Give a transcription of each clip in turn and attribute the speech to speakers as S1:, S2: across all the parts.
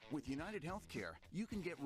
S1: With United Healthcare, you can get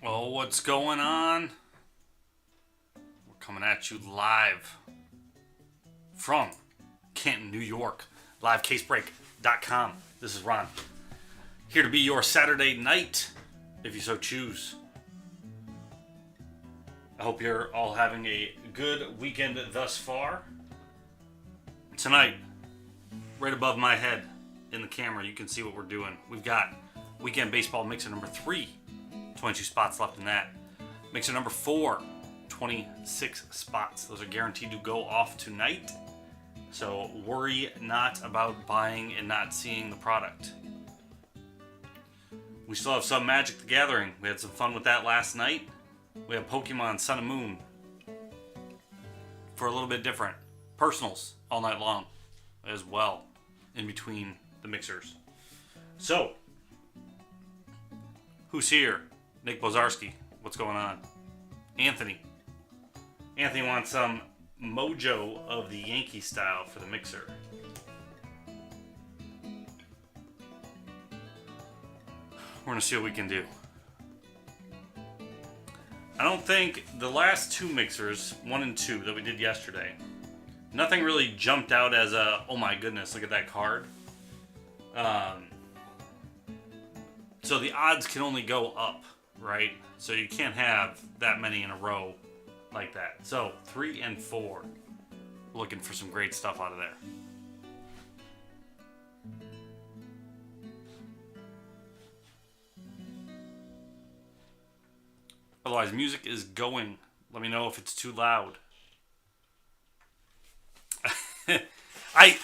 S2: Oh, what's going on? We're coming at you live from Canton, New York. LiveCaseBreak.com. This is Ron. Here to be your Saturday night, if you so choose. I hope you're all having a good weekend thus far. Tonight, right above my head in the camera, you can see what we're doing. We've got Weekend Baseball Mixer number 3. 22 spots left in that. Mixer number 4, 26 spots. Those are guaranteed to go off tonight. So worry not about buying and not seeing the product. We still have some Magic the Gathering. We had some fun with that last night. We have Pokemon Sun and Moon for a little bit different. Personals all night long as well in between the mixers. So, who's here? Nick Bozarski, what's going on? Anthony wants some Mojo of the Yankee style for the mixer. We're going to see what we can do. I don't think the last two mixers, 1 and 2, that we did yesterday, nothing really jumped out as a, oh my goodness, look at that card. So the odds can only go up, right? So you can't have that many in a row like that. So 3 and 4, looking for some great stuff out of there. Otherwise, music is going. Let me know if it's too loud. I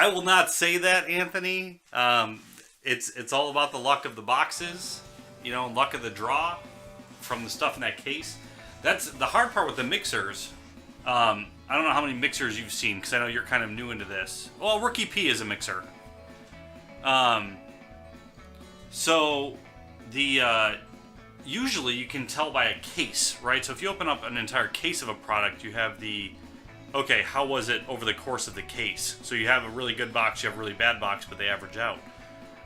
S2: will not say that, Anthony. It's all about the luck of the boxes, luck of the draw from the stuff in that case. That's the hard part with the mixers. I don't know how many mixers you've seen because I know you're kind of new into this. Well, Rookie P is a mixer. So the usually you can tell by a case, right? So if you open up an entire case of a product, you have okay, how was it over the course of the case? So you have a really good box, you have a really bad box, but they average out.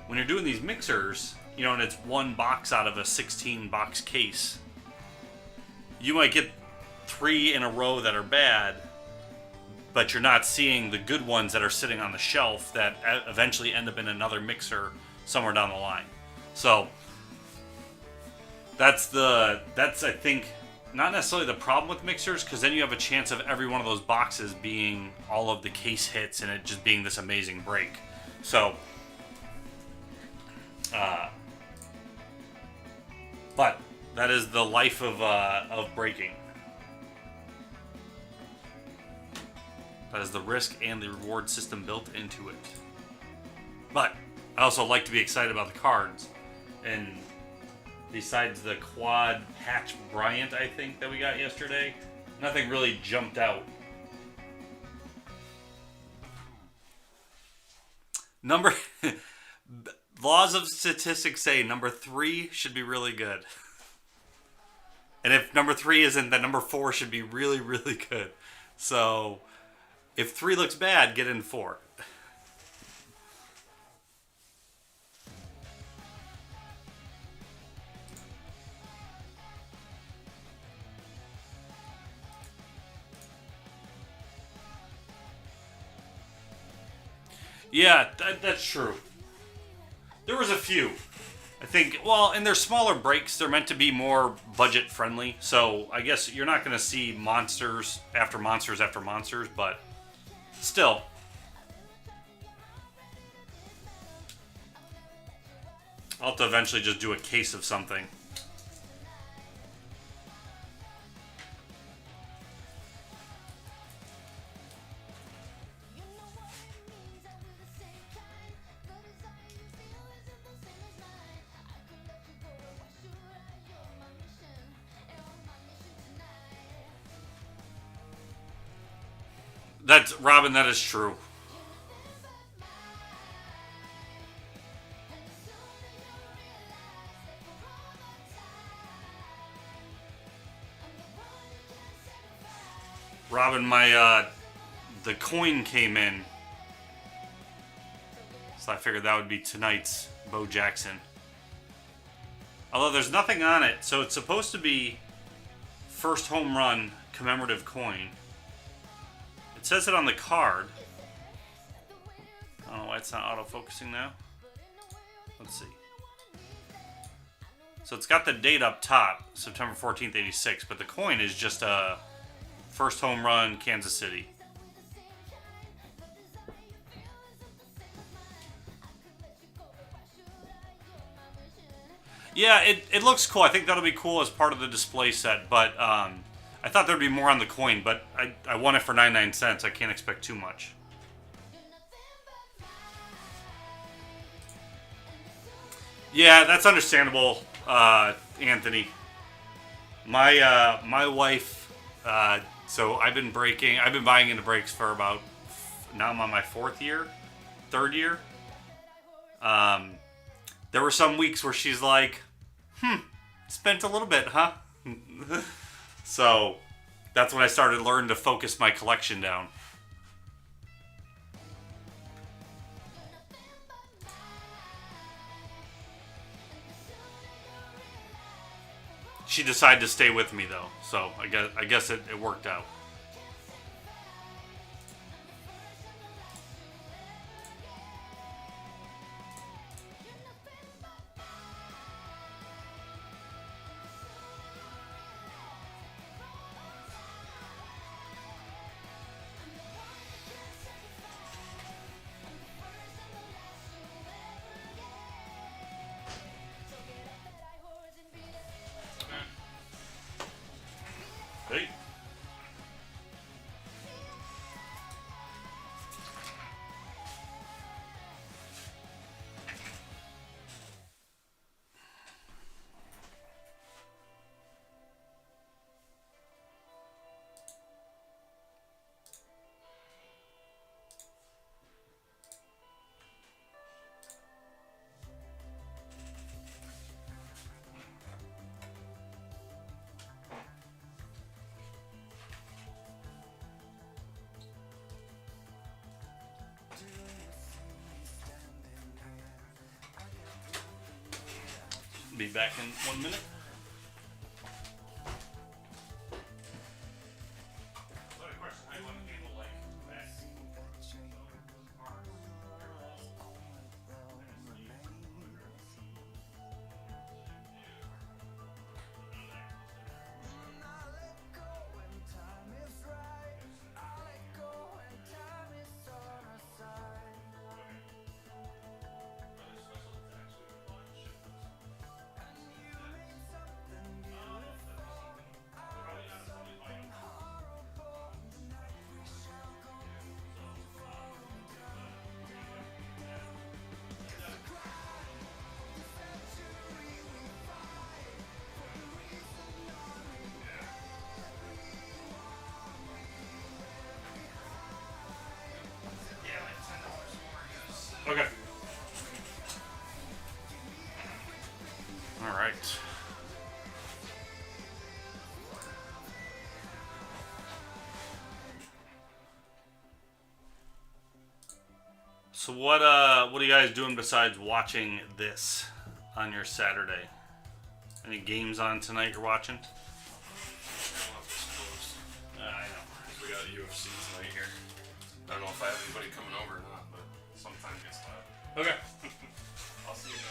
S2: When you're doing these mixers, and it's one box out of a 16 box case, you might get 3 in a row that are bad, but you're not seeing the good ones that are sitting on the shelf that eventually end up in another mixer somewhere down the line. So that's I think not necessarily the problem with mixers, because then you have a chance of every one of those boxes being all of the case hits and it just being this amazing break. So but that is the life of breaking. That is the risk and the reward system built into it. But I also like to be excited about the cards. And besides the quad patch Bryant, I think, that we got yesterday, nothing really jumped out. Laws of statistics say number 3 should be really good. And if number 3 isn't, then number 4 should be really, really good. So if 3 looks bad, get in 4. Yeah, that's true. There was a few. I think, and they're smaller breaks. They're meant to be more budget friendly. So I guess you're not going to see monsters after monsters after monsters, but still. I'll have to eventually just do a case of something. That's Robin, that is true. Robin, the coin came in. So I figured that would be tonight's Bo Jackson. Although there's nothing on it, so it's supposed to be first home run commemorative coin. It says it on the card. I don't know why it's not auto-focusing now. Let's see. So it's got the date up top, September 14th, 86, but the coin is just a first home run, Kansas City. Yeah, it looks cool. I think that'll be cool as part of the display set, but I thought there'd be more on the coin, but I won it for 99 cents. I can't expect too much. Yeah, that's understandable, Anthony. My wife, so I've been buying into breaks for about, now I'm on my third year. There were some weeks where she's like, spent a little bit, huh? So that's when I started learning to focus my collection down. She decided to stay with me though, so I guess it worked out. Hey. Be back in 1 minute. Okay. All right. So what are you guys doing besides watching this on your Saturday? Any games on tonight you're watching?
S3: I know. We got UFC tonight here. I don't know if I have anybody coming over or not, but sometime gets loud.
S2: Okay.
S3: I'll see you guys.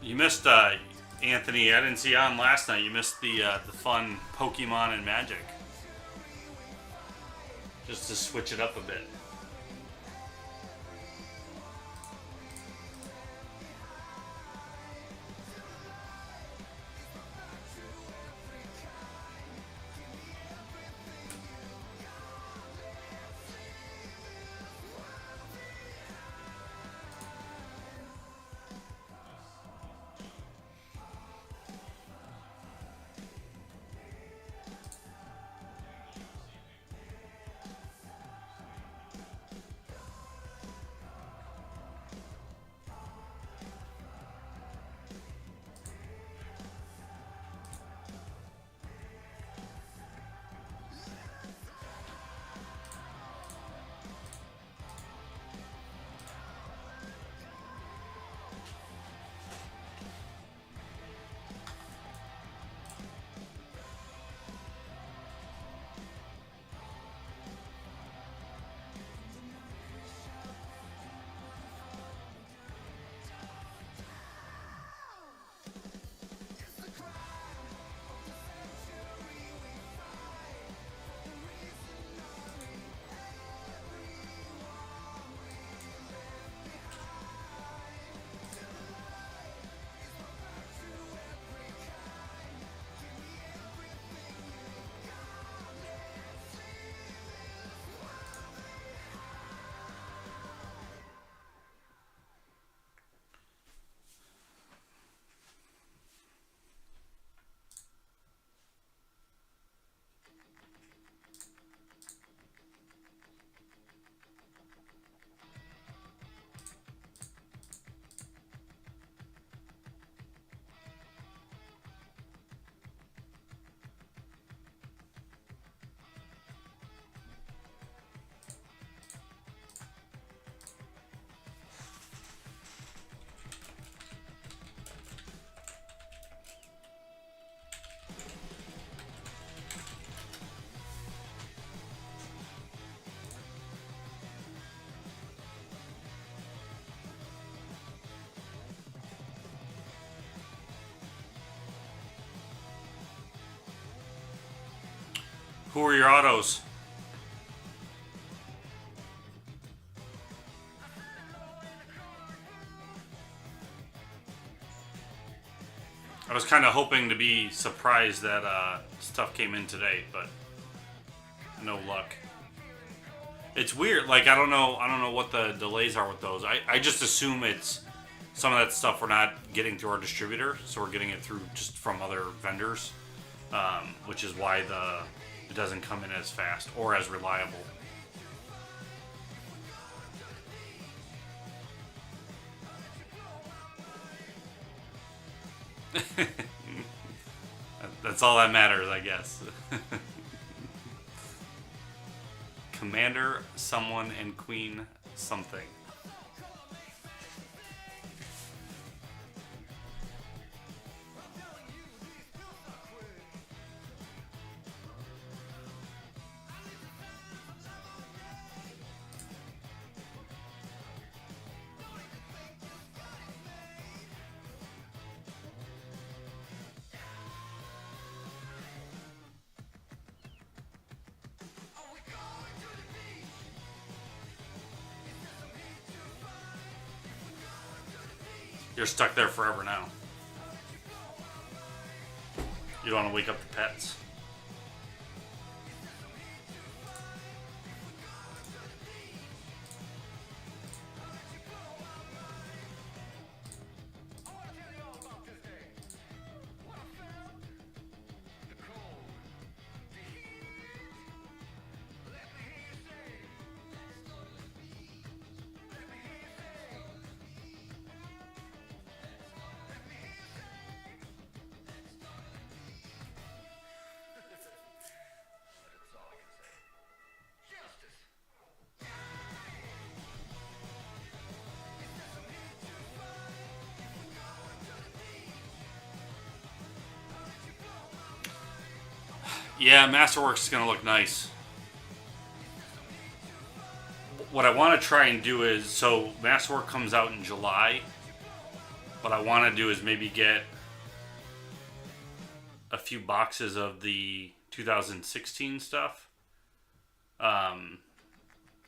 S2: You missed Anthony. I didn't see you on last night. You missed the fun Pokemon and Magic. Just to switch it up a bit. Who are your autos? I was kind of hoping to be surprised that stuff came in today, but no luck. It's weird. Like I don't know what the delays are with those. I just assume it's some of that stuff we're not getting through our distributor, so we're getting it through just from other vendors, which is why it doesn't come in as fast or as reliable. That's all that matters, I guess. Commander, someone, and Queen, something. You're stuck there forever now. You don't want to wake up the pets. Yeah, Masterworks is going to look nice. What I want to try and do is, so Masterwork comes out in July. What I want to do is maybe get a few boxes of the 2016 stuff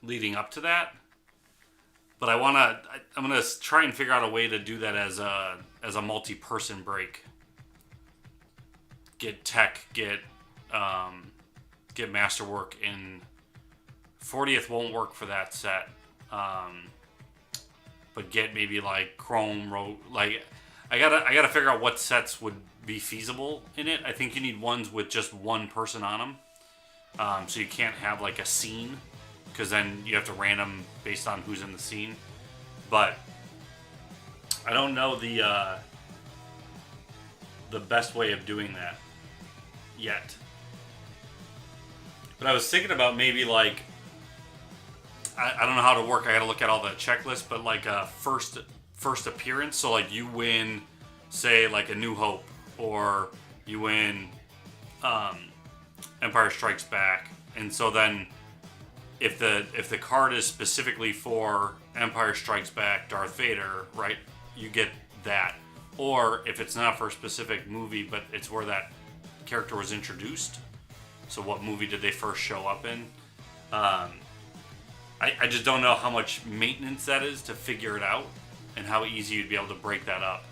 S2: leading up to that. But I'm going to try and figure out a way to do that as a multi-person break. Get tech, get Masterwork in 40th won't work for that set, but get maybe like Chrome, like I gotta figure out what sets would be feasible in it. I think you need ones with just one person on them, so you can't have like a scene, because then you have to random based on who's in the scene. But I don't know the best way of doing that yet. But I was thinking about maybe like, I don't know how to work. I got to look at all the checklists, but like a first appearance. So like you win, say like a New Hope, or you win Empire Strikes Back, and so then if the card is specifically for Empire Strikes Back, Darth Vader, right? You get that. Or if it's not for a specific movie, but it's where that character was introduced. So what movie did they first show up in? I just don't know how much maintenance that is to figure it out, and how easy you'd be able to break that up.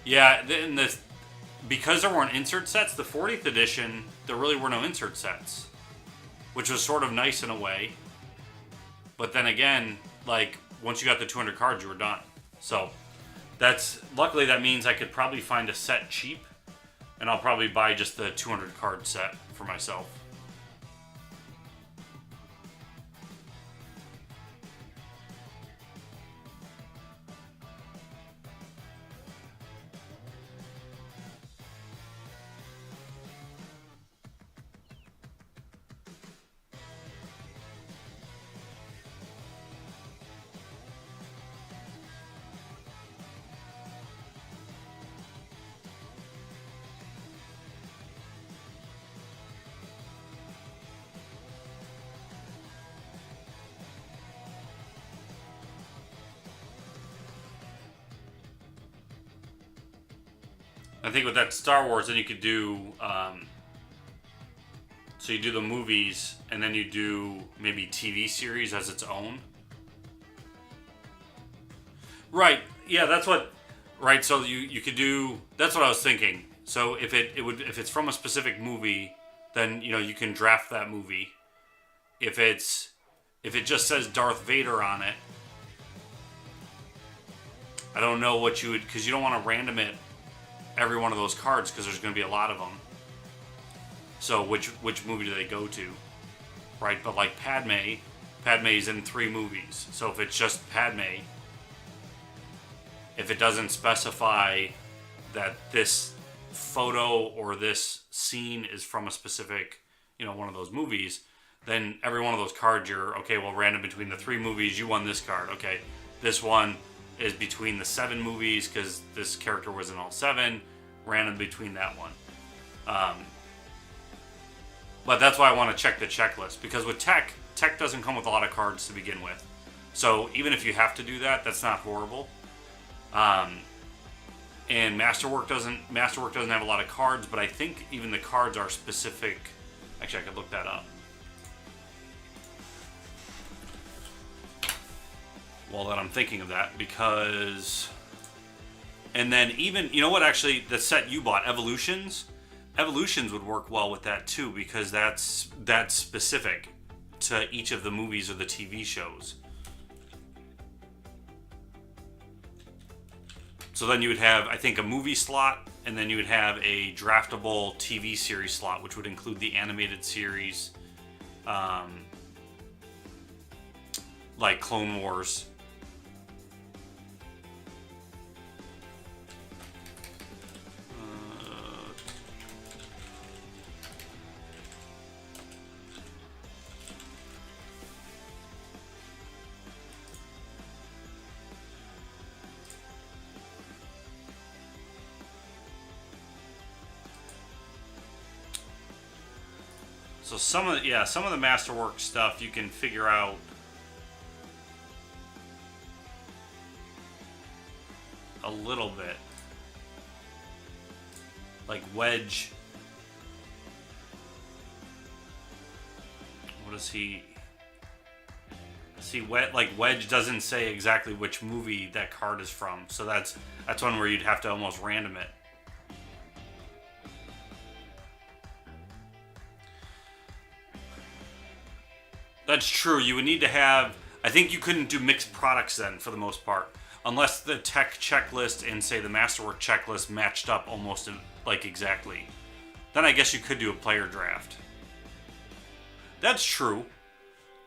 S2: Yeah, because there weren't insert sets, the 40th edition, there really were no insert sets, which was sort of nice in a way. But then again, like once you got the 200 cards, you were done. So luckily that means I could probably find a set cheap, and I'll probably buy just the 200 card set for myself. I think with that Star Wars, then you could do, so you do the movies, and then you do maybe TV series as its own. Right. Yeah, that's what. Right. So you could do. That's what I was thinking. So if if it's from a specific movie, then you can draft that movie. If it just says Darth Vader on it, I don't know what you would, because you don't want to random it every one of those cards because there's going to be a lot of them. So which movie do they go to, right? But like Padme's in 3 movies. So if it's just Padme, if it doesn't specify that this photo or this scene is from a specific, one of those movies, then every one of those cards you're, okay, well, random between the 3 movies, you won this card. Okay, this one is between the 7 movies because this character was in all 7, random between that one. But that's why I want to check the checklist, because with tech doesn't come with a lot of cards to begin with. So even if you have to do that, that's not horrible. And Masterwork doesn't have a lot of cards, but I think even the cards are specific. Actually, I could look that up. Well, that I'm thinking of that, because, and then even, actually, the set you bought, Evolutions would work well with that too, because that's specific to each of the movies or the TV shows. So then you would have, I think, a movie slot, and then you would have a draftable TV series slot, which would include the animated series, like Clone Wars. So some of the Masterwork stuff you can figure out a little bit. Like Wedge. What is he? See, Wedge doesn't say exactly which movie that card is from. So that's one where you'd have to almost random it. That's true. You would need to have... I think you couldn't do mixed products then, for the most part. Unless the tech checklist and, say, the Masterwork checklist matched up almost, exactly. Then I guess you could do a player draft. That's true.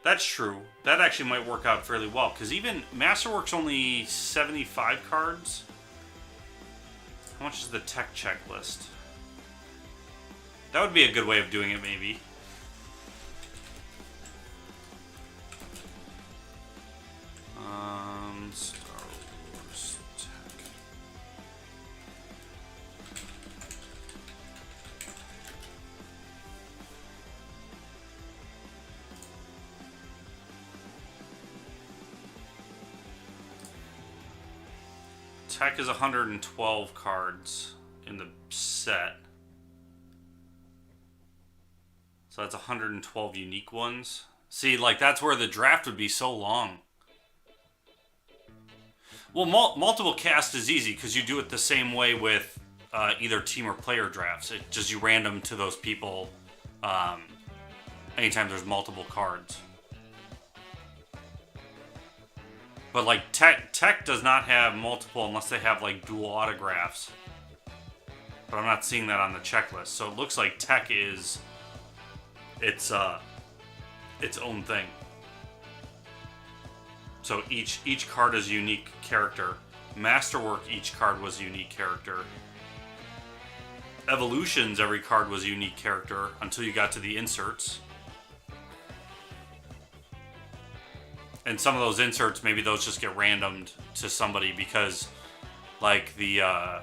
S2: That's true. That actually might work out fairly well, because even Masterwork's only 75 cards. How much is the tech checklist? That would be a good way of doing it, maybe. Star Wars tech. Tech is 112 cards in the set. So that's 112 unique ones. See, that's where the draft would be so long. Well, multiple cast is easy because you do it the same way with either team or player drafts. It just you random to those people anytime there's multiple cards. But tech does not have multiple unless they have dual autographs. But I'm not seeing that on the checklist. So it looks like tech is its own thing. So each card is a unique character. Masterwork, each card was a unique character. Evolutions, every card was a unique character until you got to the inserts. And some of those inserts, maybe those just get randomed to somebody because, the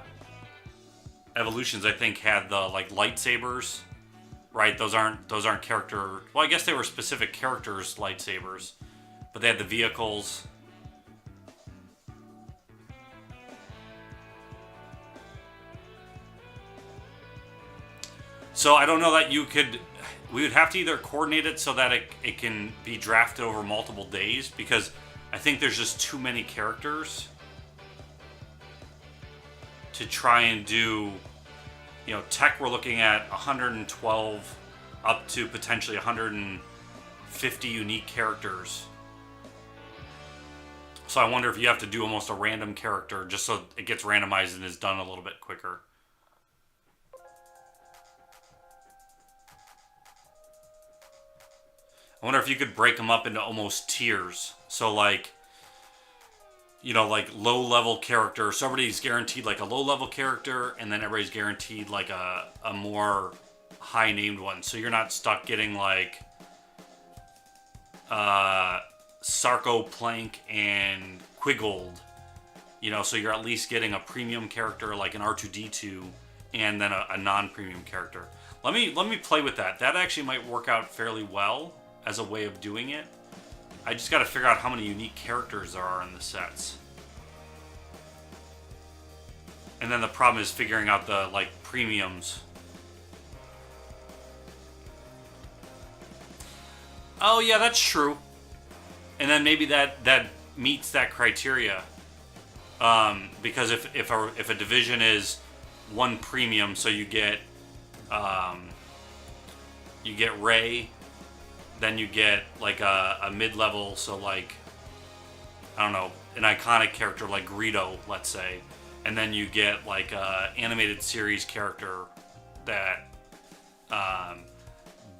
S2: Evolutions, I think, had the lightsabers, right? Those aren't character. Well, I guess they were specific characters' lightsabers. But they had the vehicles. So I don't know that you could. We would have to either coordinate it so that it can be drafted over multiple days, because I think there's just too many characters to try and do. You know, tech, we're looking at 112 up to potentially 150 unique characters. So I wonder if you have to do almost a random character just so it gets randomized and is done a little bit quicker. I wonder if you could break them up into almost tiers. So like, you know, like low-level character. So everybody's guaranteed like a low-level character, and then everybody's guaranteed like a more high-named one. So you're not stuck getting like Sarko, Plank, and Quiggold. You know, so you're at least getting a premium character like an R2-D2, and then a non-premium character. Let me play with that. That actually might work out fairly well as a way of doing it. I just got to figure out how many unique characters there are in the sets. And then the problem is figuring out the, like, premiums. Oh, yeah, that's true. And then maybe that meets that criteria. Because if a division is one premium, so you get Ray, then you get like a mid-level, so like, I don't know, an iconic character like Greedo, let's say, and then you get like a animated series character that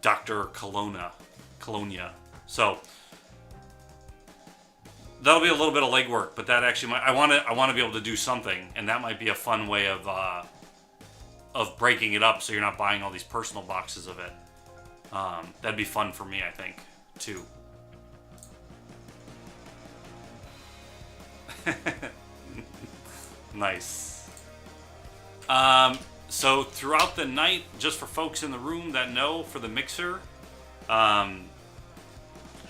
S2: Dr. Colonia. So that'll be a little bit of legwork, but that actually might, I want to be able to do something, and that might be a fun way of breaking it up so you're not buying all these personal boxes of it. That'd be fun for me, I think, too. Nice. So throughout the night, just for folks in the room that know, for the mixer,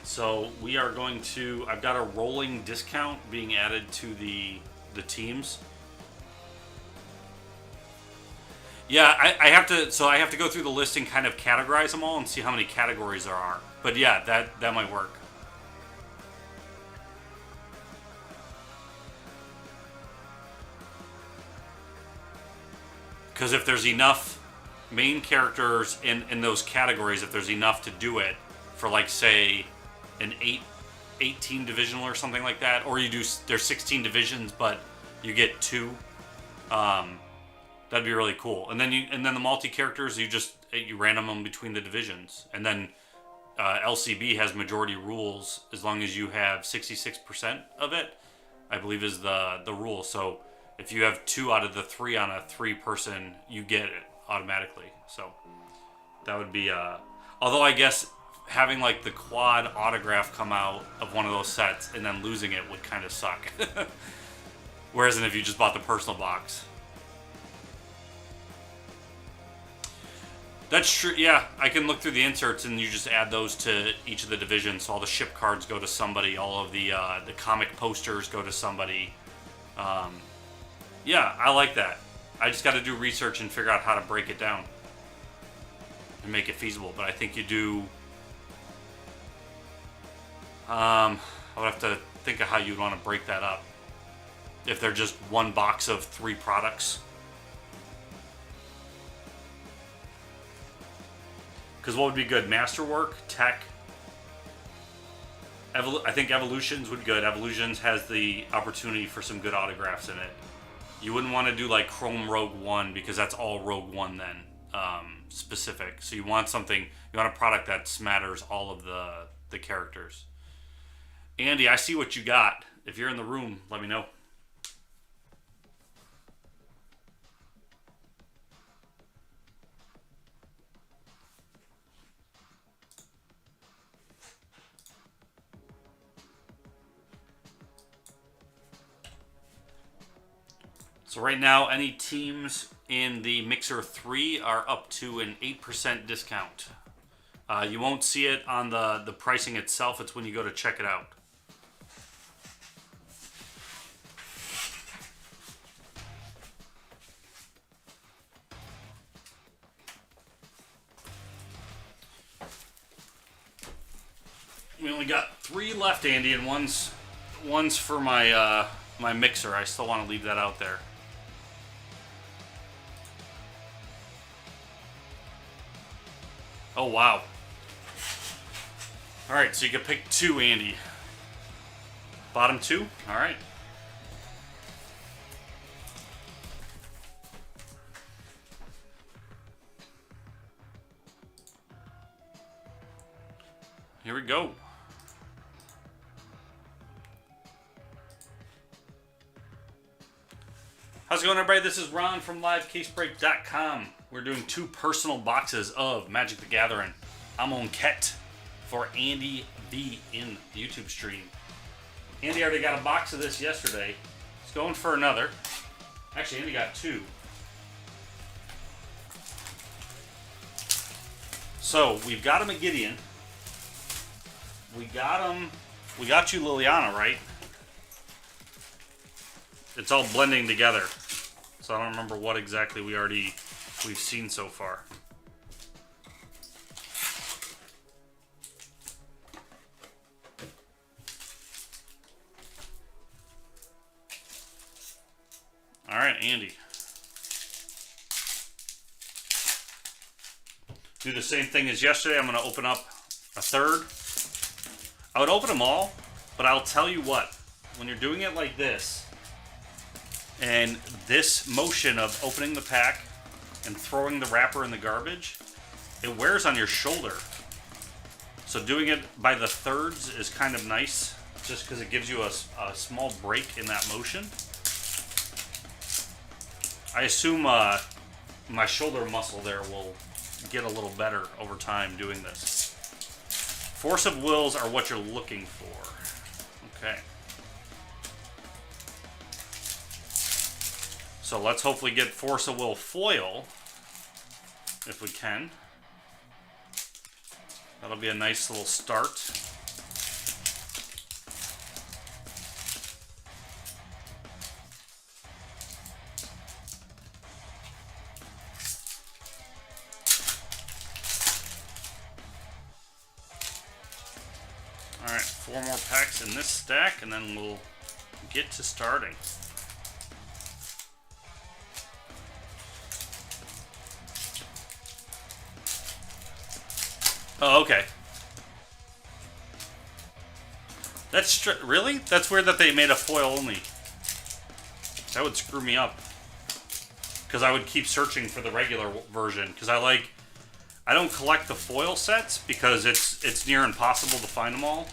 S2: so we are going to, I've got a rolling discount being added to the teams. Yeah, I have to go through the list and kind of categorize them all and see how many categories there are. But yeah, that might work. Because if there's enough main characters in those categories, if there's enough to do it for, like, say, an 18 divisional or something like that, or you do, there's 16 divisions, but you get 2, that'd be really cool. And then the multi-characters, you random them between the divisions. And then LCB has majority rules as long as you have 66% of it, I believe is the rule. So if you have 2 out of the 3 on a 3-person, you get it automatically. So that would be, although I guess having like the quad autograph come out of one of those sets and then losing it would kind of suck. Whereas if you just bought the personal box. That's true. Yeah, I can look through the inserts and you just add those to each of the divisions. So all the ship cards go to somebody. All of the comic posters go to somebody. Yeah, I like that. I just got to do research and figure out how to break it down and make it feasible. But I think you do. I would have to think of how you'd want to break that up. If they're just one box of 3 products. Because what would be good? Masterwork, tech. I think Evolutions would be good. Evolutions has the opportunity for some good autographs in it. You wouldn't want to do like Chrome Rogue One because that's all Rogue One then, specific. So you want a product that smatters all of the characters. Andy, I see what you got. If you're in the room, let me know. So right now, any teams in the Mixer 3 are up to an 8% discount. You won't see it on the pricing itself. It's when you go to check it out. We only got 3 left, Andy, and one's for my my mixer. I still want to leave that out there. Oh, wow. All right, so you can pick 2, Andy. Bottom 2? All right. Here we go. How's it going, everybody? This is Ron from LiveCaseBreak.com. We're doing 2 personal boxes of Magic the Gathering Amon Ket for Andy V in the YouTube stream. Andy already got a box of this yesterday. He's going for another. Actually, Andy got 2. So, we've got him a Gideon. We got you Liliana, right? It's all blending together. So I don't remember what exactly we've seen so far. All right, Andy. Do the same thing as yesterday. I'm going to open up a third. I would open them all, but I'll tell you what. When you're doing it like this, and this motion of opening the pack and throwing the wrapper in the garbage, it wears on your shoulder. So doing it by the thirds is kind of nice, just because it gives you a small break in that motion. I assume my shoulder muscle there will get a little better over time doing this. Force of wills are what you're looking for. Okay. So let's hopefully get Force of Will foil, if we can. That'll be a nice little start. Alright, 4 more packs in this stack, and then we'll get to starting. Oh, okay. That's really? That's weird that they made a foil only. That would screw me up. Because I would keep searching for the regular version. Because I don't collect the foil sets because it's near impossible to find them all.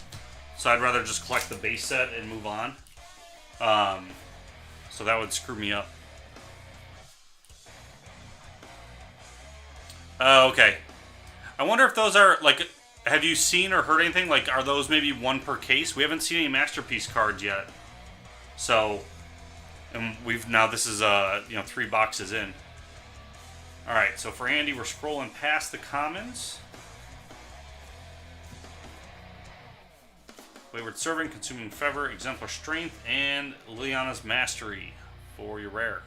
S2: So I'd rather just collect the base set and move on. So that would screw me up. Oh, okay. I wonder if those are, like, have you seen or heard anything? Like, are those maybe 1 per case? We haven't seen any Masterpiece cards yet. So, and this is, 3 boxes in. Alright, so for Andy, we're scrolling past the commons. Wayward Servant, Consuming Fever, Exemplar Strength, and Liliana's Mastery for your rare.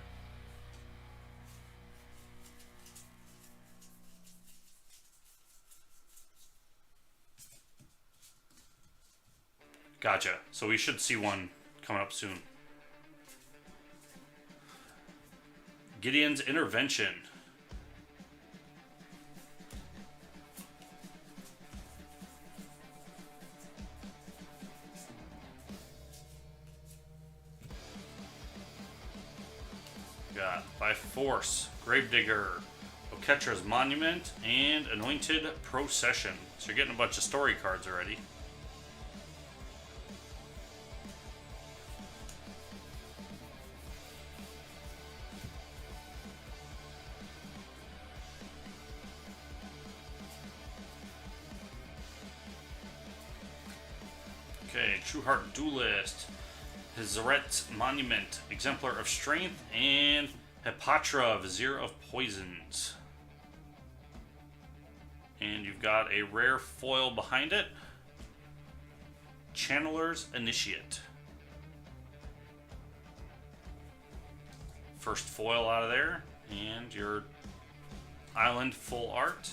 S2: Gotcha. So we should see one coming up soon. Gideon's Intervention. Got By Force, Gravedigger, Oketra's Monument, and Anointed Procession. So you're getting a bunch of story cards already. Okay, True Heart Duelist, Hizret Monument, Exemplar of Strength, and Hepatra, Vizier of Poisons. And you've got a rare foil behind it, Channeler's Initiate. First foil out of there, and your island full art.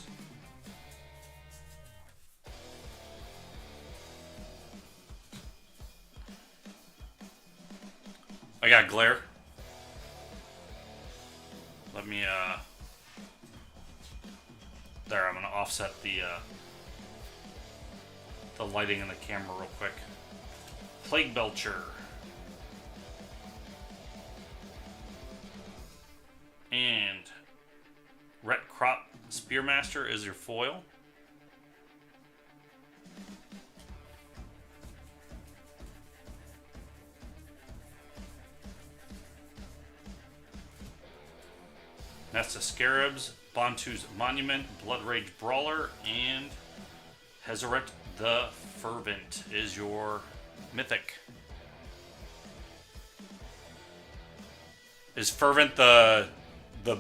S2: I got glare. Let me, there, I'm gonna offset the lighting in the camera real quick. Plague Belcher. And Ret Crop Spearmaster is your foil. Nest of Scarabs, Bantu's Monument, Blood Rage Brawler, and Hezeret the Fervent is your mythic. Is Fervent the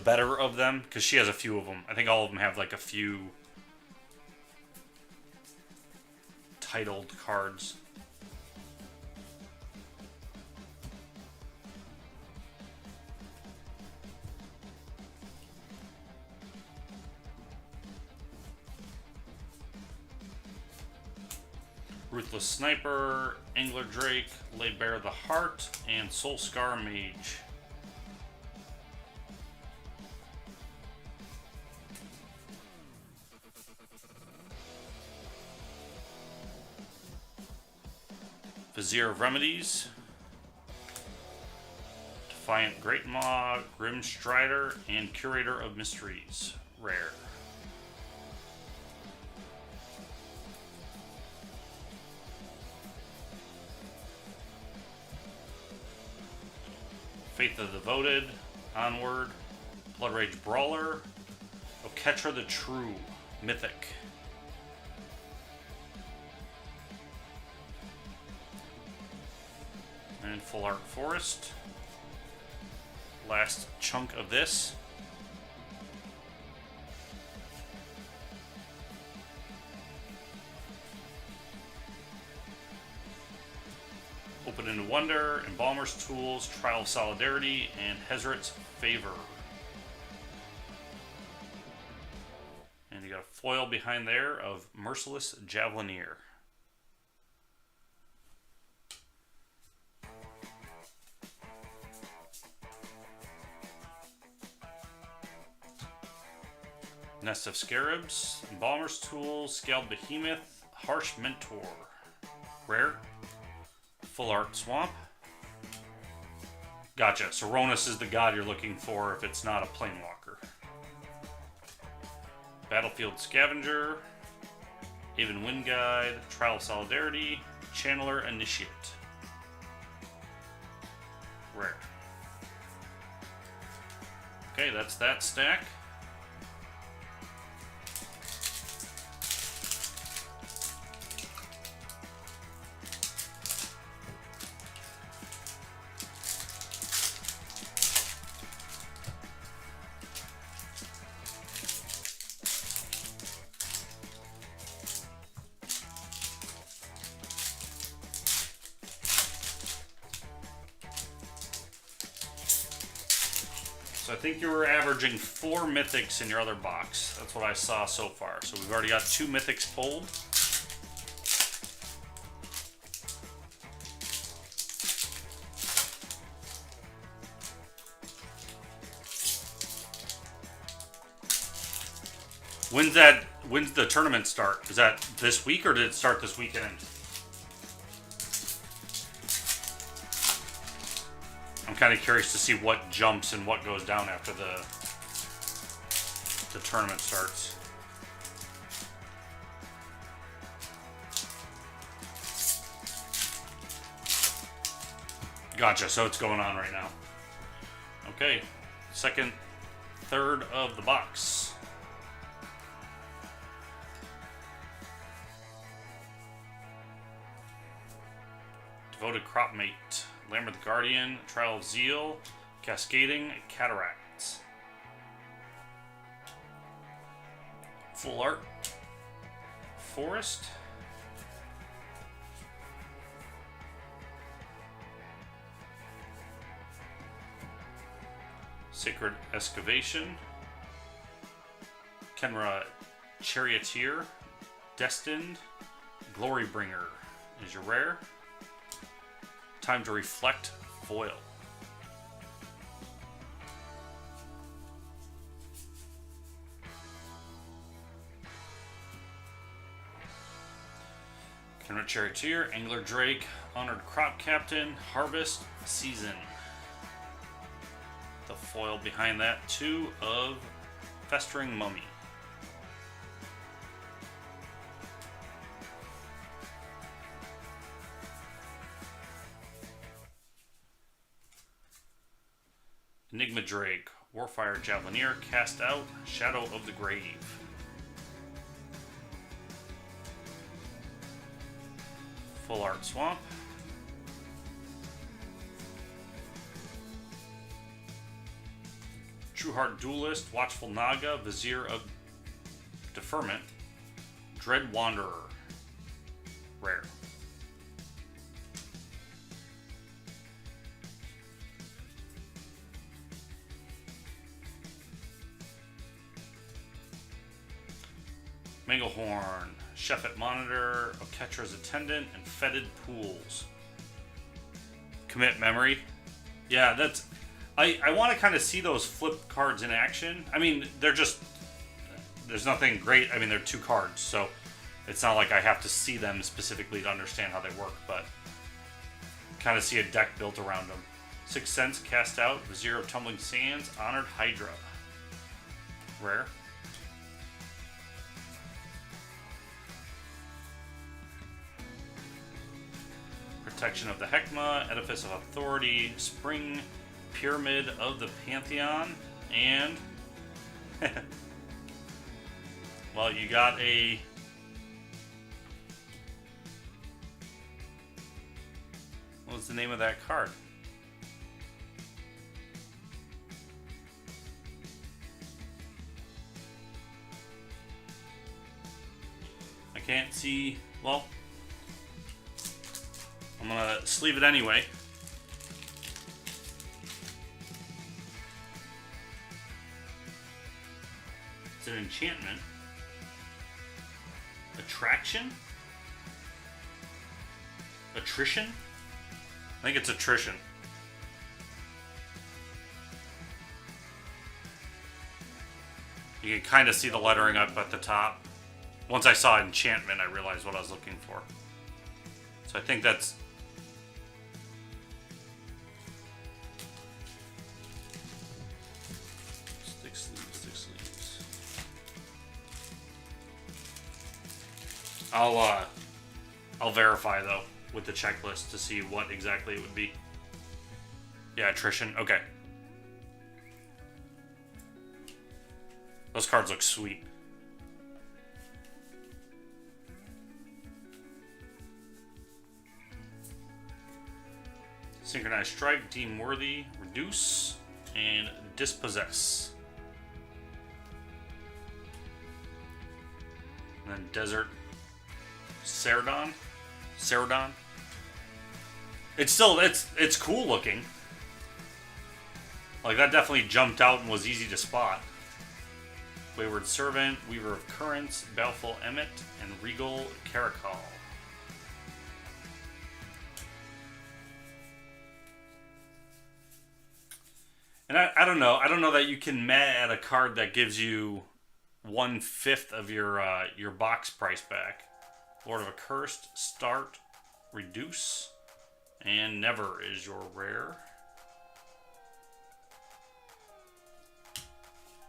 S2: better of them? Because she has a few of them. I think all of them have like a few titled cards. Ruthless Sniper, Angler Drake, Lay Bare the Heart, and Soul Scar Mage. Vizier of Remedies, Defiant Great Maw, Grim Strider, and Curator of Mysteries. Rare. Faith of the Devoted, Onward, Blood Rage Brawler, Oketra the True, Mythic. And Full Art Forest. Last chunk of this. Open into Wonder, Embalmer's Tools, Trial of Solidarity, and Hezeret's Favor. And you got a foil behind there of Merciless Javelineer. Nest of Scarabs, Embalmer's Tools, Scaled Behemoth, Harsh Mentor. Rare. Full Art Swamp. Gotcha. So Ronus is the god you're looking for if it's not a Planewalker. Battlefield Scavenger, Haven Wind Guide, Trial of Solidarity, Channeler Initiate. Rare. Okay, that's that stack. So I think you were averaging 4 mythics in your other box. That's what I saw so far. So we've already got 2 mythics pulled. When's the tournament start? Is that this week or did it start this weekend? I'm kind of curious to see what jumps and what goes down after the tournament starts. Gotcha, so it's going on right now. Okay, second, third of the box. Devoted Cropmate, Lambert the Guardian, Trial of Zeal, Cascading Cataracts. Full Art Forest. Sacred Excavation. Kenra Charioteer. Destined. Glorybringer is your rare. Time to Reflect foil. Kenrit Charioteer, Angler Drake, Honored Crop Captain, Harvest Season. The foil behind that, 2 of Festering Mummy. Enigma Drake, Warfire Javelineer, Cast Out, Shadow of the Grave. Full Art Swamp. Trueheart Duelist, Watchful Naga, Vizier of Deferment, Dread Wanderer. Rare. Manglehorn, Sheffet Monitor, Oketra's Attendant, and Fetid Pools. Commit Memory. Yeah, that's... I want to kind of see those flip cards in action. I mean, they're just... There's nothing great. I mean, they're 2 cards, so it's not like I have to see them specifically to understand how they work, but kind of see a deck built around them. 6 Sense, Cast Out, Vizier of Tumbling Sands, Honored Hydra. Rare. Protection of the Heckma, Edifice of Authority, Spring Pyramid of the Pantheon, and well, you got a what's the name of that card? I can't see. Well, I'm gonna sleeve it anyway. It's an enchantment. Attraction? Attrition? I think it's attrition. You can kind of see the lettering up at the top. Once I saw enchantment, I realized what I was looking for. So I think that's... Stick sleeves, stick sleeves. I'll verify though with the checklist to see what exactly it would be. Yeah, attrition. Okay. Those cards look sweet. Synchronized Strike, Deem Worthy, Reduce, and Dispossess. And then Desert Ceradon. It's still it's cool looking. Like that definitely jumped out and was easy to spot. Wayward Servant, Weaver of Currents, Baleful Emmet, and Regal Caracal. And I don't know. I don't know that you can add a card that gives you 1/5 of your box price back. Lord of Accursed, Start, Reduce, and Never is your rare.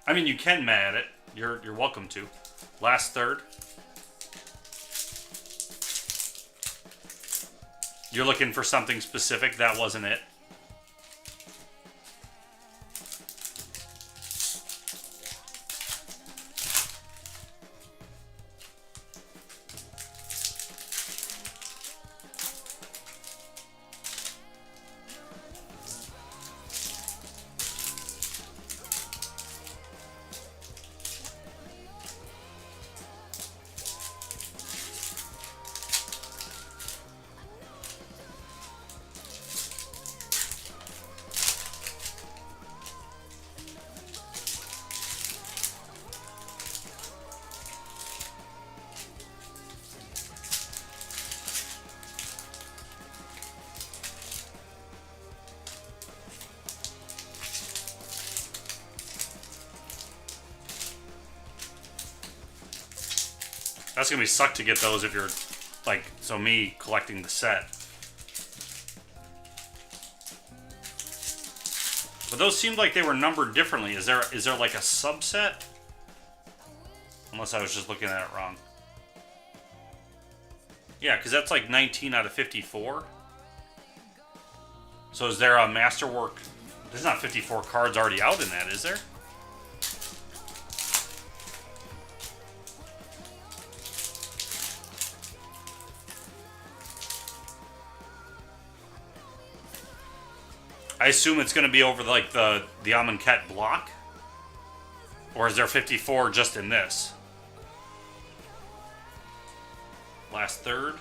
S2: I mean, you can add it. You're welcome to. Last third. You're looking for something specific. That wasn't it. That's gonna be suck to get those if you're Like, so me collecting the set. But those seemed like they were numbered differently. Is there like a subset? Unless I was just looking at it wrong. Yeah, because that's like 19 out of 54. So is there a masterwork? There's not 54 cards already out in that, is there? I assume it's going to be over like the Amonkhet block? Or is there 54 just in this? Last third.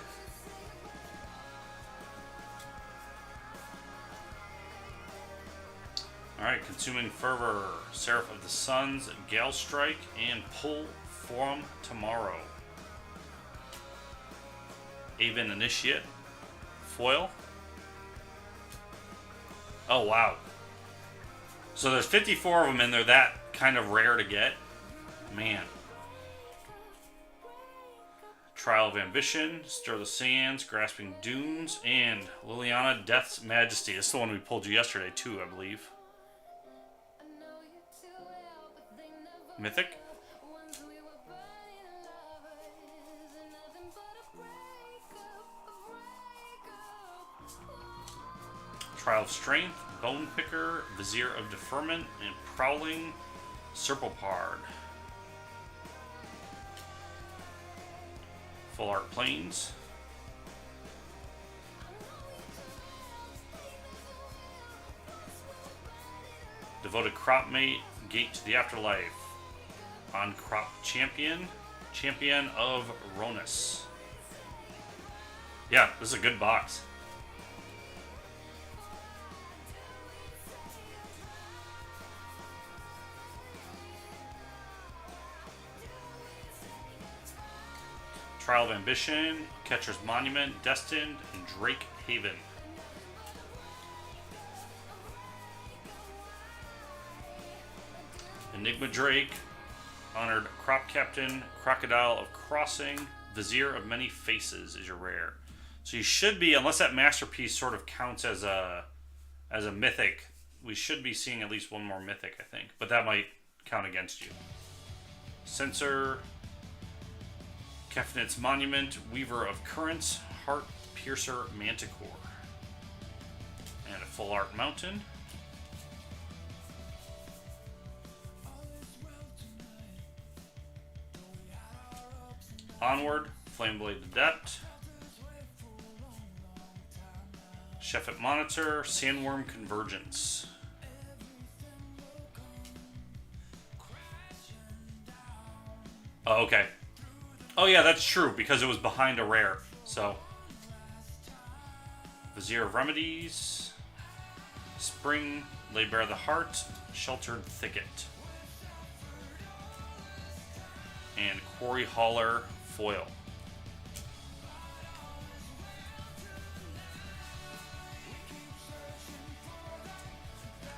S2: Alright, Consuming Fervor, Seraph of the Suns, Gale Strike, and Pull Forum Tomorrow. Aven Initiate, Foil. Oh, wow. So there's 54 of them and they're that kind of rare to get. Man. Trial of Ambition, Stir the Sands, Grasping Dunes, and Liliana Death's Majesty. This is the one we pulled you yesterday too, I believe. Mythic. Trial of Strength, Bone Picker, Vizier of Deferment, and Prowling Serpopard. Full Art Plains. Devoted Cropmate, Gate to the Afterlife. On Crop Champion, Champion of Ronus. Yeah, this is a good box. Trial of Ambition, Catcher's Monument, Destined, and Drake Haven. Enigma Drake, Honored Crop Captain, Crocodile of Crossing, Vizier of Many Faces is your rare. So you should be, unless that masterpiece sort of counts as a mythic, we should be seeing at least one more mythic, I think. But that might count against you. Censor, Kefnit's Monument, Weaver of Currents, Heart Piercer Manticore. And a Full Art Mountain. Onward, Flameblade Adept. Sheffet Monitor, Sandworm Convergence. Oh, okay. Oh yeah, that's true, because it was behind a rare. So, Vizier of Remedies, Spring, Lay Bare the Heart, Sheltered Thicket, and Quarry Hauler Foil.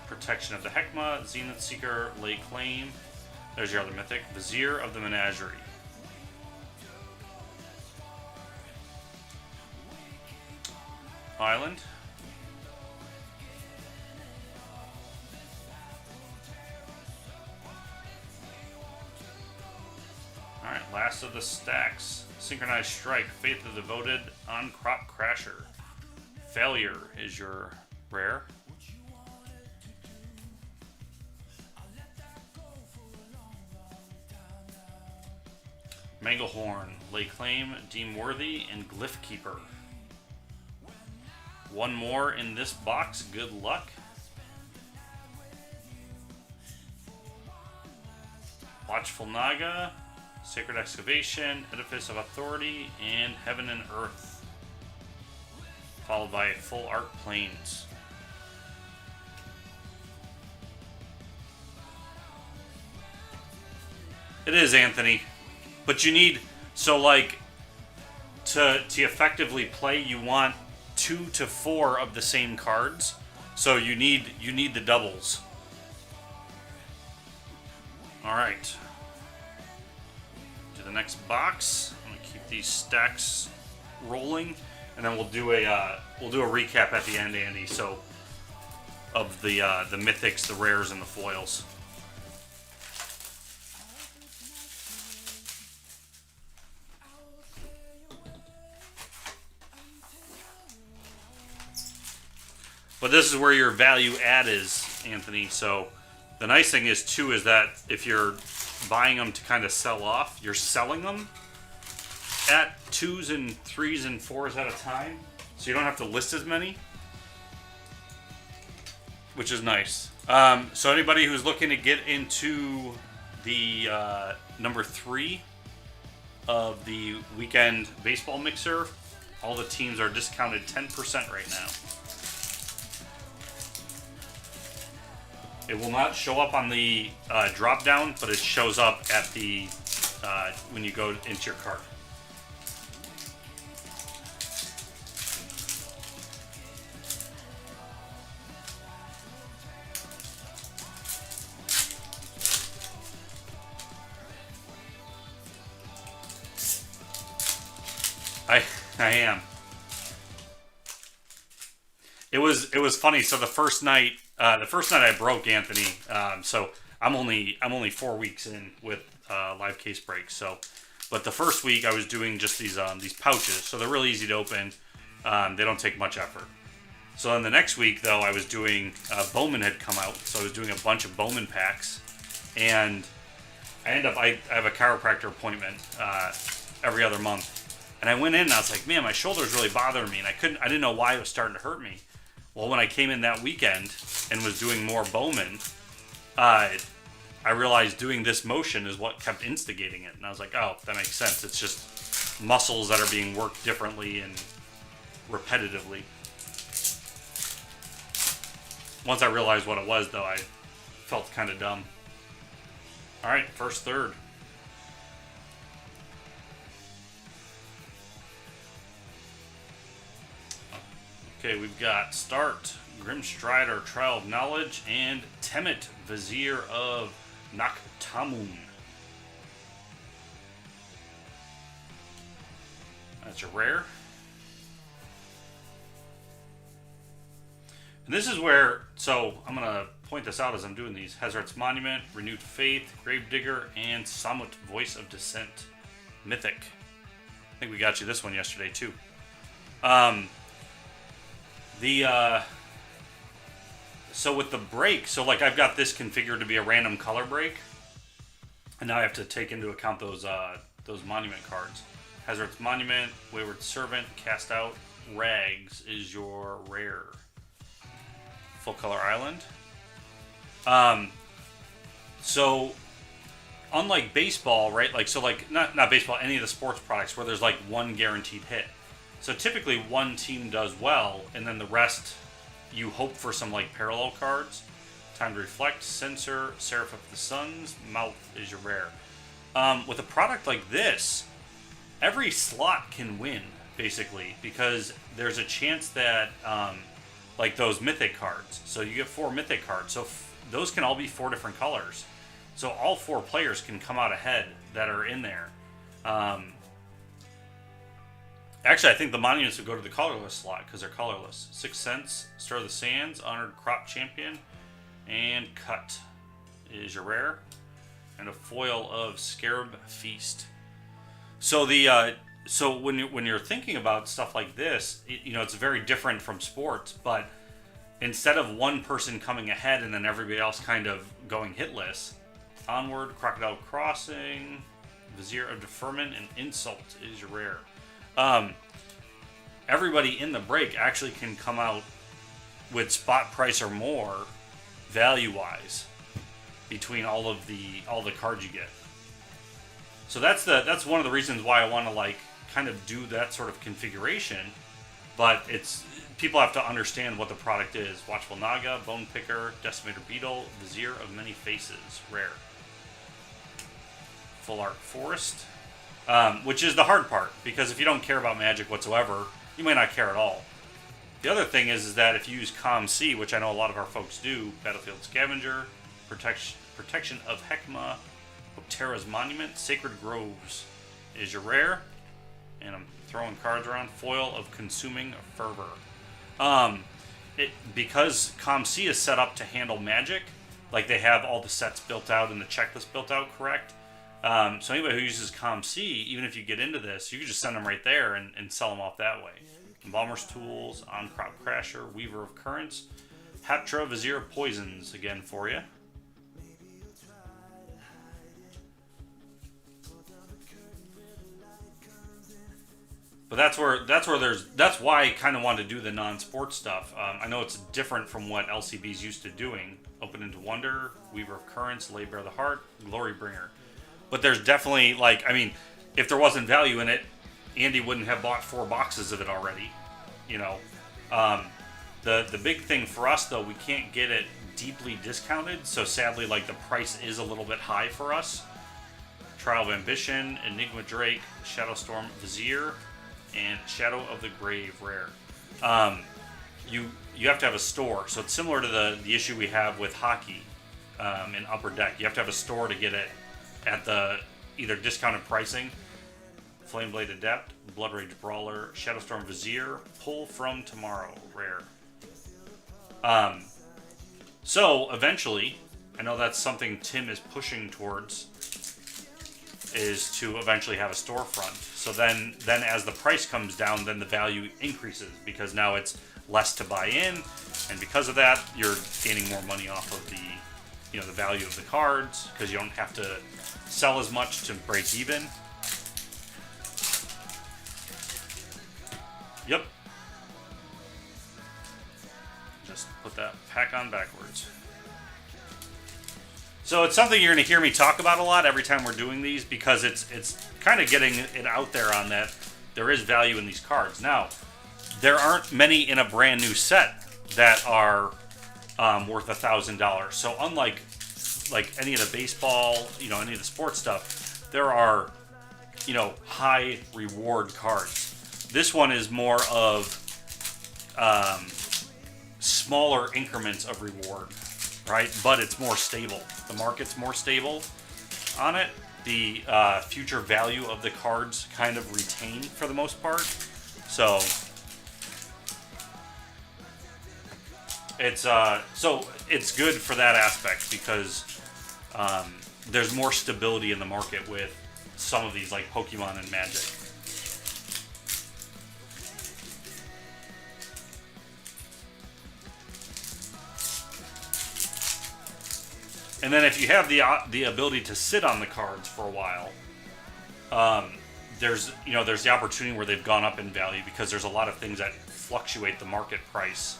S2: Protection of the Heckma, Zenith Seeker, Lay Claim. There's your other mythic, Vizier of the Menagerie. Island. Alright, last of the stacks. Synchronized Strike, Faith of the Devoted, On Crop Crasher. Failure is your rare. Manglehorn, Lay Claim, Deem Worthy, and Glyph Keeper. One more in this box. Good luck. Watchful Naga, Sacred Excavation, Edifice of Authority, and Heaven and Earth. Followed by Full Art Plains. It is, Anthony. But you need, so like, to effectively play, you want 2 to 4 of the same cards. So you need the doubles. Alright. To the next box. I'm going to keep these stacks rolling, and then we'll do a recap at the end, Andy. So of the mythics, the rares, and the foils. But this is where your value add is, Anthony. So the nice thing is, too, is that if you're buying them to kind of sell off, you're selling them at 2s and 3s and 4s at a time. So you don't have to list as many, which is nice. So anybody who's looking to get into the number 3 of the weekend baseball mixer, all the teams are discounted 10% right now. It will not show up on the drop down, but it shows up at the when you go into your cart. I am. It was funny. So the first night I broke, Anthony. So I'm only 4 weeks in with LiveCaseBreak. So, but the first week I was doing just these pouches. So they're really easy to open. They don't take much effort. So then the next week though, I was doing Bowman had come out. So I was doing a bunch of Bowman packs, and I have a chiropractor appointment every other month. And I went in and I was like, man, my shoulder's really bothering me, and I didn't know why it was starting to hurt me. Well, when I came in that weekend and was doing more Bowman, I realized doing this motion is what kept instigating it. And I was like, oh, that makes sense. It's just muscles that are being worked differently and repetitively. Once I realized what it was, though, I felt kind of dumb. All right, first third. Okay, we've got Start, Grimstrider, Trial of Knowledge, and Temet, Vizier of Naktamun. That's your rare. And this is where, so I'm going to point this out as I'm doing these. Hazard's Monument, Renewed Faith, Gravedigger, and Samut, Voice of Dissent. Mythic. I think we got you this one yesterday, too. So with the break, so like I've got this configured to be a random color break, and now I have to take into account those monument cards. Hazard's Monument, Wayward Servant, Cast Out, Rags is your rare. Full Color Island. So unlike baseball, right? Like, so like not baseball, any of the sports products where there's like one guaranteed hit. So typically one team does well, and then the rest, you hope for some like parallel cards. Time to Reflect, Censor, Seraph of the Suns, Mouth is your rare. With a product like this, every slot can win, basically, because there's a chance that, like those Mythic cards, so you get 4 Mythic cards, so those can all be 4 different colors. So all 4 players can come out ahead that are in there. Actually, I think the monuments would go to the colorless slot because they're colorless. Sixth Sense, Stir of the Sands, Honored Crop Champion, and Cut is your rare. And a foil of Scarab Feast. So so when you're thinking about stuff like this, it's very different from sports. But instead of one person coming ahead and then everybody else kind of going hitless, Onward, Crocodile Crossing, Vizier of Deferment, and Insult is your rare. Everybody in the break actually can come out with spot price or more value-wise between all the cards you get. So that's one of the reasons why I want to like kind of do that sort of configuration. But people have to understand what the product is. Watchful Naga, Bone Picker, Decimator Beetle, Vizier of Many Faces, rare. Full Art Forest. Which is the hard part, because if you don't care about Magic whatsoever, you may not care at all. The other thing is that if you use Com-C, which I know a lot of our folks do, Battlefield Scavenger, Protection of Heckma, Optera's Monument, Sacred Groves is your rare. and I'm throwing cards around. Foil of Consuming Fervor. Because ComC is set up to handle Magic, like they have all the sets built out and the checklist built out correct. So anybody who uses ComC, even if you get into this, you can just send them right there and sell them off that way. Embalmer's Tools, On-Crop Crasher, Weaver of Currents, Haptra, Vizier of Poisons again for you. But that's why I kind of wanted to do the non-sports stuff. I know it's different from what LCB's used to doing. Open into Wonder, Weaver of Currents, Lay Bare the Heart, Glory Bringer. But there's definitely, like, I mean, if there wasn't value in it, Andy wouldn't have bought 4 boxes of it already. You know, the big thing for us though, we can't get it deeply discounted. So sadly, like, the price is a little bit high for us. Trial of Ambition, Enigma Drake, Shadowstorm Vizier, and Shadow of the Grave rare. You have to have a store, so it's similar to the issue we have with hockey in Upper Deck. You have to have a store to get it at the either discounted pricing. Flameblade Adept, Blood Rage Brawler, Shadowstorm Vizier, Pull from Tomorrow rare. So eventually, I know that's something Tim is pushing towards, is to eventually have a storefront. So then as the price comes down, then the value increases because now it's less to buy in, and because of that, you're gaining more money off of the value of the cards because you don't have to sell as much to break even. Yep. Just put that pack on backwards. So it's something you're going to hear me talk about a lot every time we're doing these because it's kind of getting it out there on that there is value in these cards. Now, there aren't many in a brand new set that are worth $1,000. So unlike any of the baseball, any of the sports stuff, there are, high reward cards. This one is more of smaller increments of reward, right? But it's more stable. The market's more stable on it. The future value of the cards kind of retained for the most part. So it's good for that aspect because there's more stability in the market with some of these like Pokemon and Magic. And then if you have the ability to sit on the cards for a while, there's the opportunity where they've gone up in value because there's a lot of things that fluctuate the market price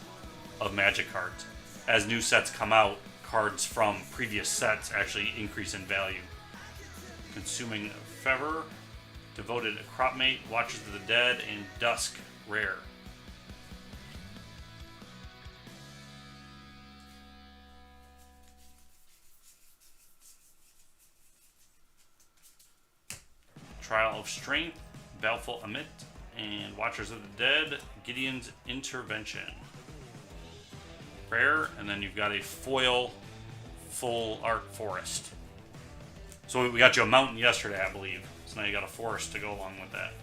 S2: of Magic cards. As new sets come out, cards from previous sets actually increase in value. Consuming Fervor, Devoted Cropmate, Watchers of the Dead, and Dusk rare. Trial of Strength, Baleful Amit, and Watchers of the Dead, Gideon's Intervention. Rare, and then you've got a foil full art forest. So we got you a mountain yesterday, I believe. So now you got a forest to go along with that.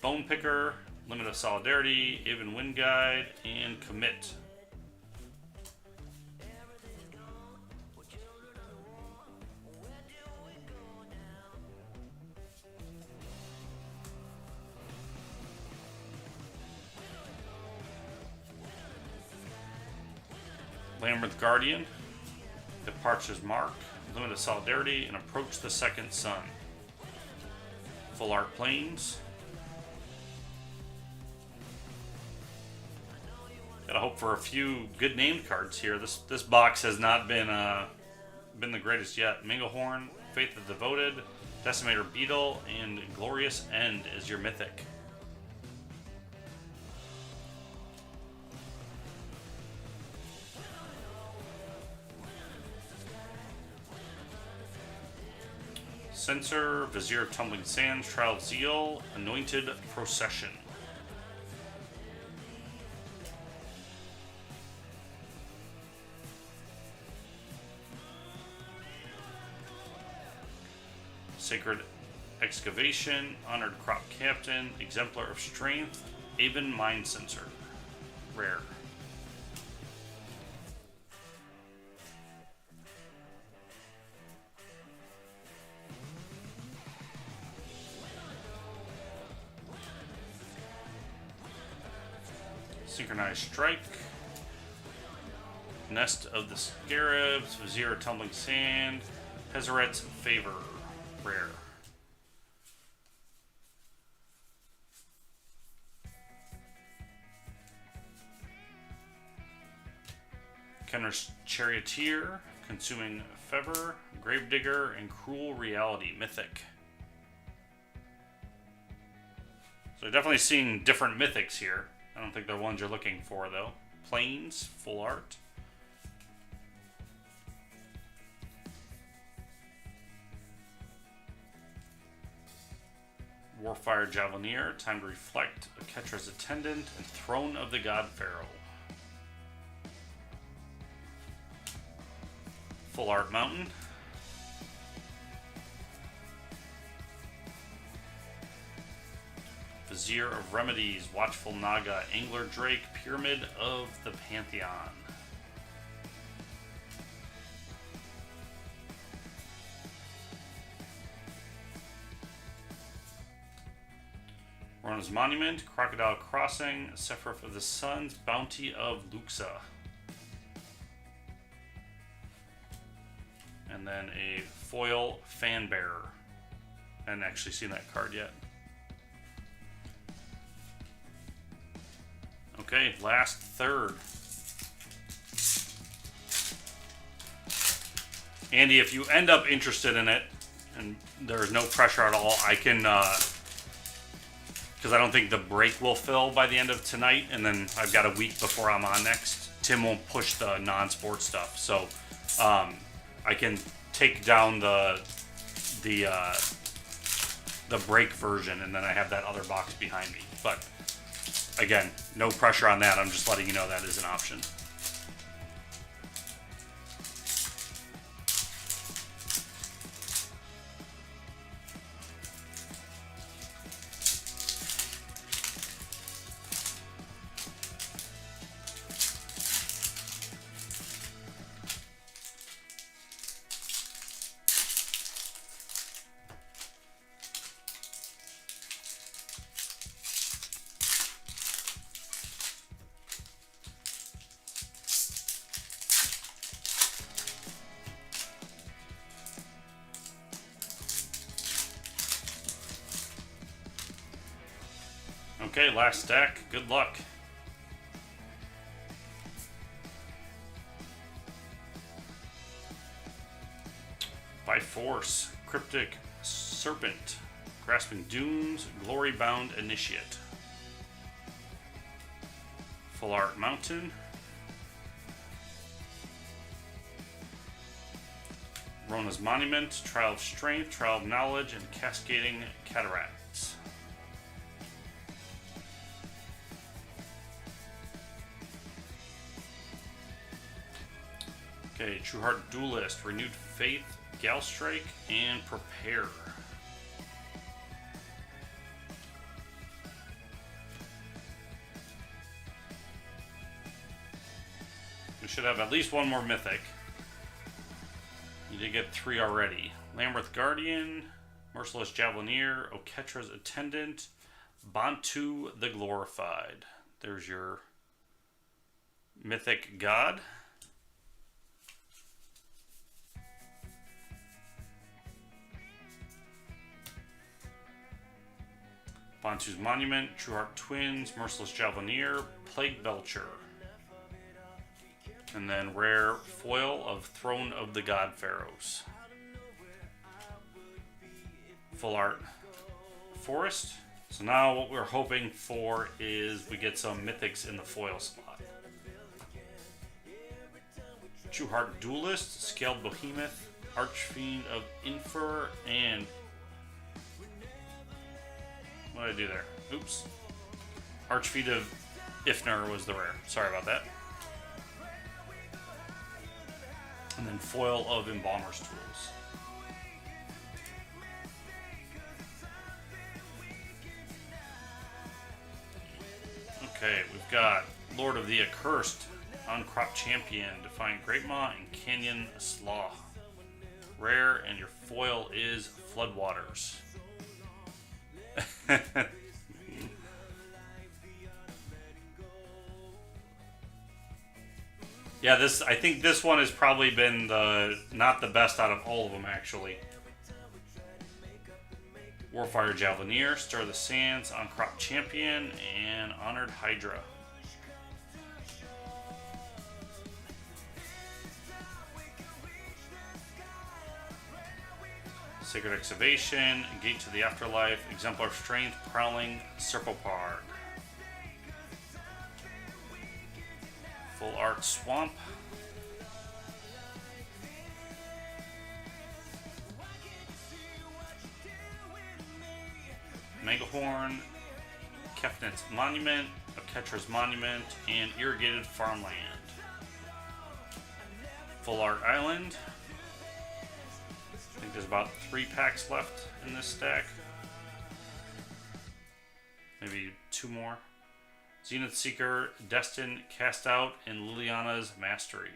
S2: Bone Picker, Limit of Solidarity, Aven Wind Guide, and Commit. Labyrinth Guardian, Departure's Mark, Limit of Solidarity, and Approach the Second Sun. Full Art Plains. Gotta hope for a few good named cards here. This box has not been the greatest yet. Minglehorn, Faith of the Devoted, Decimator Beetle, and Glorious End is your mythic. Censor, Vizier of Tumbling Sands, Trial of Zeal, Anointed Procession. Sacred Excavation, Honored Crop Captain, Exemplar of Strength, Aven Mind Sensor. Rare. Synchronized Strike. Nest of the Scarabs, Vizier of Tumbling Sand, Pezeret's Favor. Rare. Kenner's Charioteer, Consuming Fever, Gravedigger, and Cruel Reality. Mythic. So you're definitely seeing different mythics here. I don't think they're ones you're looking for, though. Plains, full art. Warfire Javelineer, Time to Reflect, Ketra's Attendant, and Throne of the God Pharaoh. Full art Mountain. Vizier of Remedies, Watchful Naga, Angler Drake, Pyramid of the Pantheon. Rona's Monument, Crocodile Crossing, Sephiroth of the Suns, Bounty of Luxa. And then a foil Fan Bearer. I hadn't actually seen that card yet. Okay, last third. Andy, if you end up interested in it, and there's no pressure at all, I can, because I don't think the break will fill by the end of tonight, and then I've got a week before I'm on next. Tim won't push the non-sport stuff, so I can take down the break version, and then I have that other box behind me. But again, no pressure on that. I'm just letting you know that is an option. Okay, last stack. Good luck. By Force, Cryptic Serpent, Grasping Dunes, Glory Bound Initiate. Full Art Mountain. Rona's Monument, Trial of Strength, Trial of Knowledge, and Cascading Cataracts. Okay, True Heart Duelist, Renewed Faith, Galstrike, and Prepare. We should have at least one more mythic. You did get 3 already. Labyrinth Guardian, Merciless Javelineer, Oketra's Attendant, Bantu the Glorified. There's your mythic god. Bantu's Monument, True Heart Twins, Merciless Javelineer, Plague Belcher. And then rare foil of Throne of the God Pharaohs. Full art Forest. So now what we're hoping for is we get some mythics in the foil slot. True Heart Duelist, Scaled Behemoth, Archfiend of Infer, and what did I do there? Oops. Archfiend of Ifnir was the rare. Sorry about that. And then foil of Embalmer's Tools. Okay, we've got Lord of the Accursed, Uncropped Champion, Defiant Great Maw, and Canyon Slaw. Rare, and your foil is Floodwaters. Yeah, I think this one has probably been not the best out of all of them, actually. Warfire Javelineer, Stir the Sands, Uncropped Champion, and Honored Hydra. Sacred Excavation, Gate to the Afterlife, Exemplar Strength, Prowling, Serpopard. Full Art Swamp. Megahorn, Kefnit's Monument, Aketra's Monument, and Irrigated Farmland. Full Art Island. I think there's about 3 packs left in this stack. Maybe 2 more. Zenith Seeker, Destin, Cast Out, and Liliana's Mastery.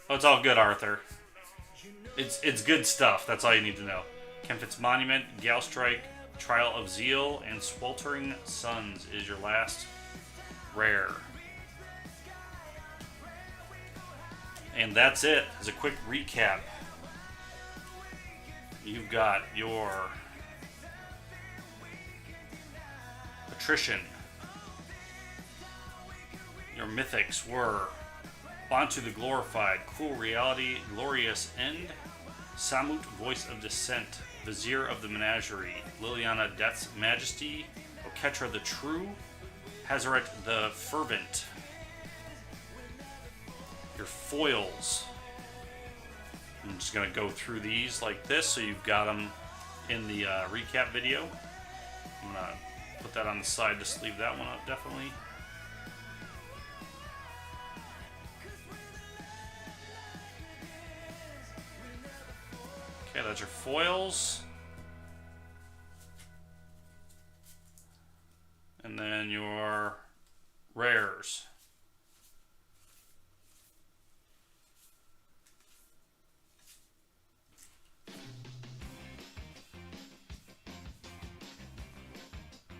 S2: Oh, it's all good, Arthur. It's good stuff. That's all you need to know. Kempfit's Monument, Galstrike, Trial of Zeal, and Sweltering Suns is your last rare. And that's it. As a quick recap, you've got your Attrition. Your mythics were Bantu the Glorified, Cruel Reality, Glorious End, Samut Voice of Dissent, Vizier of the Menagerie, Liliana Death's Majesty, Oketra the True, Hazaret the Fervent. Your foils. I'm just going to go through these like this so you've got them in the recap video. I'm going to put that on the side to sleeve that one up, definitely. Okay, that's your foils. And then your rares.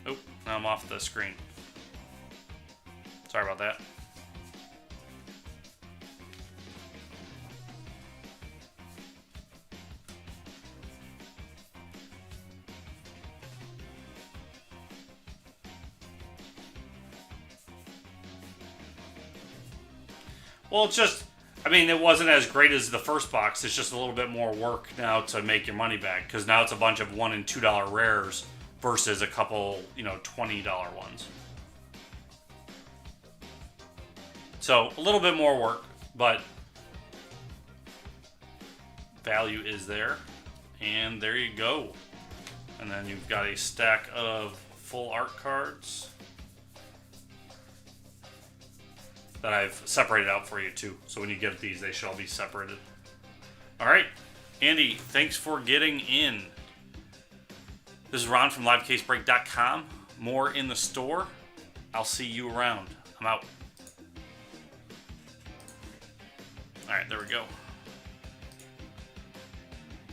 S2: Oh, now I'm off the screen. Sorry about that. Well, it's just, I mean, it wasn't as great as the first box. It's just a little bit more work now to make your money back. Because now it's a bunch of $1 and $2 rares versus a couple, $20 ones. So, a little bit more work, but value is there. And there you go. And then you've got a stack of full art cards that I've separated out for you too. So when you get these, they should all be separated. All right, Andy, thanks for getting in. This is Ron from LiveCaseBreak.com. More in the store. I'll see you around. I'm out. All right, there we go.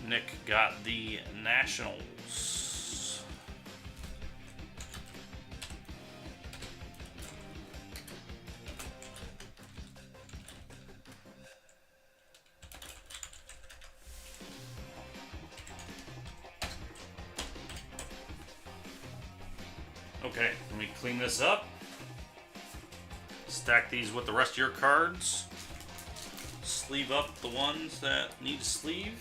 S2: Nick got the Nationals. Okay, let me clean this up. Stack these with the rest of your cards. Sleeve up the ones that need a sleeve.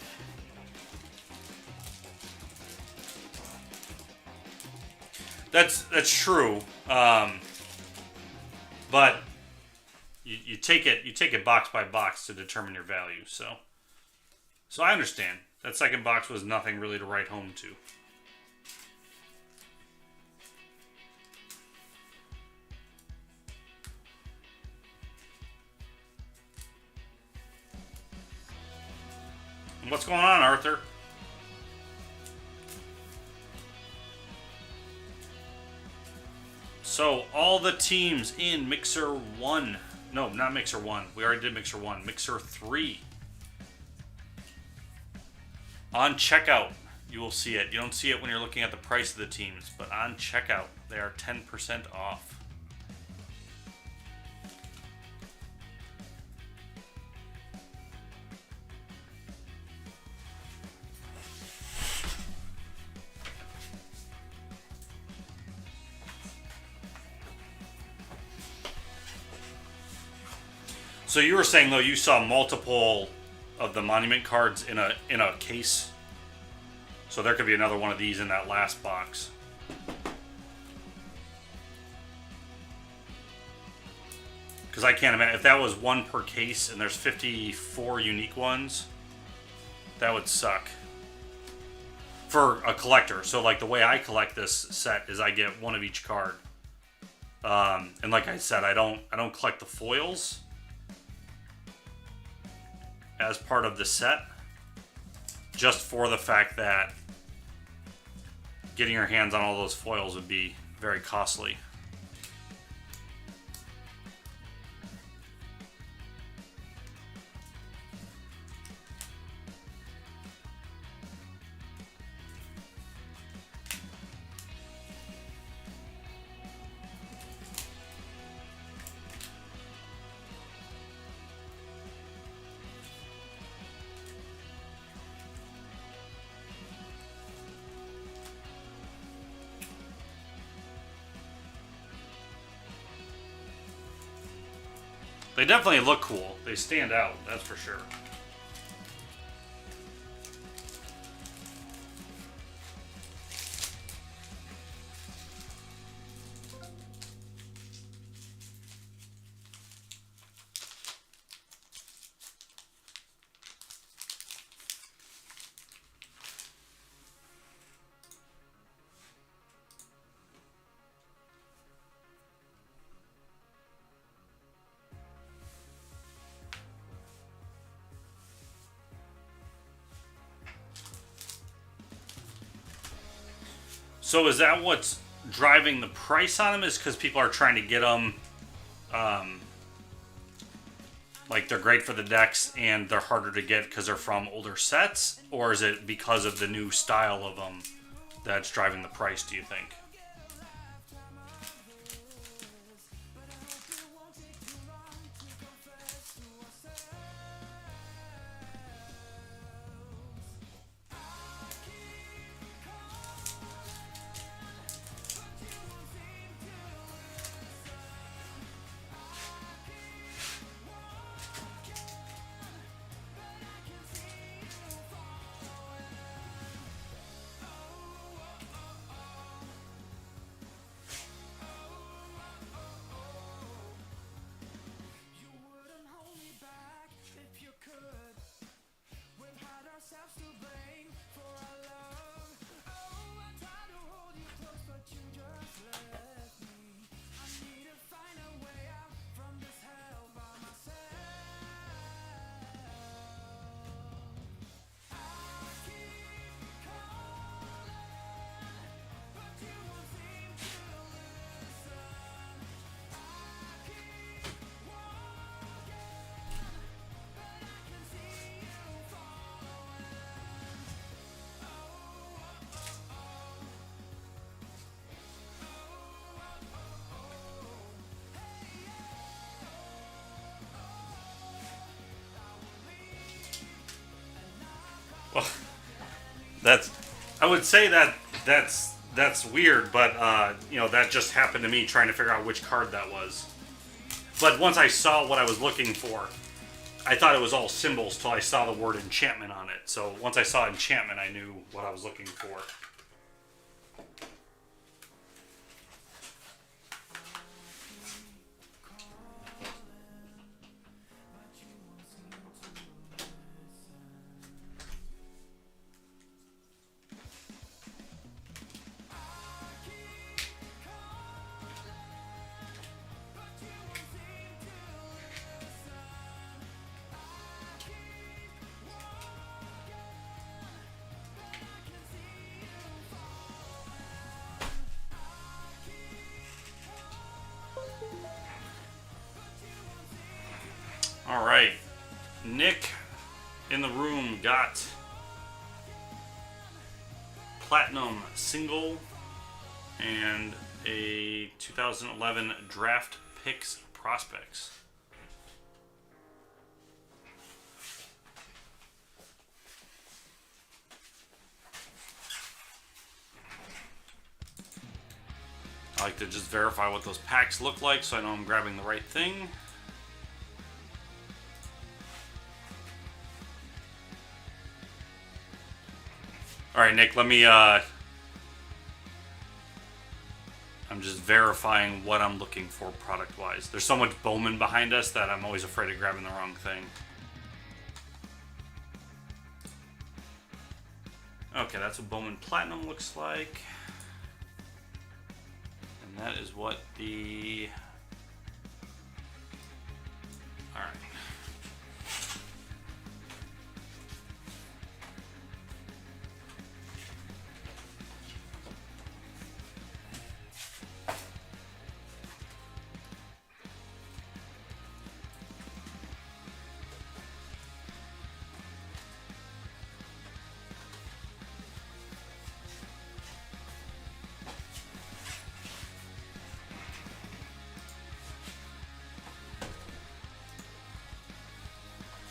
S2: That's true, but you take it box by box to determine your value. So I understand that second box was nothing really to write home to. What's going on, Arthur? So all the teams in Mixer 1. No, not Mixer 1. We already did Mixer 1. Mixer 3. On checkout, you will see it. You don't see it when you're looking at the price of the teams, but on checkout, they are 10% off. So you were saying though you saw multiple of the monument cards in a case. So there could be another one of these in that last box. Because I can't imagine if that was one per case and there's 54 unique ones, that would suck for a collector. So like the way I collect this set is I get one of each card. And like I said, I don't collect the foils as part of the set, just for the fact that getting your hands on all those foils would be very costly. They definitely look cool. They stand out, that's for sure. So is that what's driving the price on them? Is because people are trying to get them, like they're great for the decks and they're harder to get because they're from older sets? Or is it because of the new style of them that's driving the price, do you think? Well, I would say that's weird, but you know, that just happened to me trying to figure out which card that was. But once I saw what I was looking for, I thought it was all symbols till I saw the word enchantment on it. So once I saw enchantment, I knew what I was looking for. in the room got Platinum Single and a 2011 Draft Picks Prospects. I like to just verify what those packs look like so I know I'm grabbing the right thing. Alright, Nick, let me, I'm just verifying what I'm looking for product-wise. There's so much Bowman behind us that I'm always afraid of grabbing the wrong thing. Okay, that's what Bowman Platinum looks like. And that is what the... Alright.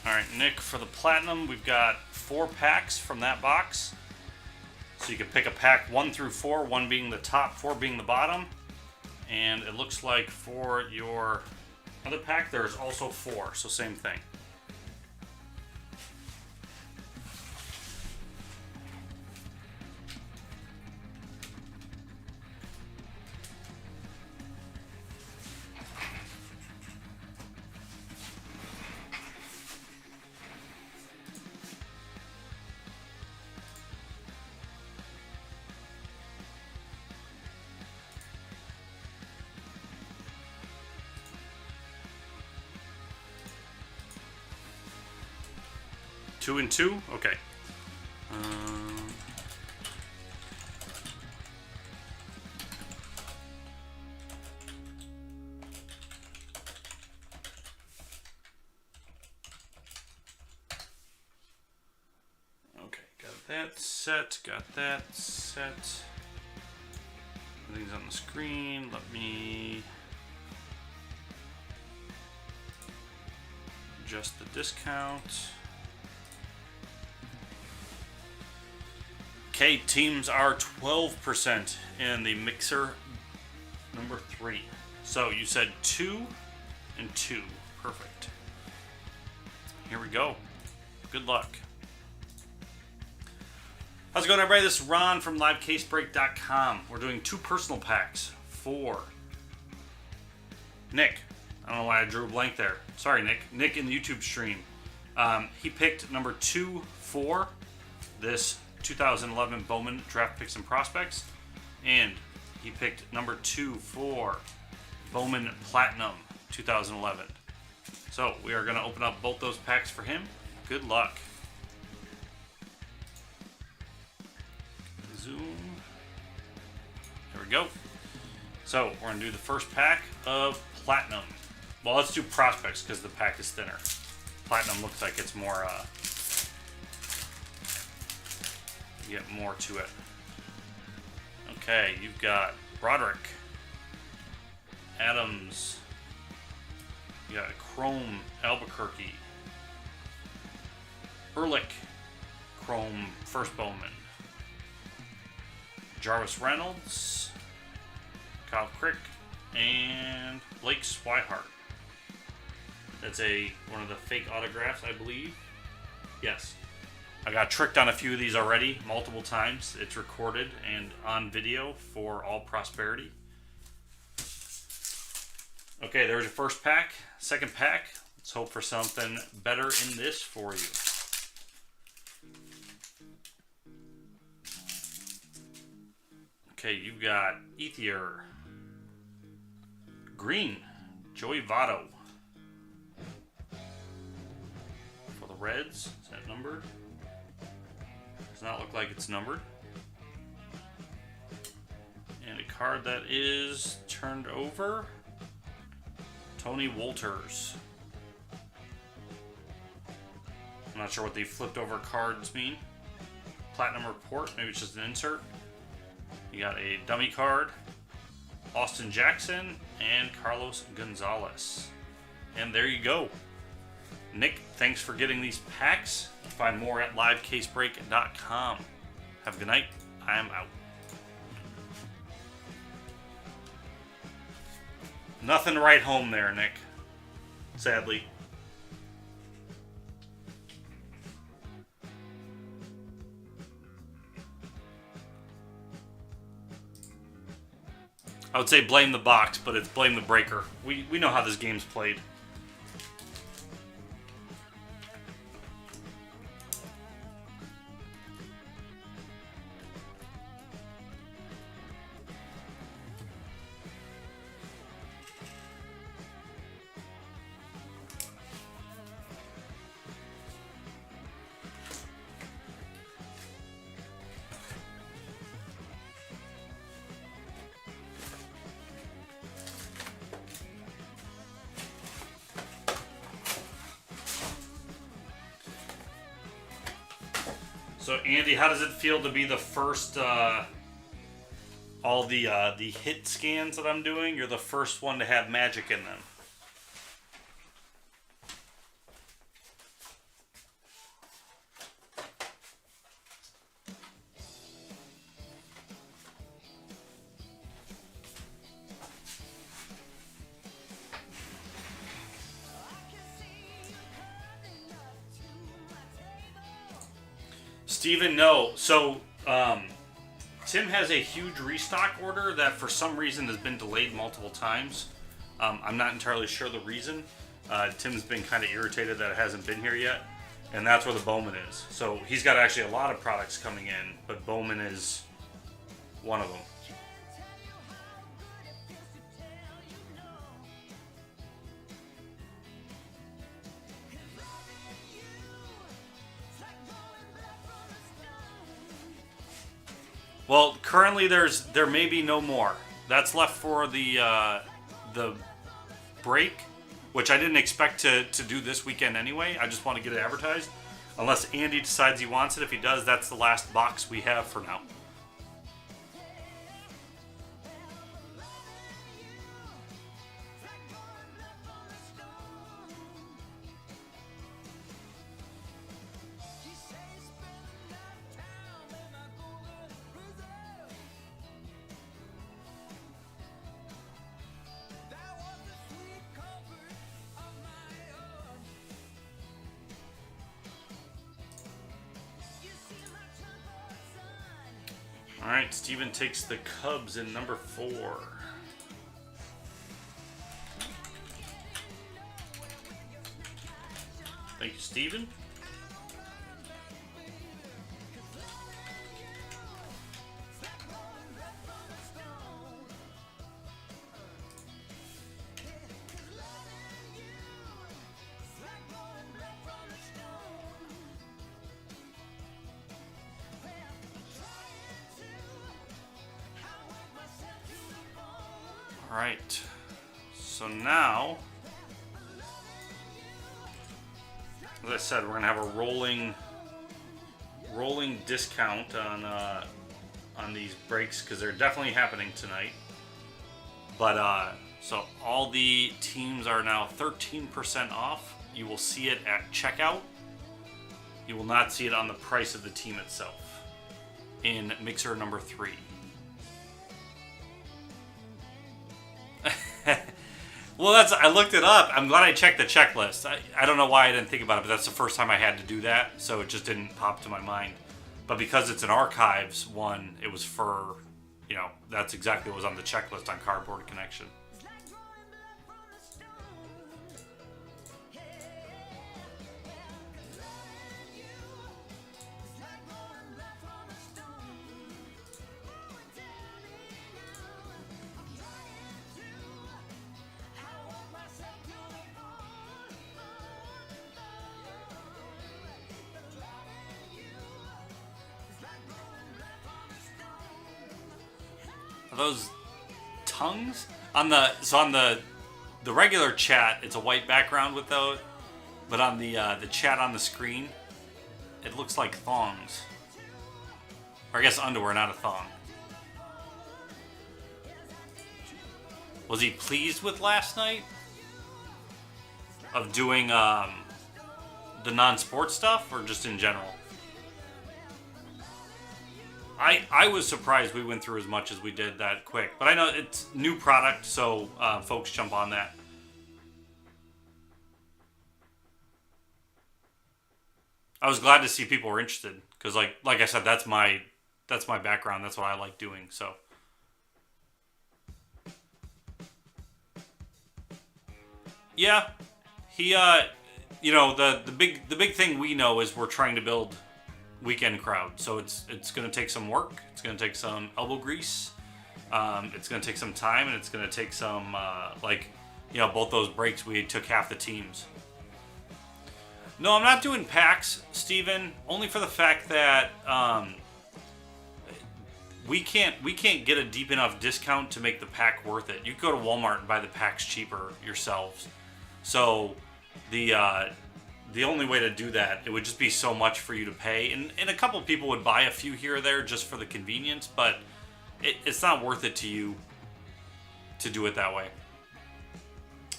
S2: Alright, Nick, for the Platinum, we've got 4 packs from that box. So you can pick a pack 1 through 4, 1 being the top, 4 being the bottom. And it looks like for your other pack, there's also 4, so same thing. Two and two? Okay. Okay, got that set, got that set. Everything's on the screen. Let me adjust the discount. Okay, teams are 12% in the mixer number 3. So you said 2 and 2. Perfect. Here we go. Good luck. How's it going, everybody? This is Ron from LiveCaseBreak.com. We're doing 2 personal packs for Nick. I don't know why I drew a blank there. Sorry, Nick. Nick in the YouTube stream. He picked number 2 for this 2011 Bowman Draft Picks and Prospects, and he picked number 2 for Bowman Platinum 2011. So we are going to open up both those packs for him. Good luck. Zoom. There we go. So we're going to do the first pack of Platinum. Well, let's do Prospects because the pack is thinner. Platinum looks like it's more get more to it. Okay, you've got Broderick, Adams, you got Chrome Albuquerque, Ehrlich Chrome First Bowman, Jarvis Reynolds, Kyle Crick, and Blake Swihart. That's one of the fake autographs, I believe. Yes. I got tricked on a few of these already, multiple times. It's recorded and on video for all prosperity. Okay, there's your first pack. Second pack. Let's hope for something better in this for you. Okay, you've got Ethier, Green, Joey Votto. For the Reds, is that numbered? Does not look like it's numbered. And a card that is turned over. Tony Wolters. I'm not sure what the flipped over cards mean. Platinum report, maybe it's just an insert. You got a dummy card, Austin Jackson, and Carlos Gonzalez. And there you go. Nick, thanks for getting these packs. Find more at LiveCaseBreak.com. Have a good night. I am out. Nothing to write home there, Nick. Sadly. I would say blame the box, but it's blame the breaker. We know how this game's played. So Andy, how does it feel to be the first, all the hit scans that I'm doing? You're the first one to have magic in them. Steven, no. So, Tim has a huge restock order that for some reason has been delayed multiple times. I'm not entirely sure the reason. Tim's been kind of irritated that it hasn't been here yet. And that's where the Bowman is. So he's got actually a lot of products coming in, but Bowman is one of them. Well, currently there may be no more. That's left for the break, which I didn't expect to do this weekend anyway. I just want to get it advertised. Unless Andy decides he wants it. If he does, that's the last box we have for now. All right, Steven takes the Cubs in number 4. Thank you, Steven. All right, so now, as I said, we're gonna have a rolling discount on these breaks because they're definitely happening tonight. But so all the teams are now 13% off. You will see it at checkout. You will not see it on the price of the team itself in mixer number 3. Well, I looked it up. I'm glad I checked the checklist. I don't know why I didn't think about it, but that's the first time I had to do that, so it just didn't pop to my mind. But because it's an archives one, it was for, that's exactly what was on the checklist on Cardboard Connection. Those tongues on the regular chat, it's a white background with those, but on the chat on the screen, It looks like thongs. Or I guess underwear, not a thong. Was he pleased with last night? Of doing the non-sport stuff, or just in general? I was surprised we went through as much as we did that quick. But I know it's new product, so folks jump on that. I was glad to see people were interested, because like I said, that's my background. That's what I like doing. So yeah, he you know, the big thing we know is we're trying to build weekend crowd. So it's going to take some work. It's going to take some elbow grease. It's going to take some time, and it's going to take some like, you know, both those breaks we took half the teams. No, I'm not doing packs, Steven, only for the fact that we can't get a deep enough discount to make the pack worth it. You can go to Walmart and buy the packs cheaper yourselves. So the only way to do that, it would just be so much for you to pay. And a couple people would buy a few here or there just for the convenience, but it's not worth it to you to do it that way.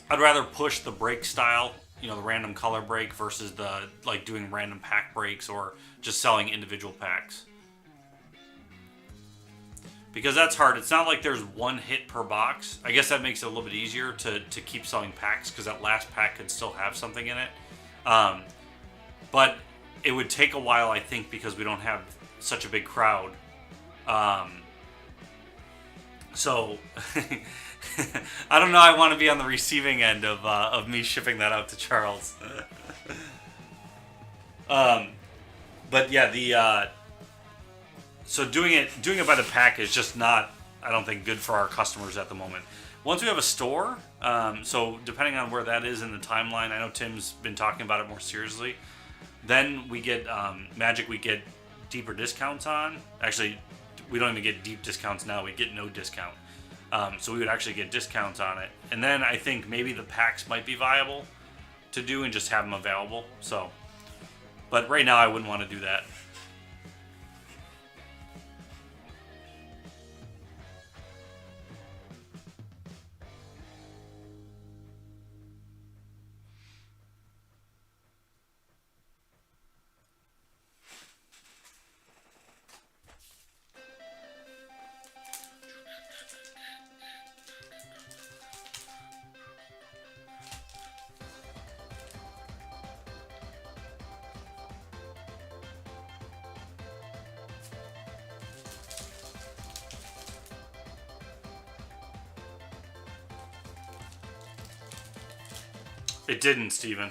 S2: I'd rather push the break style, you know, the random color break versus the like doing random pack breaks or just selling individual packs. Because that's hard. It's not like there's one hit per box. I guess that makes it a little bit easier to keep selling packs, because that last pack could still have something in it. But it would take a while, I think, because we don't have such a big crowd. So I don't know. I want to be on the receiving end of me shipping that out to Charles. But yeah, so doing it by the pack is just not, I don't think, good for our customers at the moment. Once we have a store, so depending on where that is in the timeline, I know Tim's been talking about it more seriously. Then we get Magic. We get deeper discounts on. Actually, we don't even get deep discounts now. We get no discount. So we would actually get discounts on it. And then I think maybe the packs might be viable to do and just have them available. So, but right now I wouldn't want to do that. It didn't, Steven.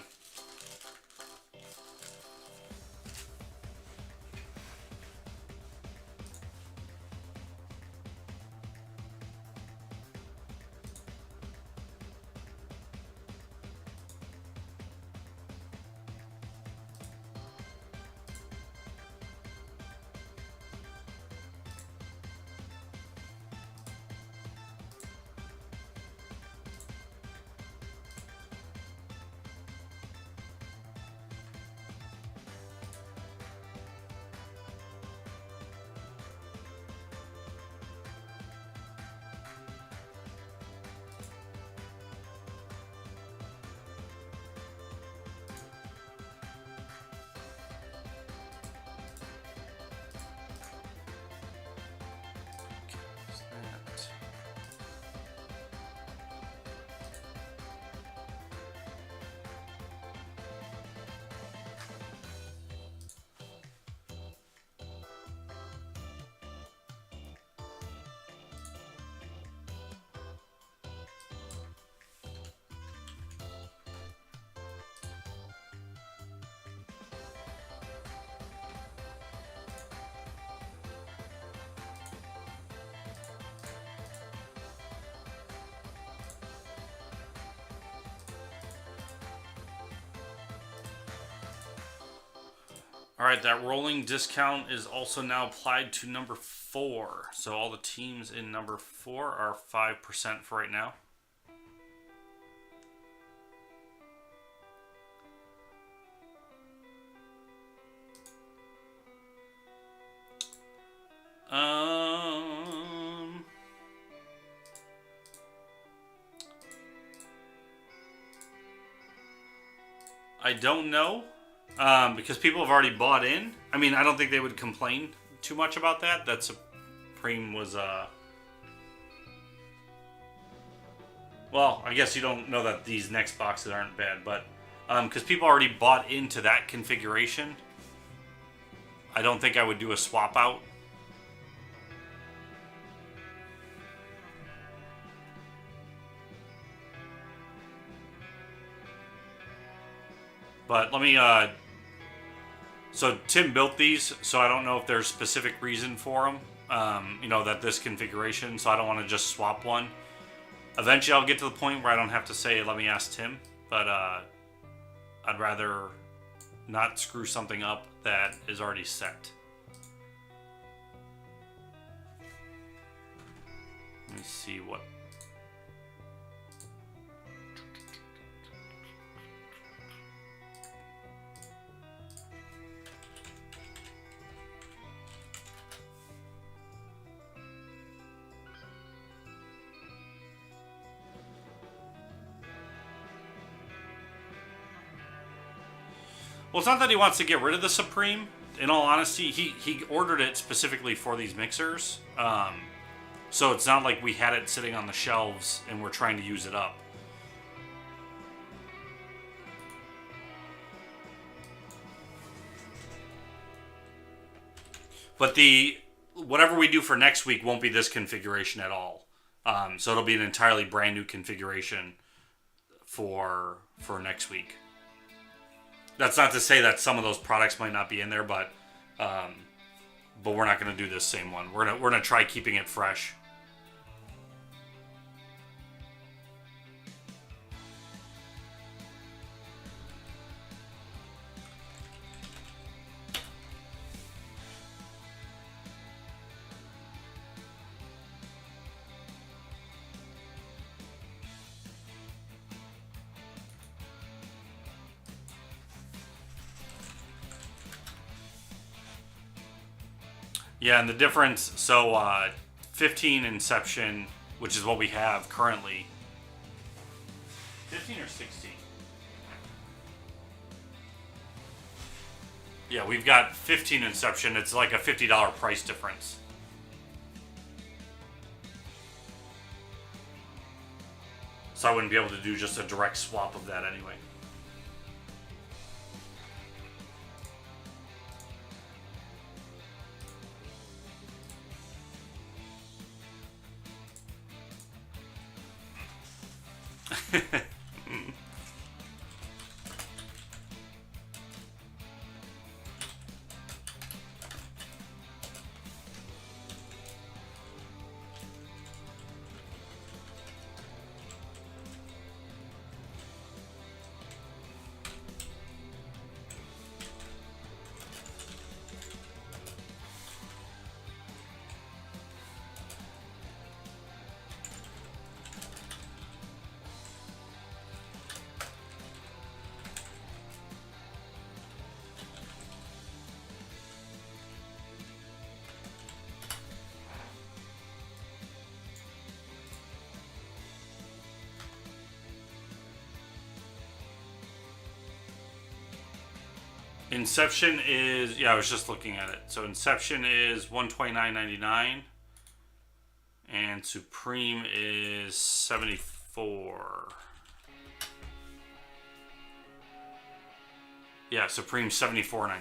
S2: All right, that rolling discount is also now applied to number 4. So all the teams in number 4 are 5% for right now. I don't know, because people have already bought in. I mean, I don't think they would complain too much about that. That Supreme was, well, I guess you don't know that these next boxes aren't bad, but because people already bought into that configuration, I don't think I would do a swap out. But let me, so Tim built these, so I don't know if there's specific reason for them, you know, that this configuration, so I don't want to just swap one. Eventually I'll get to the point where I don't have to say, let me ask Tim, but I'd rather not screw something up that is already set. Let me see what... Well, it's not that he wants to get rid of the Supreme. In all honesty, he ordered it specifically for these mixers. So it's not like we had it sitting on the shelves and we're trying to use it up. But whatever we do for next week won't be this configuration at all. So it'll be an entirely brand new configuration for next week. That's not to say that some of those products might not be in there, but we're not going to do this same one. We're gonna try keeping it fresh. Yeah, and the difference, so 15 Inception, which is what we have currently. 15 or 16? Yeah, we've got 15 Inception. It's like a $50 price difference. So I wouldn't be able to do just a direct swap of that anyway. Inception is, yeah, I was just looking at it. So Inception is $129.99 and Supreme is $74. Yeah, Supreme $74.99.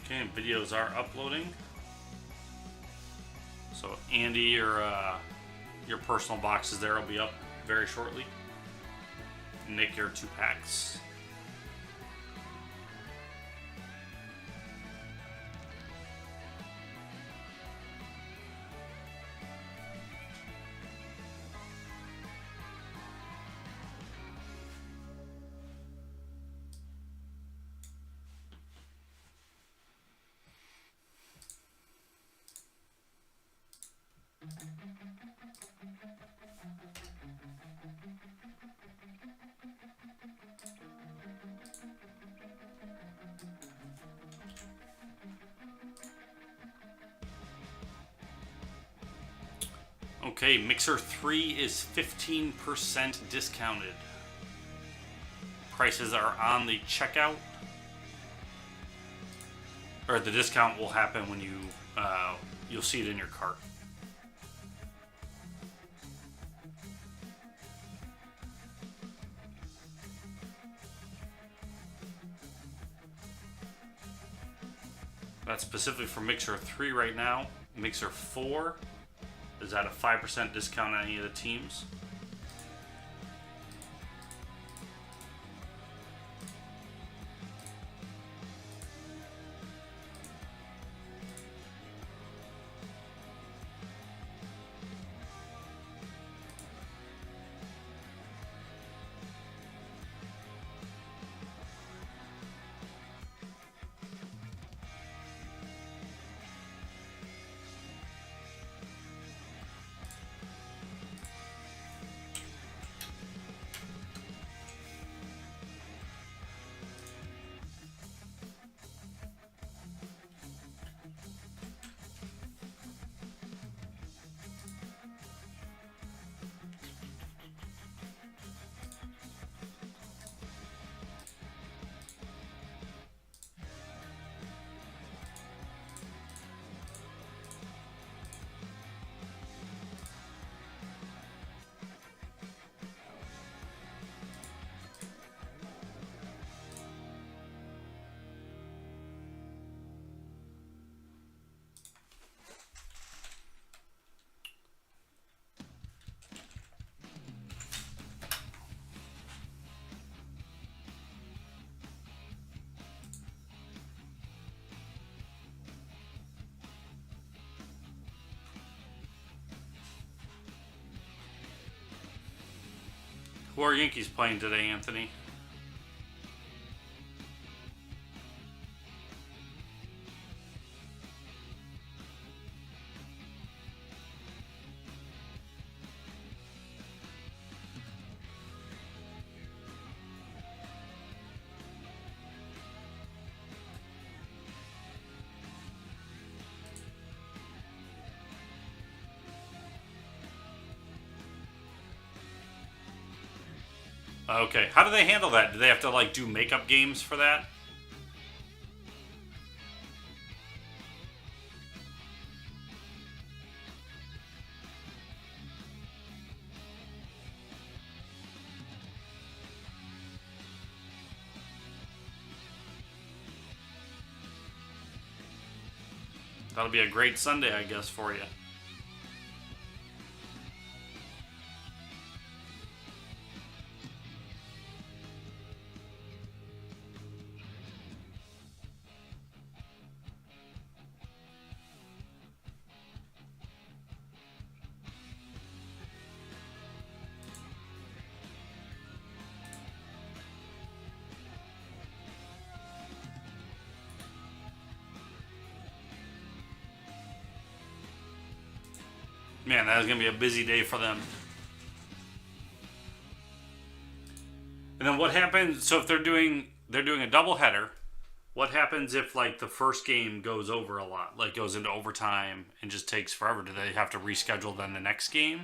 S2: Okay, videos are uploading. So Andy, your personal boxes there will be up very shortly. Nick, your 2 packs. Okay, Mixer 3 is 15% discounted. Prices are on the checkout. Or the discount will happen when you'll see it in your cart. That's specifically for Mixer 3 right now. Mixer 4 is at a 5% discount on any of the teams. Who are Yankees playing today, Anthony? Okay, how do they handle that? Do they have to like do makeup games for that? That'll be a great Sunday, I guess, for you. Man, that is going to be a busy day for them. And then what happens? So if they're doing a doubleheader, what happens if like the first game goes over a lot, like goes into overtime and just takes forever? Do they have to reschedule then the next game?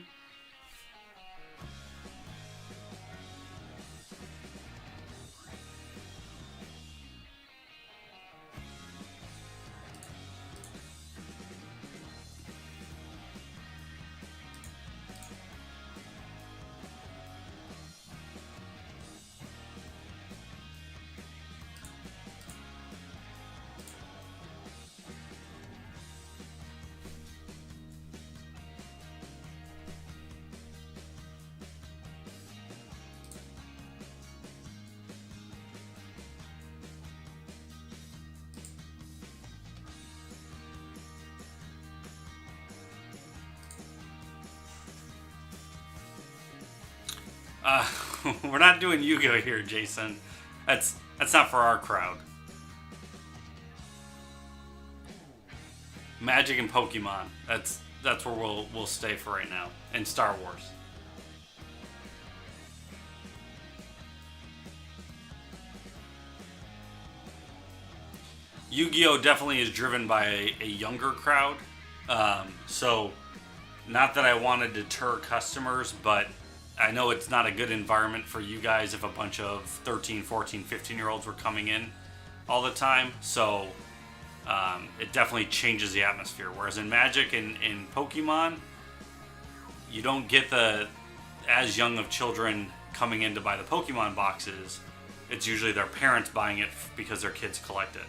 S2: We're not doing Yu-Gi-Oh here, Jason. That's not for our crowd. Magic and Pokemon. That's where we'll stay for right now. And Star Wars. Yu-Gi-Oh definitely is driven by a younger crowd. So, not that I want to deter customers, but I know it's not a good environment for you guys if a bunch of 13, 14, 15-year-olds were coming in all the time. So, it definitely changes the atmosphere. Whereas in Magic and in Pokemon, you don't get the as young of children coming in to buy the Pokemon boxes. It's usually their parents buying it because their kids collect it.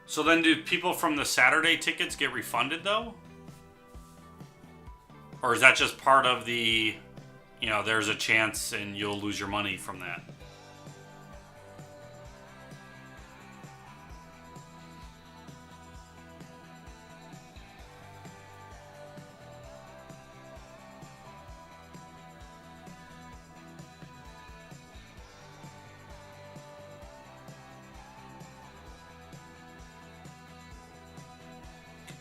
S2: So then do people from the Saturday tickets get refunded though? Or is that just part of the, there's a chance and you'll lose your money from that?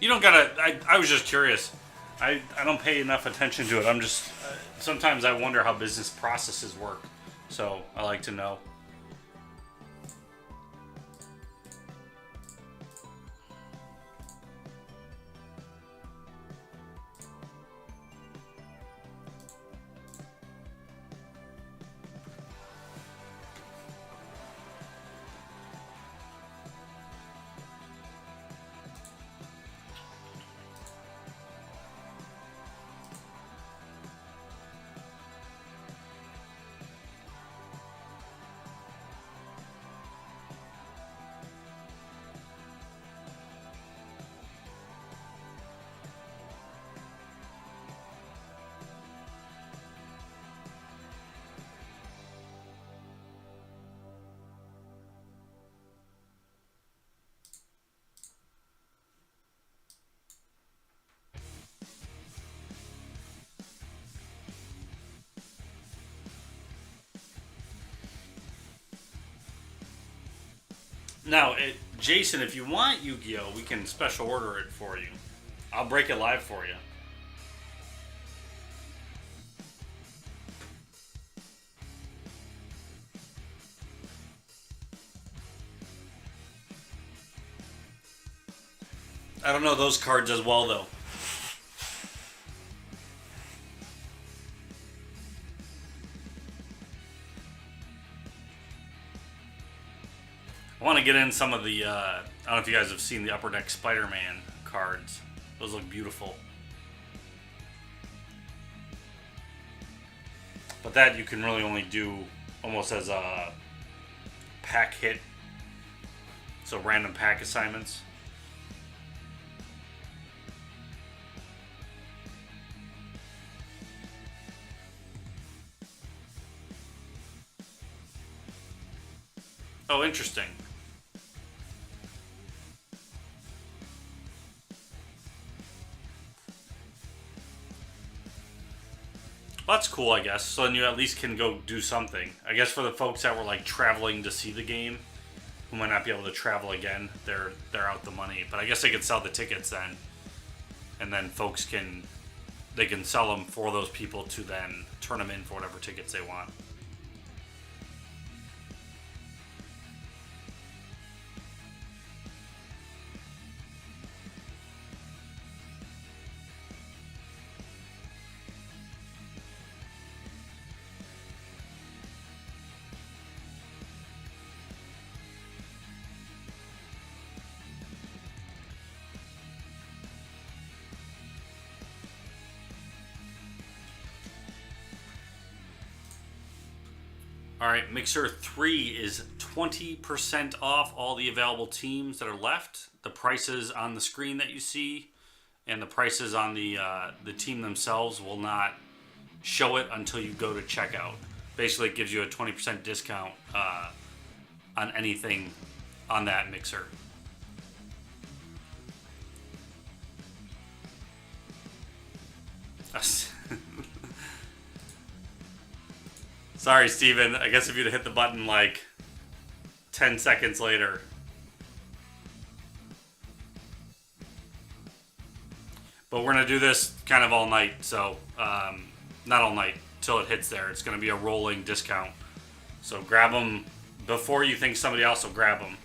S2: You don't gotta. I was just curious. I don't pay enough attention to it. I'm just. Sometimes I wonder how business processes work. So I like to know. Now, Jason, if you want Yu-Gi-Oh, we can special order it for you. I'll break it live for you. I don't know those cards as well, though. I want to get in some of the, I don't know if you guys have seen the Upper Deck Spider-Man cards. Those look beautiful. But that you can really only do almost as a pack hit. So random pack assignments. Oh, interesting. Well, that's cool, I guess. So then you at least can go do something. I guess for the folks that were like traveling to see the game, who might not be able to travel again, they're out the money. But I guess they could sell the tickets then, and then folks can sell them for those people to then turn them in for whatever tickets they want. All right, Mixer 3 is 20% off all the available teams that are left. The prices on the screen that you see and the prices on the team themselves will not show it until you go to checkout. Basically, it gives you a 20% discount on anything on that Mixer. Sorry, Steven. I guess if you'd hit the button like 10 seconds later. But we're going to do this kind of all night, so not all night, till it hits there. It's going to be a rolling discount. So grab them before you think somebody else will grab them.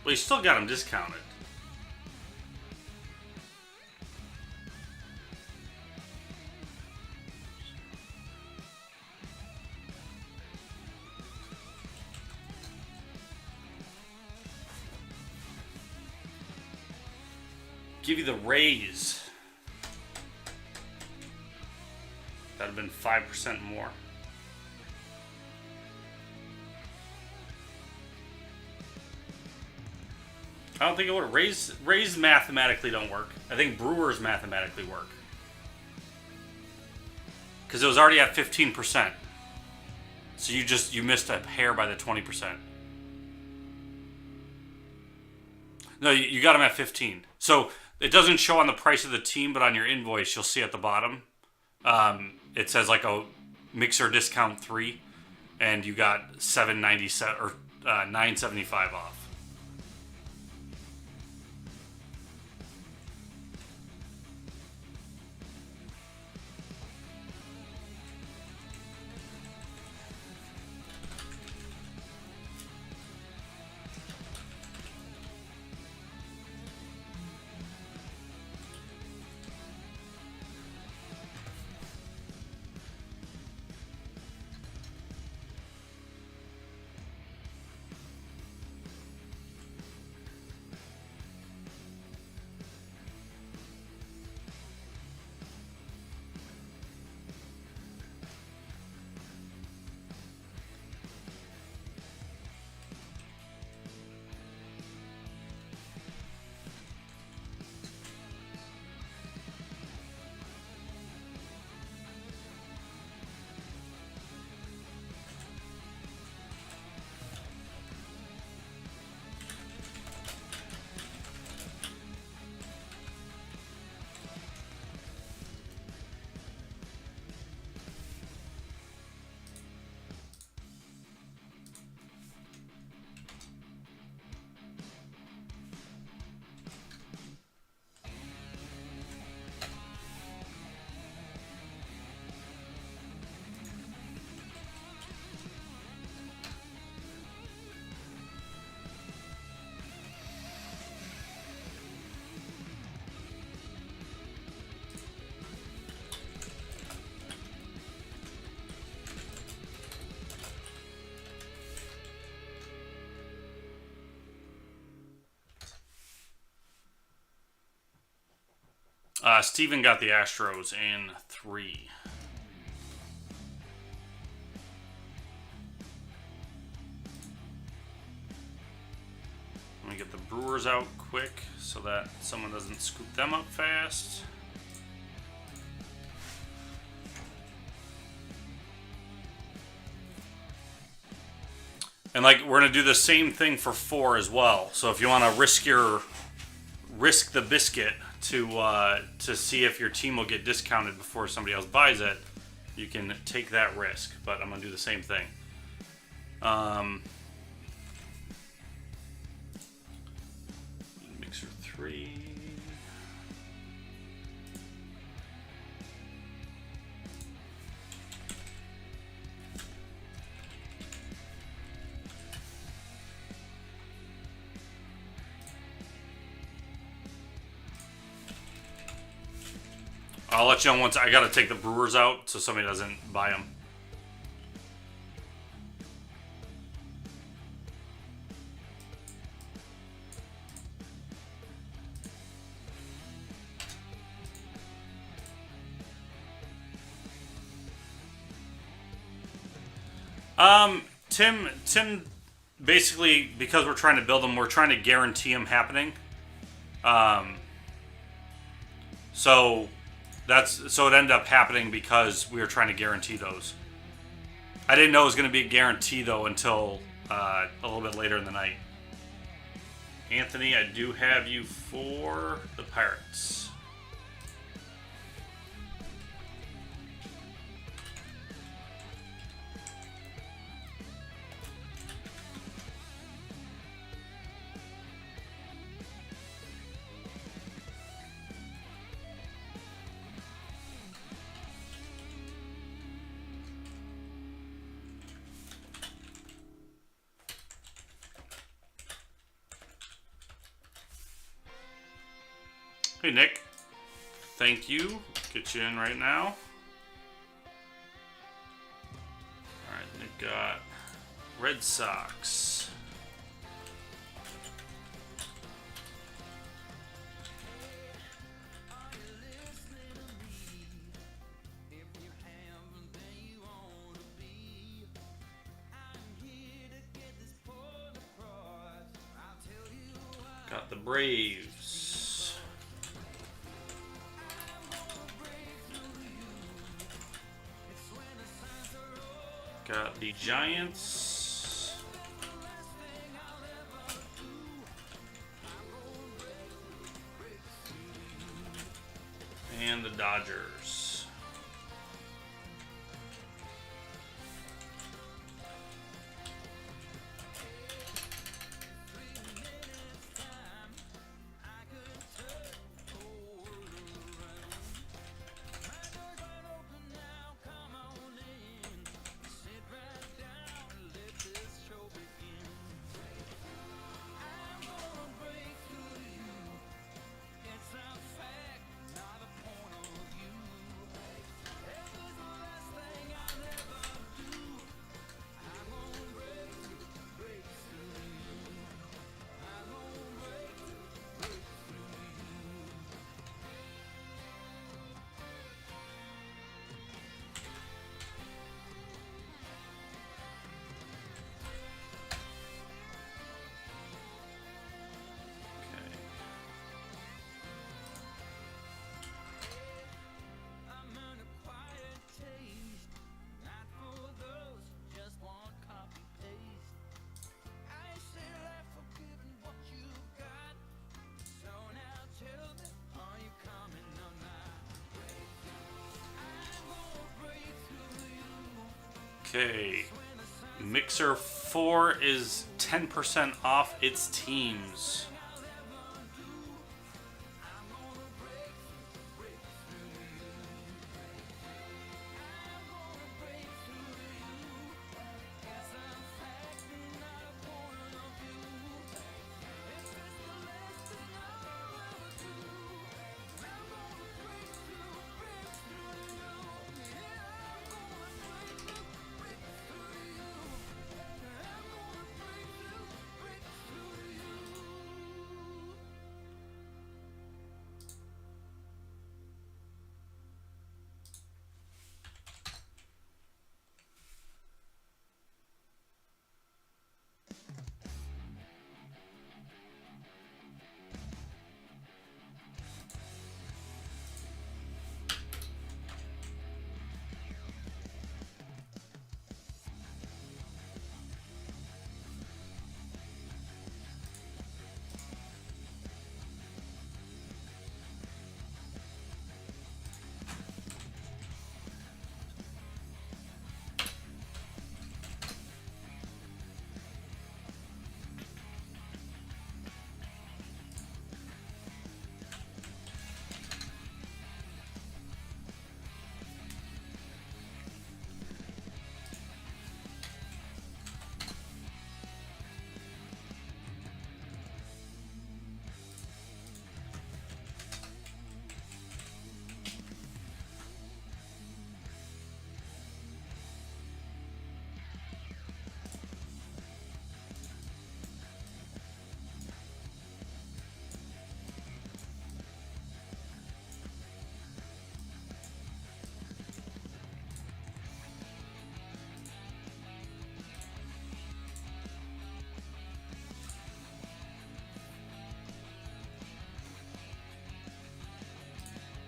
S2: Well, you still got them discounted. Give you the raise. That'd have been 5% more. I don't think it would. Rays mathematically don't work. I think Brewers mathematically work. Because it was already at 15%. So you missed a hair by the 20%. No, you got them at 15. So it doesn't show on the price of the team, but on your invoice, you'll see at the bottom. It says like a Mixer discount 3, and you got $7.97 or $9.75 off. Steven got the Astros in 3. Let me get the Brewers out quick so that someone doesn't scoop them up fast. And like we're gonna do the same thing for 4 as well. So if you want to risk the biscuit to see if your team will get discounted before somebody else buys it, you can take that risk. But I'm gonna do the same thing. Mixer 3. I'll let you know once I gotta take the brewers out so somebody doesn't buy them. Tim, basically, because we're trying to build them, we're trying to guarantee them happening. So it ended up happening because we were trying to guarantee those. I didn't know it was going to be a guarantee though until a little bit later in the night. Anthony, I do have you for the Pirates. Hey, Nick. Thank you. Get you in right now. Alright, Nick got Red Sox. Got the Braves. Got the Giants. And the Dodgers. Okay, Mixer 4 is 10% off its teams.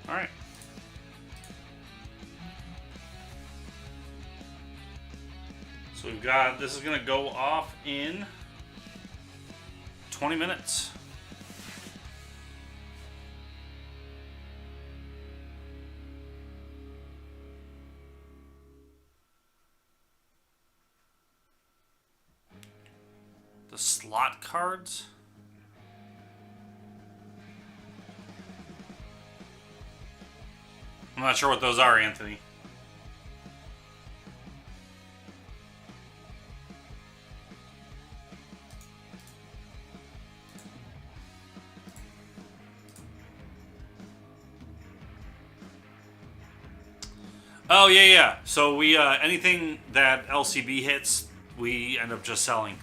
S2: All right. So we've got, this is going to go off in 20 minutes. The slot cards. I'm not sure what those are, Anthony. Oh, yeah, yeah. So we, anything that LCB hits, we end up just selling.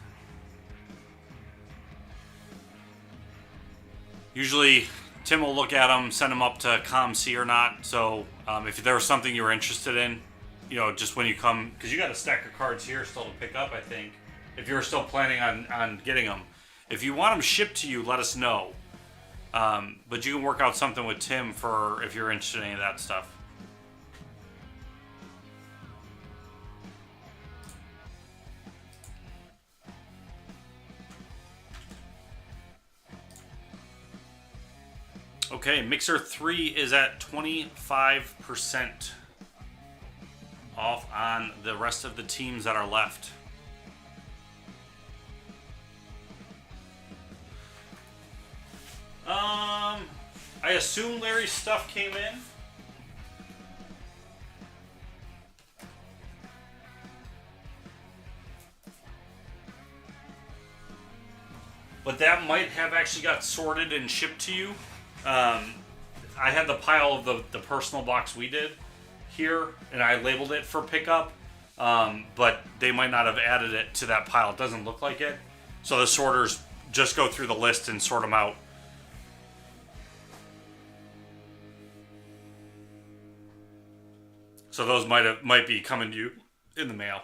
S2: Usually, Tim will look at them, send them up to ComC or not. So, if there was something you were interested in, you know, just when you come, because you got a stack of cards here still to pick up, I think. If you're still planning on getting them. If you want them shipped to you, let us know. But you can work out something with Tim for if you're interested in any of that stuff. Okay, Mixer 3 is at 25% off on the rest of the teams that are left. I assume Larry's stuff came in. But that might have actually got sorted and shipped to you. I had the pile of the personal box we did here, and I labeled it for pickup, but they might not have added it to that pile. It doesn't look like it. So the sorters just go through the list and sort them out. So those might be coming to you in the mail.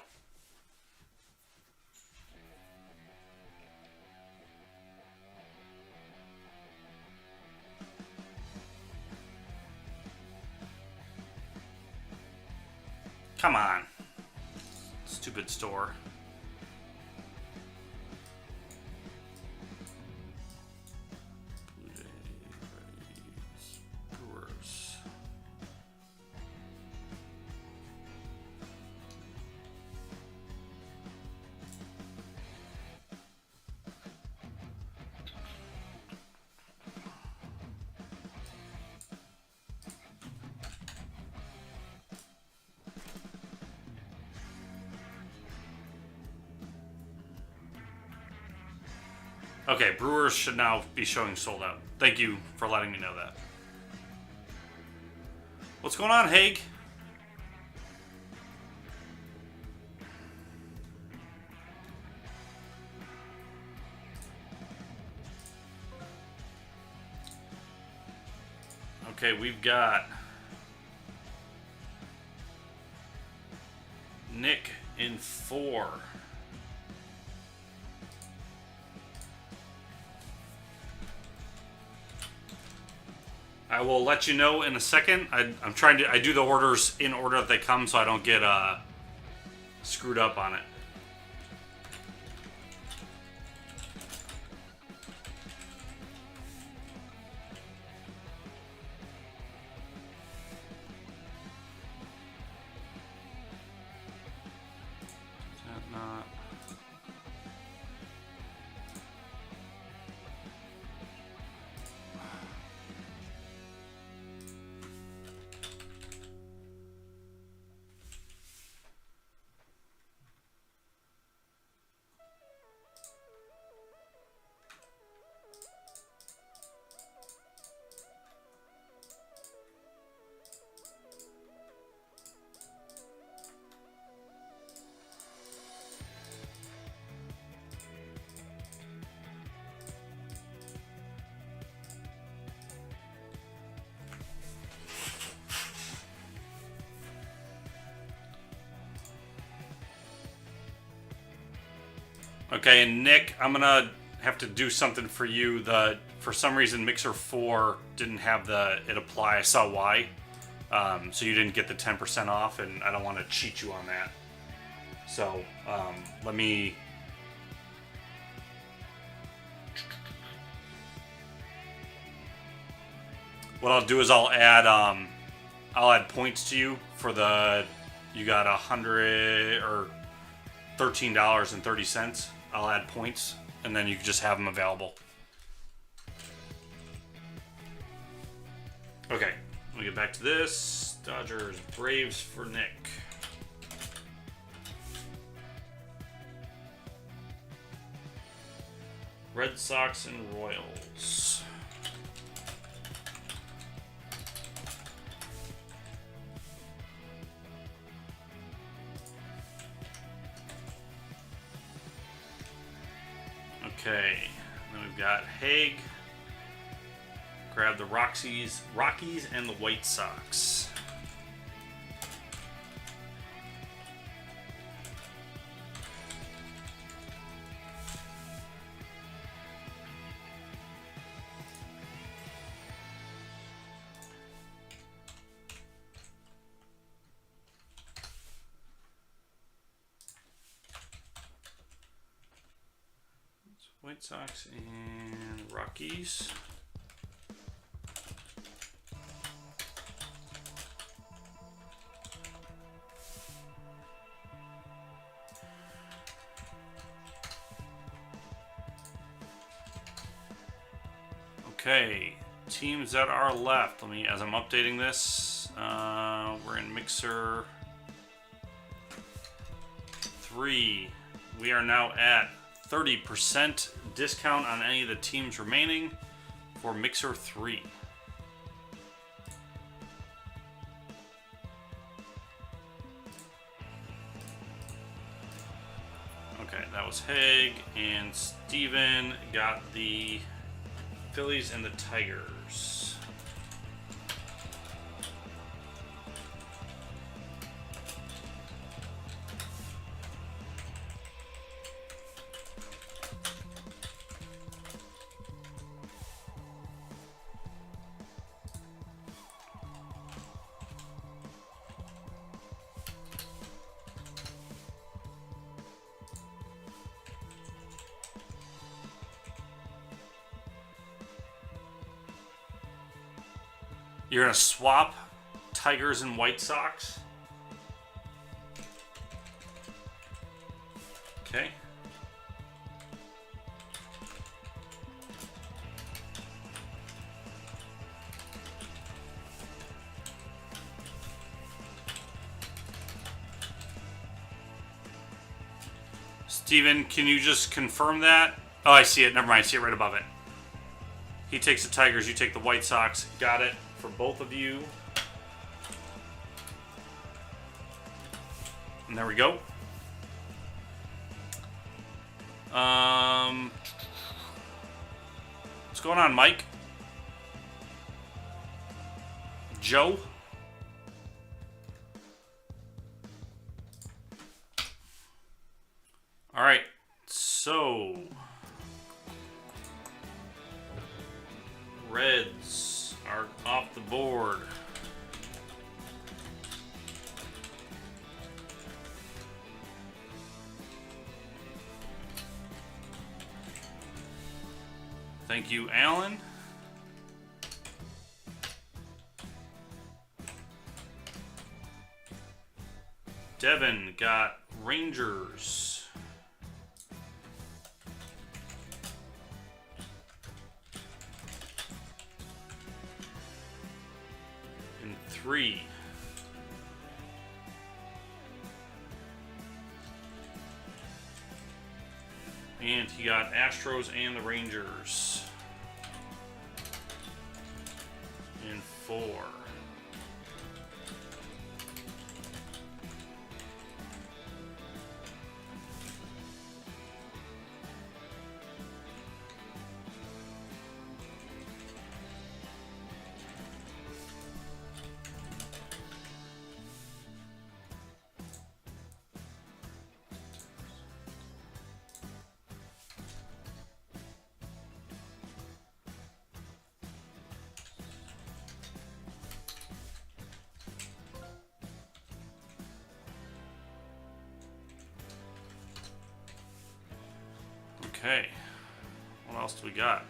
S2: Come on. Stupid store. Blue Jays, Brewers. Okay, Brewers should now be showing sold out. Thank you for letting me know that. What's going on, Haig? Okay, we've got Nick in 4. I will let you know in a second. I'm trying to. I do the orders in order that they come, so I don't get screwed up on it. Is that not? Okay, and Nick, I'm gonna have to do something for you. for some reason Mixer 4 didn't have it apply. I saw why. So you didn't get the 10% off, and I don't want to cheat you on that. So let me... What I'll do is I'll add points to you for the... You got $100 or $13.30. I'll add points, and then you can just have them available. Okay, let me get back to this. Dodgers, Braves for Nick. Red Sox and Royals. Okay, then we've got Haig. Grab the Rockies and the White Sox. White Sox and Rockies. Okay, teams that are left. Let me, as I'm updating this, we're in Mixer 3. We are now at 30% discount on any of the teams remaining for Mixer 3. Okay, that was Haig, and Steven got the Phillies and the Tigers. You're going to swap Tigers and White Sox? Okay. Steven, can you just confirm that? Oh, I see it. Never mind. I see it right above it. He takes the Tigers, you take the White Sox. Got it for both of you. And there we go. What's going on, Mike? Joe? All right, so Reds are off the board. Thank you, Alan. Devin got Rangers. In 3. And he got Astros and the Rangers. In 4. Okay. What else do we got?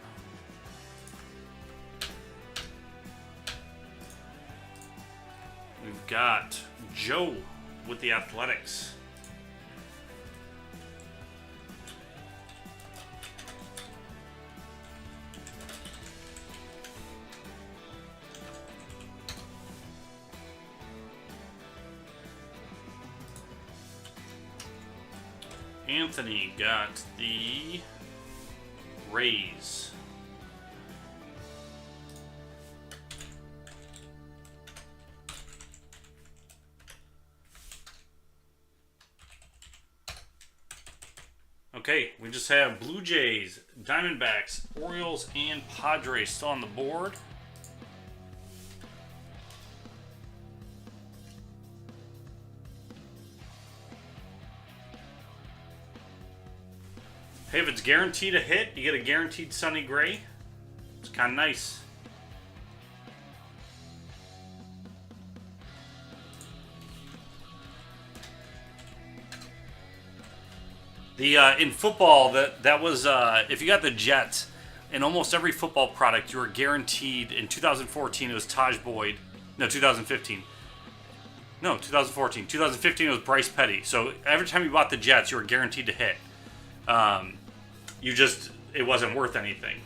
S2: We've got Joe with the Athletics. Anthony got the Rays. Okay, we just have Blue Jays, Diamondbacks, Orioles, and Padres still on the board. Hey, if it's guaranteed a hit, you get a guaranteed Sonny Gray. It's kind of nice. The in football, that was if you got the Jets, in almost every football product, you were guaranteed. In 2014, it was Taj Boyd. No, 2015. No, 2014. 2015, it was Bryce Petty. So every time you bought the Jets, you were guaranteed to hit. It wasn't worth anything.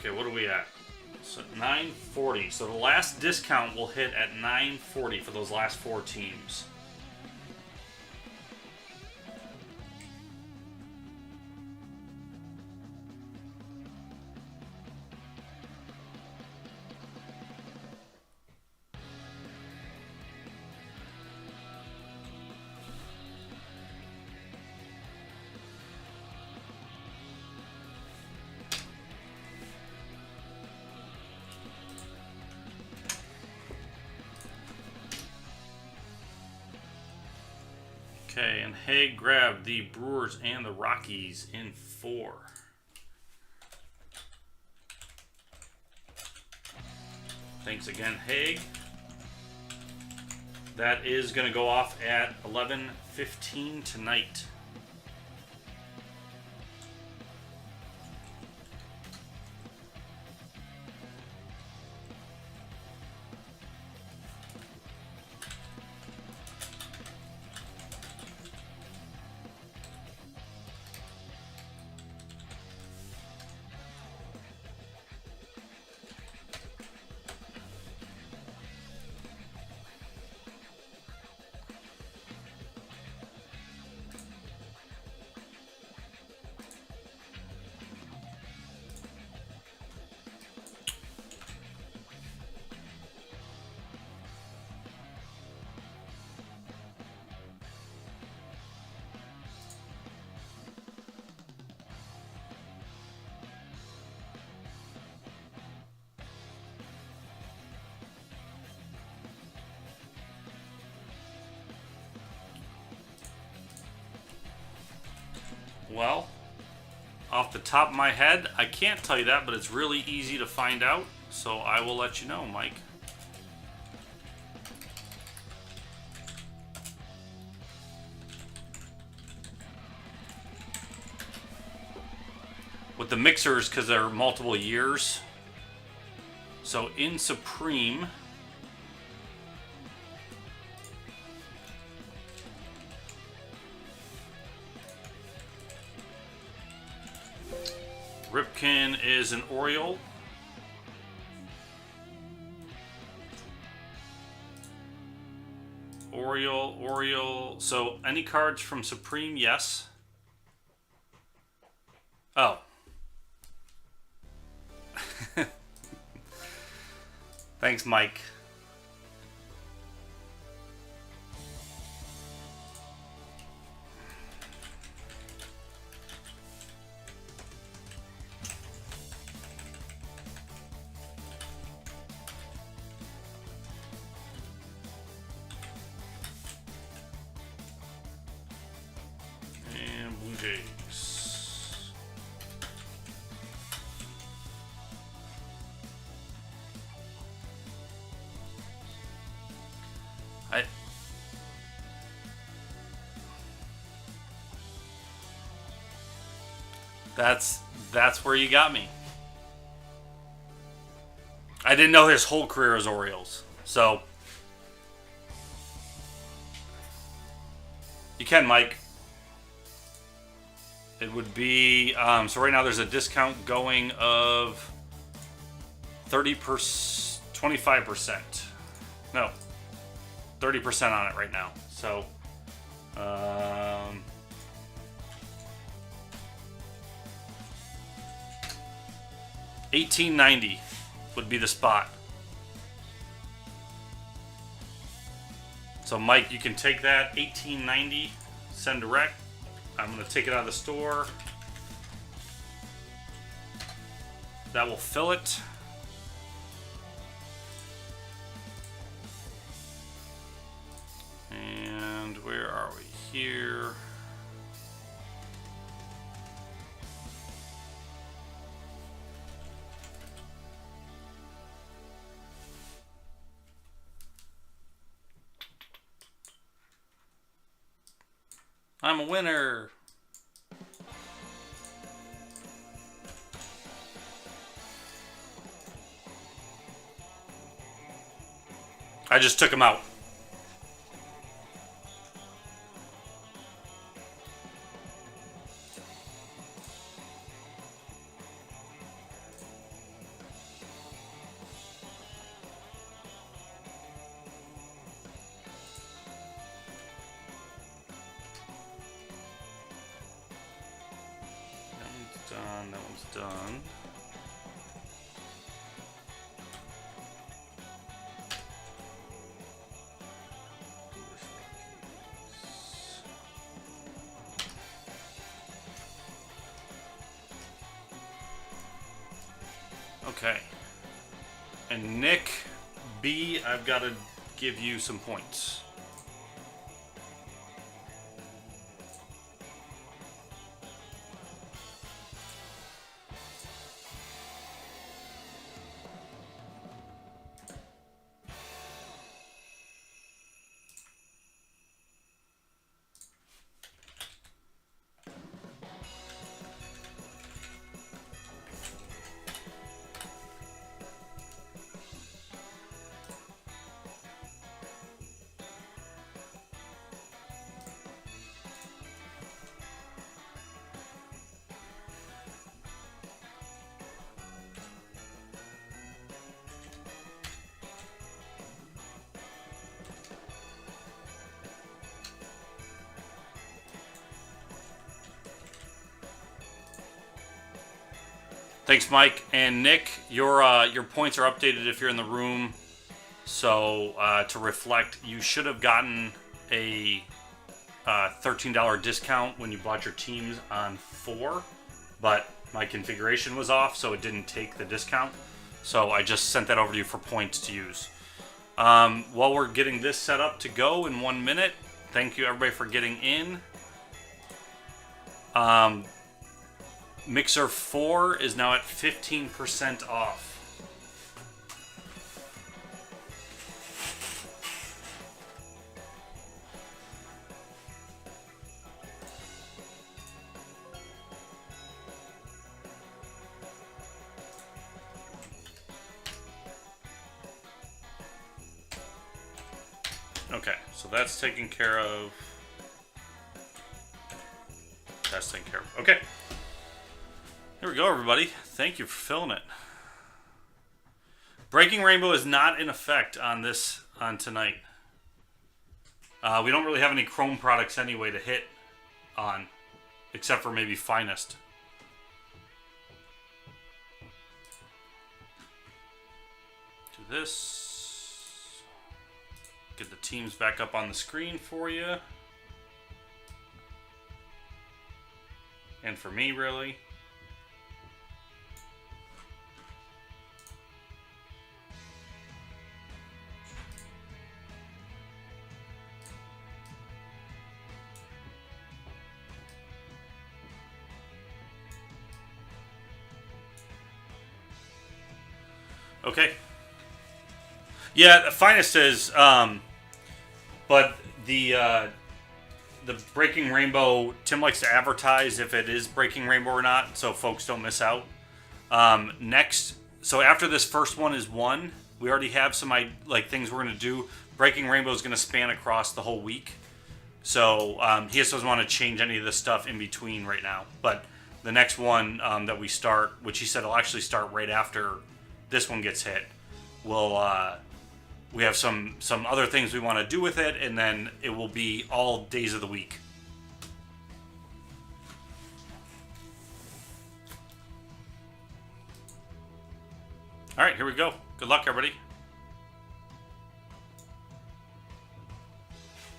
S2: Okay, what are we at? So $9.40. So the last discount will hit at $9.40 for those last 4 teams. Okay, and Haig grabbed the Brewers and the Rockies in 4. Thanks again, Haig. That is going to go off at 11:15 tonight. Well, off the top of my head, I can't tell you that, but it's really easy to find out, so I will let you know, Mike. With the mixers, because they're multiple years. So in Supreme, Ripken is an Oriole. Oriole. So any cards from Supreme, yes. Oh. Thanks, Mike. That's where you got me. I didn't know his whole career was Orioles. So you can, Mike. It would be so right now there's a discount going of 30%, 25%. No, 30% on it right now. So, $18.90 would be the spot. So, Mike, you can take that $18.90, send direct. I'm going to take it out of the store. That will fill it. And where are we here? I'm a winner. I just took him out. That one's done. Okay. And Nick B, I've got to give you some points. Thanks, Mike. And Nick, your points are updated if you're in the room. So to reflect, you should have gotten a $13 discount when you bought your teams on 4, but my configuration was off, so it didn't take the discount. So I just sent that over to you for points to use. While we're getting this set up to go in 1 minute, thank you everybody for getting in. Mixer 4 is now at 15% off. Okay, so that's taken care of. That's taken care of. Okay. Here we go, everybody. Thank you for filling it. Breaking Rainbow is not in effect on tonight. We don't really have any Chrome products anyway to hit on, except for maybe Finest. Do this. Get the teams back up on the screen for you. And for me, really. Okay. Yeah, the Finest is, but the the Breaking Rainbow, Tim likes to advertise if it is Breaking Rainbow or not, so folks don't miss out. Next, so after this first one is won, we already have some things we're going to do. Breaking Rainbow is going to span across the whole week. So he just doesn't want to change any of the stuff in between right now. But the next one that we start, which he said will actually start right after this one gets hit, we have some other things we want to do with it, and then it will be all days of the week. All right, here we go. Good luck, everybody.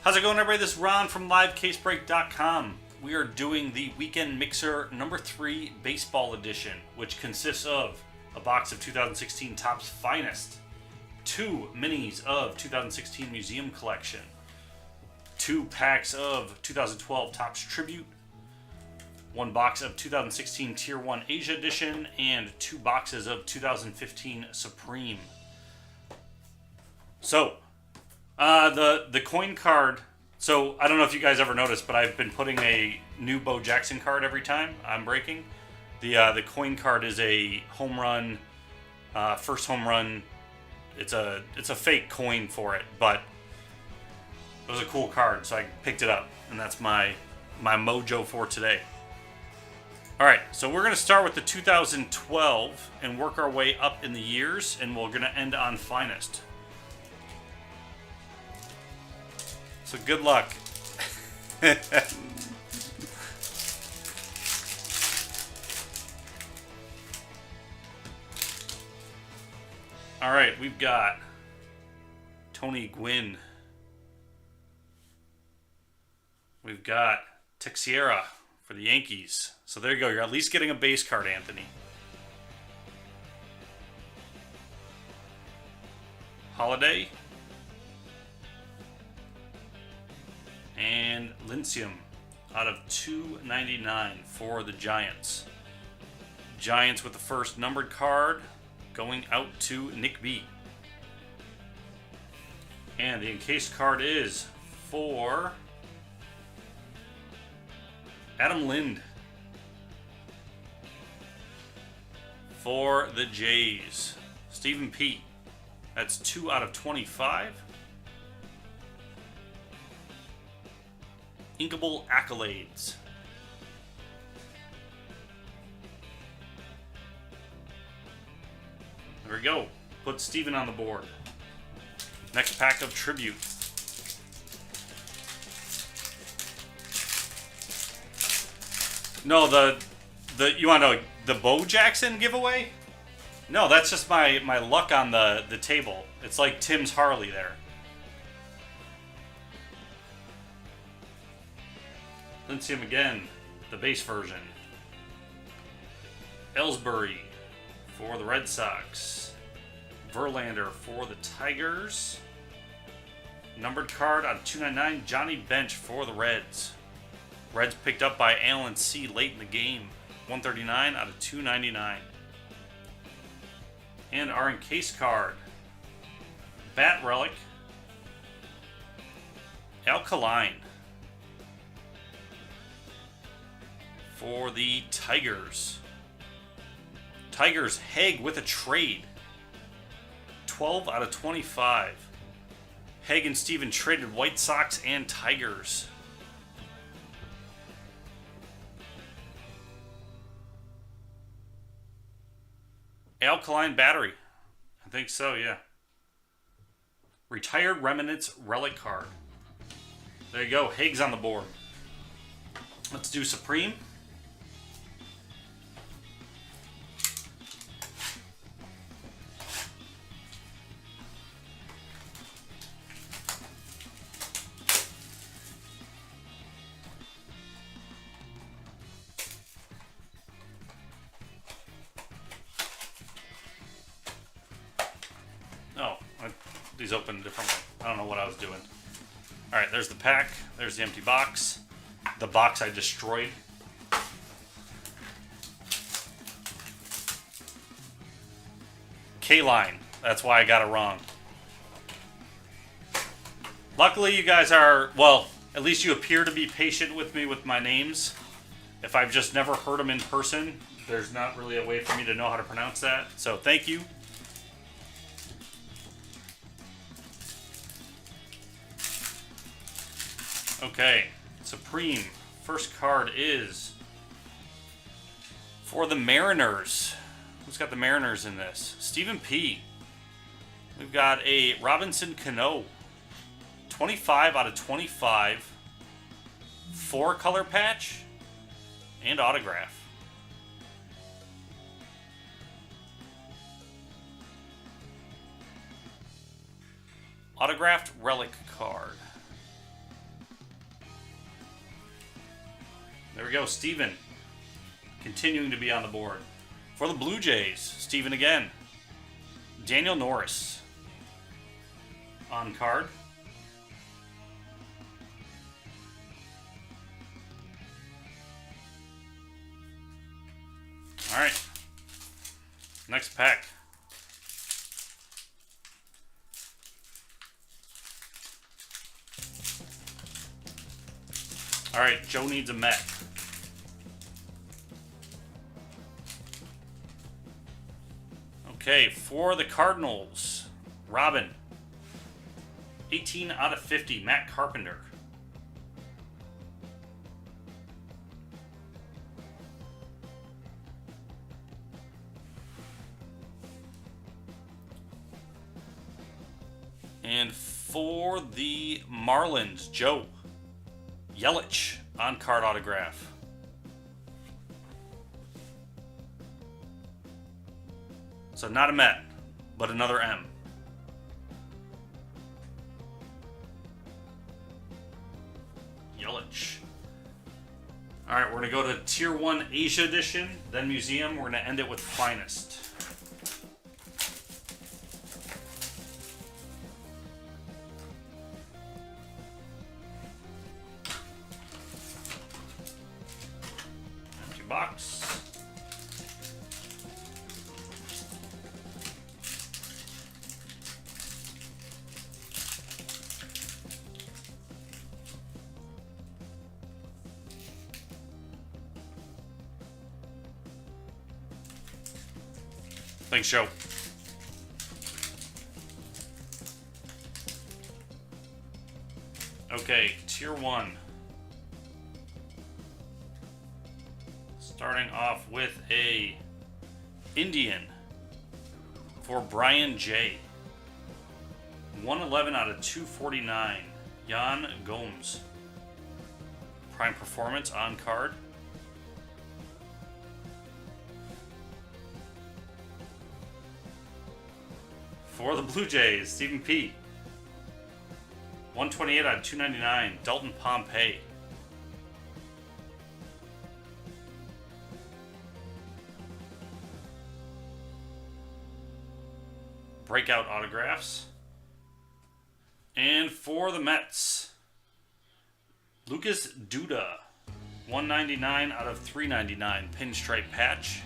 S2: How's it going, everybody? This is Ron from LiveCaseBreak.com. We are doing the Weekend Mixer number 3 Baseball Edition, which consists of a box of 2016 Topps Finest, 2 minis of 2016 Museum Collection, 2 packs of 2012 Topps Tribute, 1 box of 2016 Tier 1 Asia Edition, and 2 boxes of 2015 Supreme. So, the coin card. So I don't know if you guys ever noticed, but I've been putting a new Bo Jackson card every time I'm breaking. The coin card is a home run, first home run. It's a fake coin for it, but it was a cool card, so I picked it up, and that's my mojo for today. All right, so we're gonna start with the 2012 and work our way up in the years, and we're gonna end on Finest. So good luck. All right, we've got Tony Gwynn. We've got Teixeira for the Yankees. So there you go. You're at least getting a base card, Anthony. Holiday. And Lincium out of 299 for the Giants. Giants with the first numbered card going out to Nick B. And the encased card is for Adam Lind for the Jays. Stephen P. That's 2 out of 25. Inkable Accolades. There we go. Put Steven on the board. Next pack of Tribute. No, you want to know the Bo Jackson giveaway? No, that's just my luck on the table. It's like Tim's Harley there. Lincium again, the base version. Ellsbury for the Red Sox. Verlander for the Tigers. Numbered card on 299, Johnny Bench for the Reds. Reds picked up by Alan C. late in the game. 139 out of 299. And our encased card. Bat Relic. Alkaline. For the Tigers. Tigers, Haig with a trade. 12 out of 25. Haig and Steven traded White Sox and Tigers. Alkaline Battery. I think so, yeah. Retired Remnants Relic card. There you go. Haig's on the board. Let's do Supreme. These open differently. I don't know what I was doing. Alright, there's the pack. There's the empty box. The box I destroyed. K-Line. That's why I got it wrong. Luckily, you guys are... Well, At least you appear to be patient with me with my names. If I've just never heard them in person, there's not really a way for me to know how to pronounce that. So thank you. Okay, Supreme. First card is for the Mariners. Who's got the Mariners in this? Stephen P. We've got a Robinson Cano. 25 out of 25. 4-color patch and autograph. Autographed relic card. There we go, Steven. Continuing to be on the board. For the Blue Jays, Steven again. Daniel Norris. On card. Alright. Next pack. Alright, Joe needs a Met. Okay, for the Cardinals, Robin. 18 out of 50, Matt Carpenter. And for the Marlins, Joe. Yelich on card autograph. So not a Met, but another M. Yelich. Alright, we're going to go to Tier 1 Asia Edition, then Museum. We're going to end it with Finest. Empty box. Thanks, Joe. Okay, Tier 1. Starting off with a Indian for Brian J. 111 out of 249. Jan Gomes. Prime Performance on card. For the Blue Jays, Stephen P. 128 out of 299, Dalton Pompey. Breakout autographs. And for the Mets, Lucas Duda. 199 out of 399, pinstripe patch.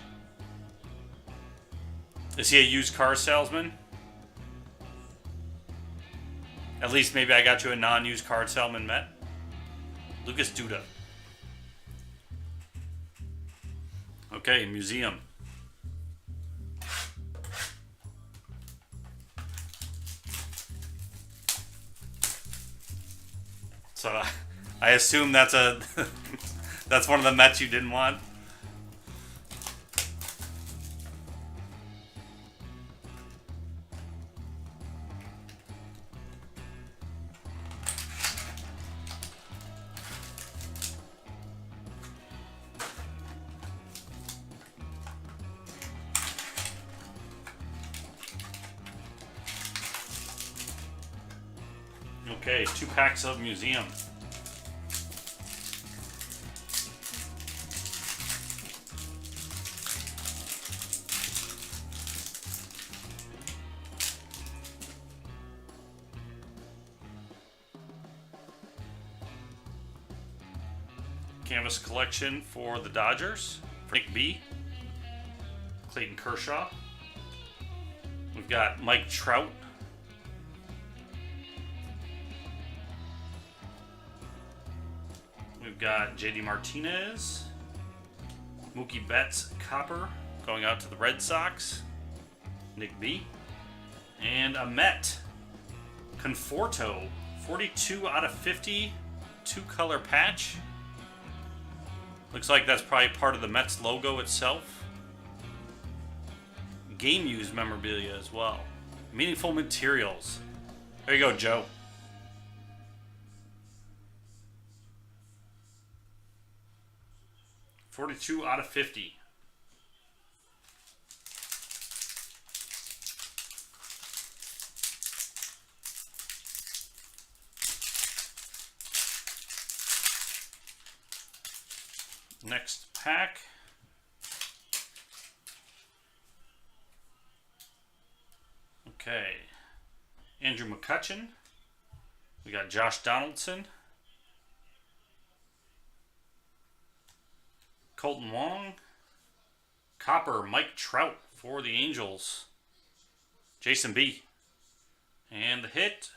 S2: Is he a used car salesman? At least maybe I got you a non-used car salesman Met. Lucas Duda. Okay, Museum. So I assume that's a that's one of the Mets you didn't want. Okay, 2 packs of Museum. Canvas collection for the Dodgers. Frank B. Clayton Kershaw. We've got Mike Trout. We've got JD Martinez, Mookie Betts Copper going out to the Red Sox, Nick B, and a Met Conforto 42 out of 50 two-color patch. Looks like that's probably part of the Mets logo itself. Game used memorabilia as well. Meaningful materials. There you go, Joe. $42 out of 50. Next pack. Okay. Andrew McCutchen. We got Josh Donaldson. Colton Wong. Copper, Mike Trout for the Angels. Jason B. And the hit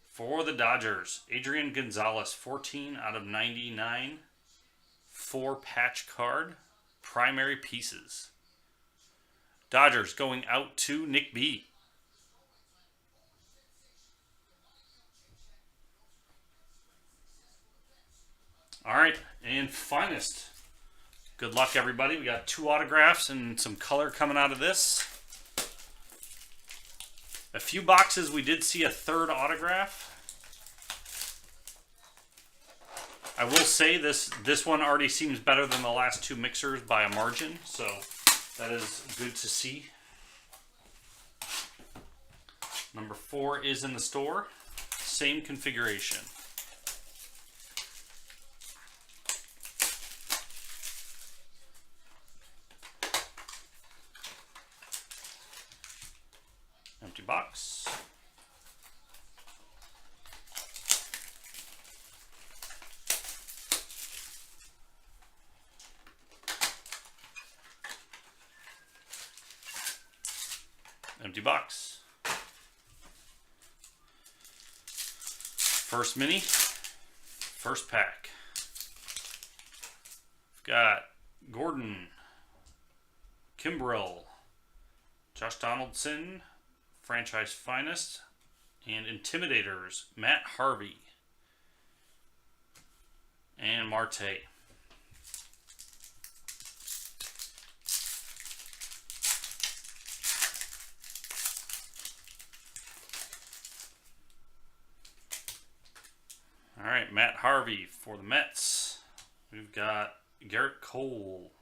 S2: for the Dodgers, Adrian Gonzalez, 14 out of 99. 4-patch card, primary pieces. Dodgers going out to Nick B. All right, and finest. Good luck, everybody. We got 2 autographs and some color coming out of this. A few boxes, we did see a 3rd autograph. I will say this one already seems better than the last 2 mixers by a margin, so that is good to see. Number 4 is in the store. Same configuration. Empty box. Empty box. First mini. First pack. We've got Gordon, Kimbrel, Josh Donaldson, Franchise Finest, and Intimidators, Matt Harvey, and Marte. All right, Matt Harvey for the Mets. We've got Garrett Cole,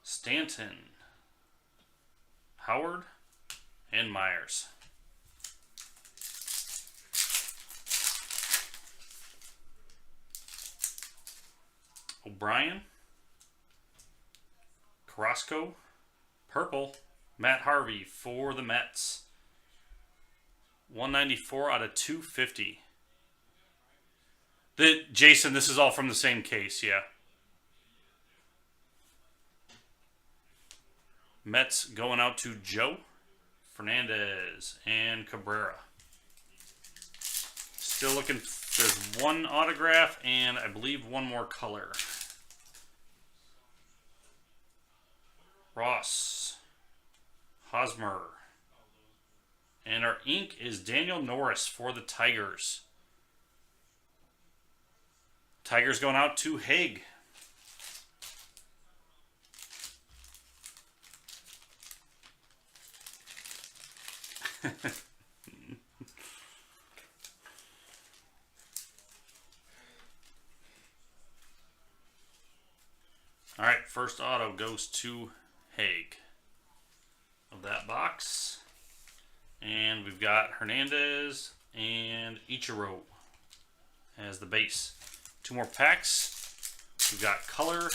S2: Stanton, Howard, and Myers. O'Brien, Carrasco, purple, Matt Harvey for the Mets. 194 out of 250. Jason, this is all from the same case, yeah. Mets going out to Joe, Fernandez, and Cabrera. Still looking. There's 1 autograph and I believe 1 more color. Ross, Hosmer, and our ink is Daniel Norris for the Tigers. Tigers going out to Haig. All right, first auto goes to Haig of that box. And we've got Hernandez and Ichiro as the base. 2 more packs. We've got color.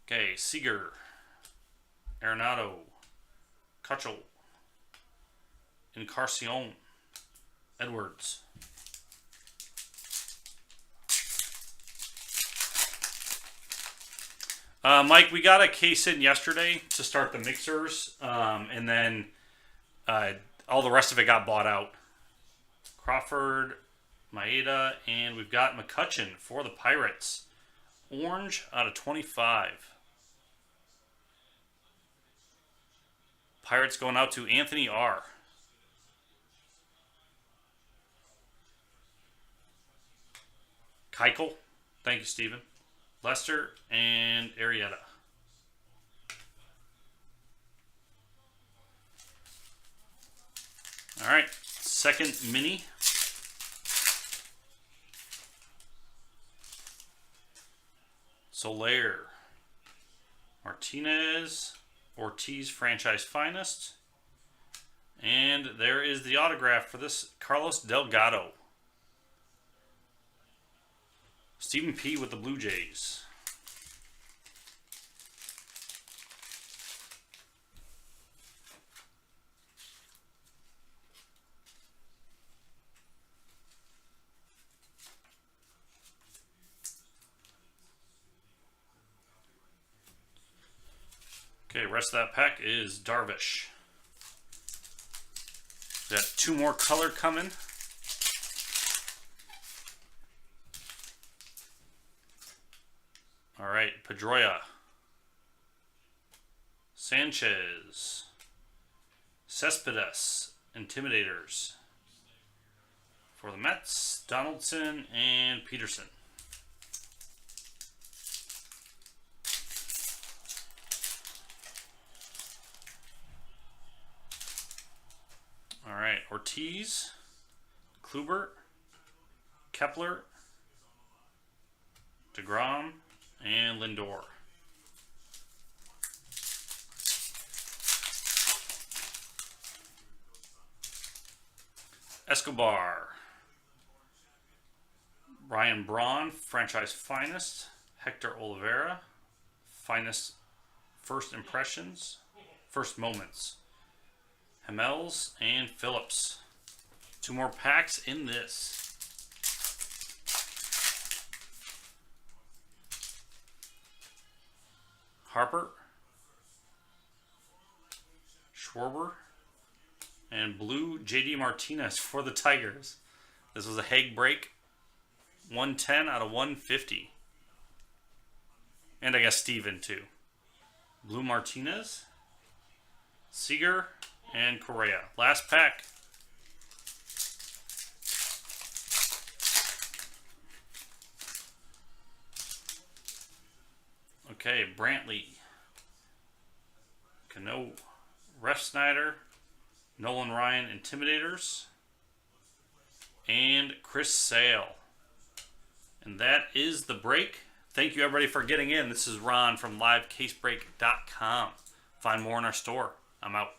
S2: Okay, Seager, Arenado, Kutchel, Encarnacion, Edwards. Mike, we got a case in yesterday to start the mixers, and then all the rest of it got bought out. Crawford, Maeda, and we've got McCutchen for the Pirates. Orange out of 25. Pirates going out to Anthony R. Keuchel. Thank you, Steven. Lester and Arrieta. All right, second mini. Soler. Martinez. Ortiz, franchise finest. And there is the autograph for this, Carlos Delgado. Stephen P. with the Blue Jays. Okay, rest of that pack is Darvish. Got two more color coming. All right, Pedroia, Sanchez, Cespedes, Intimidators. For the Mets, Donaldson and Peterson. All right, Ortiz, Kluber, Kepler, DeGrom, and Lindor. Escobar, Ryan Braun, franchise finest. Hector Oliveira, finest first impressions, first moments. Hamels and Phillips. Two more packs in this. Harper, Schwarber, and blue JD Martinez for the Tigers. This was a Hague break. 110 out of 150. And I guess Steven too. Blue Martinez, Seager, and Correa. Last pack. Okay, Brantley, Cano, Ref Snyder, Nolan Ryan, Intimidators, and Chris Sale. And that is the break. Thank you, everybody, for getting in. This is Ron from LiveCaseBreak.com. Find more in our store. I'm out.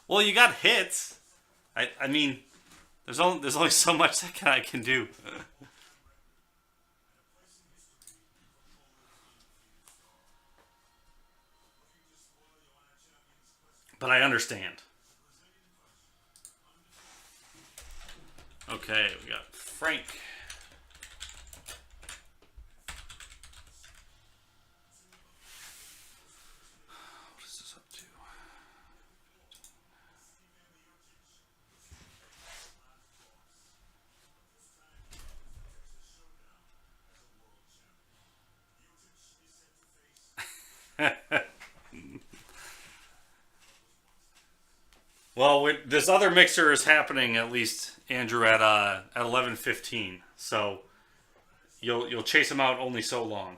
S2: Well, you got hits. I mean, there's only so much that I can do. But I understand. Okay, we got Frank. What is this up to? Well, this other mixer is happening, at least, Andrew, at 11:15. So you'll chase him out only so long.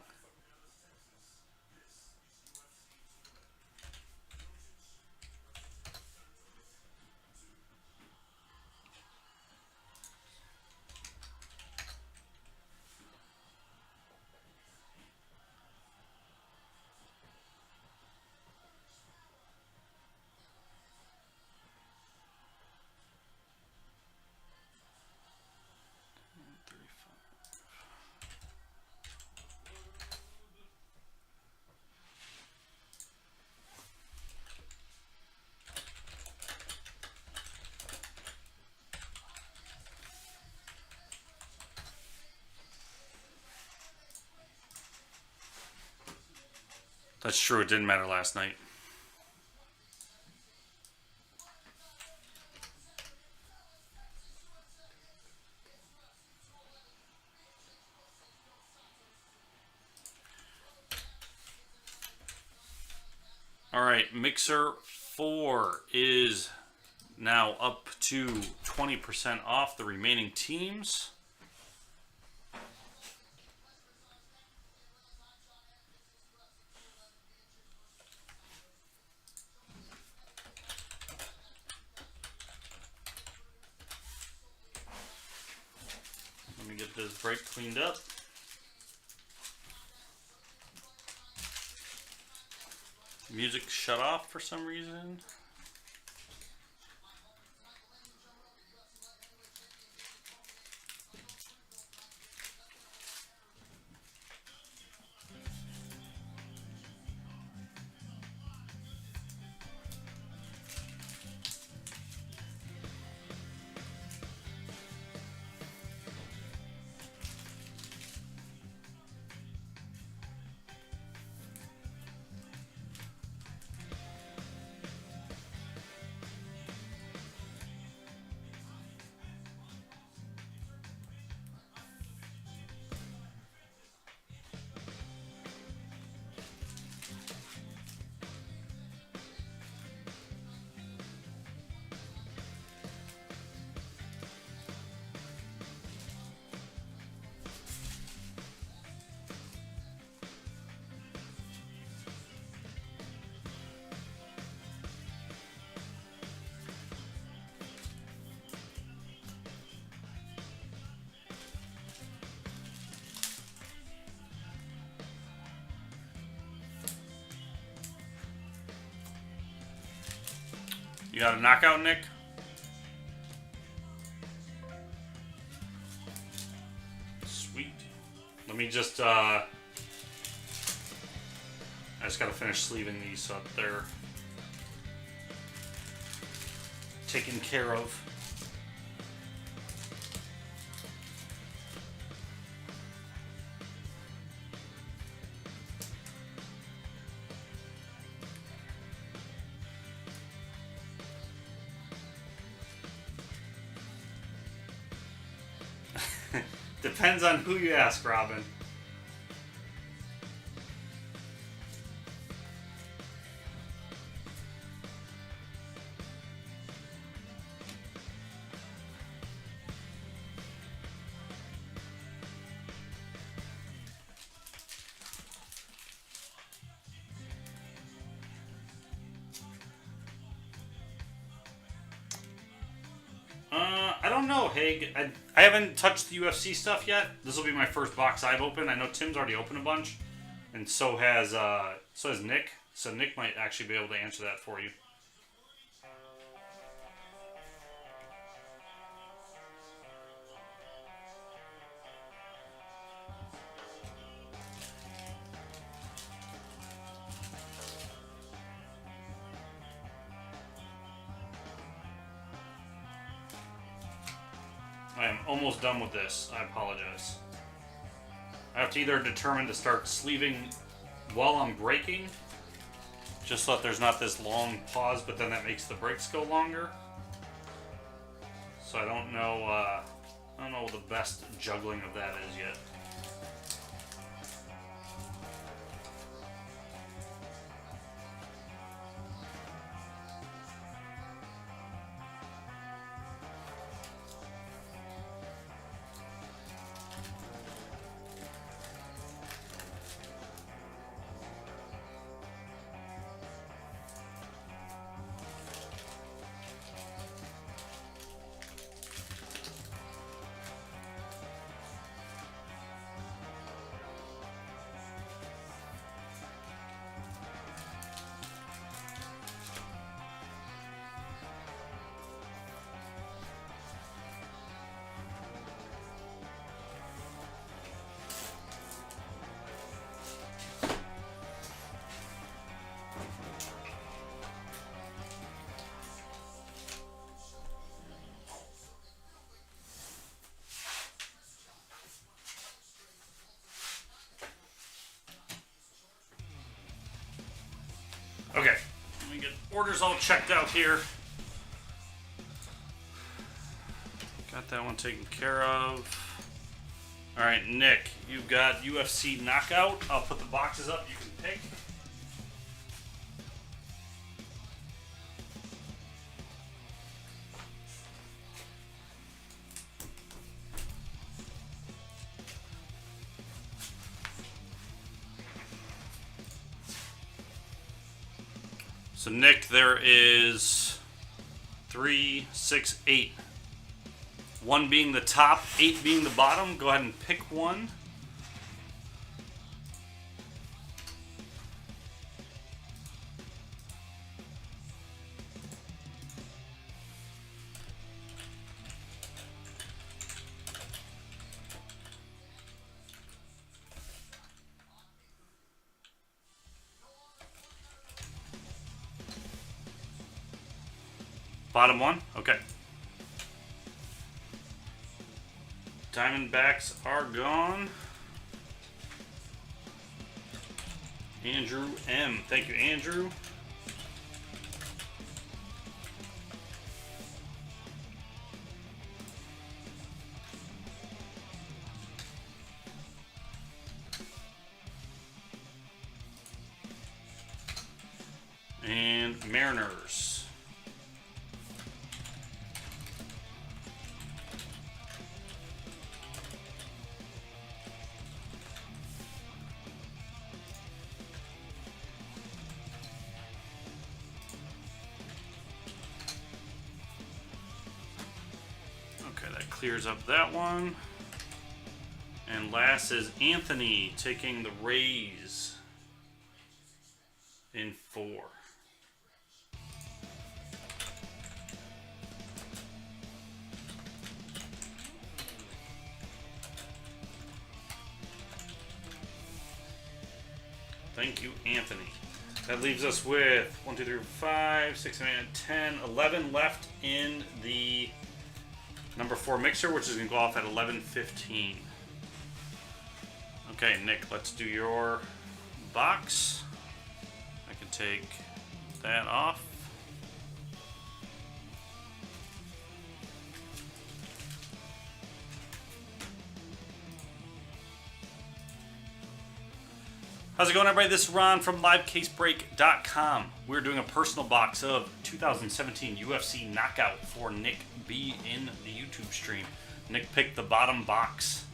S2: That's true. It didn't matter last night. All right, Mixer 4 is now up to 20% off the remaining teams. Let me get this break cleaned up. Music shut off for some reason. You got a knockout, Nick? Sweet. Let me just, I just gotta finish sleeving these so that they're taken care of. Depends on who you ask, Robin. I don't know, Haig. I haven't touched the UFC stuff yet. This will be my first box I've opened. I know Tim's already opened a bunch, and so has Nick. So Nick might actually be able to answer that for you. I am almost done with this. I apologize. I have to either determine to start sleeving while I'm breaking, just so that there's not this long pause, but then that makes the breaks go longer. So I don't know the best juggling of that is yet. Order's all checked out here. Got that one taken care of. Alright, Nick, you've got UFC Knockout. I'll put the boxes up, you can pick. So Nick, there is 3, 6, 8. 1 being the top, 8 being the bottom. Go ahead and pick one. Bottom one? Okay. Diamondbacks are gone. Andrew M. Thank you, Andrew. And Mariners. Clears up that one. And last is Anthony taking the Rays in 4. Thank you, Anthony. That leaves us with 1, 2, 3, 4, 5, 6, 7, 8, 10, 11 left in the number 4 mixer, which is going to go off at 11:15. Okay, Nick, let's do your box. I can take that off. How's it going, everybody? This is Ron from LiveCaseBreak.com. We're doing a personal box of 2017 UFC Knockout for Nick B in the YouTube stream. Nick picked the bottom box.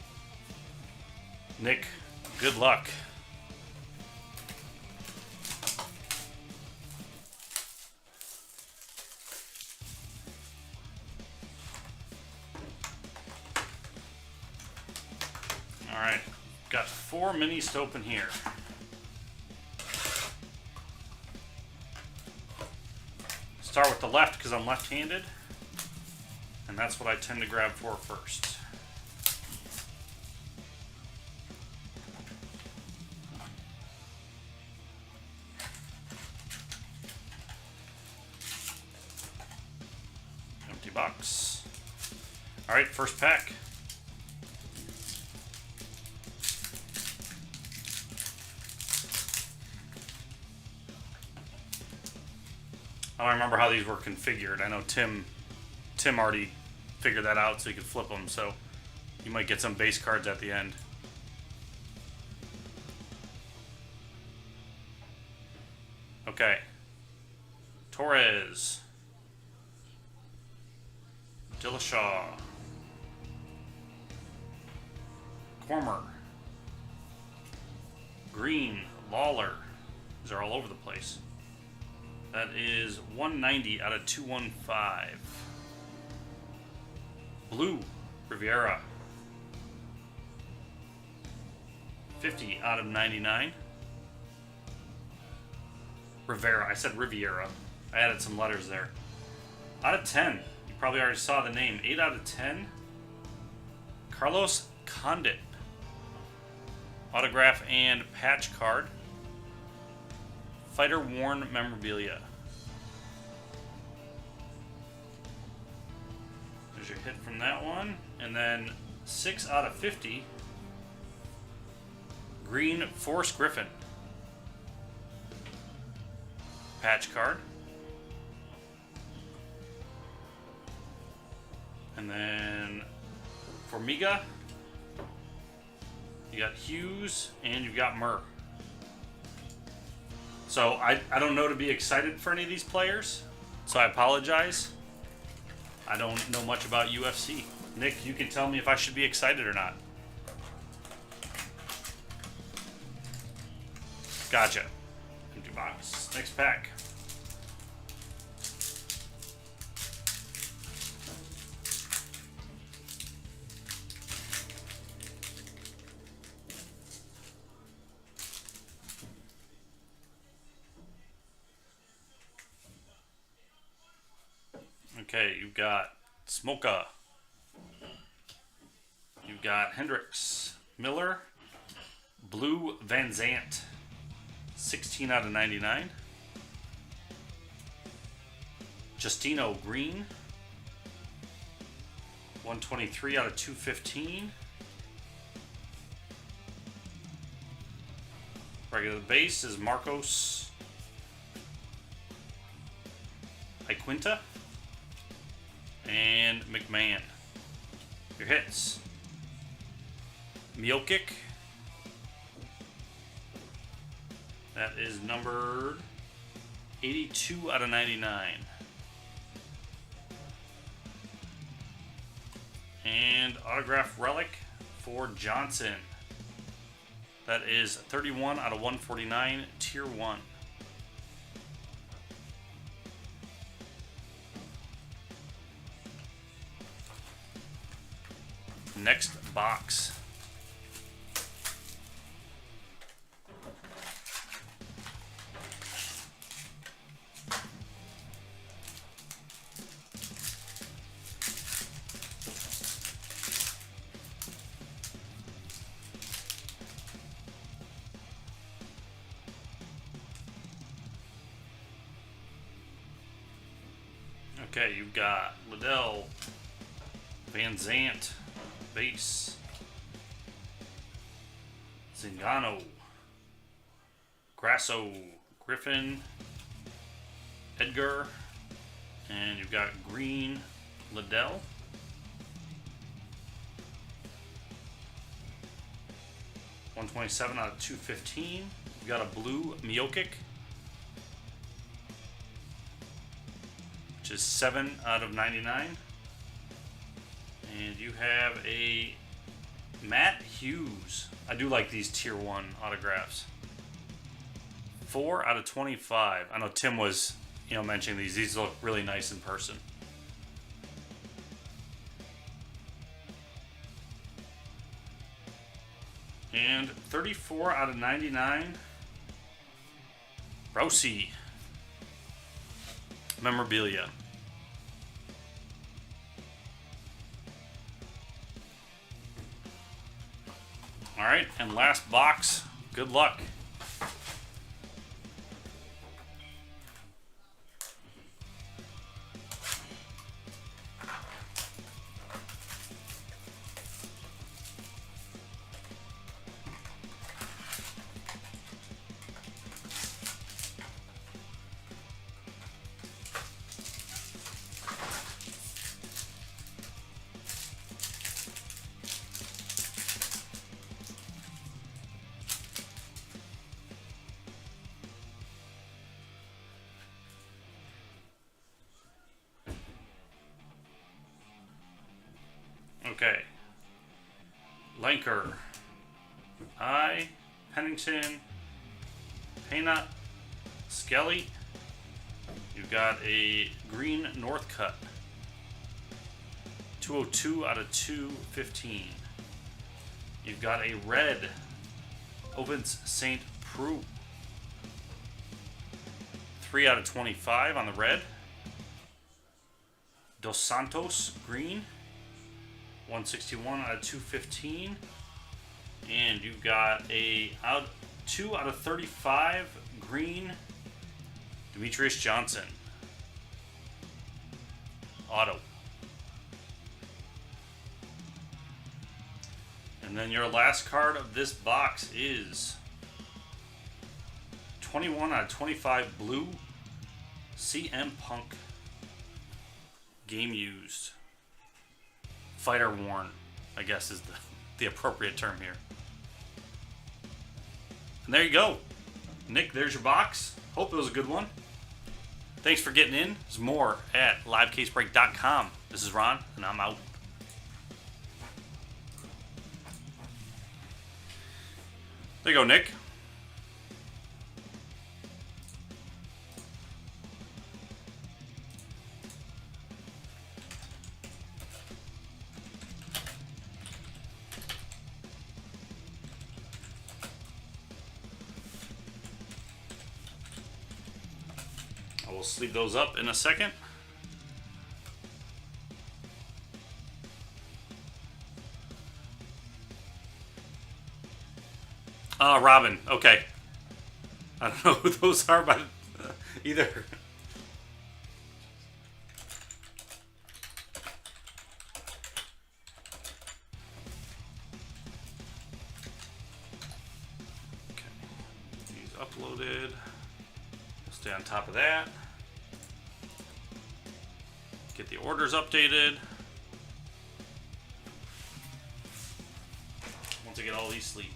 S2: Nick, good luck. All right, got 4 minis to open here. Start with the left because I'm left-handed, and that's what I tend to grab for first. Empty box. All right, first pack. I don't remember how these were configured. I know Tim already figured that out so he could flip them, so you might get some base cards at the end. Okay. Torres. Dillashaw. Cormer. Green. Lawler. These are all over the place. That is 190 out of 215. Blue, Riviera. 50 out of 99. Rivera. I said Riviera. I added some letters there. Out of 10. You probably already saw the name. 8 out of 10. Carlos Condit. Autograph and patch card. Fighter worn memorabilia. There's your hit from that one. And then 6 out of 50. Green Forrest Griffin. Patch card. And then for Miga, you got Hughes and you've got Murr. So I don't know to be excited for any of these players, so I apologize. I don't know much about UFC. Nick, you can tell me if I should be excited or not. Gotcha. Empty box. Next pack. Okay, you've got Smoka. You've got Hendricks, Miller, Blue Van Zant, 16 out of 99. Justino Green, 123 out of 215. Regular base is Marcos Iquinta and McMahon. Your hits: Miocic. That is numbered 82 out of 99. And autograph relic for Johnson. That is 31 out of 149, tier 1. Next box. Okay, you've got Liddell, Van Zant, base, Zingano, Grasso, Griffin, Edgar, and you've got Green, Liddell. .127 out of 215. You've got a blue Miocic, which is 7 out of 99. And you have a Matt Hughes. I do like these tier 1 autographs. 4 out of 25. I know Tim was, mentioning these. These look really nice in person. And 34 out of 99. Rousey. Memorabilia. All right, and last box. Good luck. Okay. Lanker. Pennington. Payna. Skelly. You've got a green Northcutt. 202 out of 215. You've got a red Ovens St. Preux. 3 out of 25 on the red. Dos Santos green. 161 out of 215. And you've got a 2 out of 35 green Demetrius Johnson. Auto. And then your last card of this box is 21 out of 25 blue CM Punk. Game used. fighter worn, I guess is the appropriate term here. And there you go. Nick, there's your box. Hope it was a good one. Thanks for getting in. There's more at LiveCaseBreak.com. This is Ron, and I'm out. There you go, Nick. I will sleeve those up in a second. Robin. Okay. I don't know who those are, but either. Okay. These uploaded. We'll stay on top of that. Get the orders updated. Once I get all these sleeved.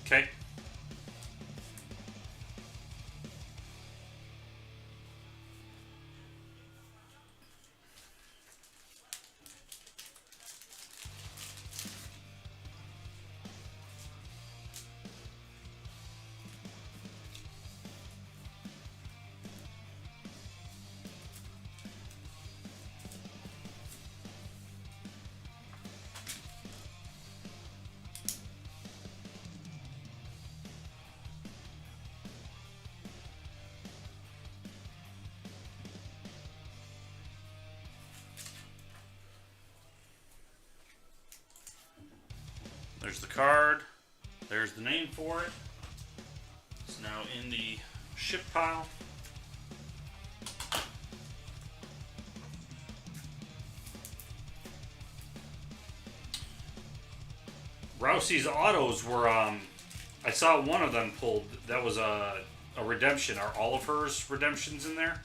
S2: Okay. There's the card. There's the name for it. It's now in the ship pile. Rousey's autos were, I saw one of them pulled. That was a redemption. Are all of hers redemptions in there?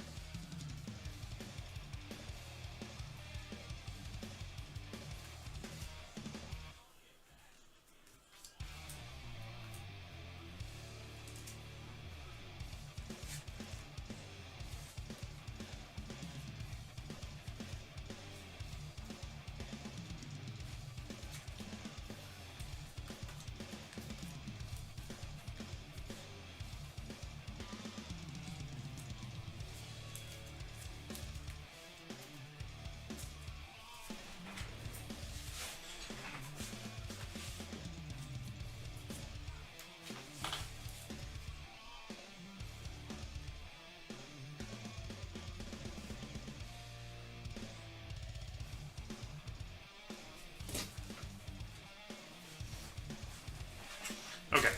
S2: Okay,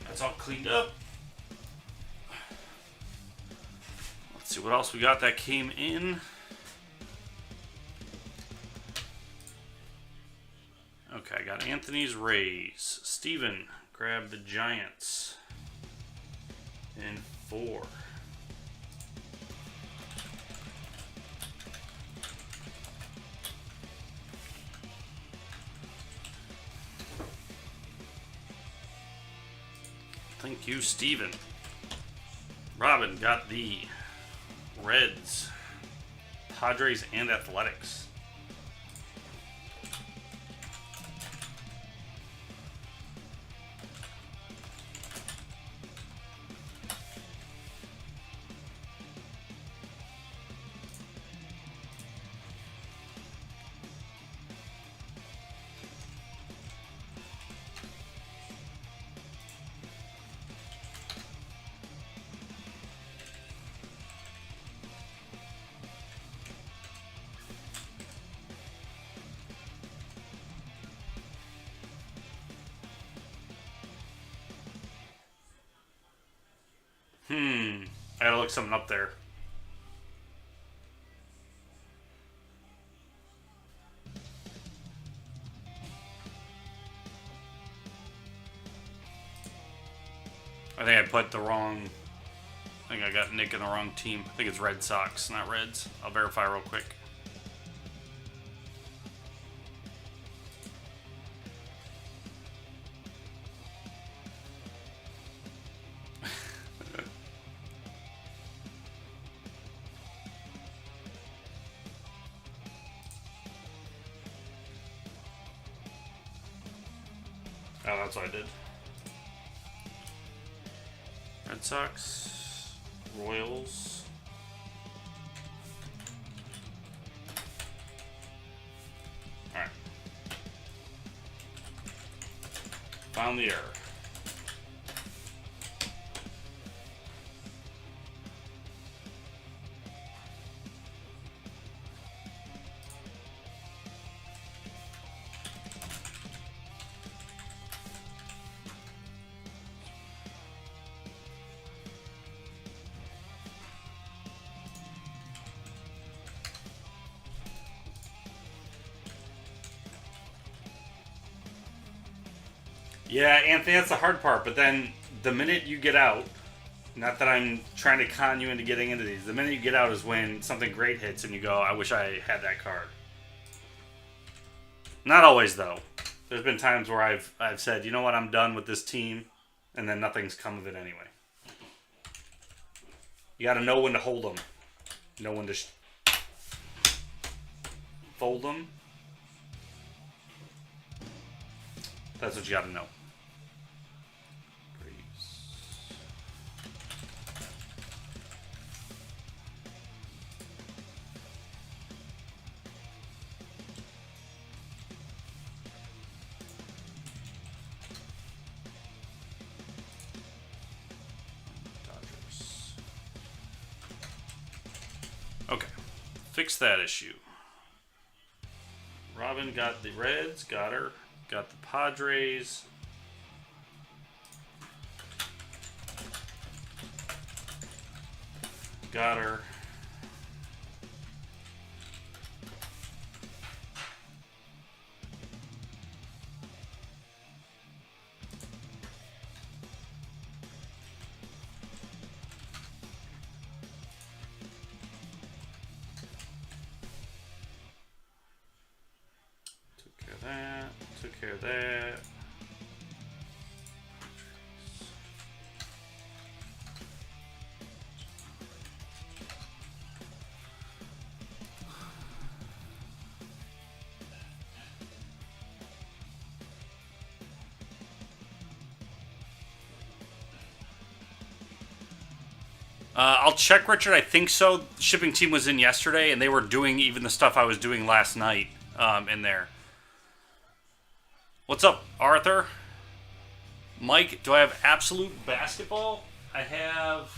S2: that's all cleaned up. Let's see what else we got that came in. Okay, I got Anthony's Rays. Steven, grab the Giants. And 4. Thank you, Steven. Robin got the Reds, Padres, and Athletics. I gotta look something up there. I think I put the wrong... I think I got Nick in the wrong team. I think it's Red Sox, not Reds. I'll verify real quick. Oh, that's what I did. Red Sox, Royals. All right. Found the error. Yeah, Anthony, that's the hard part. But then the minute you get out, not that I'm trying to con you into getting into these, the minute you get out is when something great hits and you go, I wish I had that card. Not always, though. There's been times where I've said, you know what, I'm done with this team, and then nothing's come of it anyway. You got to know when to hold them. Know when to fold them. That's what you got to know. Okay, fix that issue. Robin got the Reds, got her. Got the Padres. Got her. Took care of that. I'll check, Richard. I think so. Shipping team was in yesterday, and they were doing even the stuff I was doing last night in there. What's up, Arthur? Mike, do I have absolute basketball? I have...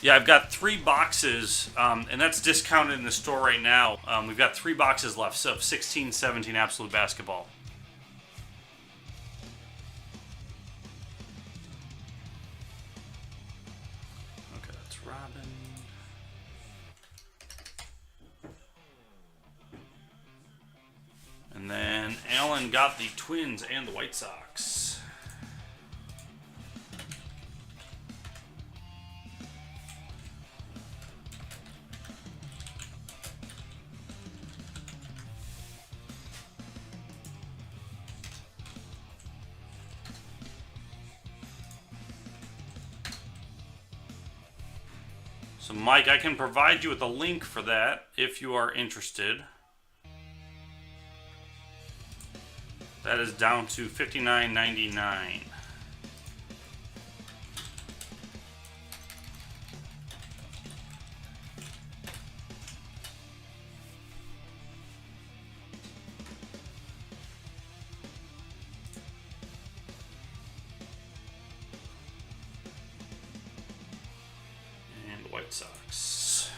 S2: Yeah, I've got 3 boxes, and that's discounted in the store right now. We've got 3 boxes left, so 16, 17 absolute basketball. And then Alan got the Twins and the White Sox. So Mike, I can provide you with a link for that if you are interested. That is down to $59.99. And the White Sox.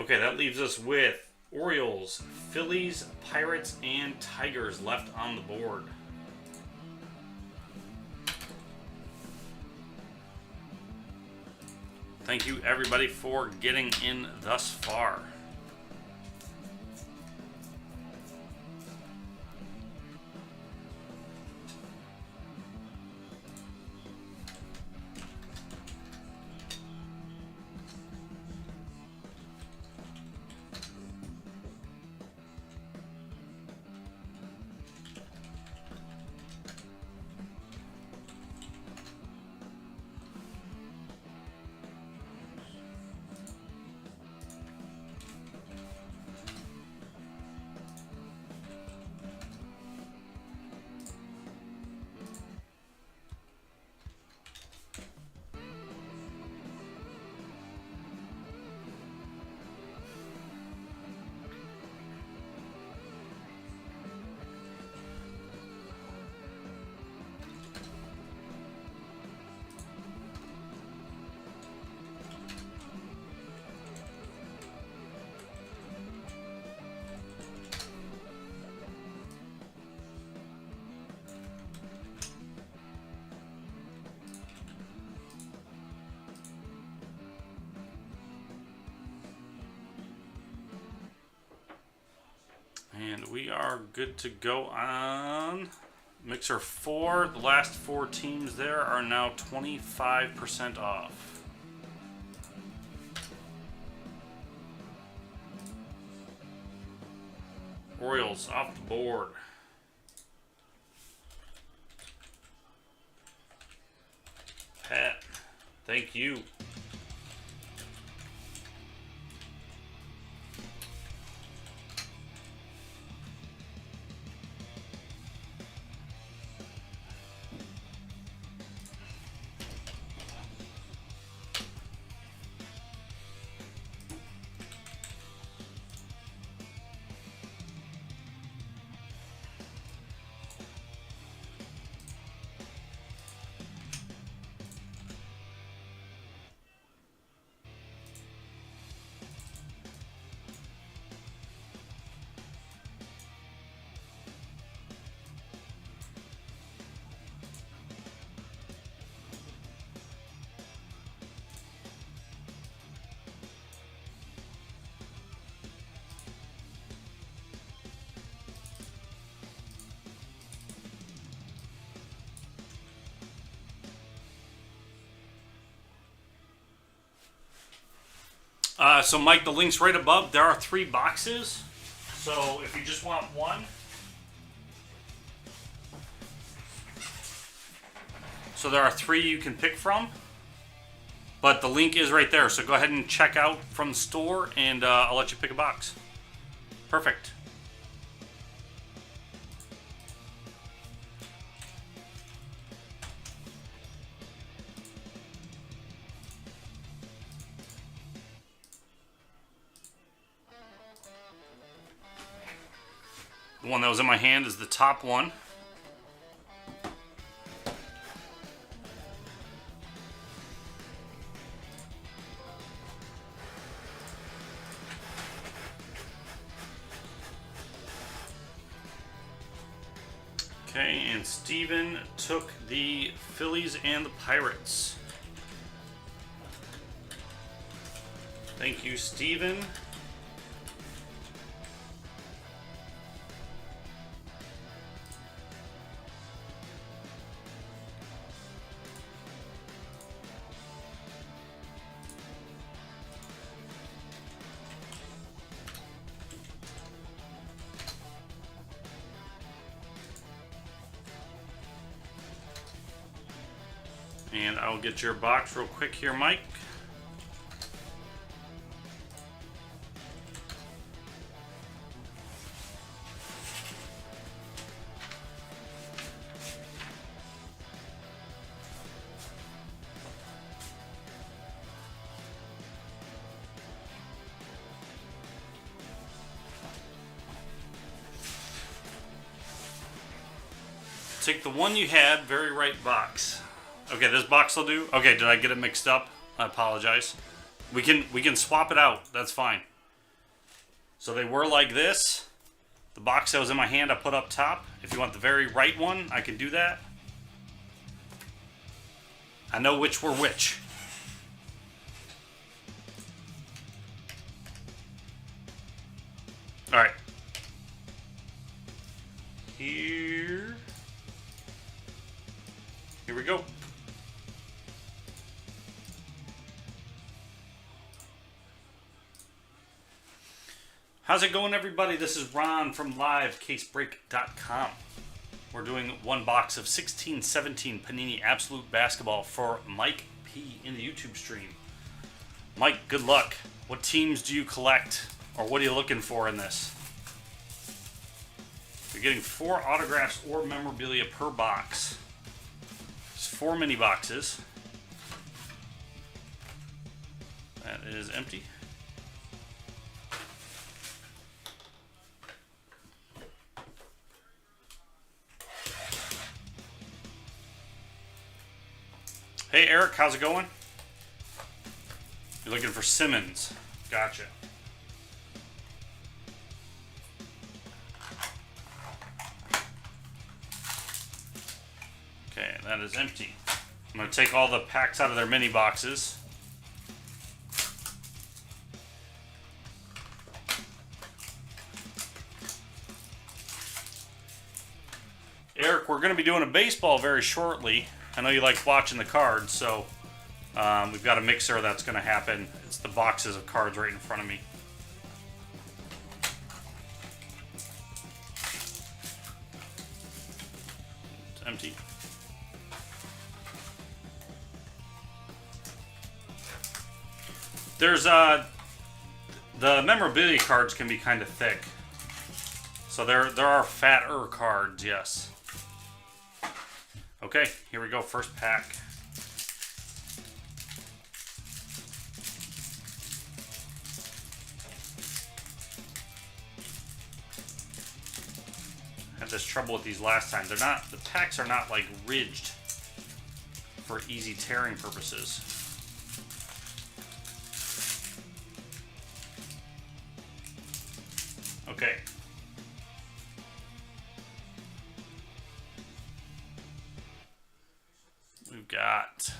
S2: Okay, that leaves us with Orioles, Phillies, Pirates, and Tigers left on the board. Thank you, everybody, for getting in thus far. And we are good to go on Mixer 4. The last 4 teams there are now 25% off. Orioles off the board. Pat, thank you. So Mike, the link's right above. There are 3 boxes. So if you just want one. So there are 3 you can pick from. But the link is right there. So go ahead and check out from the store and I'll let you pick a box. Perfect. The one that was in my hand is the top one. Okay, and Steven took the Phillies and the Pirates. Thank you, Steven. And I'll get your box real quick here, Mike. Take the one you had, very right box. Okay, this box will do. Okay, did I get it mixed up? I apologize. We can swap it out. That's fine. So they were like this. The box that was in my hand I put up top. If you want the very right one, I can do that. I know which were which. Alright. Here we go. How's it going, everybody? This is Ron from LiveCaseBreak.com. We're doing one box of 16-17 Panini Absolute Basketball for Mike P in the YouTube stream. Mike, good luck. What teams do you collect, or what are you looking for in this? You're getting 4 autographs or memorabilia per box. There's 4 mini boxes. That is empty. Hey Eric, how's it going? You're looking for Simmons. Gotcha. Okay, that is empty. I'm going to take all the packs out of their mini boxes. Eric, we're going to be doing a baseball very shortly. I know you like watching the cards, so we've got a mixer that's going to happen. It's the boxes of cards right in front of me. It's empty. There's the memorabilia cards can be kind of thick, so there are fatter cards, yes. Okay, here we go. First pack. Had this trouble with these last time. The packs are not like ridged for easy tearing purposes. Okay. We've got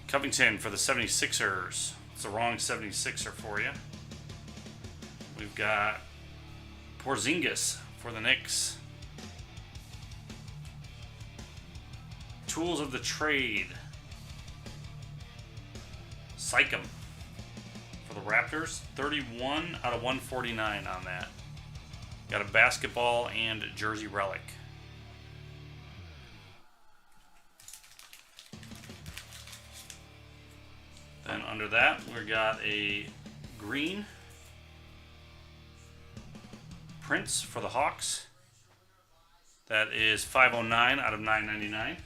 S2: Covington for the 76ers. It's the wrong 76er for you. We've got Porzingis for the Knicks. Tools of the Trade. Sycam for the Raptors. 31 out of 149 on that. Got a basketball and jersey relic. Then under that, we got a green Prince for the Hawks. That is 509 out of 999.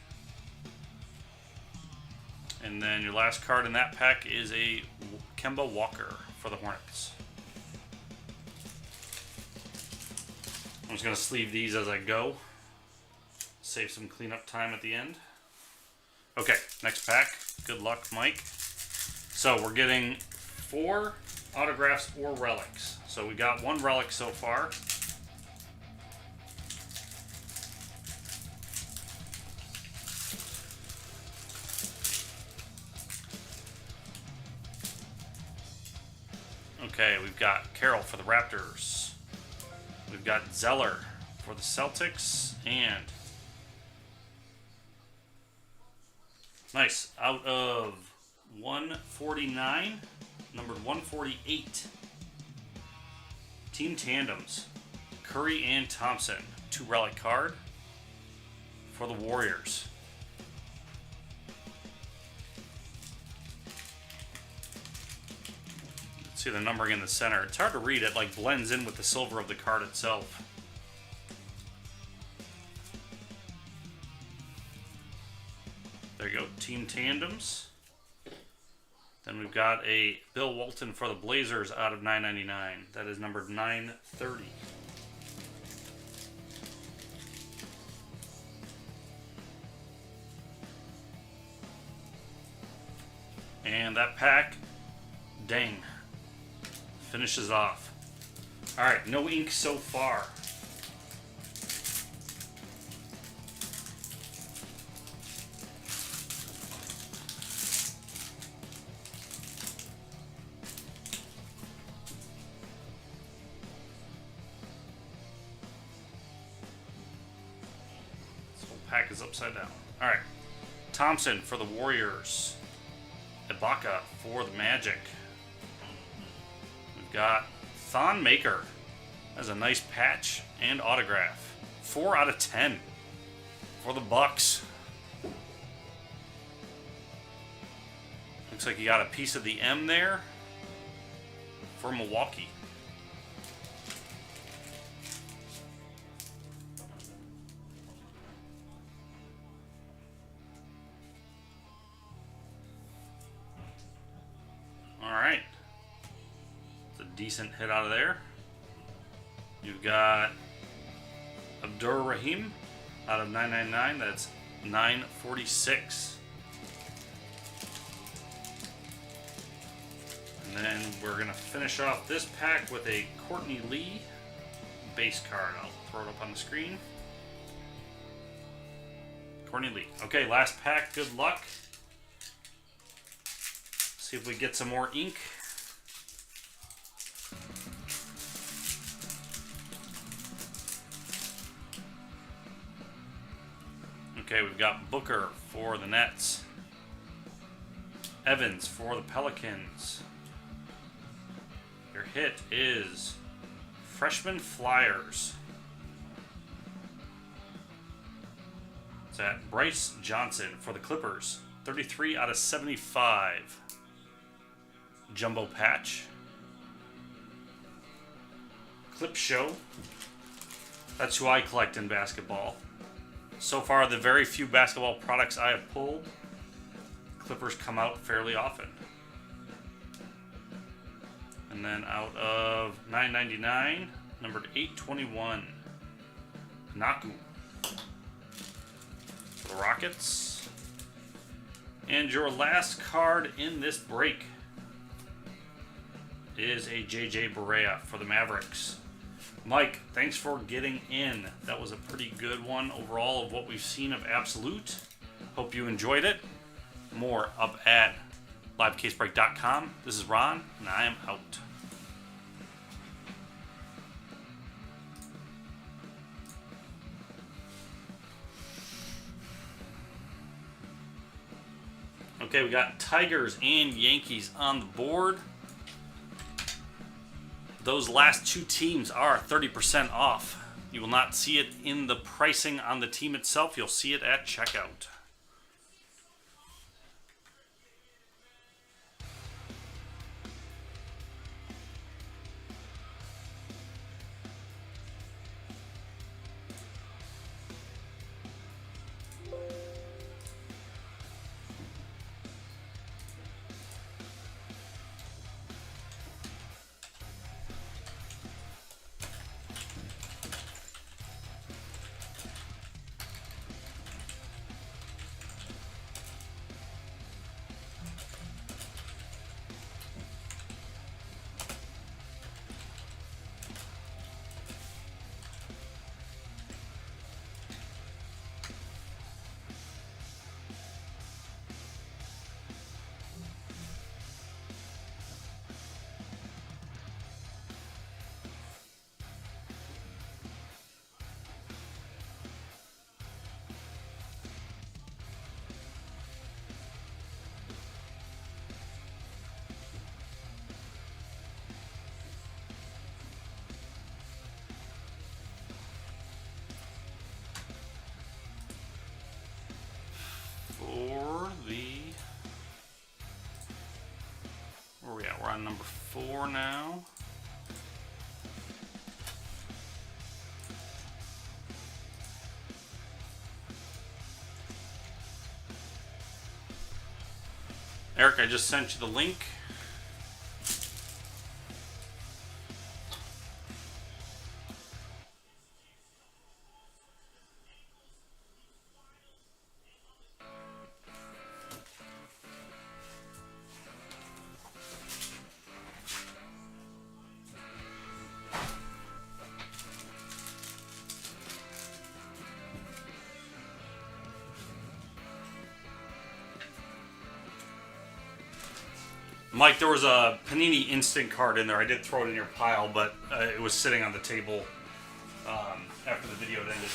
S2: And then your last card in that pack is a Kemba Walker for the Hornets. I'm just going to sleeve these as I go. Save some cleanup time at the end. Okay, next pack. Good luck, Mike. So we're getting 4 autographs or relics. So we got 1 relic so far. Okay, we've got Carroll for the Raptors. We've got Zeller for the Celtics. And nice, out of 149, numbered 148. Team Tandems, Curry and Thompson. 2 relic card for the Warriors. Let's see the numbering in the center. It's hard to read. It like blends in with the silver of the card itself. There you go, Team Tandems. Then we've got a Bill Walton for the Blazers out of 999. That is numbered 930. And that pack, dang, finishes off. Alright, no ink so far. This whole pack is upside down. Alright. Thompson for the Warriors. Ibaka for the Magic. We've got Thon Maker. That's a nice patch and autograph. 4 out of 10 for the Bucks. Looks like you got a piece of the M there for Milwaukee. Alright. It's a decent hit out of there. You've got Abdur Rahim out of 999. That's 946. And then we're going to finish off this pack with a Courtney Lee base card. I'll throw it up on the screen. Courtney Lee. Okay, last pack. Good luck. See if we get some more ink. Okay, we've got Booker for the Nets. Evans for the Pelicans. Your hit is Freshman Flyers. It's at Bryce Johnson for the Clippers. 33 out of 75. Jumbo patch. Clip show. That's who I collect in basketball. So far, the very few basketball products I have pulled, Clippers come out fairly often. And then out of $9.99, numbered 821, Naku for the Rockets. And your last card in this break is a JJ Barea for the Mavericks. Mike, thanks for getting in. That was a pretty good one overall of what we've seen of Absolute. Hope you enjoyed it. More up at LiveCaseBreak.com. This is Ron, and I am out. Okay, we got Tigers and Yankees on the board. Those last two teams are 30% off. You will not see it in the pricing on the team itself. You'll see it at checkout. Where are we at? We're on number 4 now. Eric, I just sent you the link. Mike, there was a Panini Instant card in there. I did throw it in your pile, but it was sitting on the table after the video had ended.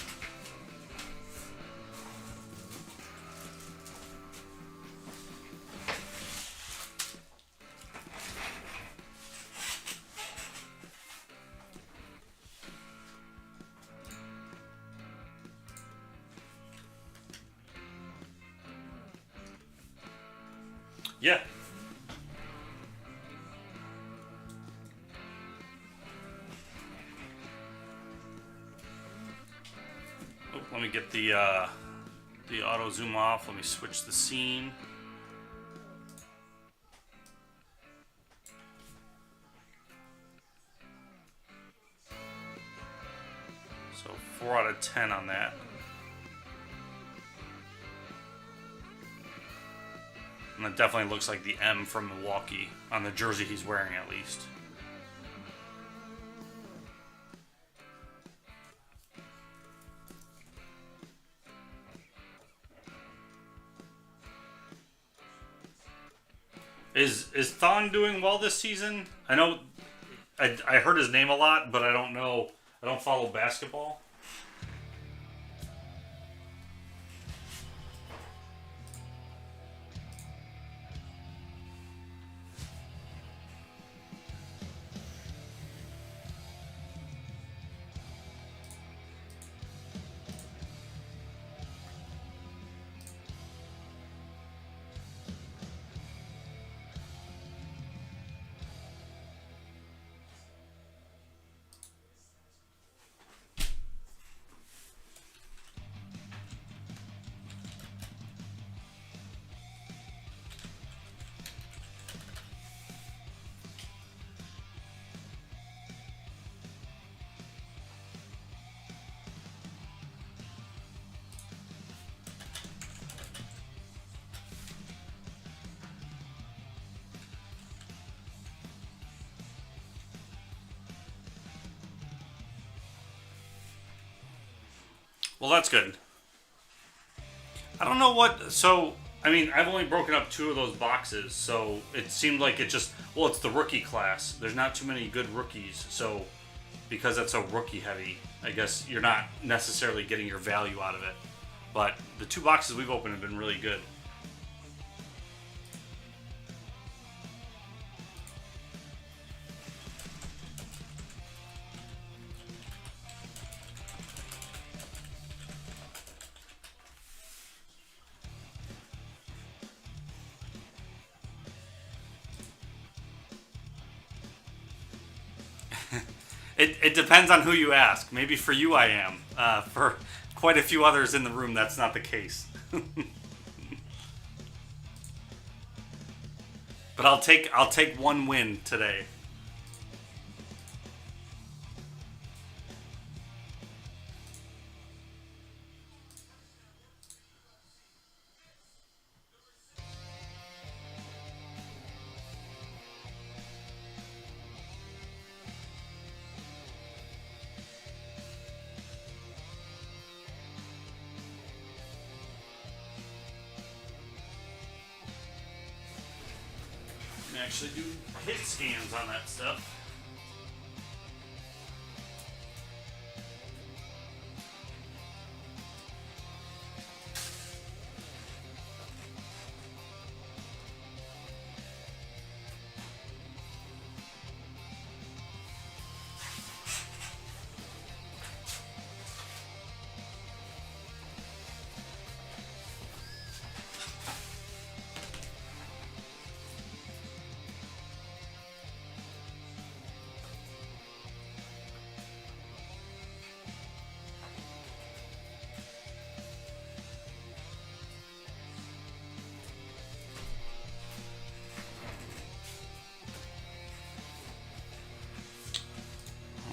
S2: Yeah. Oh, let me get the auto zoom off. Let me switch the scene. So 4 out of 10 on that. And it definitely looks like the M from Milwaukee on the jersey he's wearing, at least. Is Thon doing well this season? I know I heard his name a lot, but I don't know. I don't follow basketball. Well, that's good. I don't know what... So, I mean, I've only broken up 2 of those boxes, so it seemed like it just... Well, it's the rookie class. There's not too many good rookies, so because that's so rookie heavy, I guess you're not necessarily getting your value out of it. But the 2 boxes we've opened have been really good. It depends on who you ask. Maybe for you I am. For quite a few others in the room, that's not the case. But I'll take 1 win today. Actually do hit scans on that stuff.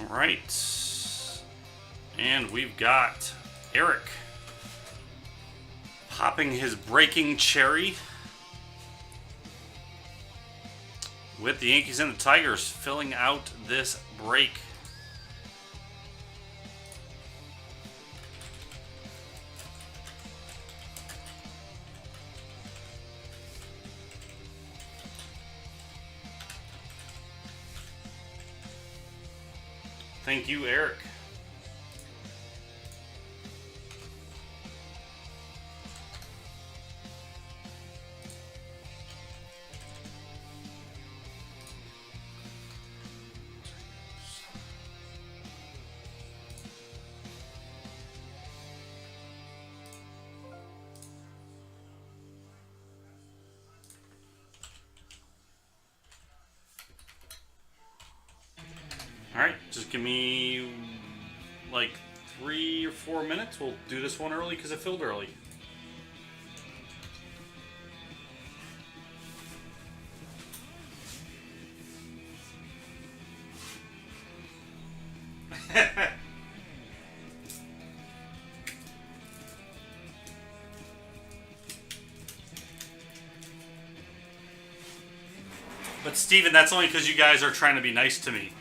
S2: All right, and we've got Eric popping his breaking cherry with the Yankees and the Tigers filling out this break. Thank you, Eric. Alright, just give me like 3 or 4 minutes. We'll do this one early because it filled early. But Steven, that's only because you guys are trying to be nice to me.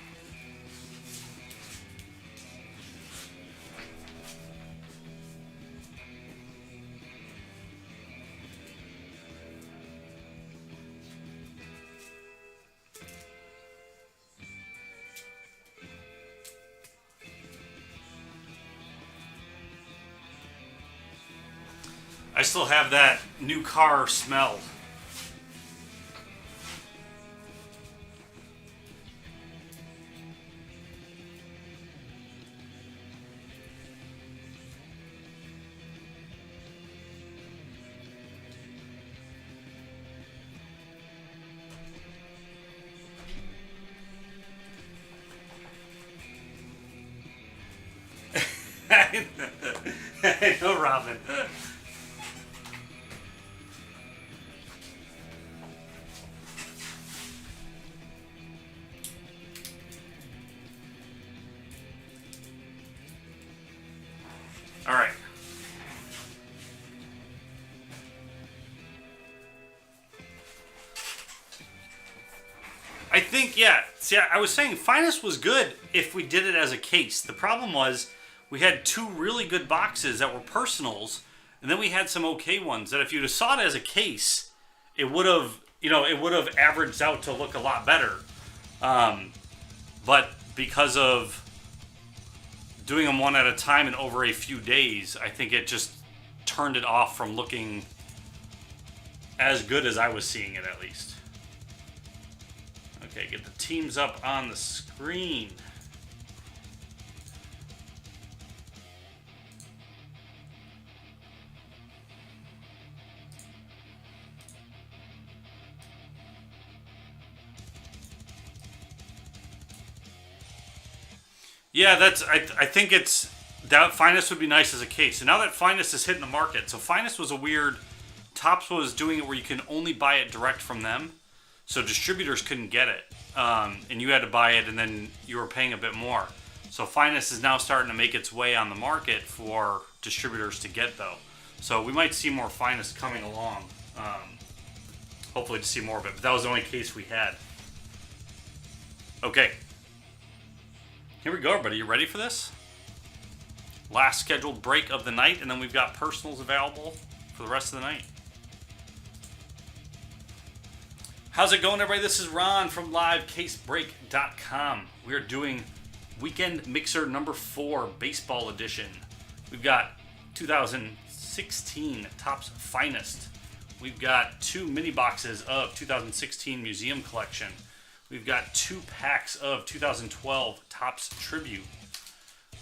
S2: I still have that new car smell. I know, Robin. All right. I think, yeah. See, I was saying Finest was good if we did it as a case. The problem was we had 2 really good boxes that were personals, and then we had some okay ones that if you'd have saw it as a case, it would have, it would have averaged out to look a lot better. But because of doing them one at a time and over a few days, I think it just turned it off from looking as good as I was seeing it, at least. Okay, get the teams up on the screen. Yeah, I think it's that Finest would be nice as a case. And now that Finest is hitting the market, so Finest was a weird. Topps was doing it where you can only buy it direct from them, so distributors couldn't get it, and you had to buy it, and then you were paying a bit more. So Finest is now starting to make its way on the market for distributors to get, though. So we might see more Finest coming along. Hopefully to see more of it. But that was the only case we had. Okay. Here we go, everybody. You ready for this? Last scheduled break of the night, and then we've got personals available for the rest of the night. How's it going, everybody? This is Ron from LiveCaseBreak.com. We're doing Weekend Mixer number 4, Baseball Edition. We've got 2016 Topps Finest. We've got 2 mini boxes of 2016 Museum Collection. We've got 2 packs of 2012 Topps Tribute.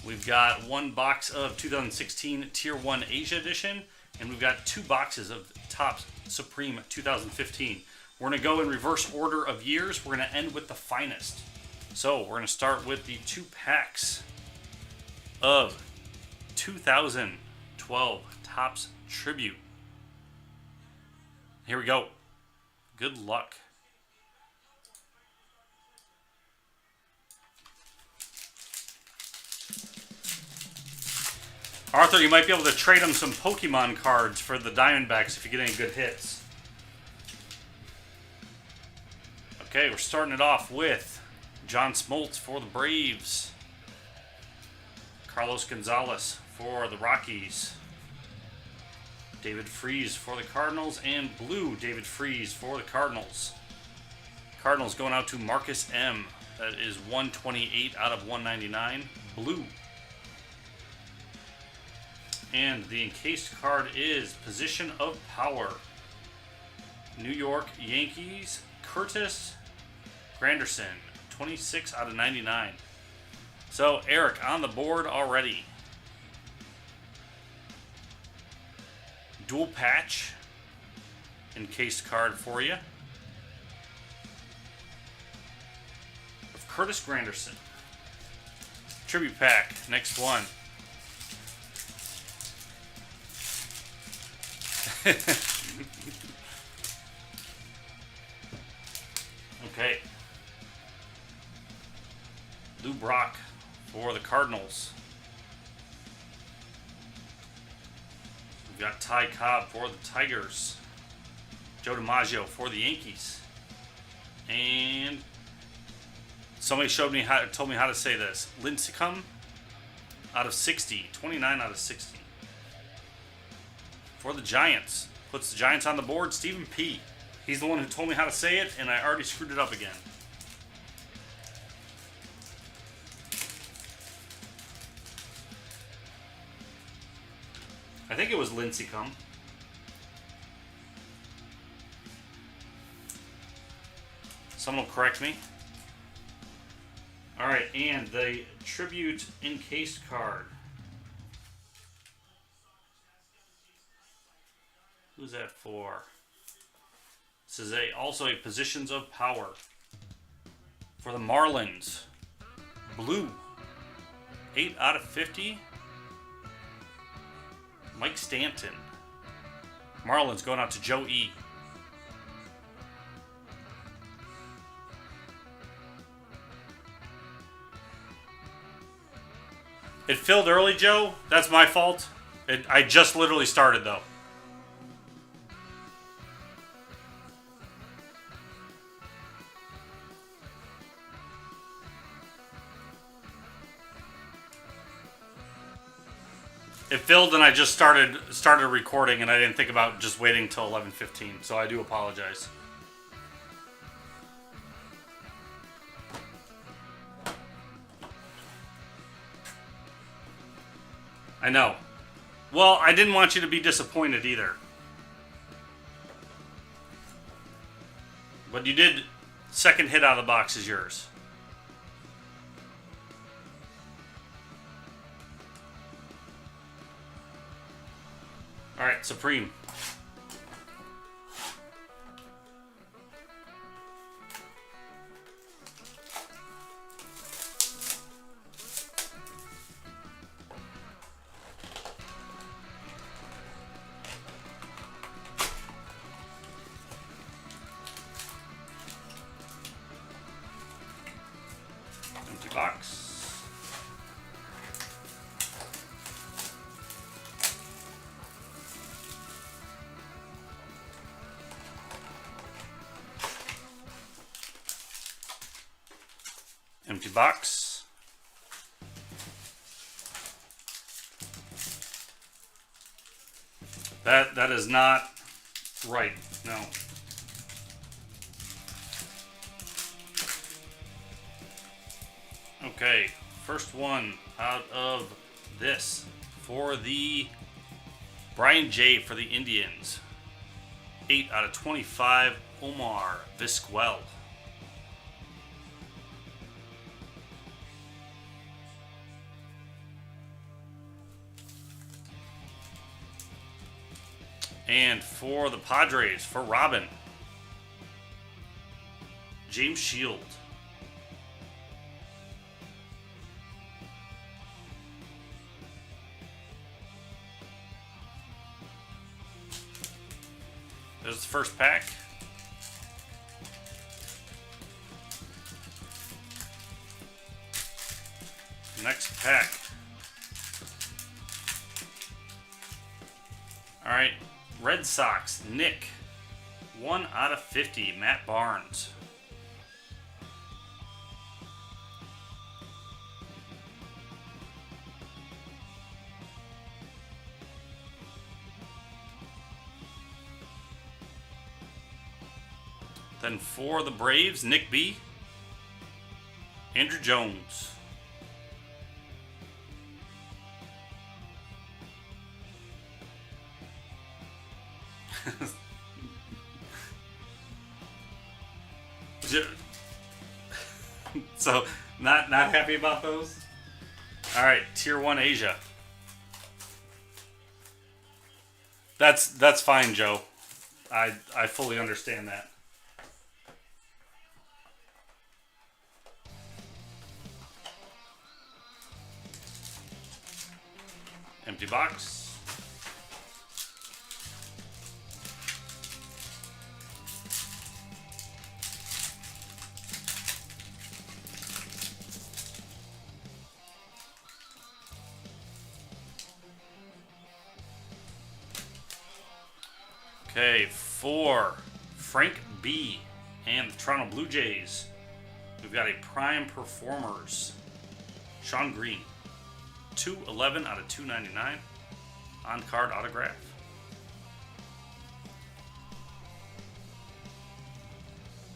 S2: We've got 1 box of 2016 Tier 1 Asia Edition. And we've got 2 boxes of Topps Supreme 2015. We're going to go in reverse order of years. We're going to end with the Finest. So we're going to start with the 2 packs of 2012 Topps Tribute. Here we go. Good luck. Arthur, you might be able to trade him some Pokemon cards for the Diamondbacks if you get any good hits. Okay, we're starting it off with John Smoltz for the Braves. Carlos Gonzalez for the Rockies. David Freese for the Cardinals. And blue David Freese for the Cardinals. Cardinals going out to Marcus M. That is 128 out of 199. Blue. And the encased card is Position of Power. New York Yankees, Curtis Granderson, 26 out of 99. So, Eric on the board already. Dual patch encased card for you of Curtis Granderson. Tribute pack, next one. Okay. Lou Brock for the Cardinals. We've got Ty Cobb for the Tigers. Joe DiMaggio for the Yankees. And somebody told me how to say this. Lincecum out of 60. 29 out of 60. For the Giants. Puts the Giants on the board. Stephen P. He's the one who told me how to say it, and I already screwed it up again. I think it was Lincecum. Someone will correct me. Alright, and the Tribute encased card. Who's that for? This is also a Positions of Power. For the Marlins. Blue. 8 out of 50. Mike Stanton. Marlins going out to Joe E. It filled early, Joe. That's my fault. I just literally started, though. It filled and I just started recording and I didn't think about just waiting until 11:15, so I do apologize. I know. Well, I didn't want you to be disappointed either. But you did. Second hit out of the box is yours. All right, Supreme. Empty box. Empty box. That is not right. No. Okay, first one out of this for the Brian J. for the Indians. 8 out of 25, Omar Vizquel. And for the Padres, for Robin, James Shield. There's the first pack. Next pack. All right. Red Sox, Nick. 1 out of 50, Matt Barnes. Then for the Braves, Nick B. Andrew Jones. So, not happy about those? Alright, Tier 1 Asia. That's fine, Joe. I fully understand that. Empty box. Okay, for Frank B. and the Toronto Blue Jays, we've got a Prime Performers, Sean Green, 211 out of 299, on-card autograph.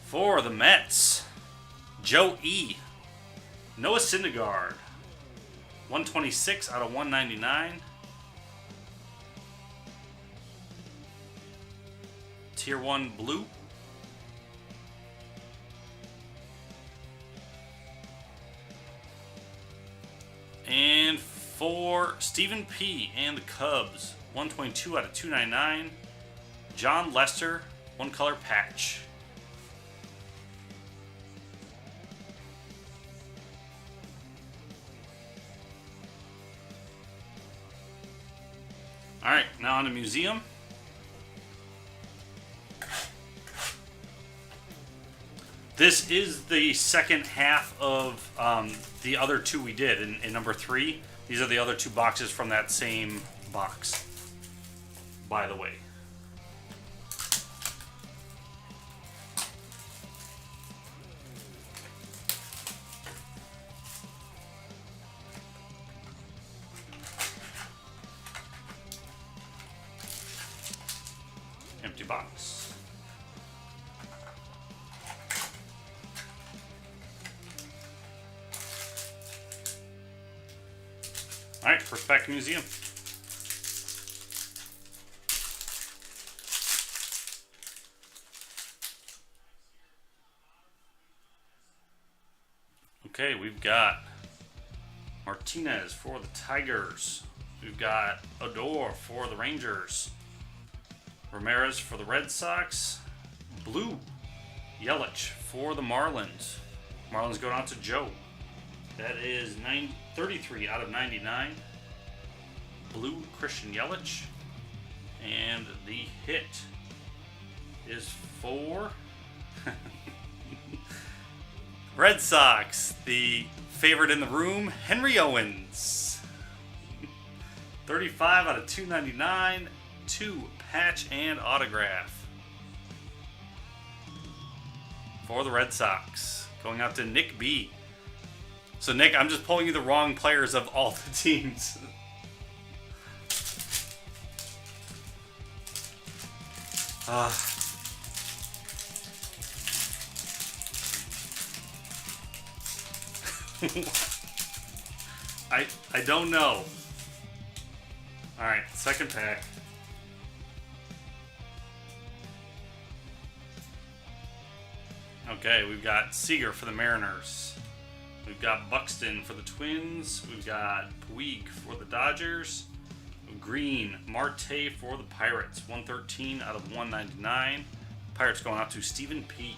S2: For the Mets, Joe E. Noah Syndergaard, 126 out of 199. Tier 1 Blue. And for Stephen P. and the Cubs, 122 out of 299. John Lester, one color patch. Alright, now on to Museum. This is the second half of the other two we did in number 3. These are the other 2 boxes from that same box, by the way. Empty box. Alright, first back to Museum. Okay, we've got Martinez for the Tigers. We've got Odor for the Rangers. Ramirez for the Red Sox. Blue, Yelich for the Marlins. Marlins going out to Joe. That is 33 out of 99. Blue, Christian Yelich. And the hit is for Red Sox, the favorite in the room, Henry Owens. 35 out of 299. 2 patch and autograph for the Red Sox. Going out to Nick B. So, Nick, I'm just pulling you the wrong players of all the teams. I don't know. Alright, second pack. Okay, we've got Seager for the Mariners. We've got Buxton for the Twins. We've got Puig for the Dodgers. Green, Marte for the Pirates. 113 out of 199. Pirates going out to Stephen P.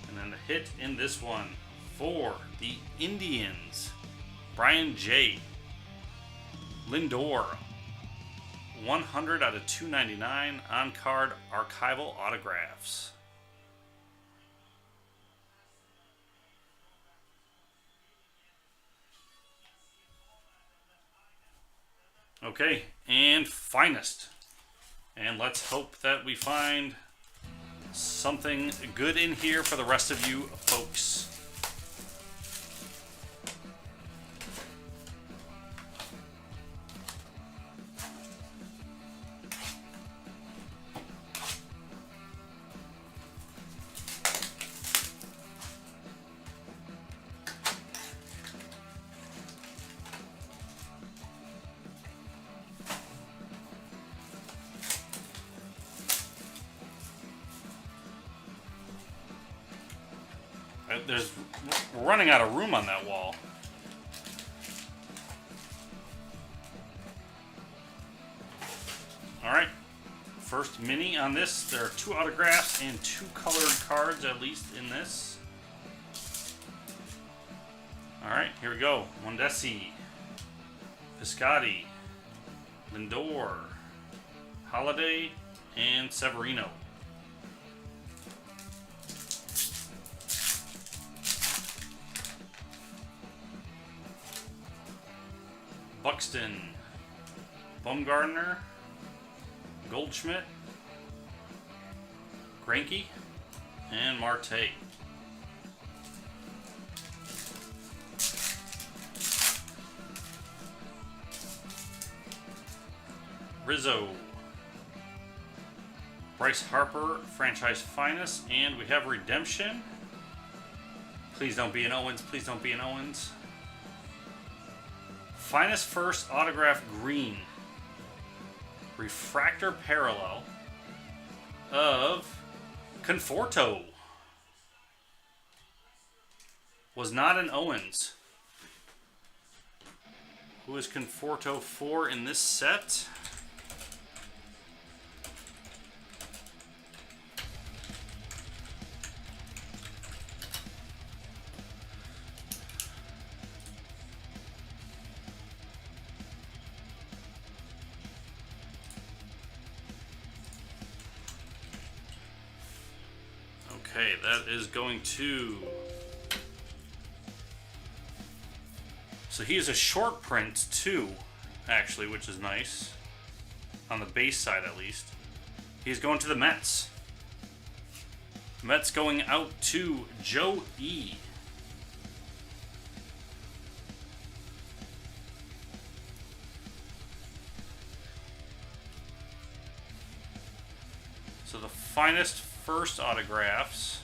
S2: And then the hit in this one for the Indians, Brian J. Lindor. 100 out of 299 on-card archival autographs. Okay, and finest. And let's hope that we find something good in here for the rest of you folks. we're running out of room on that wall. All right. First mini on this. There are 2 autographs and 2 colored cards, at least in this. All right, here we go. Mondesi, Piscotti, Lindor, Holiday, and Severino. Buxton, Bumgarner, Goldschmidt, Greinke, and Marte. Rizzo, Bryce Harper, franchise finest, and we have redemption. Please don't be an Owens. Please don't be an Owens. Finest first autograph green. Refractor parallel of Conforto. Was not an Owens. Who is Conforto for in this set? Okay, that is going to... So he is a short print too, actually, which is nice. On the base side, at least. He's going to the Mets. Mets going out to Joe E. So the finest first autographs.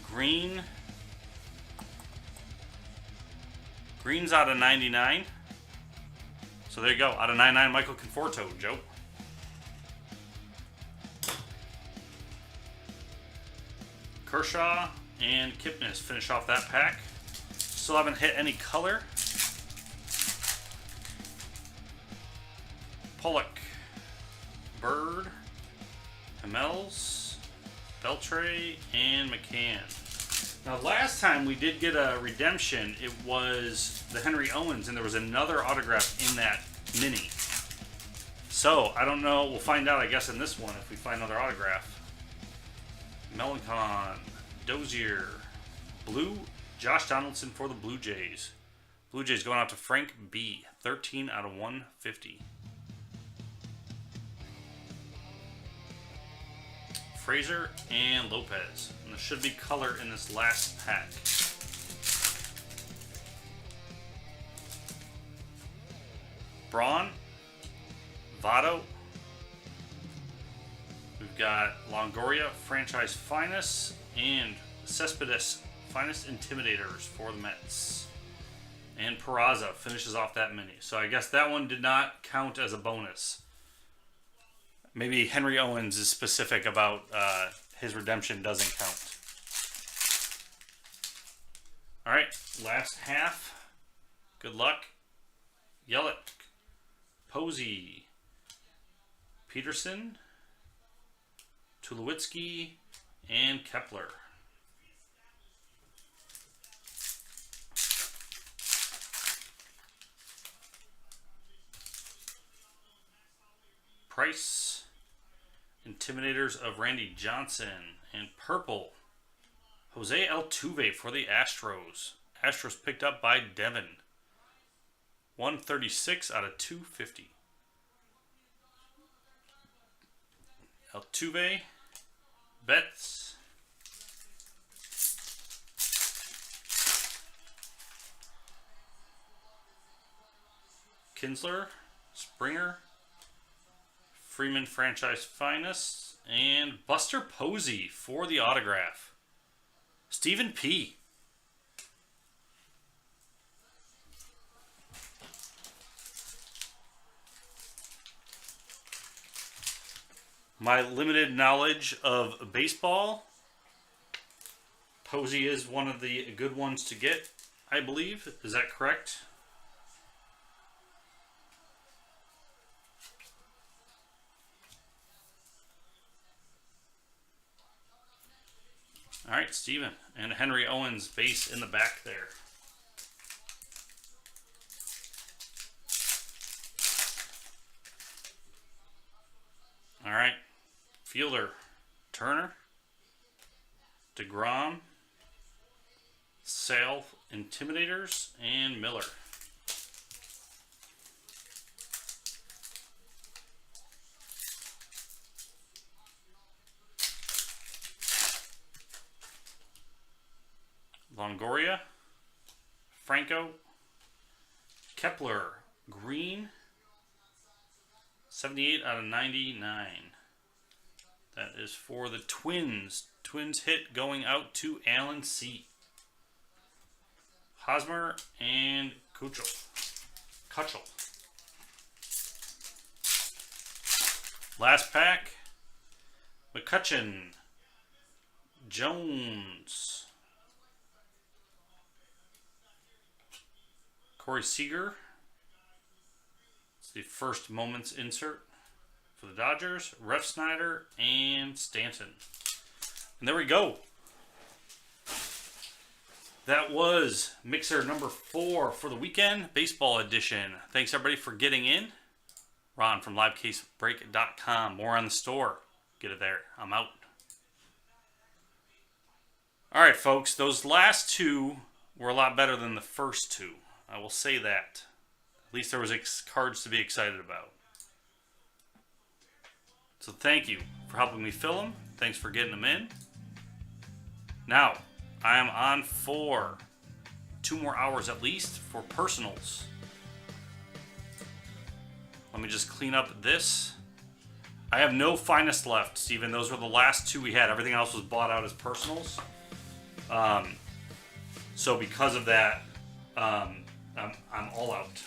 S2: Green. Green's out of 99. So there you go. Out of 99, Michael Conforto, Joe. Kershaw and Kipnis finish off that pack. Still haven't hit any color. Pollock. Bird. Hamels. Beltre. And McCann. Now, last time we did get a redemption, it was the Henry Owens, and there was another autograph in that mini. So, I don't know. We'll find out, I guess, in this one if we find another autograph. Melancon, Dozier, Blue, Josh Donaldson for the Blue Jays. Blue Jays going out to Frank B. 13 out of 150. Fraser and Lopez. And there should be color in this last pack. Braun, Votto. We've got Longoria, franchise finest, and Cespedes, finest intimidators for the Mets. And Peraza finishes off that mini. So I guess that one did not count as a bonus. Maybe Henry Owens is specific about his redemption doesn't count. All right, last half. Good luck. Yelich, Posey, Peterson, Tulowitzki, and Kepler. Price, Intimidators of Randy Johnson, and purple, Jose Altuve for the Astros. Astros picked up by Devin. 136 out of 250. Altuve, Betts, Kinsler, Springer, Freeman franchise finest, and Buster Posey for the autograph. Stephen P. My limited knowledge of baseball Posey is one of the good ones to get, I believe. Is that correct? All right, Steven. And Henry Owens base in the back there. All right. Fielder, Turner, DeGrom, Sale, Intimidators, and Miller. Longoria, Franco, Kepler, Green, 78 out of 99. That is for the Twins. Twins hit going out to Alan C. Hosmer and Kutchel. Last pack. McCutcheon. Jones. Corey Seager. It's the first moments insert for the Dodgers. Ref Snyder and Stanton. And there we go. That was Mixer number 4 for the weekend, baseball edition. Thanks everybody for getting in. Ron from LiveCaseBreak.com. More on the store. Get it there. I'm out. All right, folks. Those last two were a lot better than the first two. I will say that. At least there was cards to be excited about. So thank you for helping me fill them. Thanks for getting them in. Now, I am on for 2 more hours at least for personals. Let me just clean up this. I have no finest left, Steven. Those were the last 2 we had. Everything else was bought out as personals. So because of that, I'm all out.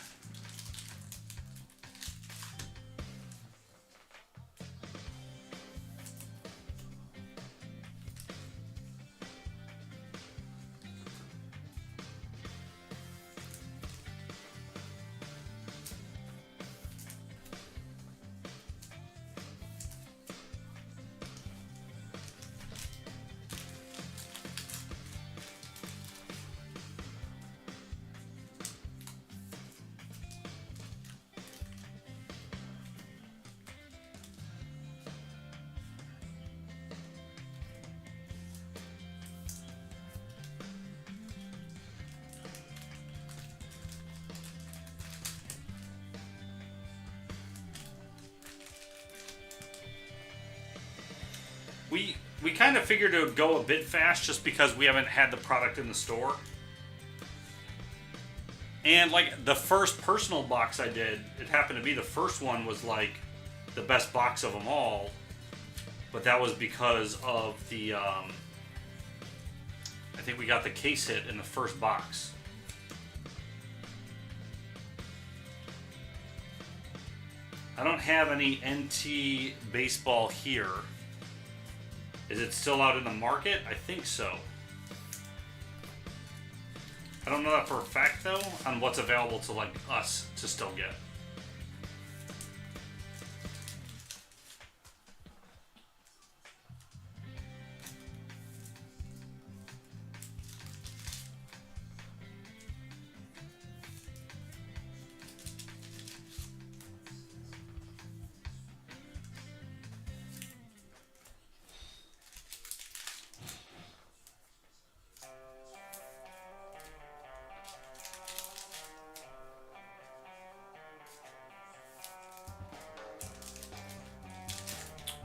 S2: We kind of figured it would go a bit fast just because we haven't had the product in the store. And like the first personal box I did, it happened to be the first one was like the best box of them all. But that was because of the, I think we got the case hit in the first box. I don't have any NT baseball here. Is it still out in the market? I think so. I don't know that for a fact though, on what's available to like us to still get.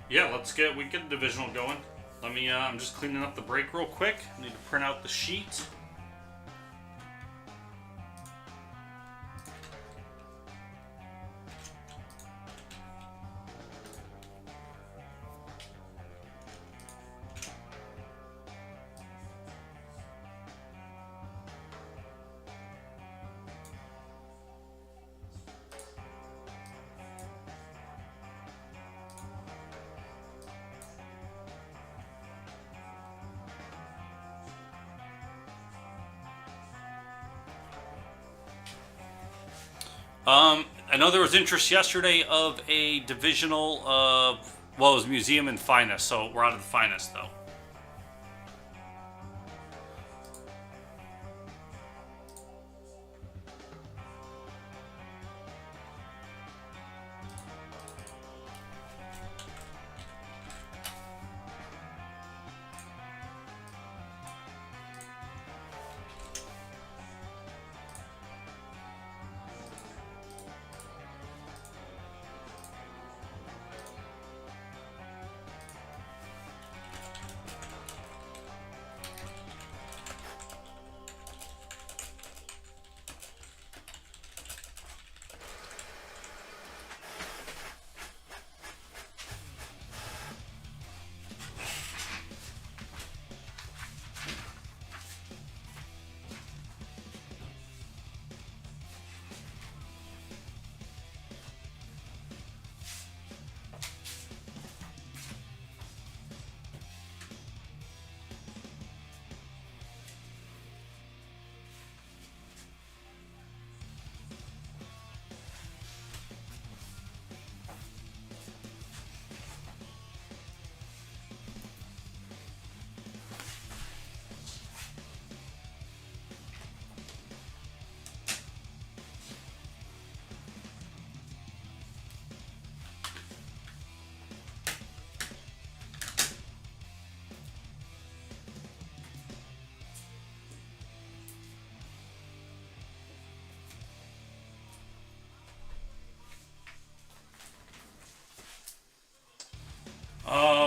S2: Yeah, we get the divisional going. Let me, I'm just cleaning up the break real quick. I need to print out the sheet. I know there was interest yesterday of a divisional of, well, it was Museum and Finest, so we're out of the Finest, though.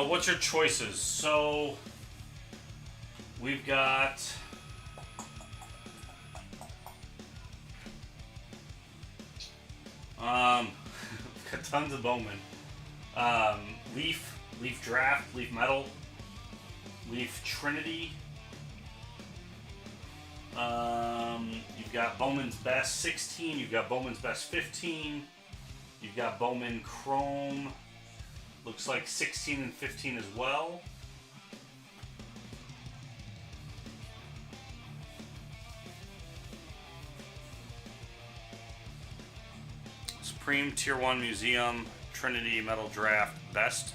S2: What's your choices? So we've got got tons of Bowman. Leaf Draft, Leaf Metal, Leaf Trinity. You've got Bowman's Best 16. You've got Bowman's Best 15. You've got Bowman Chrome. Looks like 16 and 15 as well. Supreme Tier 1 Museum, Trinity Metal Draft Best.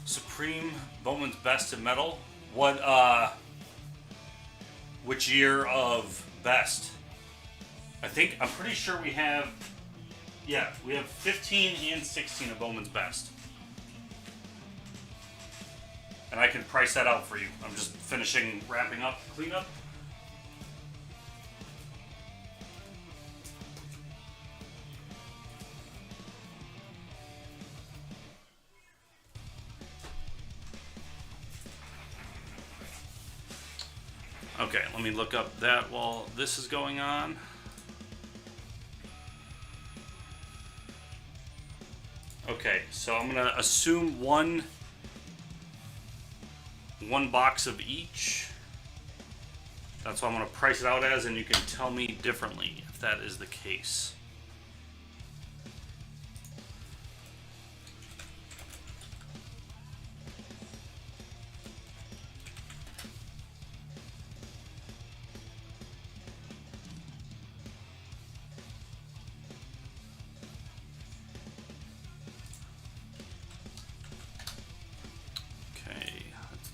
S2: Supreme Bowman's Best in Metal. Which year of Best? I'm pretty sure we have 15 and 16 of Bowman's Best. And I can price that out for you. I'm just wrapping up cleanup. Okay, let me look up that while this is going on. Okay, so I'm gonna assume one box of each. That's what I'm gonna price it out as, and you can tell me differently if that is the case.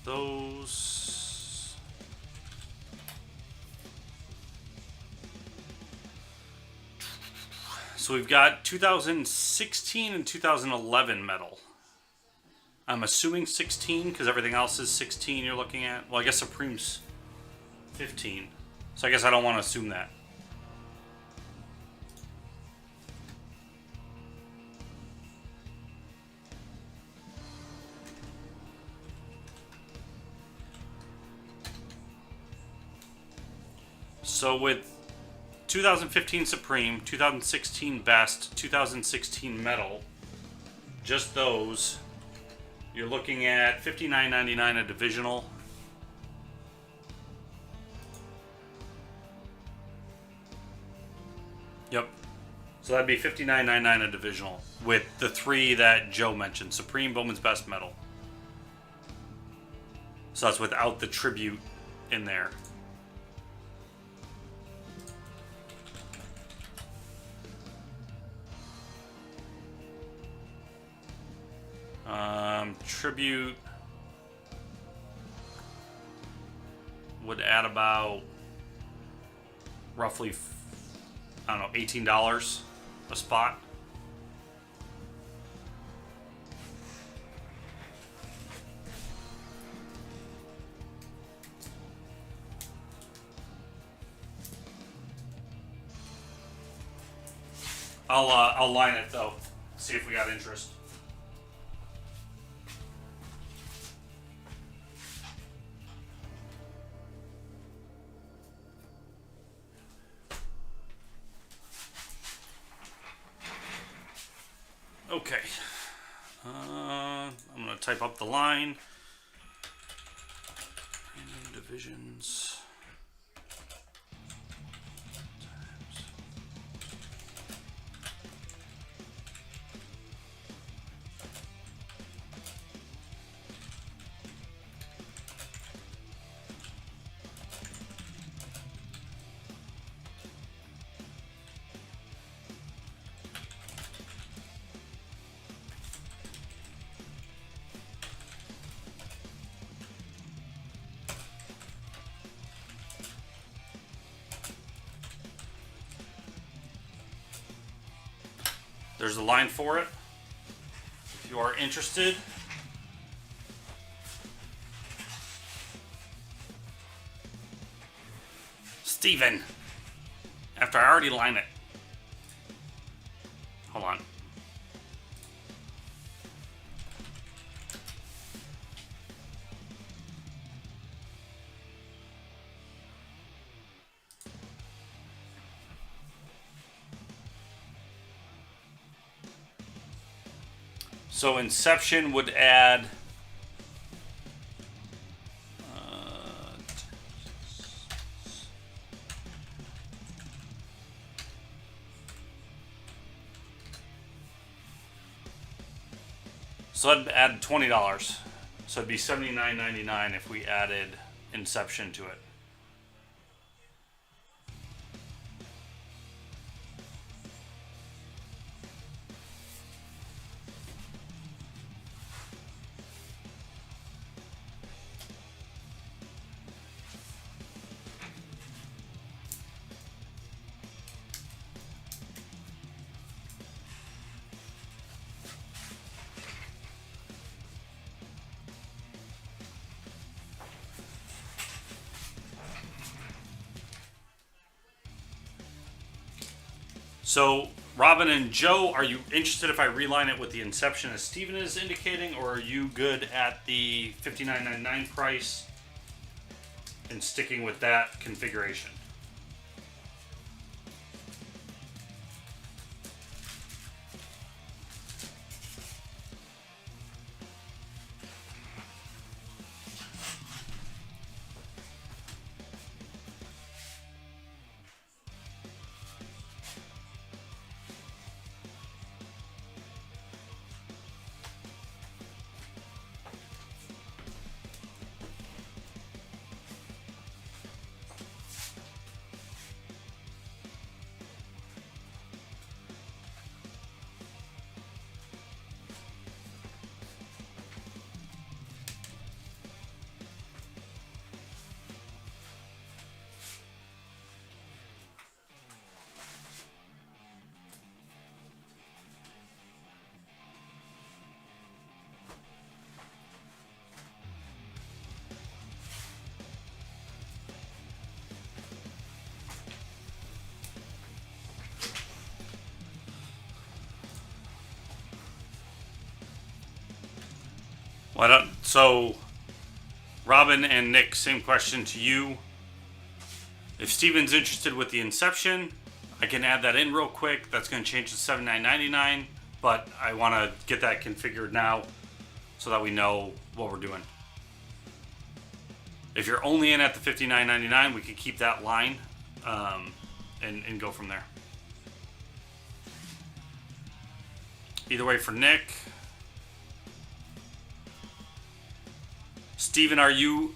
S2: Those. So we've got 2016 and 2011 metal. I'm assuming 16 because everything else is 16 you're looking at. Well, I guess Supreme's 15. So I guess I don't want to assume that. So with 2015 Supreme, 2016 Best, 2016 Metal, just those, you're looking at $59.99 a divisional. Yep. So that'd be $59.99 a divisional with the three that Joe mentioned: Supreme, Bowman's Best, Metal. So that's without the tribute in there. Tribute would add about roughly, I don't know, $18 a spot. I'll line it though, see if we got interest. Okay, I'm going to type up the line. Random divisions. There's a line for it. If you are interested. Steven, after I already line it. Hold on. So Inception would add so that'd add $20. So it'd be $79.99 if we added Inception to it. So, Robin and Joe, are you interested if I reline it with the Inception as Steven is indicating, or are you good at the $59.99 price and sticking with that configuration? So, Robin and Nick, same question to you. If Steven's interested with the Inception, I can add that in real quick. That's going to change to $79.99, but I want to get that configured now so that we know what we're doing. If you're only in at the $59.99, we could keep that line and go from there. Either way for Nick. Steven, are you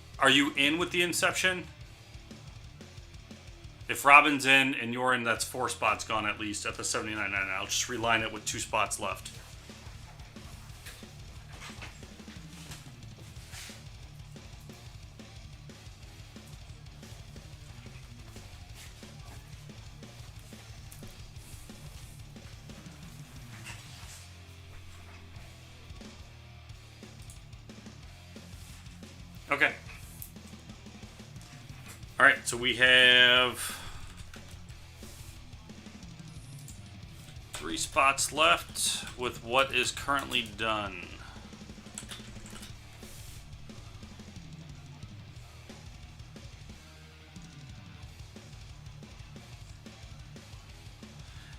S2: in with the Inception? If Robin's in and you're in, that's 4 spots gone at least at the $79.99. I'll just reline it with 2 spots left. Okay. All right, so we have 3 spots left with what is currently done.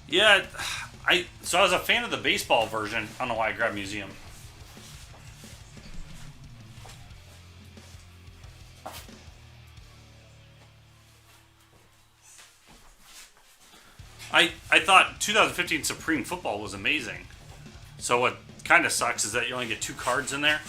S2: Yeah, I was a fan of the baseball version. I don't know why I grabbed Museum. I thought 2015 Supreme Football was amazing. So what kind of sucks is that you only get 2 cards in there.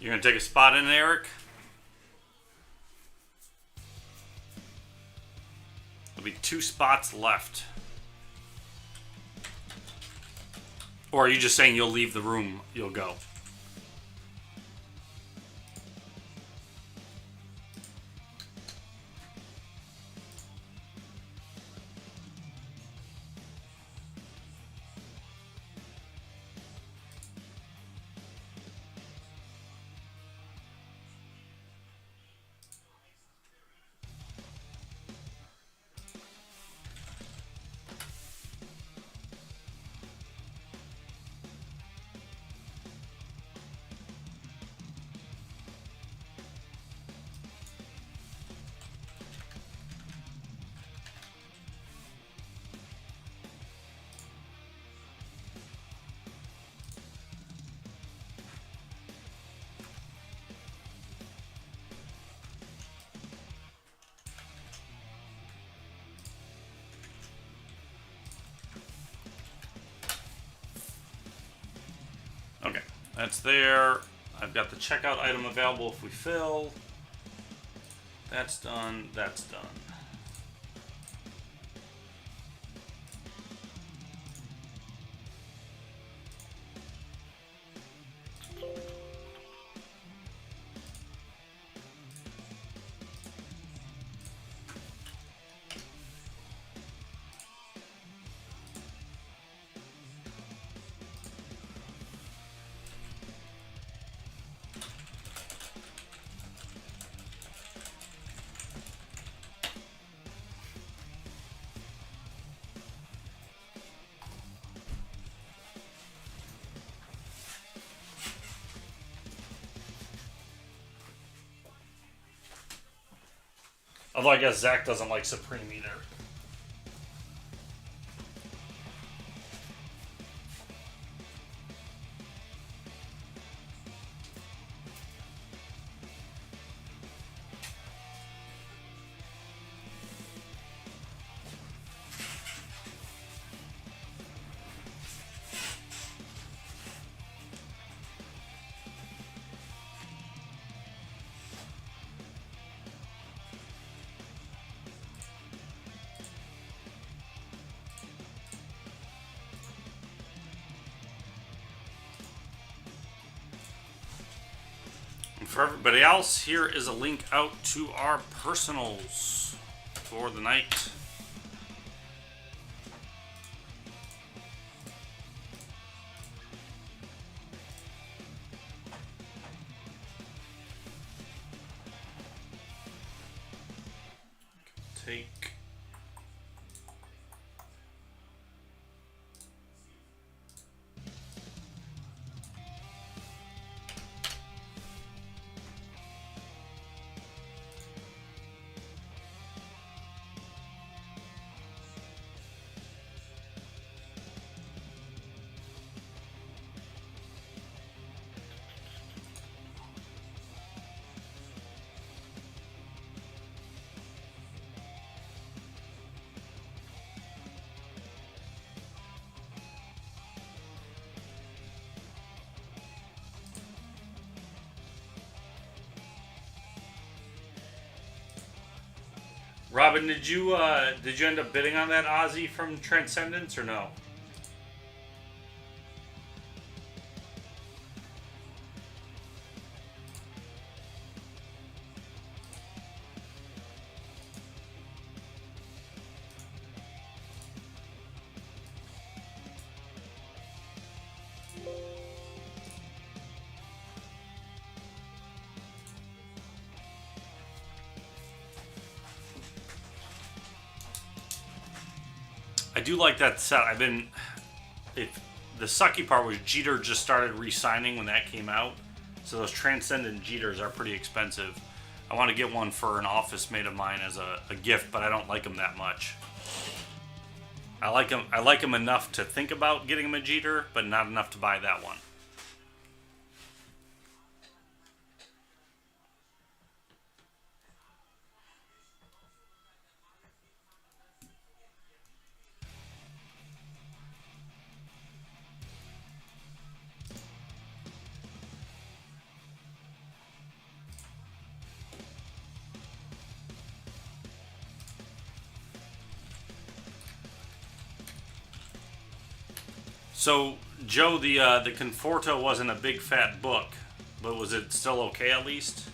S2: You're going to take a spot in, Eric? There'll be 2 spots left. Or are you just saying you'll leave the room, you'll go? Okay, that's there. I've got the checkout item available if we fill. That's done. That's done. Although I guess Zach doesn't like Supreme either. For everybody else, here is a link out to our personals for the night. Take. Robin, did you end up bidding on that Ozzy from Transcendence or no? I do like that set. The sucky part was Jeter just started re-signing when that came out, so those Transcendent Jeters are pretty expensive. I want to get one for an office mate of mine as a gift, but I don't like them that much. I like them enough to think about getting him a Jeter, but not enough to buy that one. So, Joe, the Conforto wasn't a big fat book, but was it still okay at least?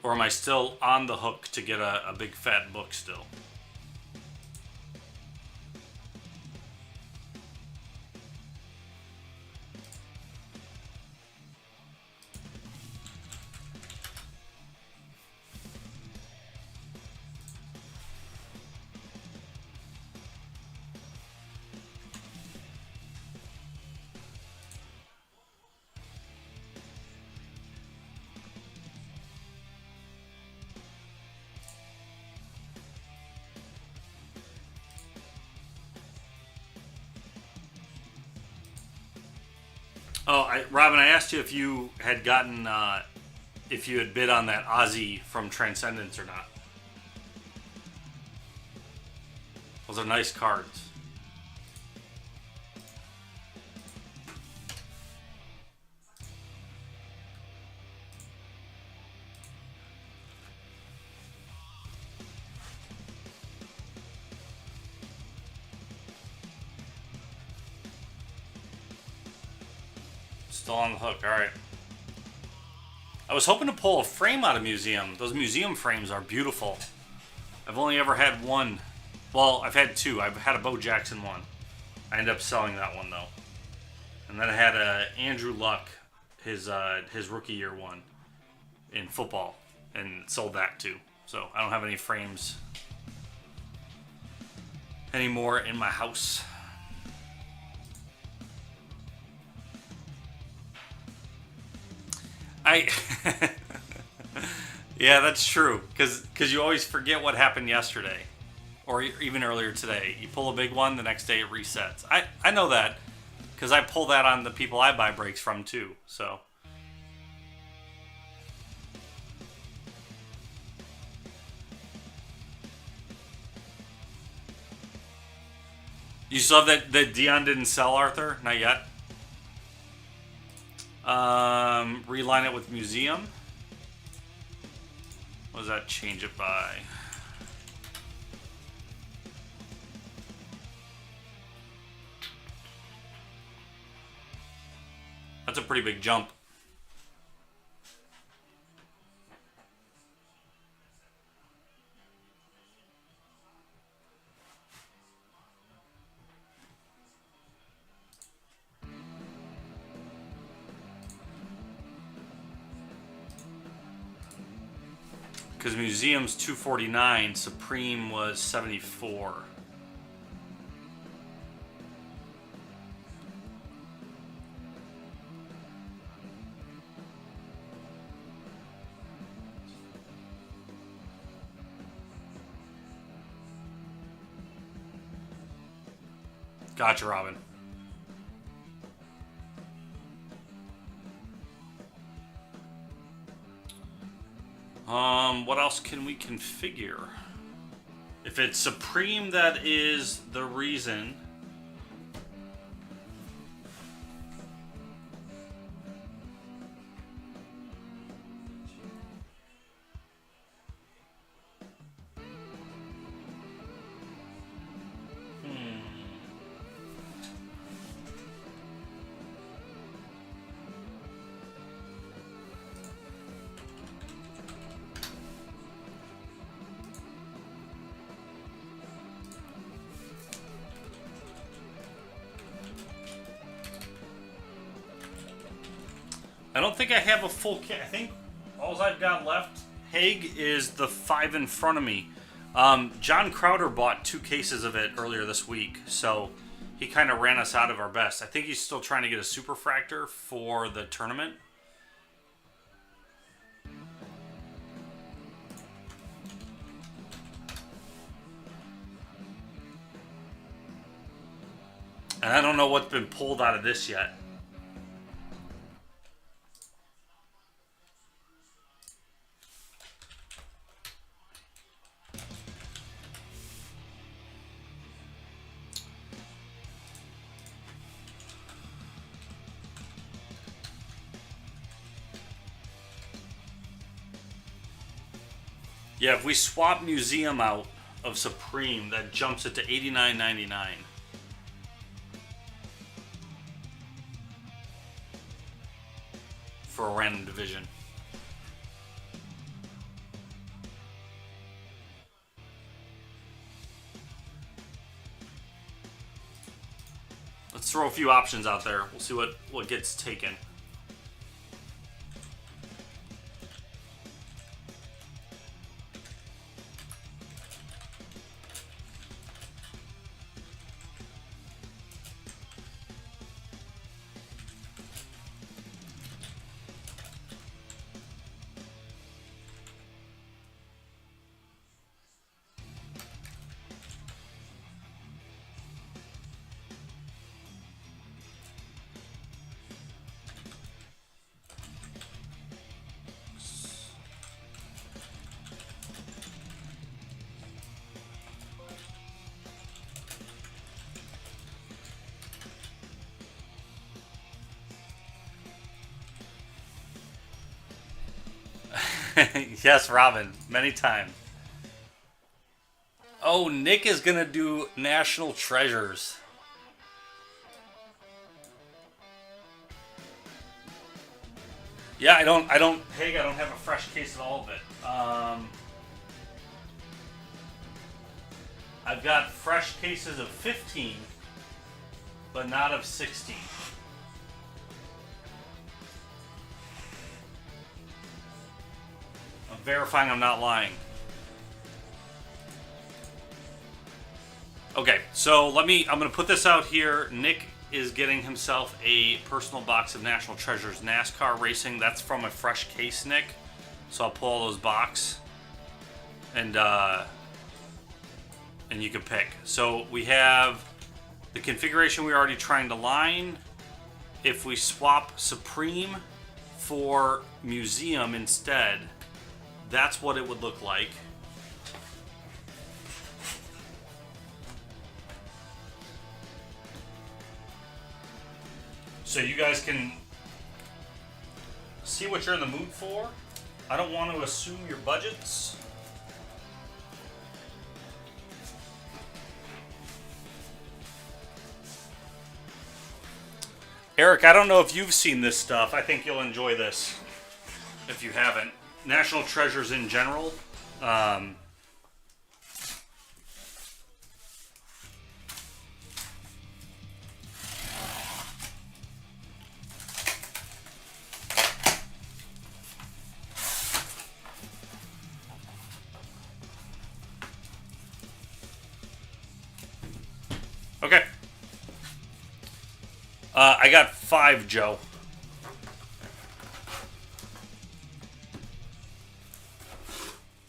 S2: Or am I still on the hook to get a big fat book still? Oh, Robin, I asked you if you had gotten, if you had bid on that Ozzy from Transcendence or not. Those are nice cards. Still on the hook, alright. I was hoping to pull a frame out of museum. Those museum frames are beautiful. I've only ever had one. Well, I've had two. I've had a Bo Jackson one. I ended up selling that one though. And then I had a Andrew Luck, his rookie year one in football, and sold that too. So I don't have any frames anymore in my house. Yeah, that's true. Because you always forget what happened yesterday. Or even earlier today. You pull a big one, the next day it resets. I know that. Because I pull that on the people I buy breaks from too. So. You still have that Dion didn't sell, Arthur? Not yet? Reline it with museum. What does that change it by? That's a pretty big jump. Because Museum's 249, Supreme was 74. Gotcha, Robin. What else can we configure? If it's Supreme, that is the reason. I don't think I have a full kit. I think all I've got left, Haig, is the 5 in front of me. John Crowder bought 2 cases of it earlier this week, so he kind of ran us out of our best. I think he's still trying to get a superfractor for the tournament. And I don't know what's been pulled out of this yet. Yeah, if we swap Museum out of Supreme, that jumps it to $89.99. For a random division. Let's throw a few options out there. We'll see what gets taken. Yes, Robin, many times. Oh, Nick is gonna do National Treasures. Yeah, I don't have a fresh case of all of it. I've got fresh cases of 15, but not of 16. I'm verifying I'm not lying. Okay, so I'm going to put this out here. Nick is getting himself a personal box of National Treasures NASCAR Racing. That's from a fresh case, Nick. So I'll pull all those box, and you can pick. So we have the configuration we were already trying to line. If we swap Supreme for Museum instead, that's what it would look like. So you guys can see what you're in the mood for. I don't want to assume your budgets. Eric, I don't know if you've seen this stuff. I think you'll enjoy this if you haven't. National Treasures in general. Okay. I got 5, Joe.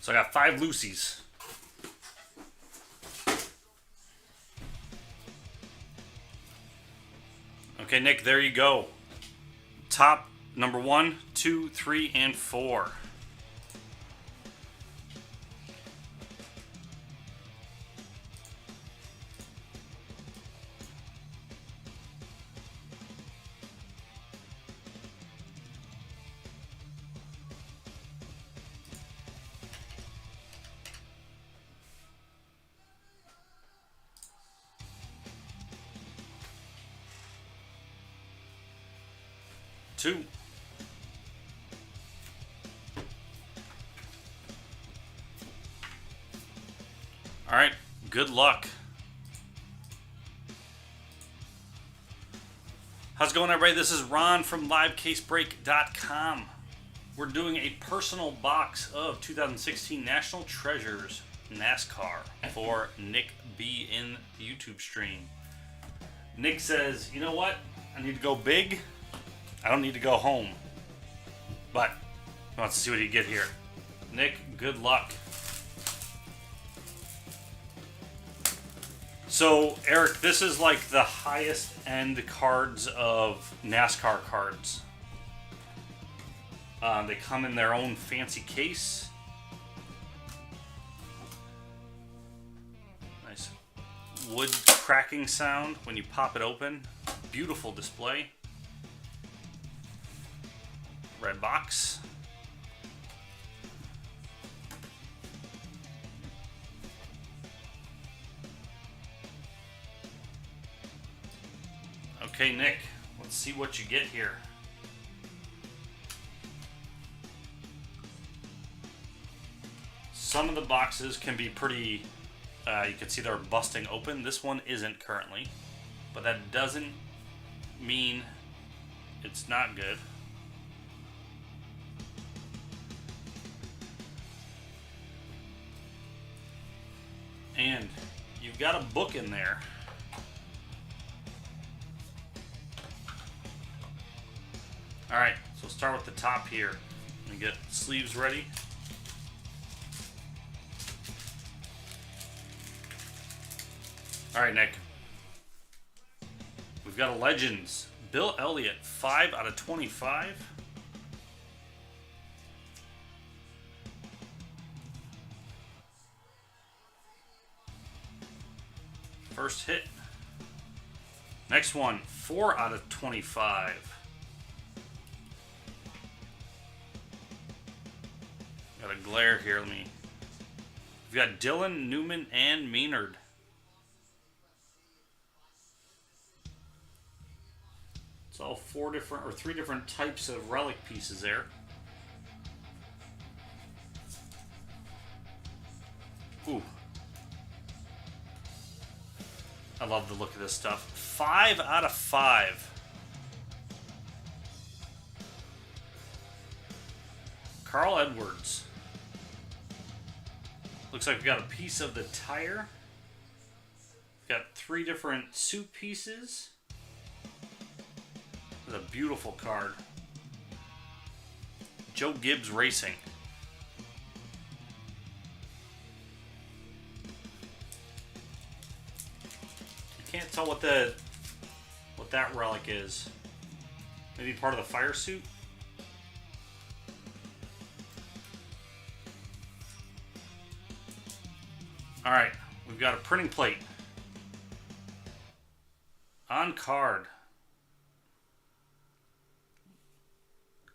S2: So I got 5 Lucy's. Okay, Nick, there you go. Top number 1, 2, 3, and 4. Two. All right, good luck. How's it going, everybody? This is Ron from LiveCaseBreak.com. We're doing a personal box of 2016 National Treasures NASCAR for Nick B in the YouTube stream. Nick says, you know what? I need to go big. I don't need to go home. But he wants to see what you get here. Nick, good luck. So, Eric, this is like the highest end cards of NASCAR cards. They come in their own fancy case. Nice wood cracking sound when you pop it open. Beautiful display. Red box. Okay, Nick, let's see what you get here. Some of the boxes can be pretty, you can see they're busting open. This one isn't currently, but that doesn't mean it's not good. And you've got a book in there. Alright, so we'll start with the top here. Let me get sleeves ready. Alright, Nick. We've got a Legends. Bill Elliott, 5 out of 25. First hit. Next one, 4 out of 25. Got a glare here. We've got Dylan, Newman, and Maynard. It's all 3 different types of relic pieces there. Ooh. I love the look of this stuff. 5 out of 5. Carl Edwards. Looks like we've got a piece of the tire. We've got 3 different suit pieces. This is a beautiful card. Joe Gibbs Racing. Can't tell what that relic is. Maybe part of the fire suit? Alright, we've got a printing plate. On card.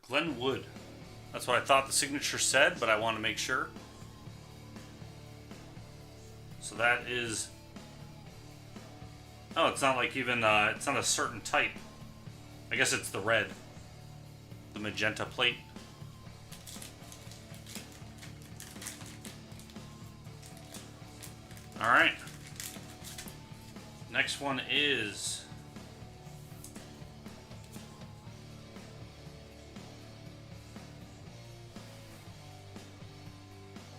S2: Glenn Wood. That's what I thought the signature said, but I want to make sure. So that is... Oh, it's not like even, it's not a certain type. I guess it's the red. The magenta plate. Alright. Next one is...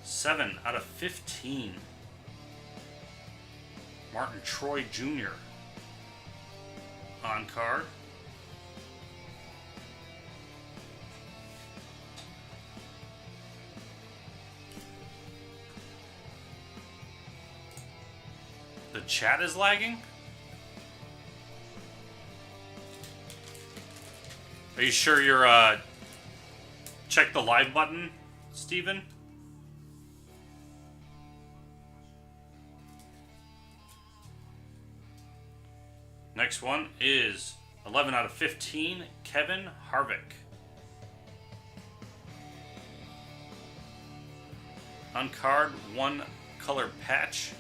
S2: Seven out of 15. Martin Troy Jr. on card. The chat is lagging? Are you sure you're, check the live button, Steven? Next one is 11 out of 15, Kevin Harvick. On card, one color patch.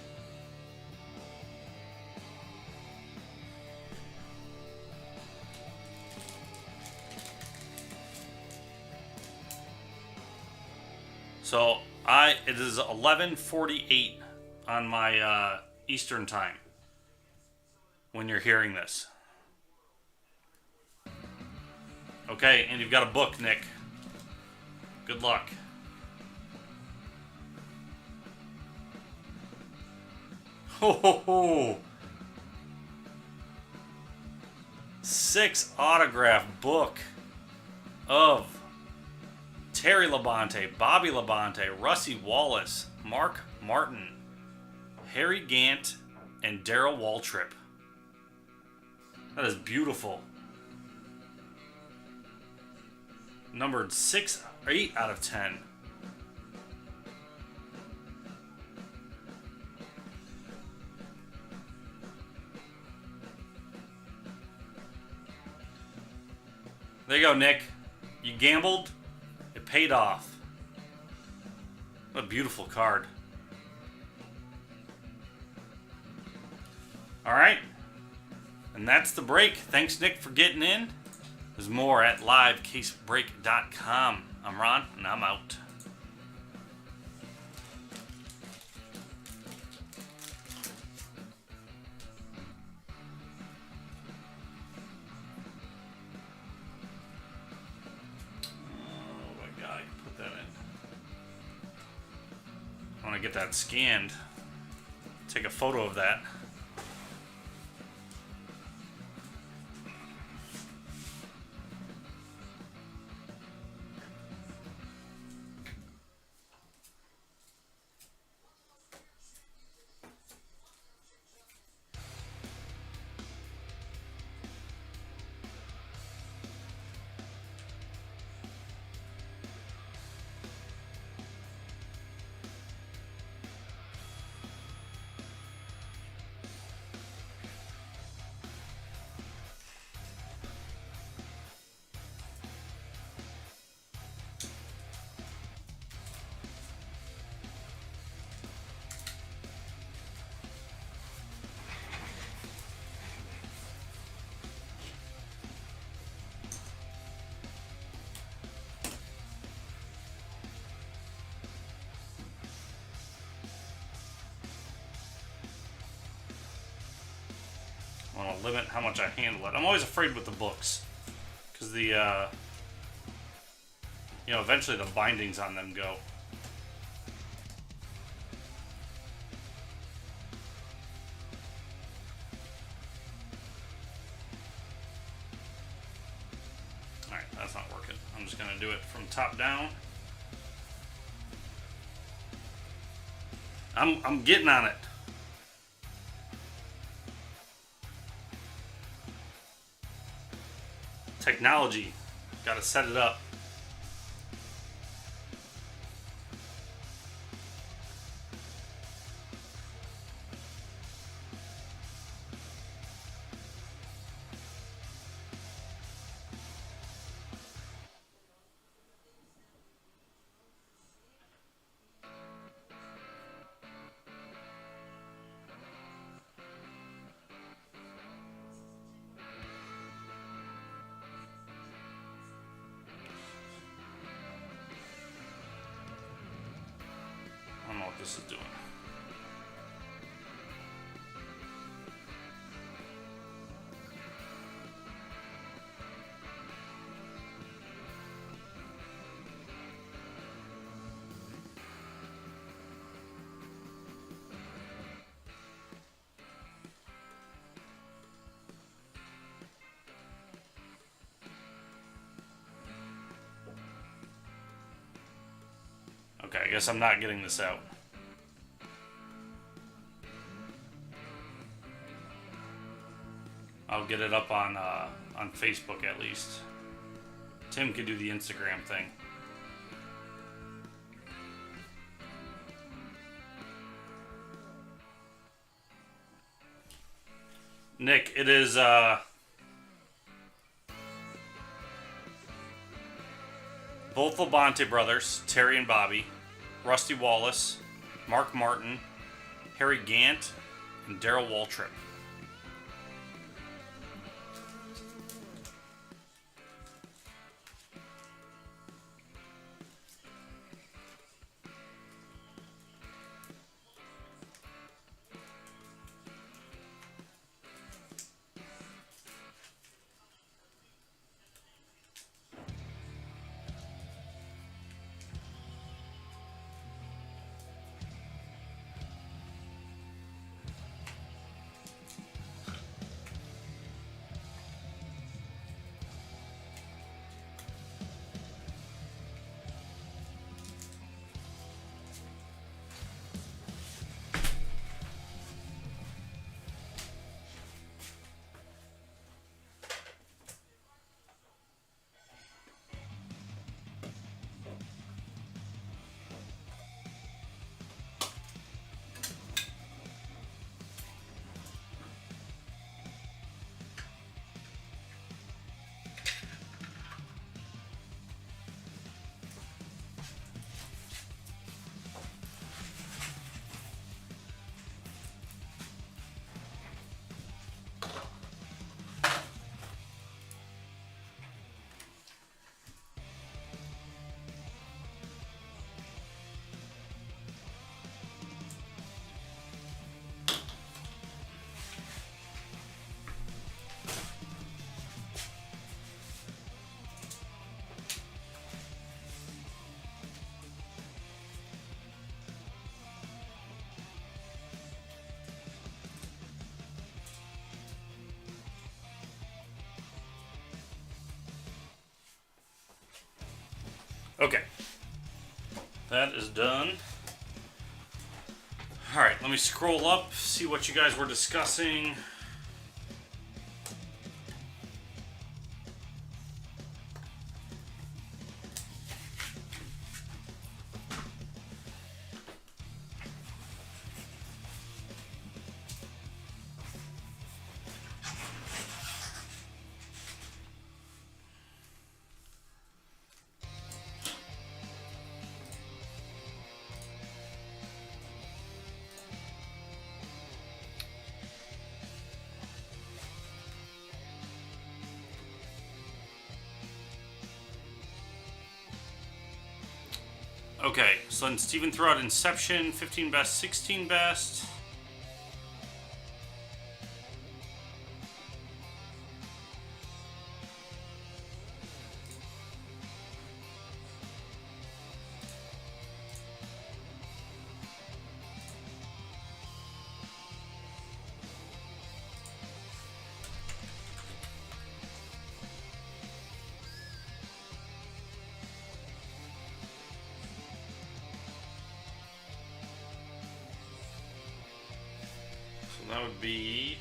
S2: So it is 11:48 on my Eastern time when you're hearing this. Okay, and you've got a book, Nick. Good luck. Ho ho ho! 6 autograph book of Terry Labonte, Bobby Labonte, Russie Wallace, Mark Martin, Harry Gant, and Darrell Waltrip. That is beautiful. Numbered 6 or 8 out of 10. There you go, Nick. You gambled. It paid off. What a beautiful card. Alright. And that's the break. Thanks, Nick, for getting in. There's more at LiveCaseBreak.com. I'm Ron, and I'm out. I want to get that scanned. Take a photo of that. I want to limit how much I handle it. I'm always afraid with the books because the eventually the bindings on them go. Alright, that's not working. I'm just going to do it from top down. I'm getting on it. Technology. Got to set it up. this is doing. Okay, I guess I'm not getting this out. I'll get it up on Facebook at least. Tim could do the Instagram thing. Nick, it is both Labonte brothers, Terry and Bobby, Rusty Wallace, Mark Martin, Harry Gant, and Daryl Waltrip. Okay. That is done. Alright, let me scroll up, see what you guys were discussing. Okay, so then Steven threw out Inception, 15 best, 16 best. That would be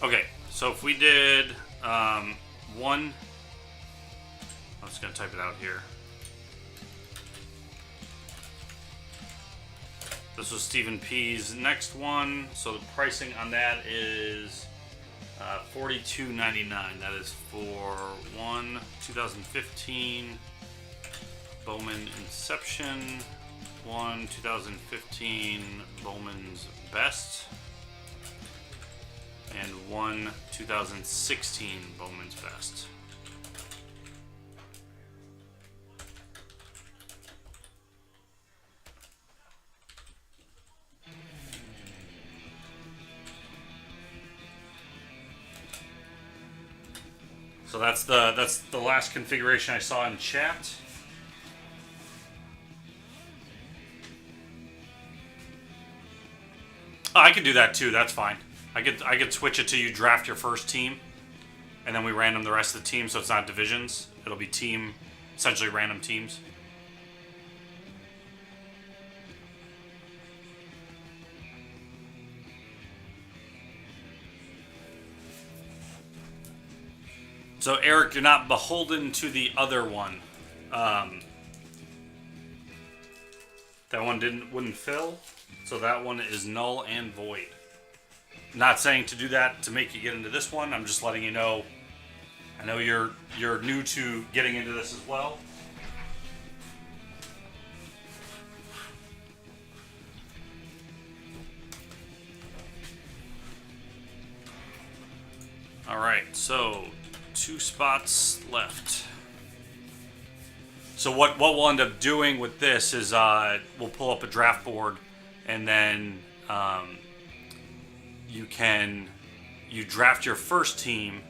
S2: okay, so if we did one, I'm just going to type it out here. This was Stephen P's next one. So the pricing on that is $42.99. That is for 2015 Bowman Inception, 2015 Bowman's Best, and 2016 Bowman's Best. So that's the last configuration I saw in chat. Oh, I could do that too. That's fine. I could switch it to you draft your first team, and then we random the rest of the team, so it's not divisions. It'll be team, essentially random teams. So Eric, you're not beholden to the other one. That one wouldn't fill, so that one is null and void. Not saying to do that to make you get into this one. I'm just letting you know. I know you're new to getting into this as well. All right, so 2 spots left. So what we'll end up doing with this is we'll pull up a draft board, and then you draft your first team,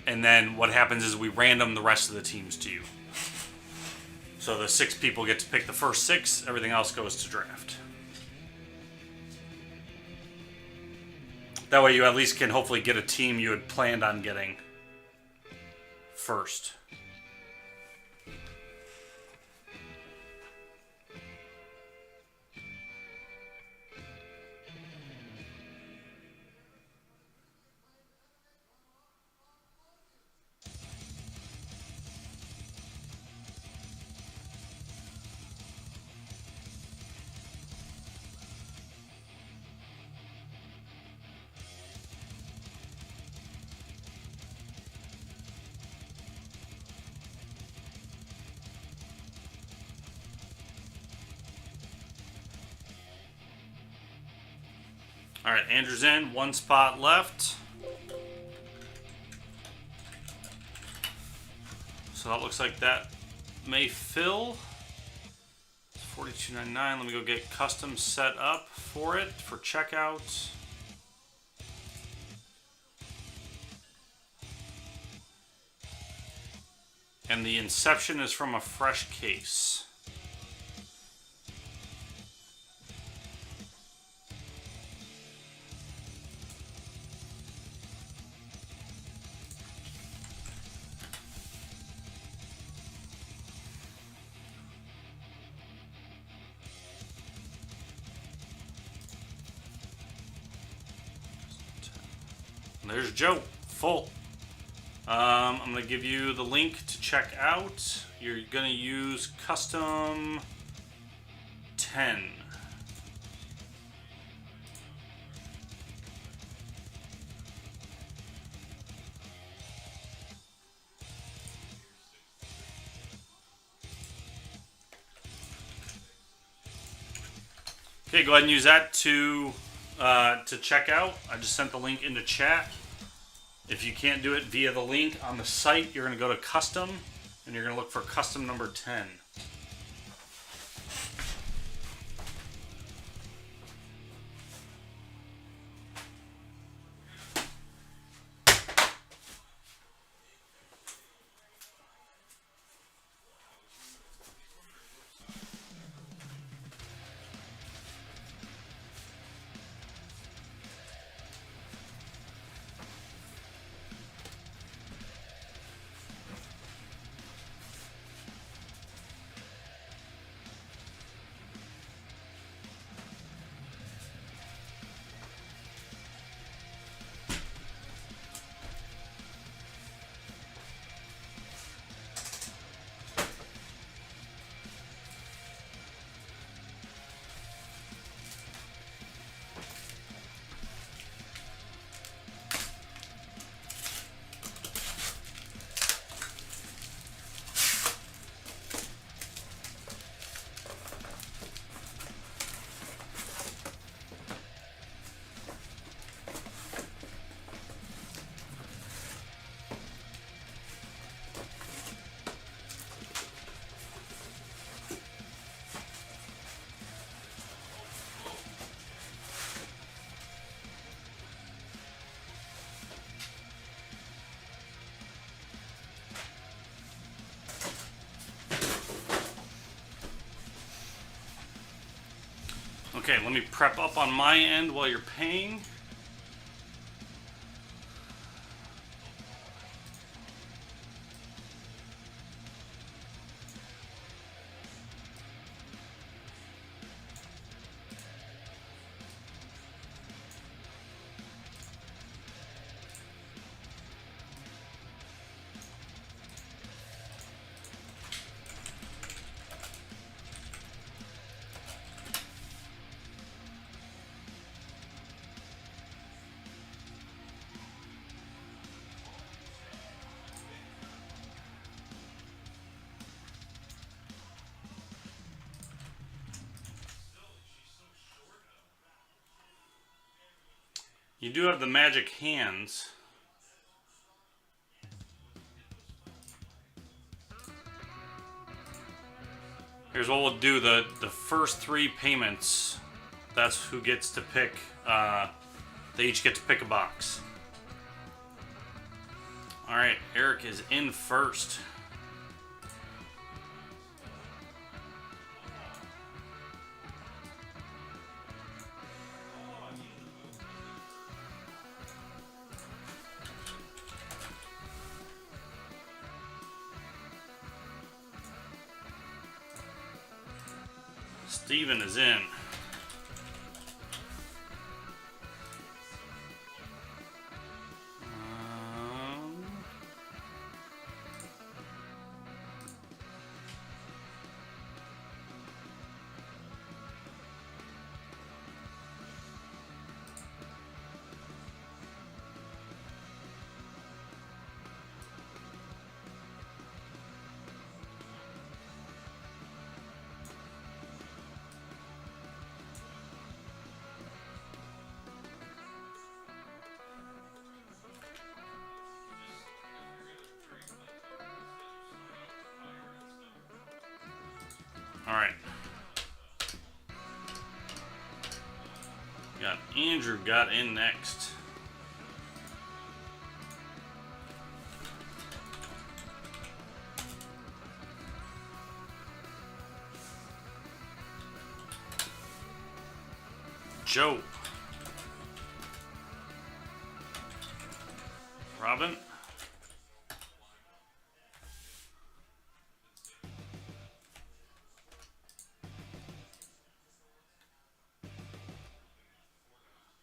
S2: and then what happens is we random the rest of the teams to you. So the 6 people get to pick the first 6. Everything else goes to draft. That way you at least can hopefully get a team you had planned on getting first. All right, Andrew's in. 1 spot left. So that looks like that may fill. It's $42.99. Let me go get custom set up for it for checkout. And the Inception is from a fresh case. There's Joe, full. I'm going to give you the link to check out. You're going to use custom 10. Okay, go ahead and use that to check out. I just sent the link into chat. If you can't do it via the link on the site, you're going to go to custom, and you're going to look for custom number 10. Okay, let me prep up on my end while you're paying. You do have the magic hands. Here's what we'll do. The first 3 payments, that's who gets to pick. They each get to pick a box. Alright, Eric is in first. Steven is in. Alright. Got Andrew got in next. Joe. Robin.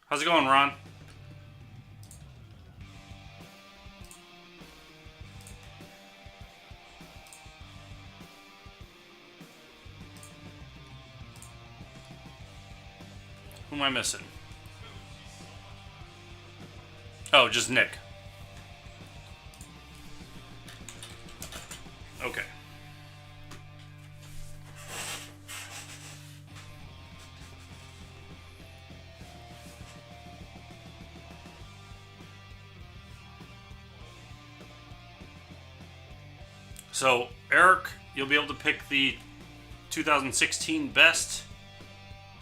S2: How's it going, Ron? Who am I missing? Oh, just Nick. Okay. So, Eric, you'll be able to pick the 2016 best.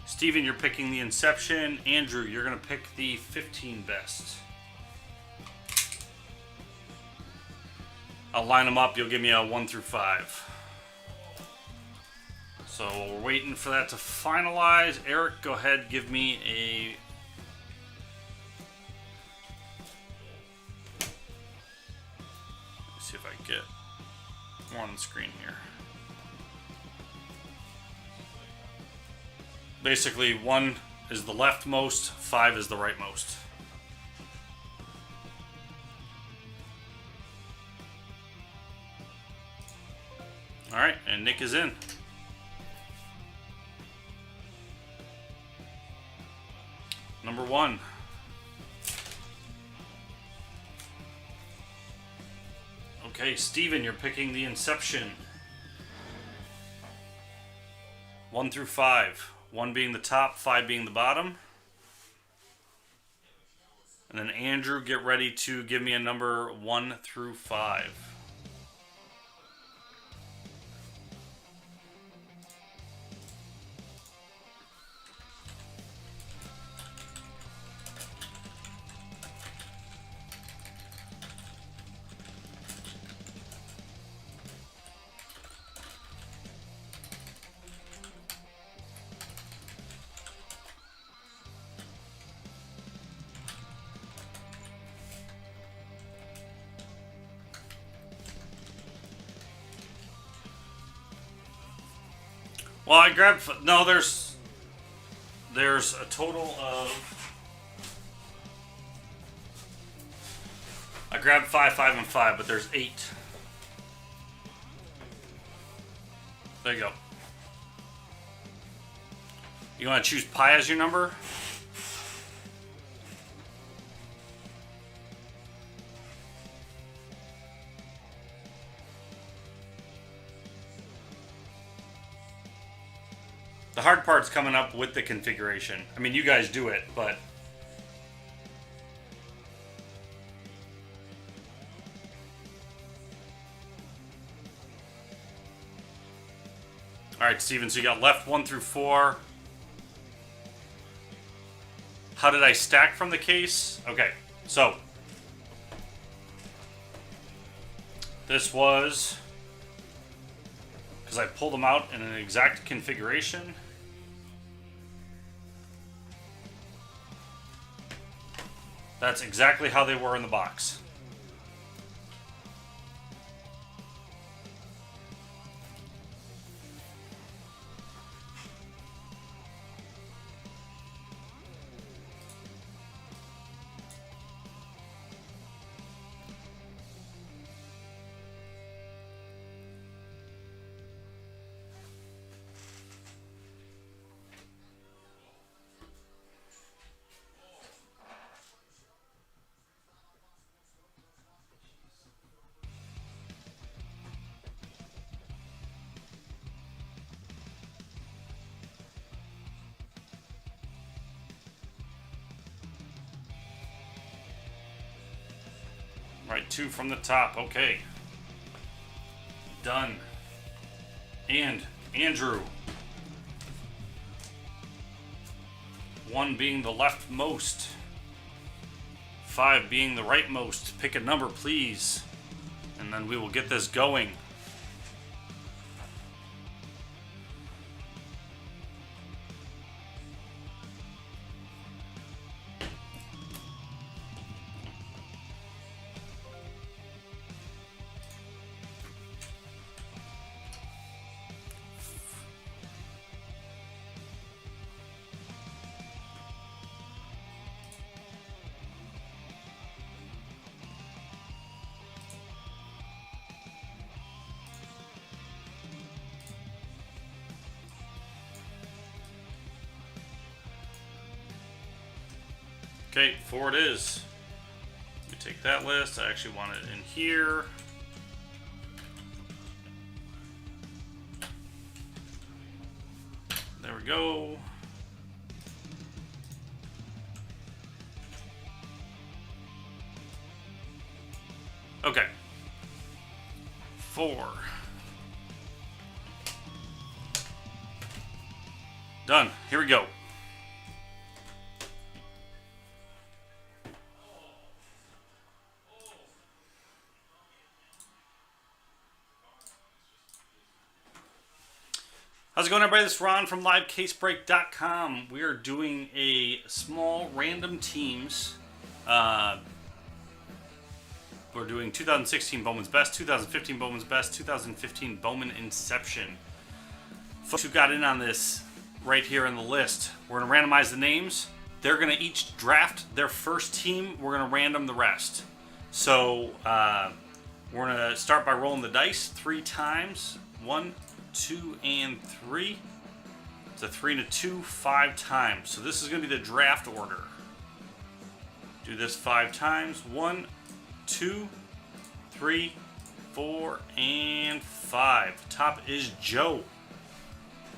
S2: Steven, you're picking the Inception. Andrew, you're going to pick the 15 best. I'll line them up. You'll give me a 1 through 5. So we're waiting for that to finalize. Eric, go ahead. Give me a... Let's see if I can get one screen here. Basically, 1 is the leftmost, 5 is the rightmost. Alright, and Nick is in. Number 1. Okay, Steven, you're picking the Inception. 1 through 5. 1 being the top, 5 being the bottom. And then Andrew, get ready to give me a number 1 through 5. Well, I grabbed... No, there's a total of... I grabbed 5, 5, and 5, but there's 8. There you go. You want to choose pi as your number? The hard part's coming up with the configuration. I mean, you guys do it, but... Alright, Steven, so you got left 1 through 4. How did I stack from the case? Okay, so... This was... Because I pulled them out in an exact configuration. That's exactly how they were in the box. Right, 2 from the top. Okay. Done. And Andrew. 1 being the leftmost. 5 being the rightmost. Pick a number, please. And then we will get this going. Okay, 4 it is. Let me take that list. I actually want it in here. There we go. Okay. 4. Done. Here we go. How's it going, everybody? This is Ron from LiveCaseBreak.com. We are doing a small random teams. We're doing 2016 Bowman's Best, 2015 Bowman's Best, 2015 Bowman Inception. Folks who got in on this right here in the list, we're going to randomize the names. They're going to each draft their first team. We're going to random the rest. So we're going to start by rolling the dice 3 times. 1, 2, and 3. It's a 3 and a 2, 5 times. So this is going to be the draft order. Do this 5 times. 1, 2, 3, 4, and 5. Top is Joe.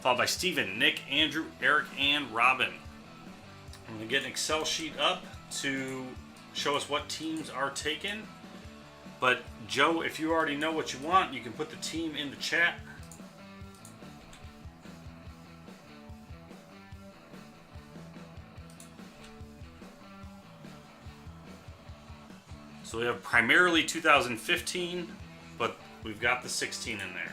S2: Followed by Steven, Nick, Andrew, Eric, and Robin. I'm going to get an Excel sheet up to show us what teams are taken. But Joe, if you already know what you want, you can put the team in the chat. So we have primarily 2015, but we've got the 16 in there.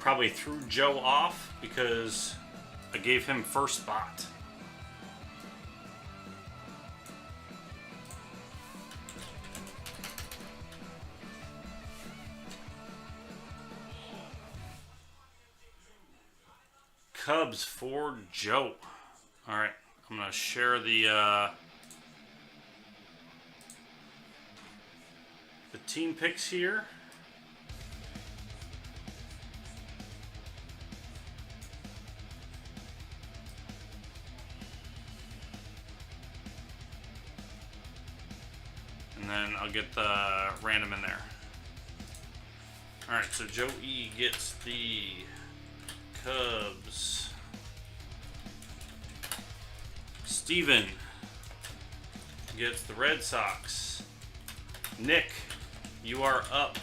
S2: probably threw Joe off because I gave him first spot. Cubs for Joe. All right, I'm gonna share the team picks here. And then I'll get the random in there. All right, so Joe E gets the Cubs. Steven gets the Red Sox. Nick, you are up.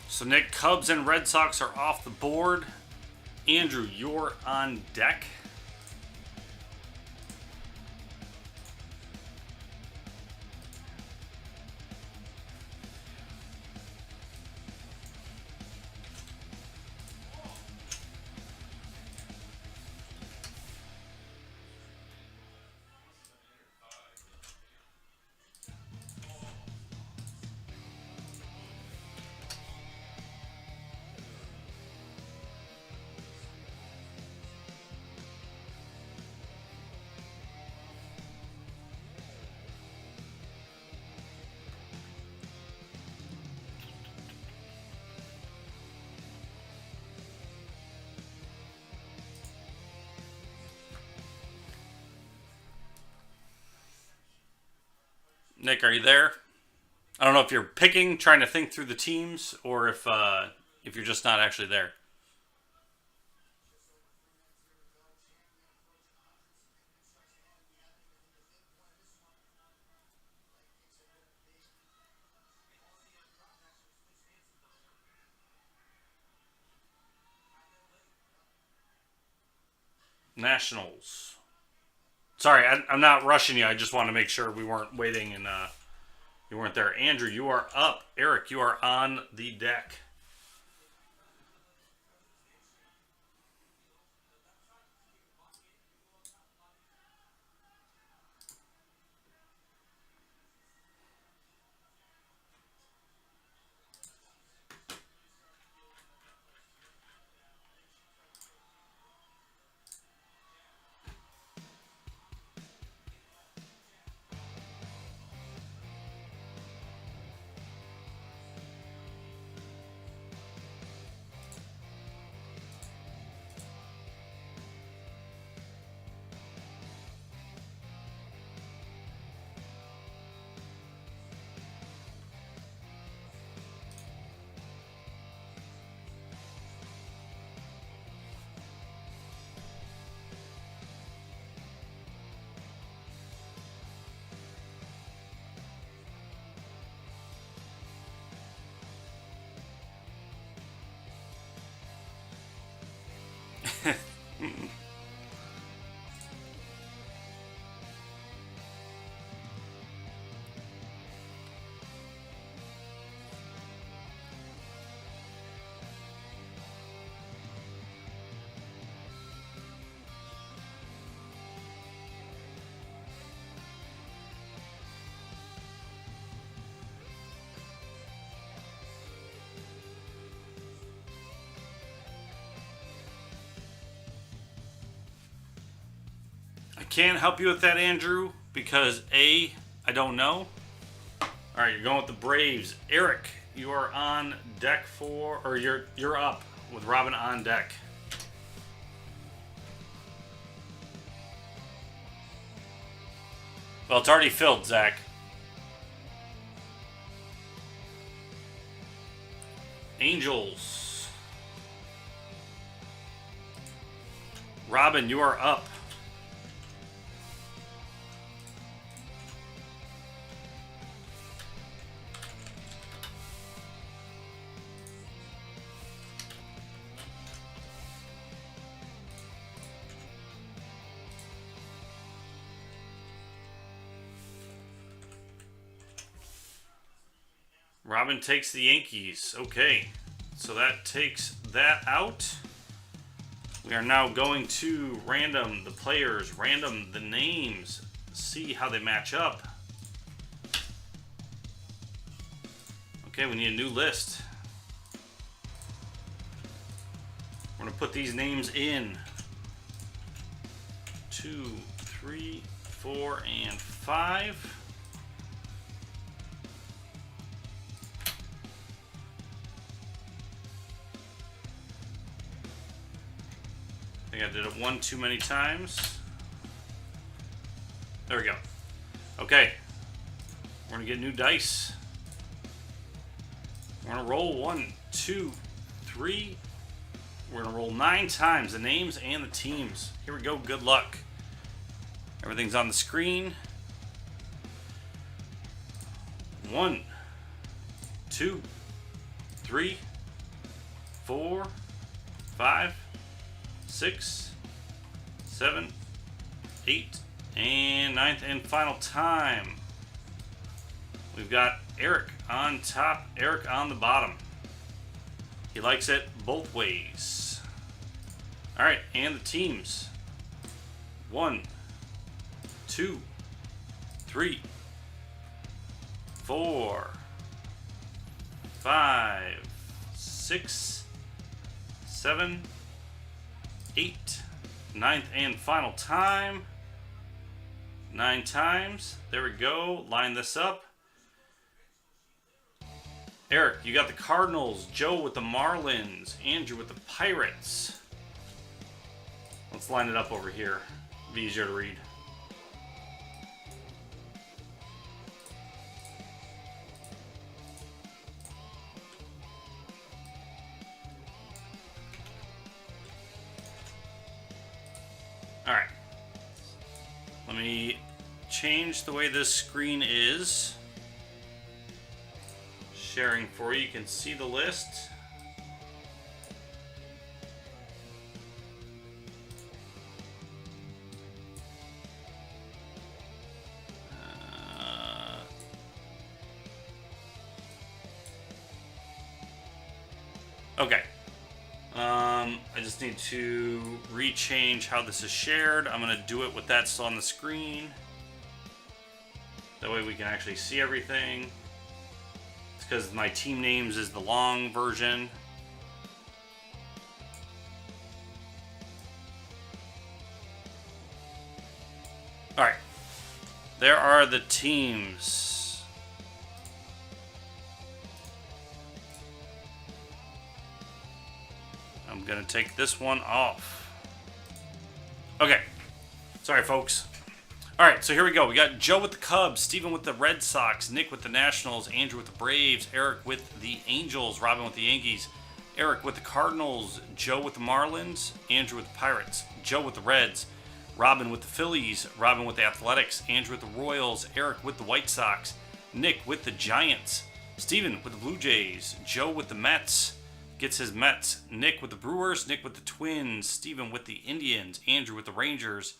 S2: So Nick, Cubs and Red Sox are off the board. Andrew, you're on deck. Nick, are you there? I don't know if you're picking, trying to think through the teams, or if you're just not actually there. Nationals. Sorry, I'm not rushing you. I just want to make sure we weren't waiting and you weren't there. Andrew, you are up. Eric, you are on the deck. I can't help you with that, Andrew, because A, I don't know. All right, you're going with the Braves. Eric, you are on deck for, or you're up. with Robin on deck. Well, it's already filled, Zach. Angels. Robin, you are up. Robin takes the Yankees. Okay, so that takes that out. We are now going to random the players, random the names, see how they match up. Okay, we need a new list. We're going to put these names in. 2, 3, 4, and 5. I think I did it one too many times. There we go. Okay. We're going to get new dice. We're going to roll 1, 2, 3. We're going to roll 9 times, the names and the teams. Here we go. Good luck. Everything's on the screen. 1, 2, 3, 4, 5, 6, 7, 8, and 9th and final time. We've got Eric on top, Eric on the bottom. He likes it both ways. All right, and the teams. 1, 2, 3, 4, 5, 6, 7, 8, 9th and final time. 9 times. There we go. Line this up. Eric, you got the Cardinals. Joe with the Marlins. Andrew with the Pirates. Let's line it up over here. Be easier to read. Alright. Let me change the way this screen is. Sharing for you. You can see the list. Okay. I just need to rechange how this is shared. I'm going to do it with that still on the screen. That way we can actually see everything. It's because my team names is the long version. Alright. There are the teams. I'm going to take this one off. Okay. Sorry, folks. All right, so here we go. We got Joe with the Cubs, Steven with the Red Sox, Nick with the Nationals, Andrew with the Braves, Eric with the Angels, Robin with the Yankees, Eric with the Cardinals, Joe with the Marlins, Andrew with the Pirates, Joe with the Reds, Robin with the Phillies, Robin with the Athletics, Andrew with the Royals, Eric with the White Sox, Nick with the Giants, Steven with the Blue Jays, Joe with the Mets, gets his Mets, Nick with the Brewers, Nick with the Twins, Steven with the Indians, Andrew with the Rangers,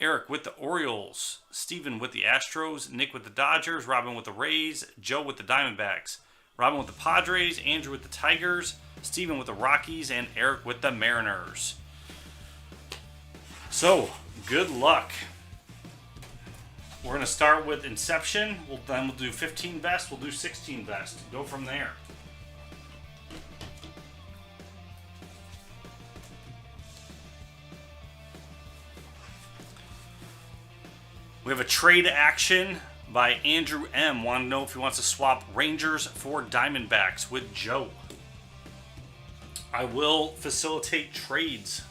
S2: Eric with the Orioles, Steven with the Astros, Nick with the Dodgers, Robin with the Rays, Joe with the Diamondbacks, Robin with the Padres, Andrew with the Tigers, Steven with the Rockies, and Eric with the Mariners. So, good luck. We're going to start with Inception, then we'll do 15 best, we'll do 16 best. Go from there. We have a trade action by Andrew M. Want to know if he wants to swap Rangers for Diamondbacks with Joe. I will facilitate trades.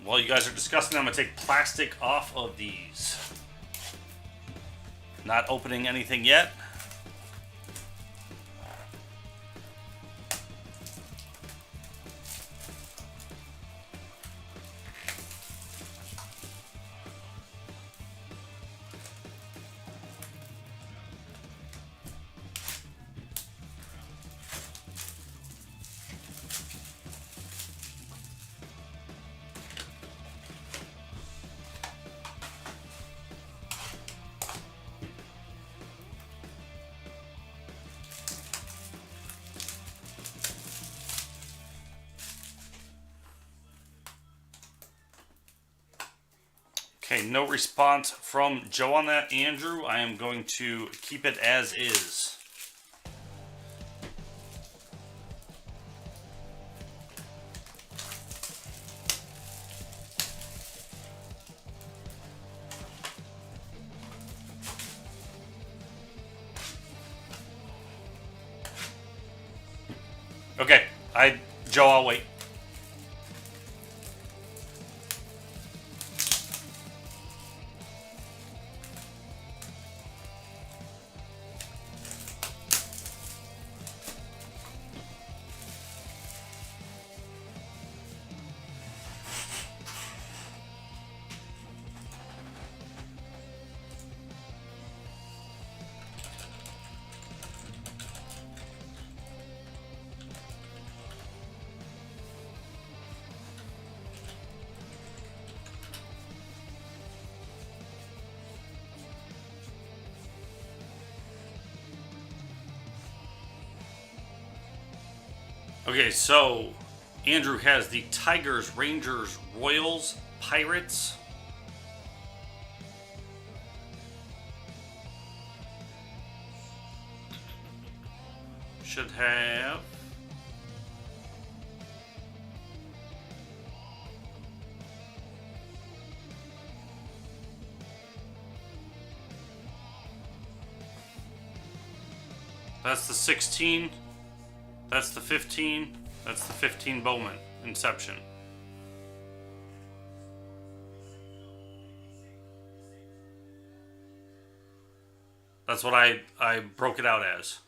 S2: While you guys are discussing, I'm going to take plastic off of these. Not opening anything yet. Okay, no response from Joe on that, Andrew. I am going to keep it as is. Okay, Joe, I'll wait. Okay, so Andrew has the Tigers, Rangers, Royals, Pirates. Should have. That's the 16. That's the 15. That's the 15 Bowman. Inception. That's what I broke it out as.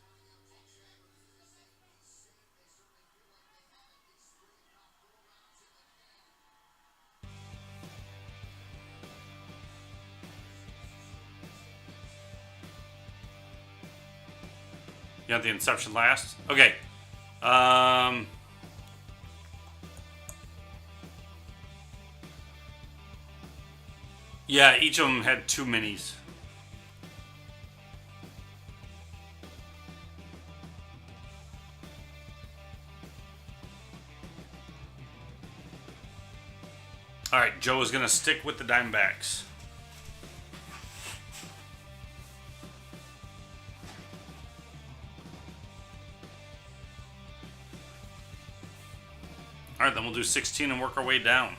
S2: You got the Inception last? Okay. Yeah, each of them had 2 minis. Alright, Joe is going to stick with the Diamondbacks. Alright, then we'll do 16 and work our way down.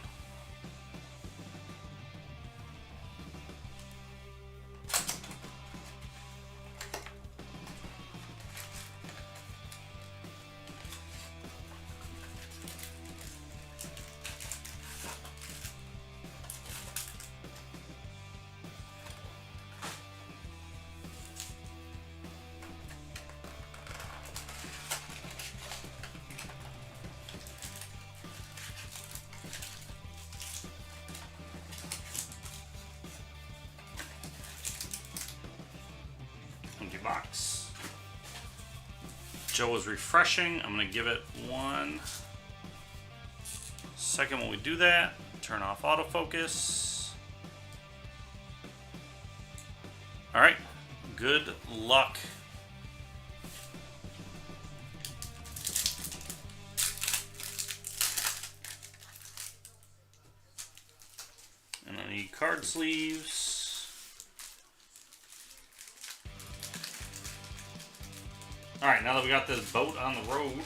S2: Box. Joe is refreshing. I'm going to give it 1 second when we do that. Turn off autofocus. Alright. Good luck. And I need card sleeves. Alright, now that we got this boat on the road.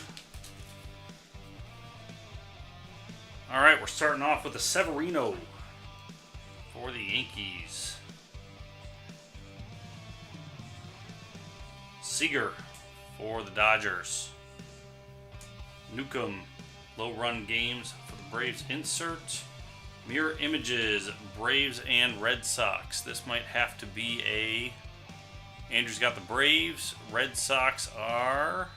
S2: Alright, we're starting off with the Severino for the Yankees. Seager for the Dodgers. Newcomb, low run games for the Braves insert. Mirror images, Braves and Red Sox. This might have to be a... Andrew's got the Braves. Red Sox are...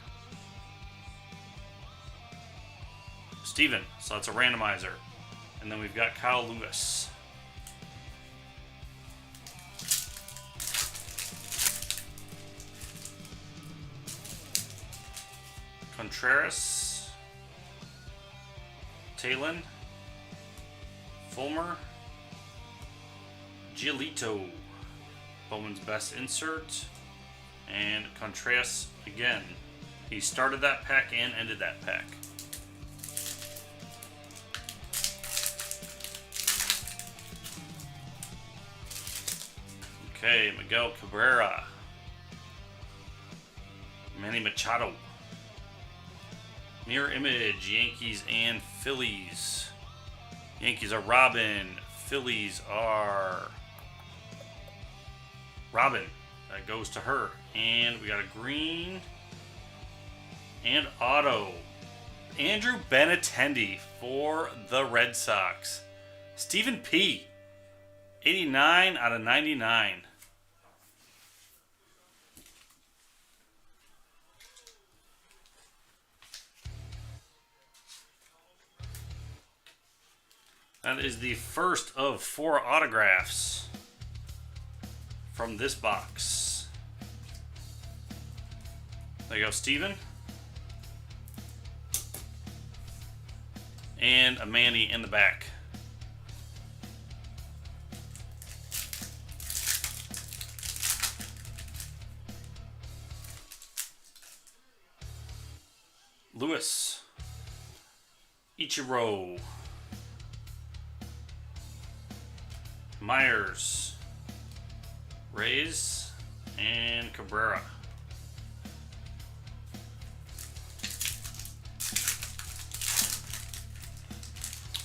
S2: Steven. So that's a randomizer. And then we've got Kyle Lewis. Contreras. Talon. Fulmer. Giolito. Bowman's best insert. And Contreras again. He started that pack and ended that pack. Okay, Miguel Cabrera. Manny Machado. Mirror image, Yankees and Phillies. Yankees are Robin. Phillies are Robin. That goes to her. And we got a green and auto. Andrew Benintendi for the Red Sox. Stephen P. 89 out of 99. That is the first of 4 autographs from this box. There you go, Steven. And a Manny in the back. Lewis. Ichiro. Myers, Reyes, and Cabrera.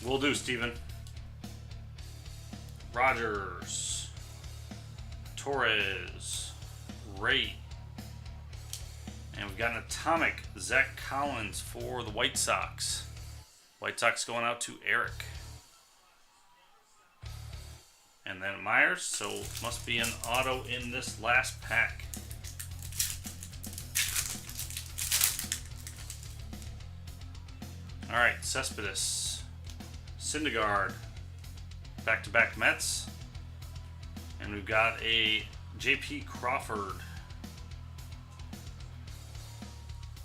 S2: Will do, Steven. Rogers, Torres, Ray. And we've got an atomic Zach Collins for the White Sox. White Sox going out to Eric. And then Myers, so must be an auto in this last pack. All right, Cespedes, Syndergaard, back-to-back Mets. And we've got a J.P. Crawford.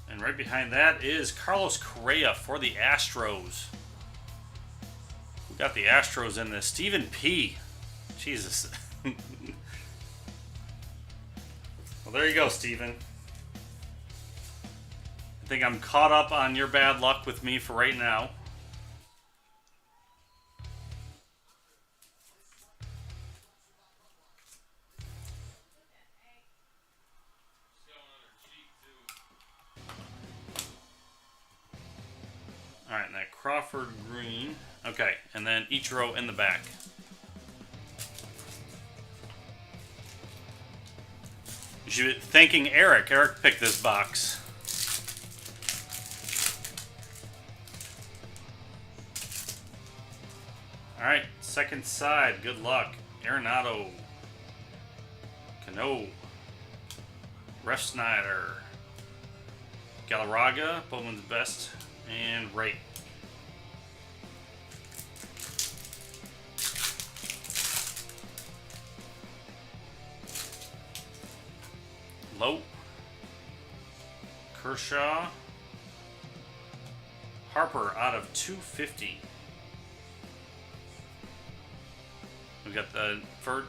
S2: And right behind that is Carlos Correa for the Astros. We got the Astros in this. Stephen P. Jesus. Well, there you go, Steven. I think I'm caught up on your bad luck with me for right now. Alright, and that Crawford green. Okay, and then Ichiro in the back. You should be thanking Eric. Eric picked this box. Alright, second side. Good luck. Arenado. Cano. Ref Snyder. Galarraga. Bowman's best. And Ray. Lowe, Kershaw, Harper out of 250. We got the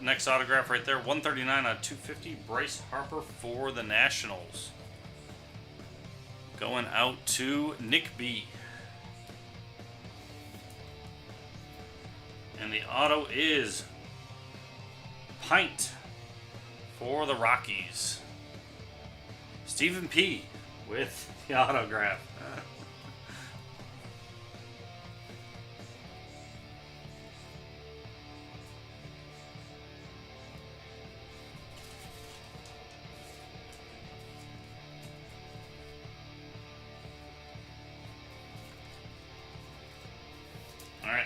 S2: next autograph right there, 139 out of 250. Bryce Harper for the Nationals. Going out to Nick B. And the auto is Pint for the Rockies. Stephen P. with the autograph. Alright.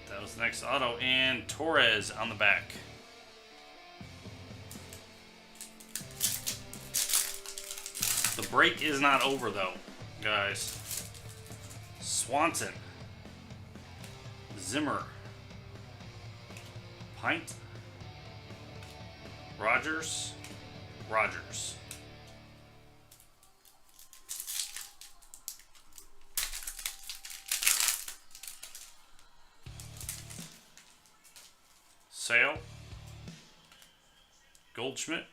S2: That was the next auto. And Torres on the back. The break is not over, though, guys. Swanson. Zimmer. Pint. Rogers. Rogers. Sale. Goldschmidt.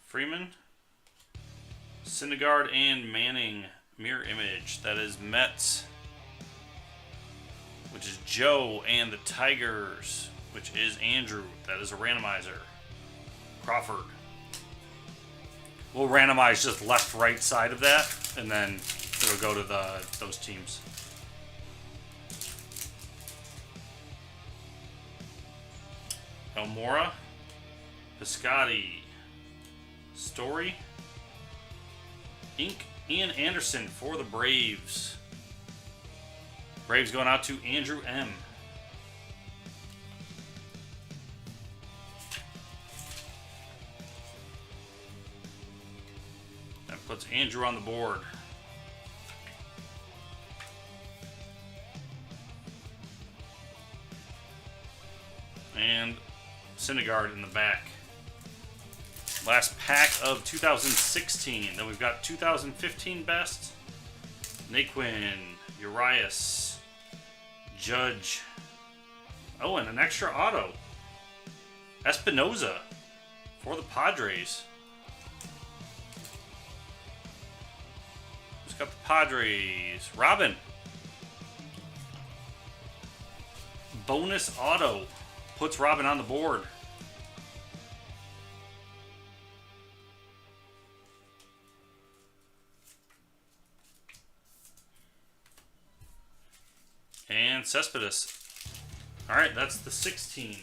S2: Freeman. Syndergaard and Manning mirror image. That is Mets, which is Joe, and the Tigers, which is Andrew. That is a randomizer. Crawford. We'll randomize just left, right side of that, and then it'll go to those teams. Elmora, Piscotti, Story, Inc. Ian Anderson for the Braves. Braves going out to Andrew M. That puts Andrew on the board. And Syndergaard in the back. Last pack of 2016. Then we've got 2015 best. Naquin, Urias, Judge. Oh, and an extra auto. Espinoza for the Padres. Who's got the Padres? Robin. Bonus auto puts Robin on the board. And Cespedes. Alright, that's the 16.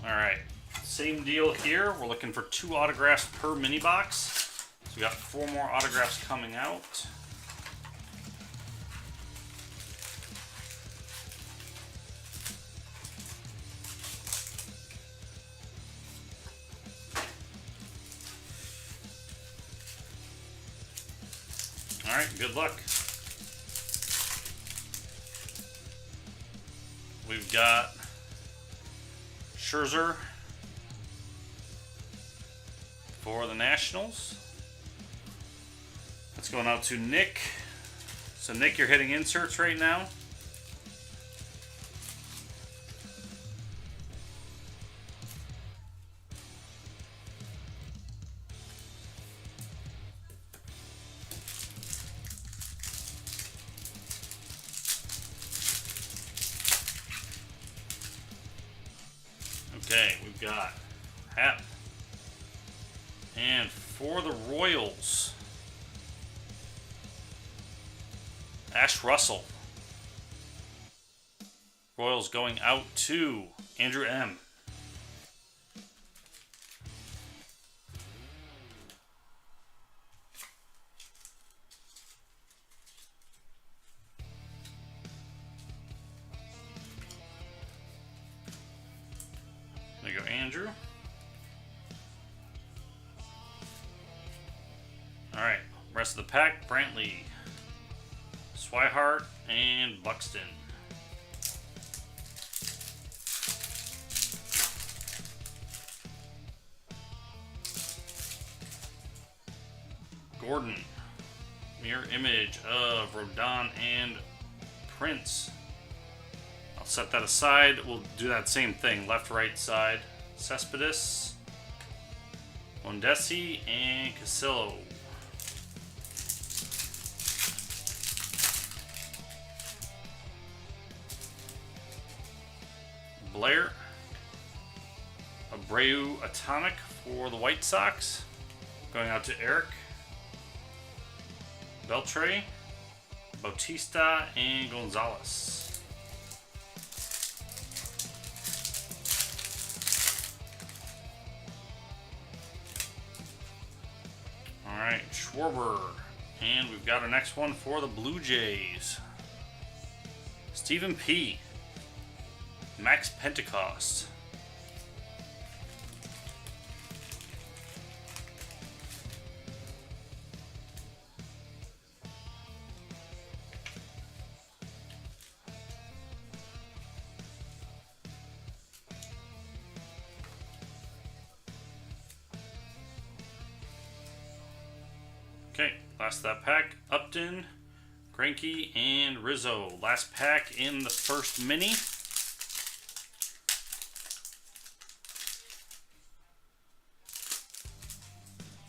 S2: Alright. Same deal here. We're looking for 2 autographs per mini box. So we got 4 more autographs coming out. All right, good luck. We've got Scherzer for the Nationals. That's going out to Nick. So Nick, you're hitting inserts right now. Okay, we've got Hap. And for the Royals, Ash Russell. Royals going out to Andrew M. There you go, Andrew. Alright, rest of the pack, Brantley, Swihart, and Buxton. Gordon, mirror image of Rodon and Prince. set that aside. We'll do that same thing. Left, right side. Cespedes, Mondesi, and Casillo. Blair. Abreu Atomic for the White Sox. Going out to Eric. Beltre, Bautista, and Gonzalez. Alright, Schwarber. And we've got our next one for the Blue Jays. Stephen P. Max Pentecost. Okay, last of that pack, Upton, Greinke, and Rizzo. Last pack in the first mini.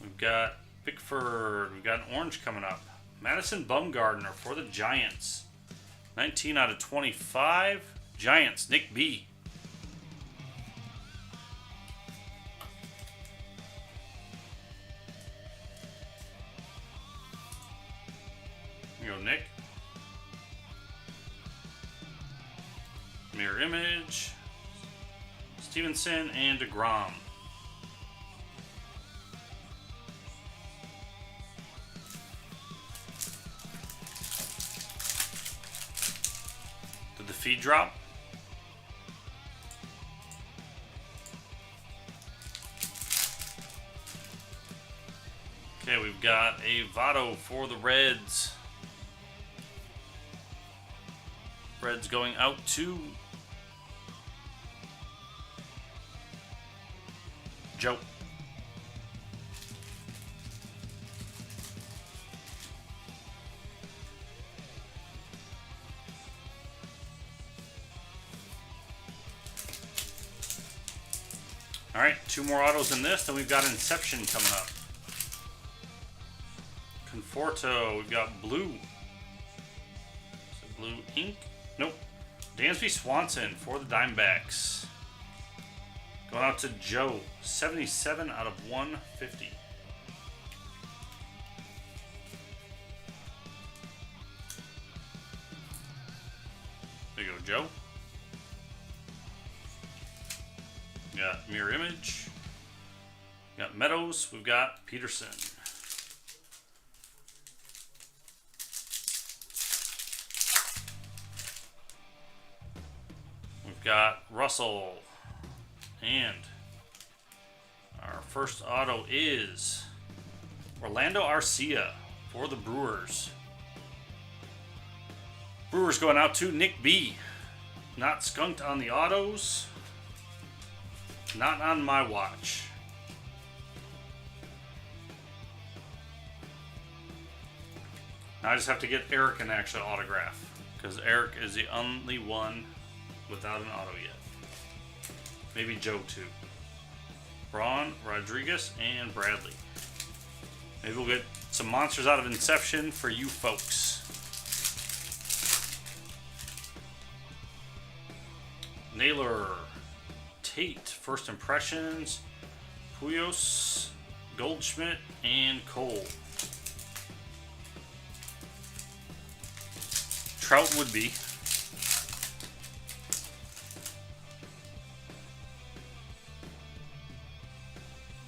S2: We've got Bickford, we've got an orange coming up. Madison Bumgarner for the Giants. 19 out of 25. Giants, Nick B. Here you go, Nick. Mirror image. Stevenson and DeGrom. Did the feed drop? Okay, we've got a Votto for the Reds. Reds going out to Joe. All right, 2 more autos in this, then we've got Inception coming up. Conforto, we've got Blue. Is it Blue Ink? Nope. Dansby Swanson for the Diamondbacks. Going out to Joe. 77 out of 150. There you go, Joe. We got mirror image. We got Meadows. We've got Peterson. We've got Russell. And our first auto is Orlando Arcia for the Brewers. Brewers going out to Nick B. Not skunked on the autos. Not on my watch. Now I just have to get Eric an actual autograph, because Eric is the only one without an auto yet. Maybe Joe too. Braun, Rodriguez, and Bradley. Maybe we'll get some monsters out of Inception for you folks. Naylor, Tate, First Impressions, Puyos, Goldschmidt, and Cole. Trout would be.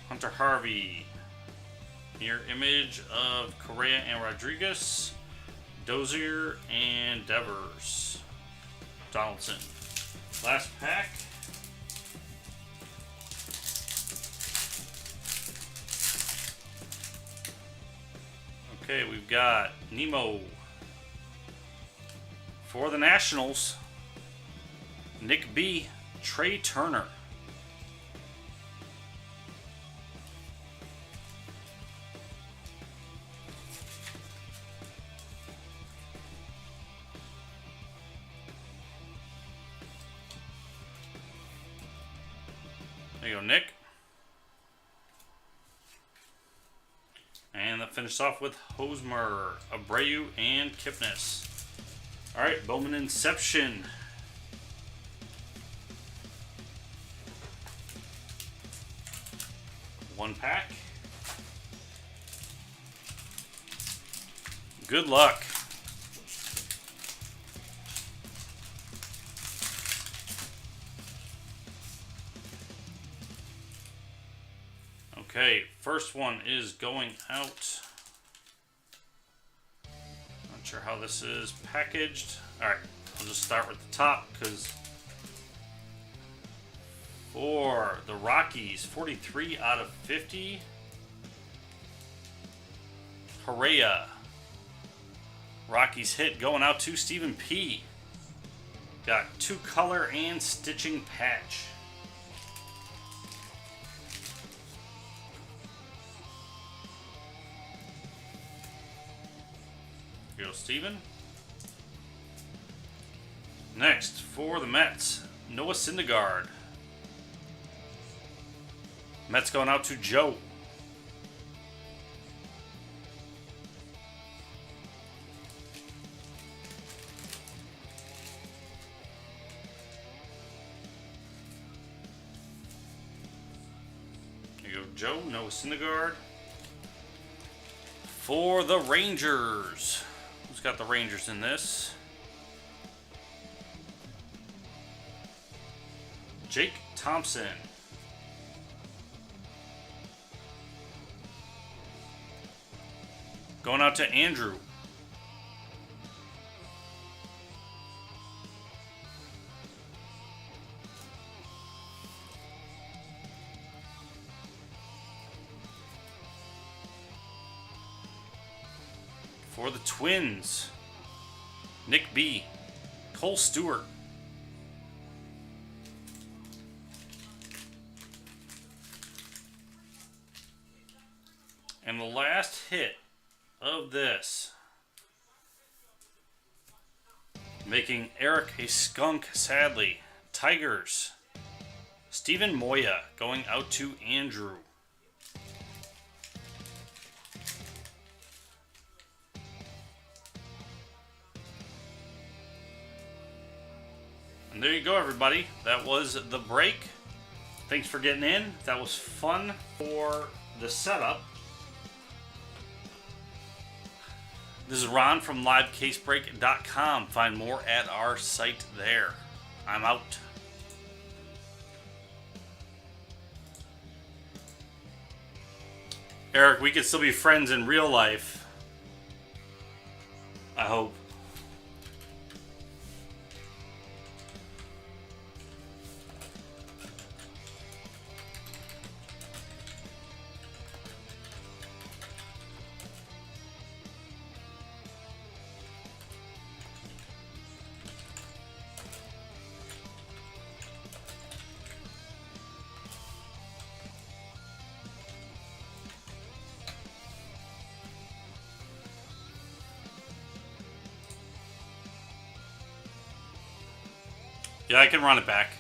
S2: Hunter Harvey. Mirror image of Correa and Rodriguez. Dozier and Devers. Donaldson. Last pack. Okay, we've got Nemo. For the Nationals, Nick B. Trey Turner. There you go, Nick. And that finished off with Hosmer, Abreu, and Kipnis. Alright, Bowman Inception. One pack. Good luck. Okay, first one is going out. Not sure how this is packaged. Alright, I'll just start with the top because for the Rockies, 43 out of 50. Correa. Rockies hit going out to Stephen P. Got 2 color and stitching patch. Here you go, Steven. Next, for the Mets, Noah Syndergaard. Mets going out to Joe. Here you go, Joe. Noah Syndergaard. For the Rangers. Who's got the Rangers in this? Jake Thompson. Going out to Andrew. For the Twins, Nick B. Cole Stewart. And the last hit of this, making Eric a skunk sadly. Tigers, Steven Moya going out to Andrew. And there you go, everybody. That was the break. Thanks for getting in. That was fun for the setup. This is Ron from LiveCaseBreak.com. Find more at our site there. I'm out. Eric, we could still be friends in real life. I hope. Yeah, I can run it back.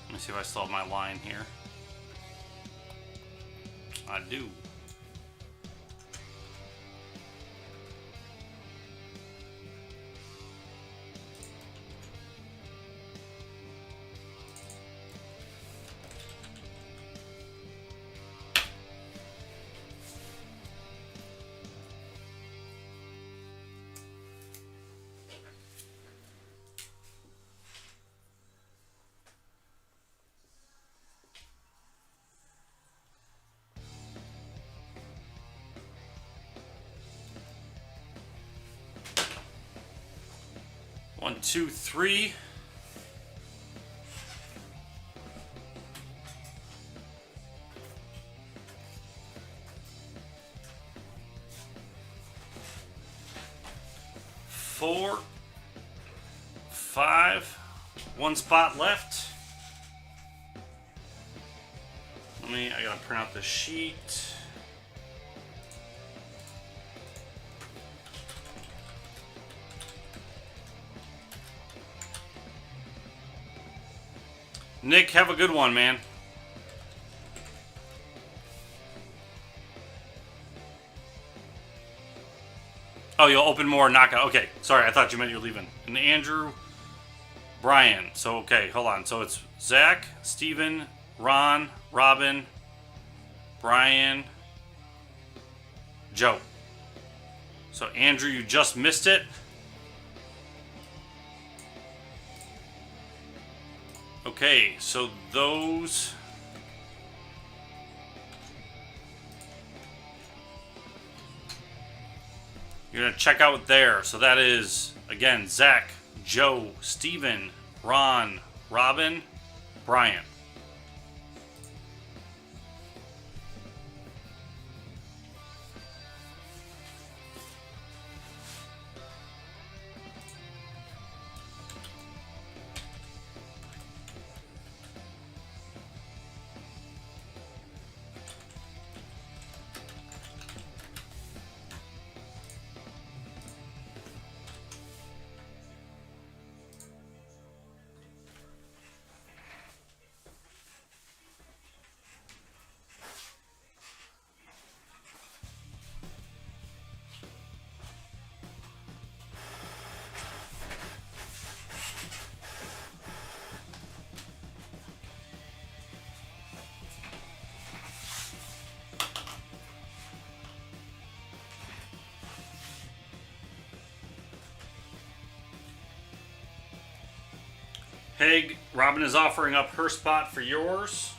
S2: Let me see if I still have my line here. I do. One, two, three. Four, five, one spot left. I gotta print out the sheet. Nick, have a good one, man. Oh, you'll open more knockout. Okay, sorry, I thought you meant you're leaving. And Andrew, Brian. So, okay, hold on. So it's Zach, Steven, Ron, Robin, Brian, Joe. So, Andrew, you just missed it. Okay, so those... You're going to check out there. So that is, again, Zach, Joe, Steven, Ron, Robin, Brian. Hey, Robin is offering up her spot for yours.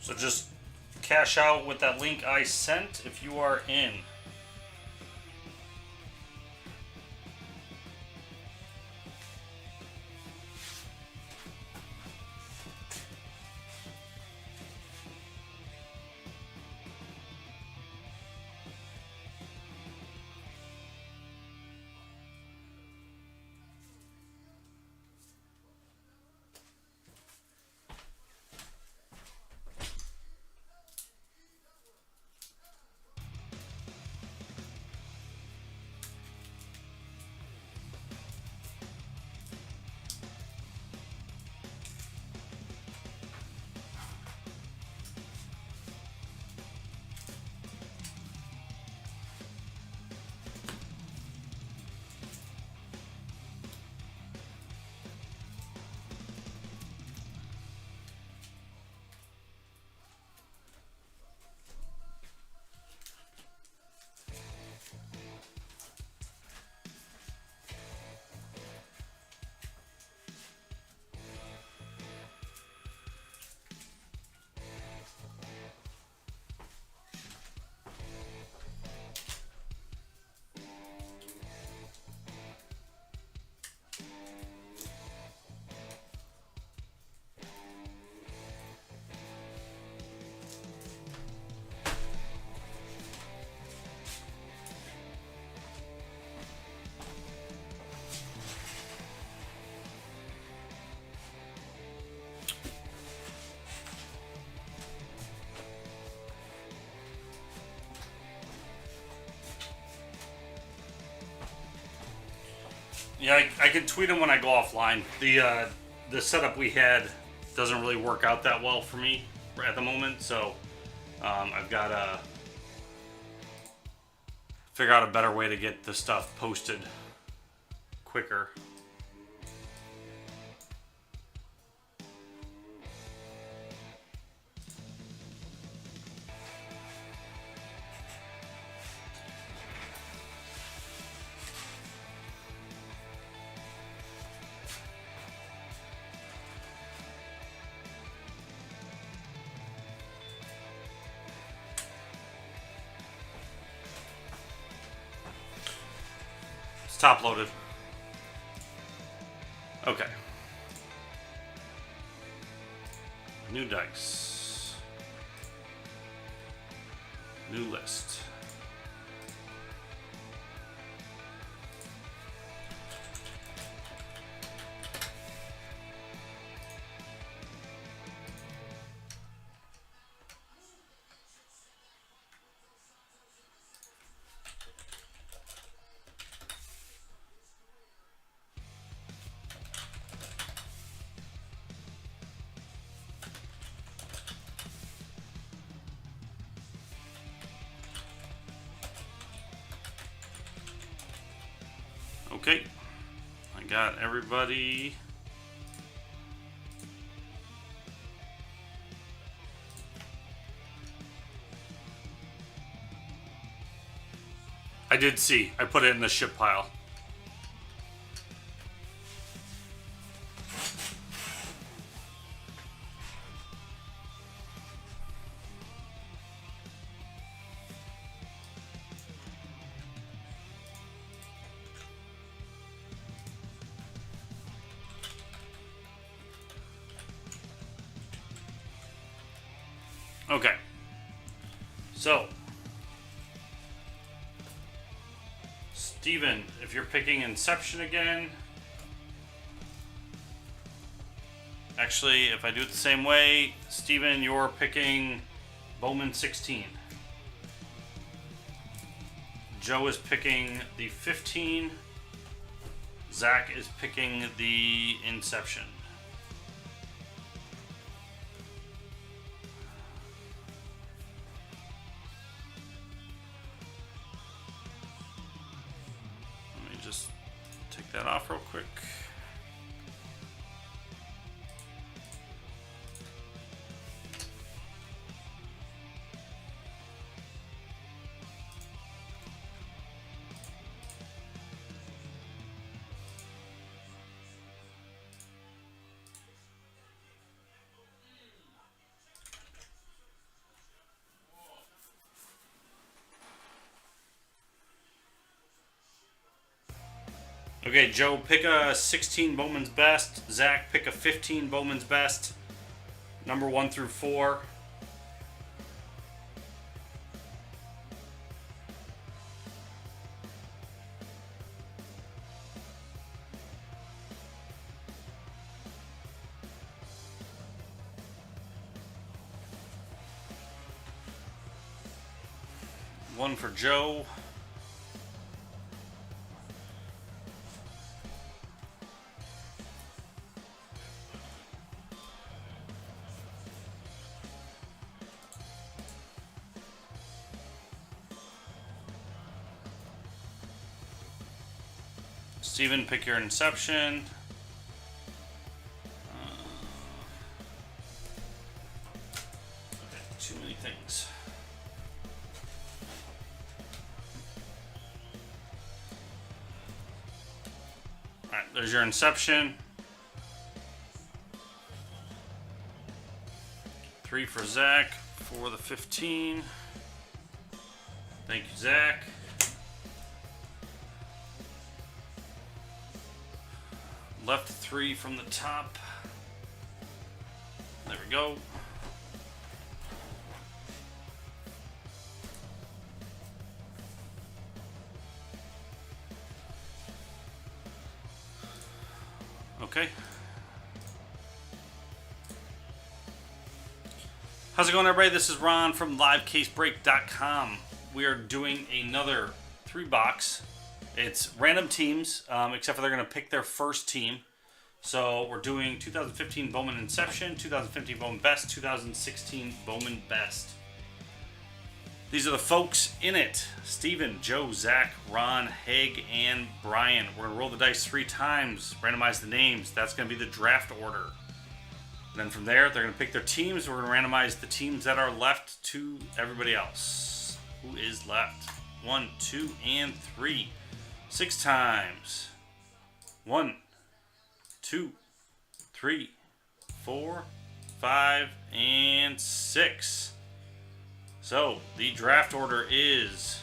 S2: So just cash out with that link I sent if you are in. Yeah, I can tweet them when I go offline. The setup we had doesn't really work out that well for me at the moment, so I've got to figure out a better way to get the stuff posted quicker. top loaded. Okay. New dice. New list. Okay, I got everybody. I did see. I put it in the ship pile. Okay, so Steven, if you're picking Inception again, actually, if I do it the same way, Steven, you're picking Bowman 16. Joe is picking the 15. Zach is picking the Inception. Just take that off real quick. Okay, Joe, pick a 16 Bowman's Best. Zach, pick a 15 Bowman's Best. Number 1 through 4. One for Joe. Steven, pick your Inception. Okay, too many things. Alright, there's your Inception. 3 for Zach, for the 15. Thank you, Zach. Left 3 from the top. There we go. Okay. How's it going, everybody? This is Ron from LiveCaseBreak.com. We are doing another 3-box. It's random teams, except for they're going to pick their first team. So we're doing 2015 Bowman Inception, 2015 Bowman Best, 2016 Bowman Best. These are the folks in it. Steven, Joe, Zach, Ron, Haig, and Brian. We're going to roll the dice 3 times, randomize the names. That's going to be the draft order. And then from there, they're going to pick their teams. We're going to randomize the teams that are left to everybody else. Who is left? 1, 2, and 3. 6 times. 1, 2, 3, 4, 5, and 6. So the draft order is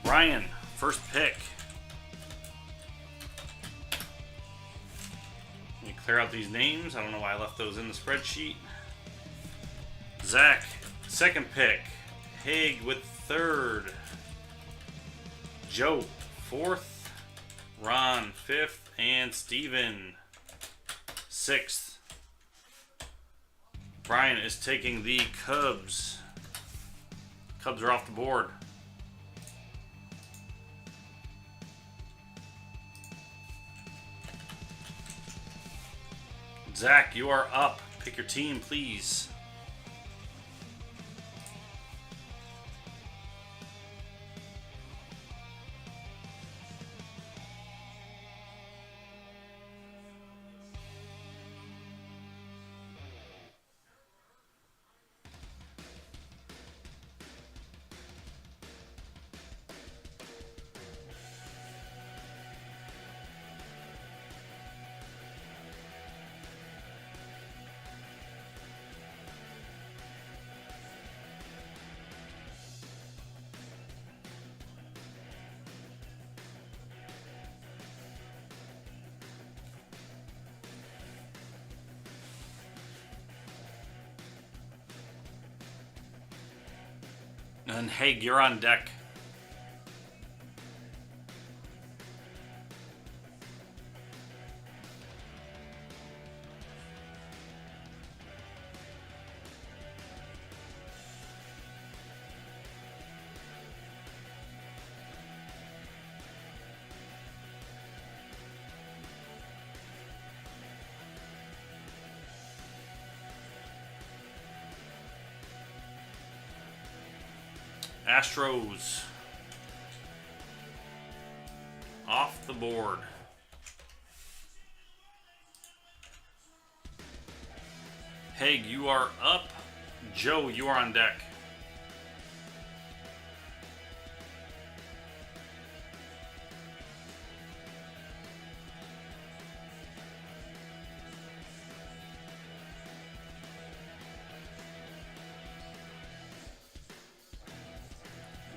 S2: Brian, first pick. clear out these names. I don't know why I left those in the spreadsheet. Zach, second pick. Haig with third. Joe, fourth. Ron, fifth. And Steven, sixth. Brian is taking the Cubs. Cubs are off the board. Zach, you are up. Pick your team, please. And Haig, you're on deck. Astros off the board. Haig, you are up. Joe, you are on deck.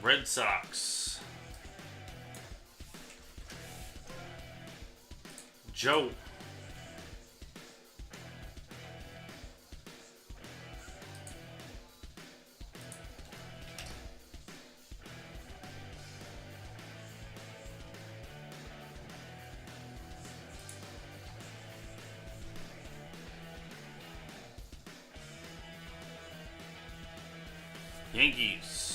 S2: Red Sox. Joe. Yankees.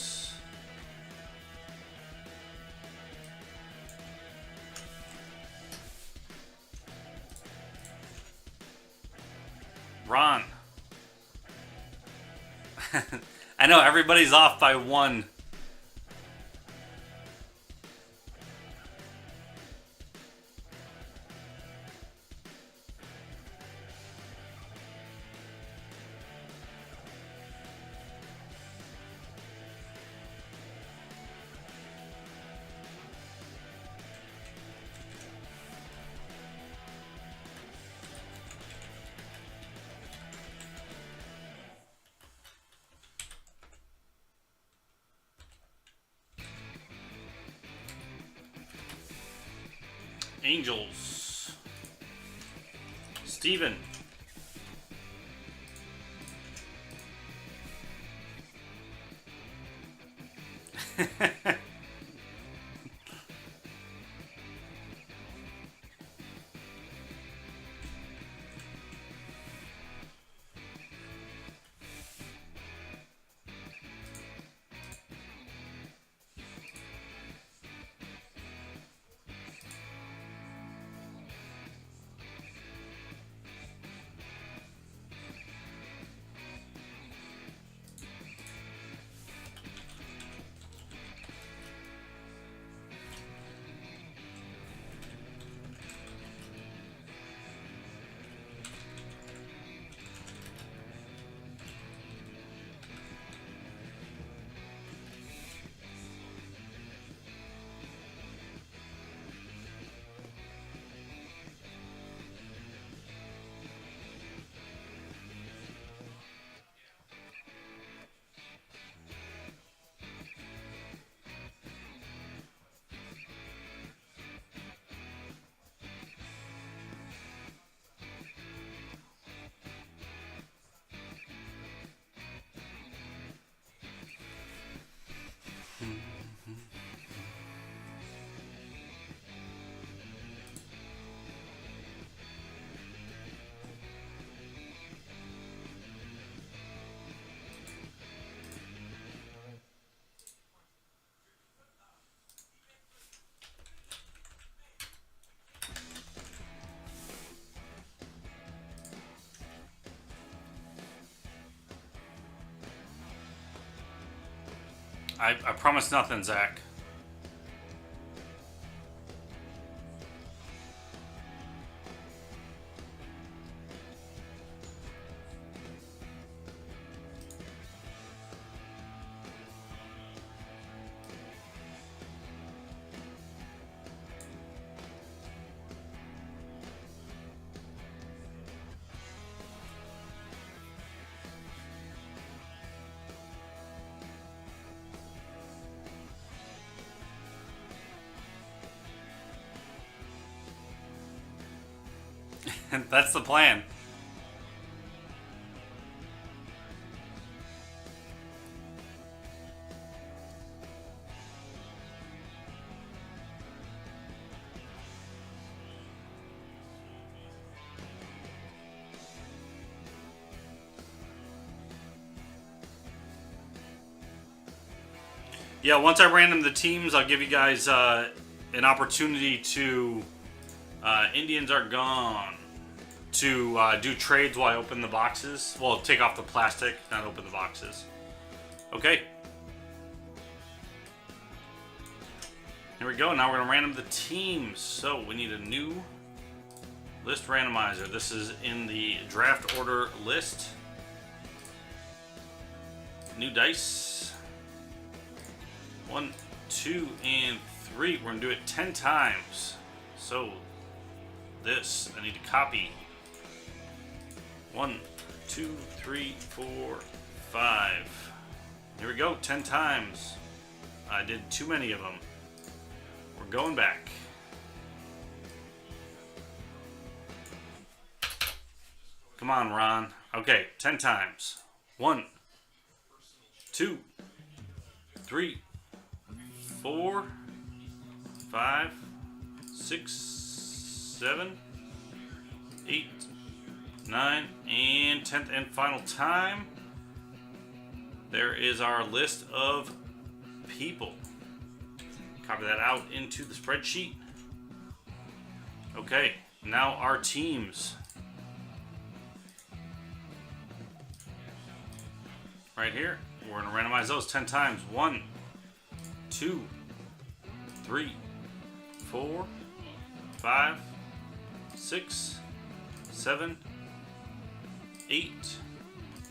S2: Ron. I know everybody's off by one. Angels. Steven. I promise nothing, Zach. That's the plan. Yeah, once I random the teams, I'll give you guys an opportunity to... Indians are gone. To do trades while I open the boxes. Well, take off the plastic, not open the boxes. Okay. Here we go. Now we're going to random the teams. So we need a new list randomizer. This is in the draft order list. New dice. 1, 2, and 3. We're going to do it 10 times. So this, I need to copy. 1, 2, 3, 4, 5. Here we go, 10 times. I did too many of them. We're going back. Come on, Ron. Okay, 10 times. 1, 2, 3, 4, 5, 6, 7, 8, 9, and 10th and final time. There is our list of people. Copy that out into the spreadsheet. Okay, now our teams. Right here, we're going to randomize those 10 times. 1, 2, 3, 4, 5, 6, 7, 8,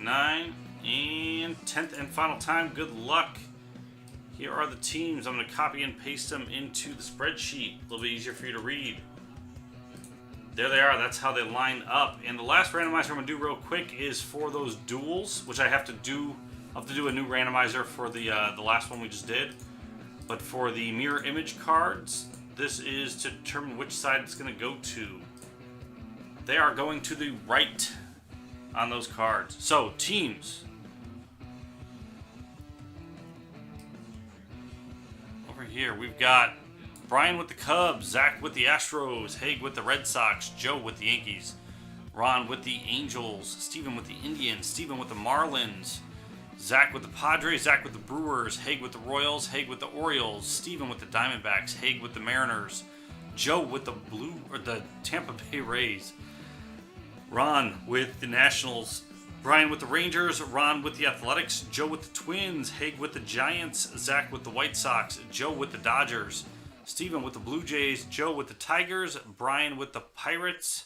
S2: 9, and 10th and final time. Good luck. Here are the teams. I'm going to copy and paste them into the spreadsheet. A little bit easier for you to read. There they are. That's how they line up. And the last randomizer I'm going to do real quick is for those duels, which I have to do. I'll have to do a new randomizer for the last one we just did. But for the mirror image cards, this is to determine which side it's going to go to. They are going to the right on those cards. So, teams. Over here, we've got Brian with the Cubs, Zach with the Astros, Haig with the Red Sox, Joe with the Yankees, Ron with the Angels, Steven with the Indians, Steven with the Marlins, Zach with the Padres, Zach with the Brewers, Haig with the Royals, Haig with the Orioles, Steven with the Diamondbacks, Haig with the Mariners, Joe with the Tampa Bay Rays, Ron with the Nationals, Brian with the Rangers, Ron with the Athletics, Joe with the Twins, Haig with the Giants, Zach with the White Sox, Joe with the Dodgers, Steven with the Blue Jays, Joe with the Tigers, Brian with the Pirates,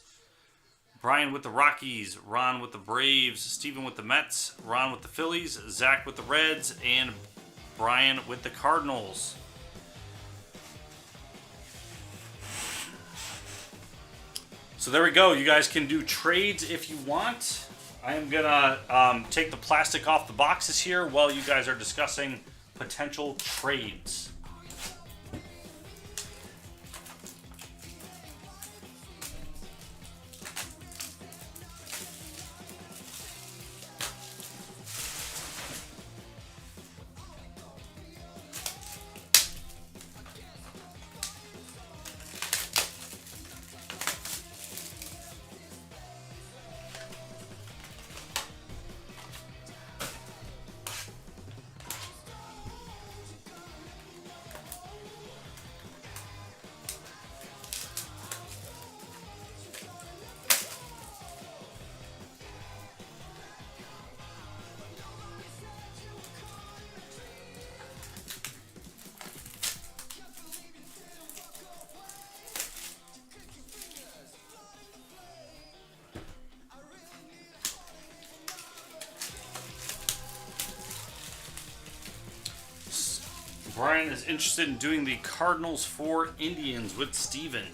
S2: Brian with the Rockies, Ron with the Braves, Steven with the Mets, Ron with the Phillies, Zach with the Reds, and Brian with the Cardinals. So there we go. You guys can do trades if you want. I am going to take the plastic off the boxes here while you guys are discussing potential trades. Brian is interested in doing the Cardinals for Indians with Steven.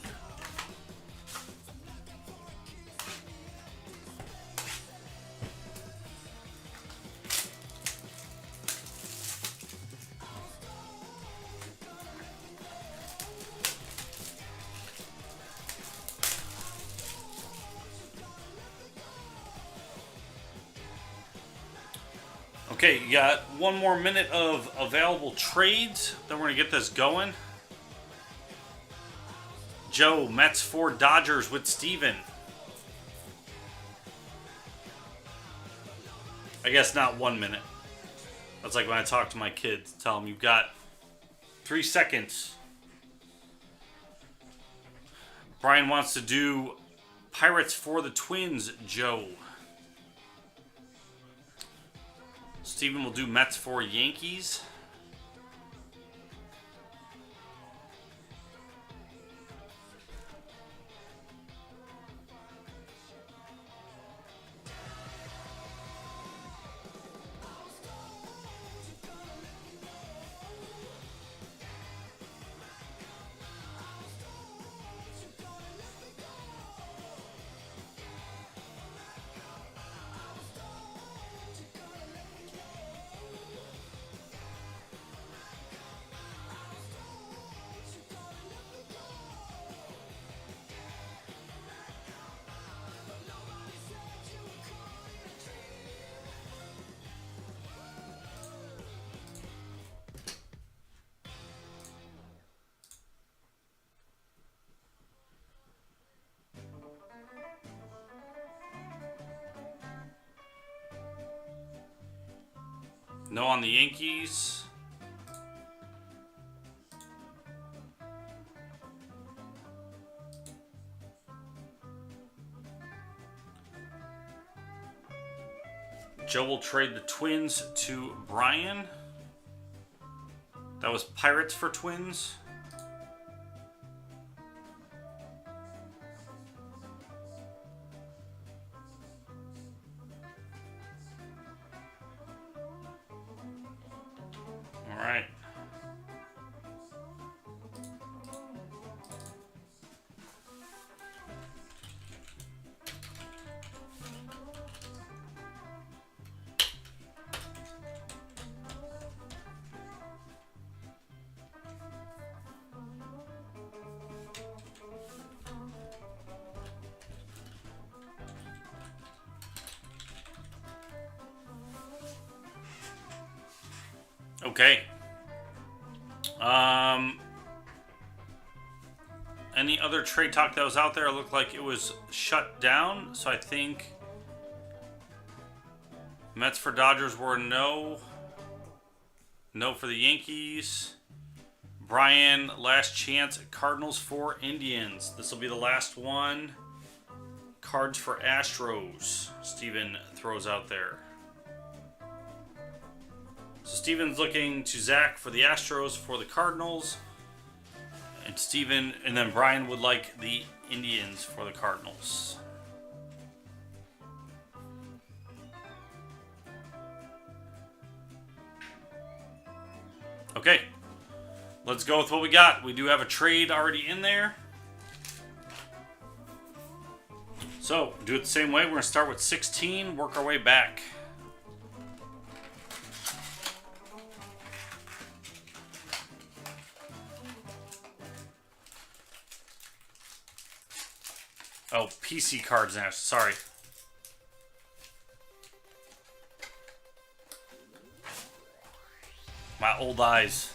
S2: Okay, you got one more minute of available trades. Then we're going to get this going. Joe, Mets for Dodgers with Steven. I guess not 1 minute. That's like when I talk to my kids. Tell them you've got 3 seconds. Brian wants to do Pirates for the Twins, Joe. Steven will do Mets for Yankees. No on the Yankees. Joe will trade the Twins to Brian. That was Pirates for Twins. All right. Okay. Any other trade talk that was out there looked like it was shut down, so I think Mets for Dodgers were no. No for the Yankees. Brian, last chance. Cardinals for Indians. This will be the last one. Cards for Astros. Steven throws out there. So Steven's looking to Zach for the Astros, for the Cardinals. And Steven, and then Brian would like the Indians for the Cardinals. Okay. Let's go with what we got. We do have a trade already in there. So, do it the same way. We're going to start with 16, work our way back. Oh, PC cards now. Sorry. My old eyes.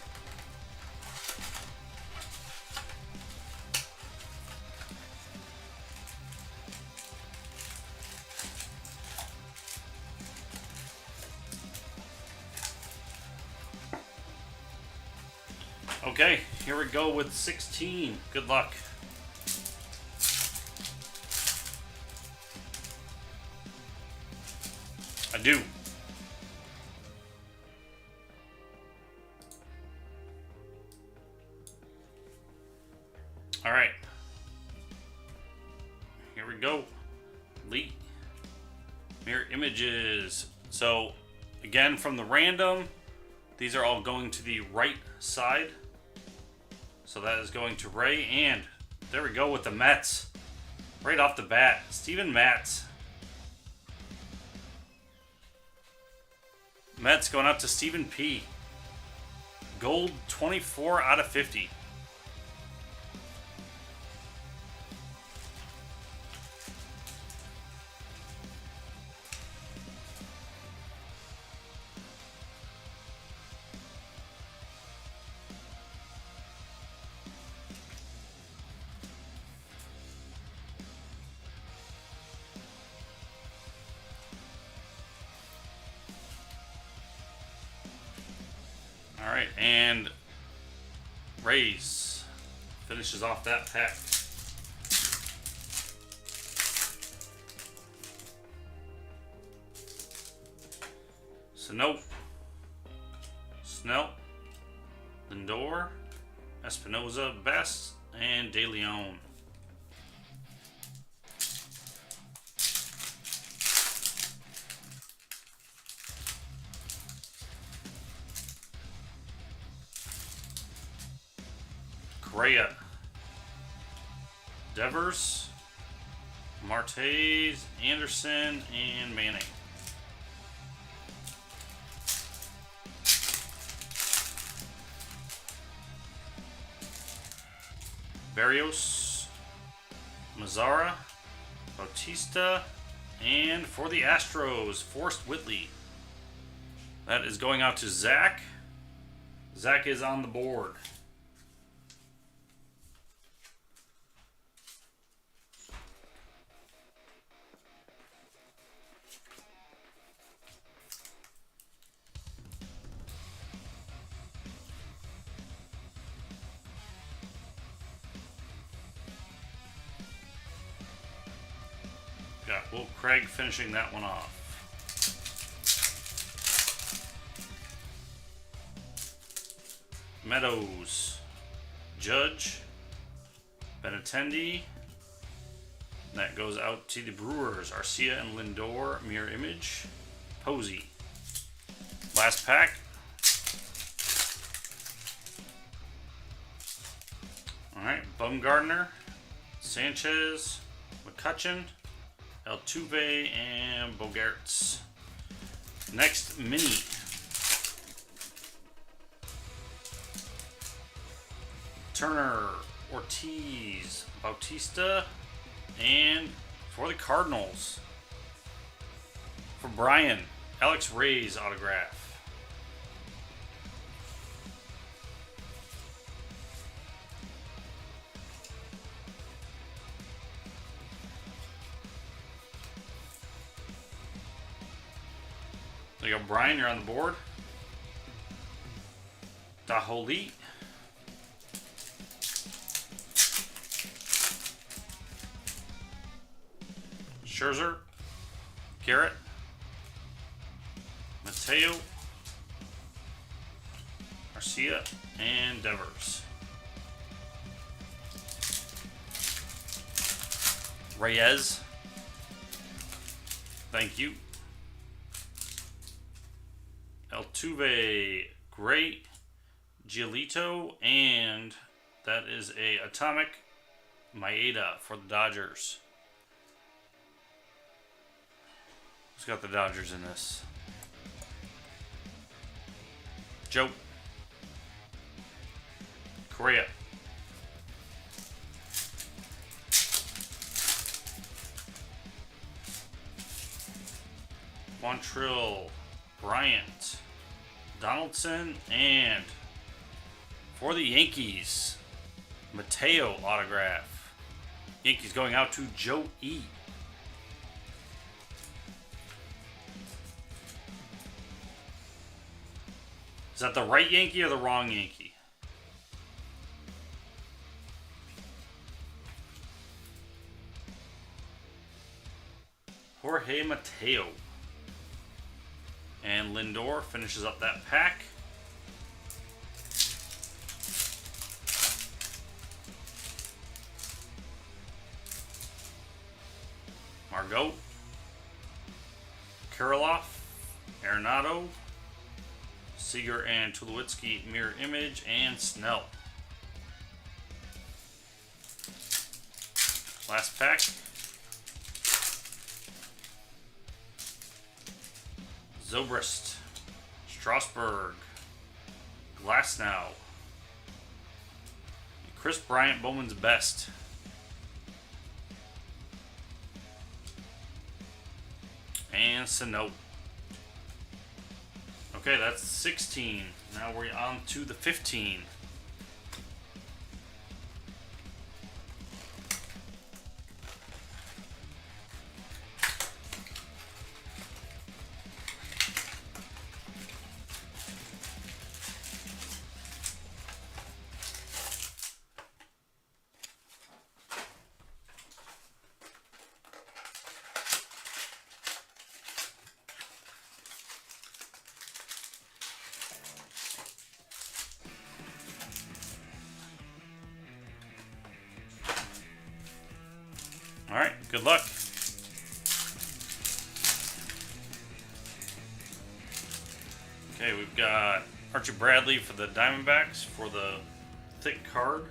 S2: Okay, here we go with 16. Good luck. I do. All right. Here we go. Elite. Mirror images. So, again, from the random, These are all going to the right side. So that is going to Ray, and there we go with the Mets. Right off the bat, Steven Matz. Mets going up to Stephen P. Gold 24 out of 50. All right, and Rays finishes off that pack. Sano, Snell, Lindor, Espinoza, Best, and De Leon. Correa, Devers, Martes, Anderson, and Manning. Barrios, Mazzara, Bautista, and for the Astros, Forrest Whitley. That is going out to Zach. Zach is on the board. Got Will Craig finishing that one off. Meadows, Judge, Benintendi. That goes out to the Brewers. Arcia and Lindor, mirror image. Posey. Last pack. Alright, Bumgarner, Sanchez, McCutcheon, Altuve, and Bogaerts. Next mini. Turner, Ortiz, Bautista, and for the Cardinals, for Brian, Alex Ray's autograph. There you go, Brian, you're on the board. Daholi. Scherzer. Garrett. Mateo. Arcia. And Devers. Reyes. Thank you. Altuve, great. Giolito, and that is a Atomic Maeda for the Dodgers. Who's got the Dodgers in this? Joe. Correa. Montreal. Bryant. Donaldson, and for the Yankees, Mateo autograph. Yankees going out to Joe E. Is that the right Yankee or the wrong Yankee? Jorge Mateo. And Lindor finishes up that pack. Margot. Kirilloff. Arenado. Seager and Tulowitzki mirror image, and Snell. Last pack. Zobrist, Strasburg, Glasnow, Chris Bryant, Bowman's Best. And Sano. Okay, that's 16. Now we're on to the 15. All right, good luck. Okay, we've got Archie Bradley for the Diamondbacks for the thick card.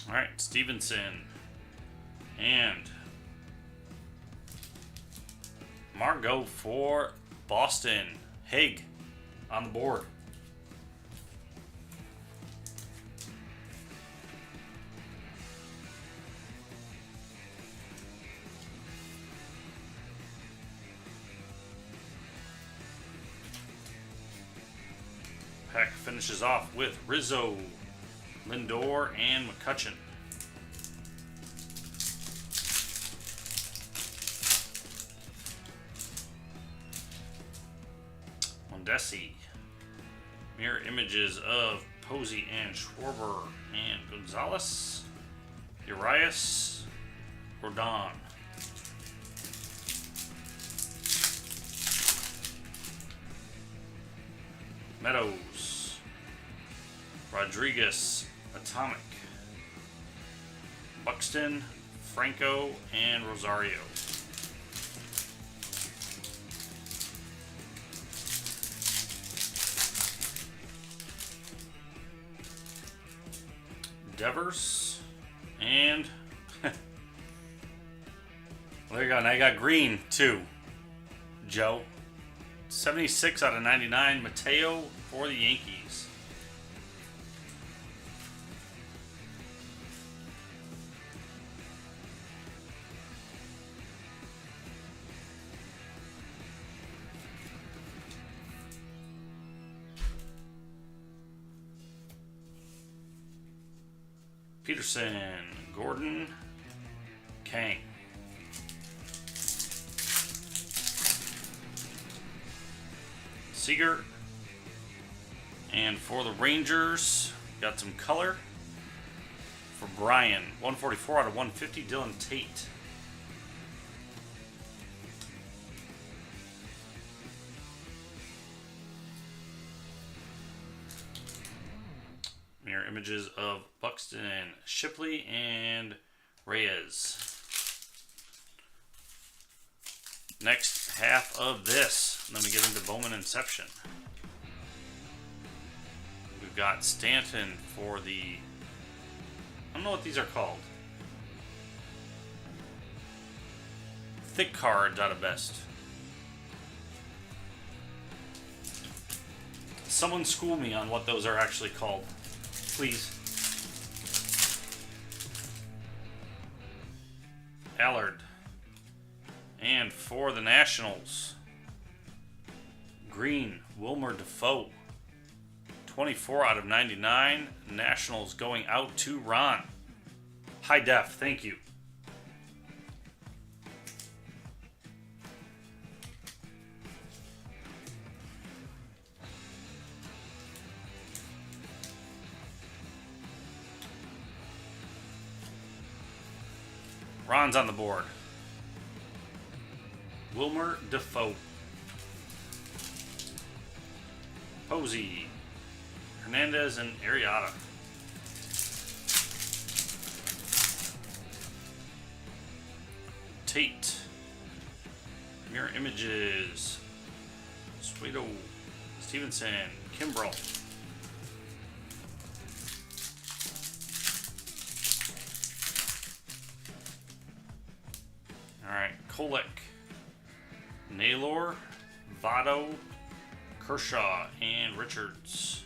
S2: All right, Stevenson and Margot for Boston. Haig on the board. Pack finishes off with Rizzo, Lindor, and McCutchen. Mondesi. Mirror images of Posey and Schwarber and Gonzalez, Urias, Rodon. Meadows, Rodriguez, Atomic, Buxton, Franco, and Rosario. Devers, and well, there you go. Now you got green too, Joe. 76 out of 99, Mateo for the Yankees. Peterson, Gordon, Kang. Seager. And for the Rangers, got some color. For Brian, 144 out of 150, Dylan Tate. Mirror images of Buxton, Shipley, and Reyes. Next half of this, and then we get into Bowman Inception. We've got Stanton for the, I don't know what these are called. Thick cards out of best. Someone school me on what those are actually called, please. Allard. And for the Nationals, green, Wilmer Defoe. 24 out of 99. Nationals going out to Ron. High def, thank you. Ron's on the board. Wilmer Defoe. Posey. Hernandez and Arrieta. Mirror images. Sweeto. Stevenson. Kimbrel. Alright. Kolek. Naylor. Votto. Kershaw. And Richards.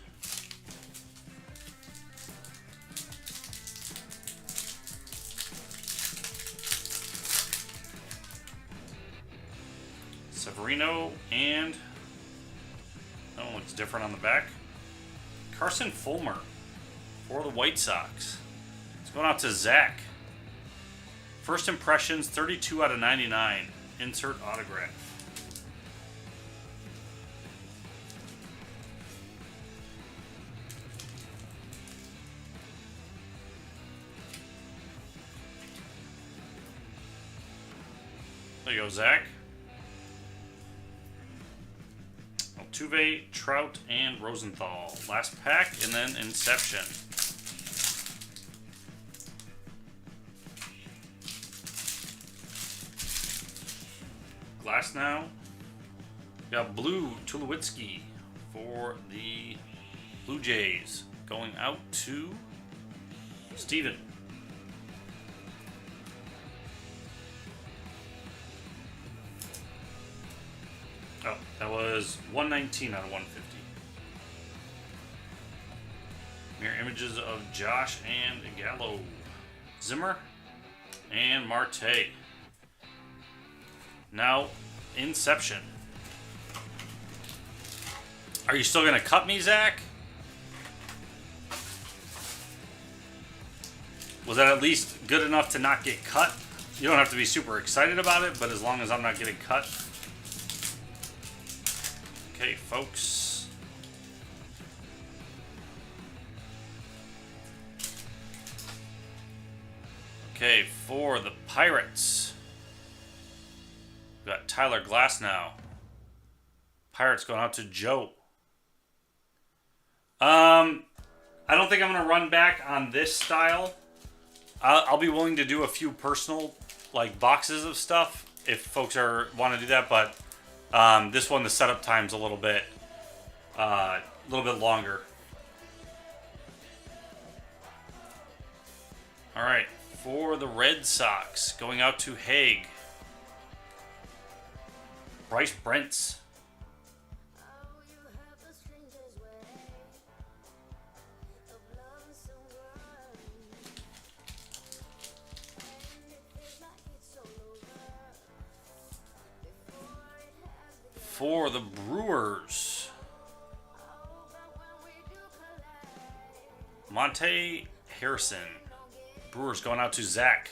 S2: Severino, and that one looks different on the back. Carson Fulmer for the White Sox. It's going out to Zach. First impressions, 32 out of 99. Insert autograph. There you go, Zach. Altuve, Trout, and Rosenthal. Last pack, and then Inception. Glass now. We got Blue Tulowitzki for the Blue Jays. Going out to Steven. Oh, that was 119 out of 150. Mirror images of Josh and Gallo. Zimmer and Marte. Now, Inception. Are you still going to cut me, Zach? Was that at least good enough to not get cut? You don't have to be super excited about it, but as long as I'm not getting cut. Okay, folks. Okay, for the Pirates, we got Tyler Glasnow. Pirates going out to Joe. I don't think I'm going to run back on this style. I'll be willing to do a few personal, like, boxes of stuff if folks want to do that, but this one, the setup time's a little bit longer. All right, for the Red Sox, going out to Haig. Bryce Brentz. For the Brewers, Monte Harrison. Brewers going out to Zach.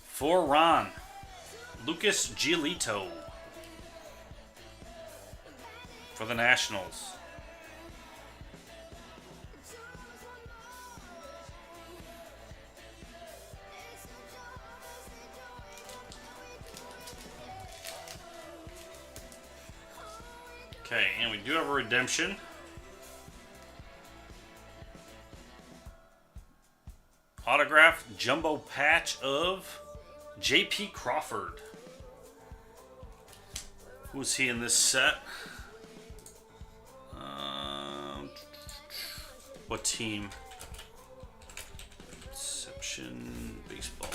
S2: For Ron, Lucas Giolito. For the Nationals. Okay, and we do have a redemption. Autograph jumbo patch of J.P. Crawford. Who's he in this set? What team? Inception Baseball.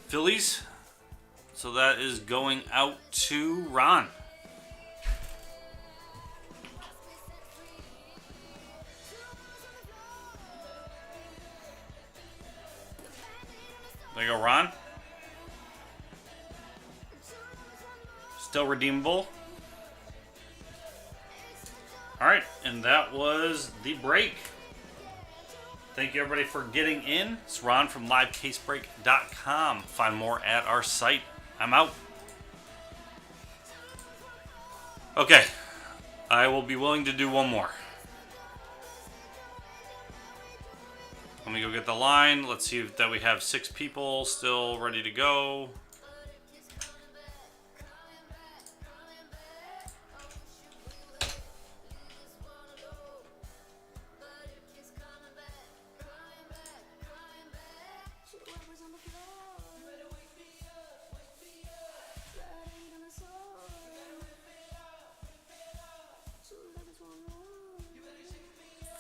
S2: Phillies. So that is going out to Ron. There you go, Ron. Still redeemable. Alright, and that was the break. Thank you everybody for getting in. It's Ron from LiveCaseBreak.com. Find more at our site. I'm out. Okay, I will be willing to do one more. Let me go get the line. Let's see that we have 6 people still ready to go.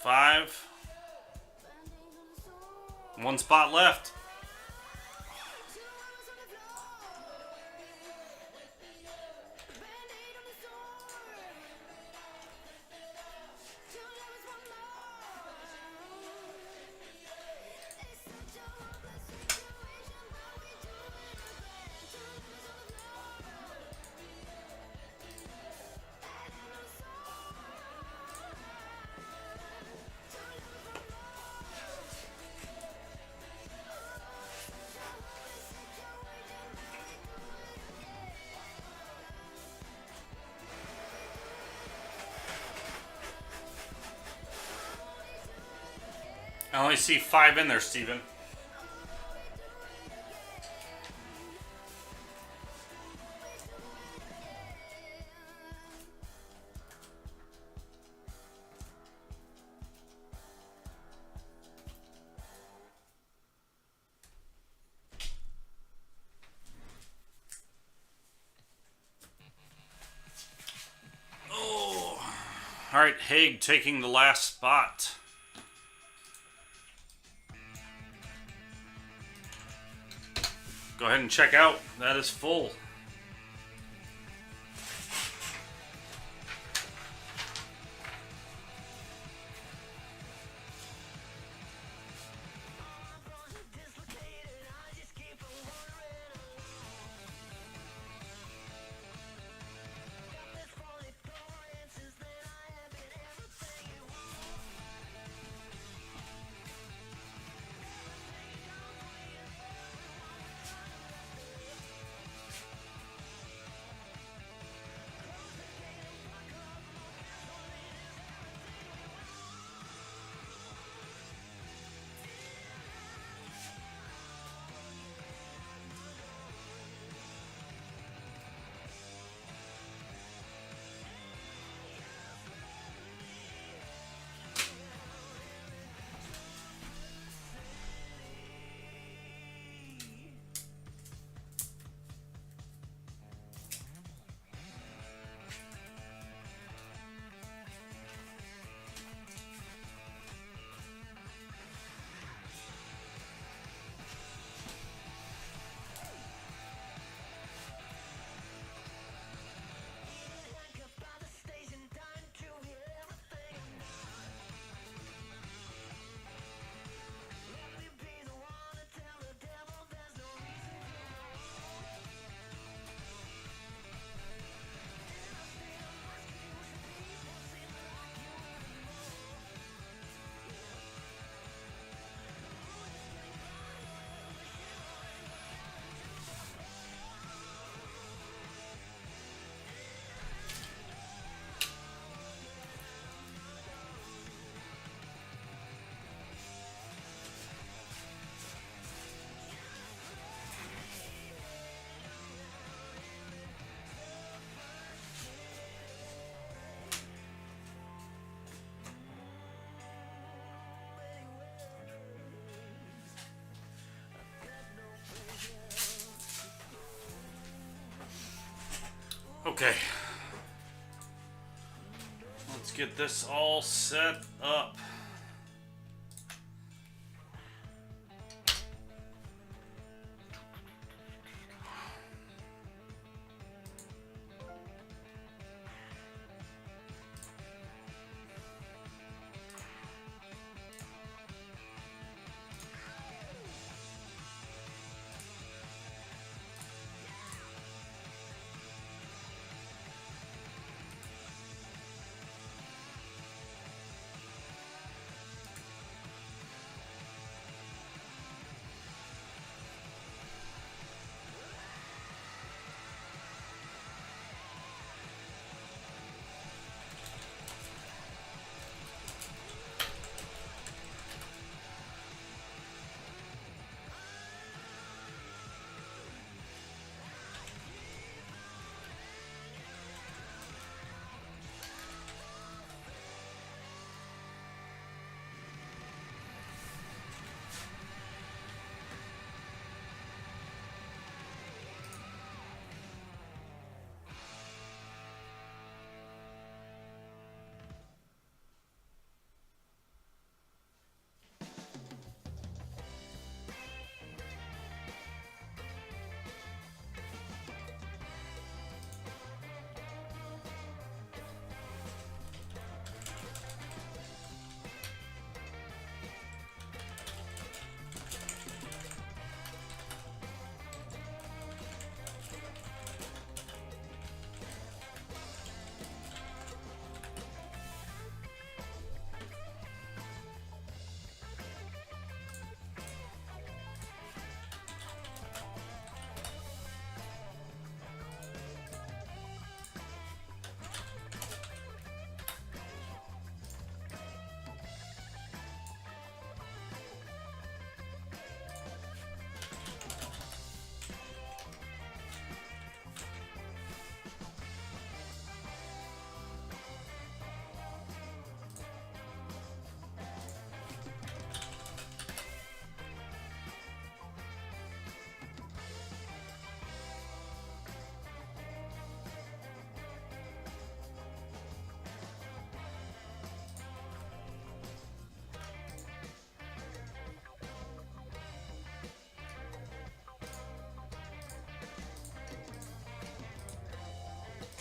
S2: Five. 1 spot left. I only see 5 in there, Steven. Oh. All right, Haig taking the last spot. Go ahead and check out. That is full. Okay. Let's get this all set up.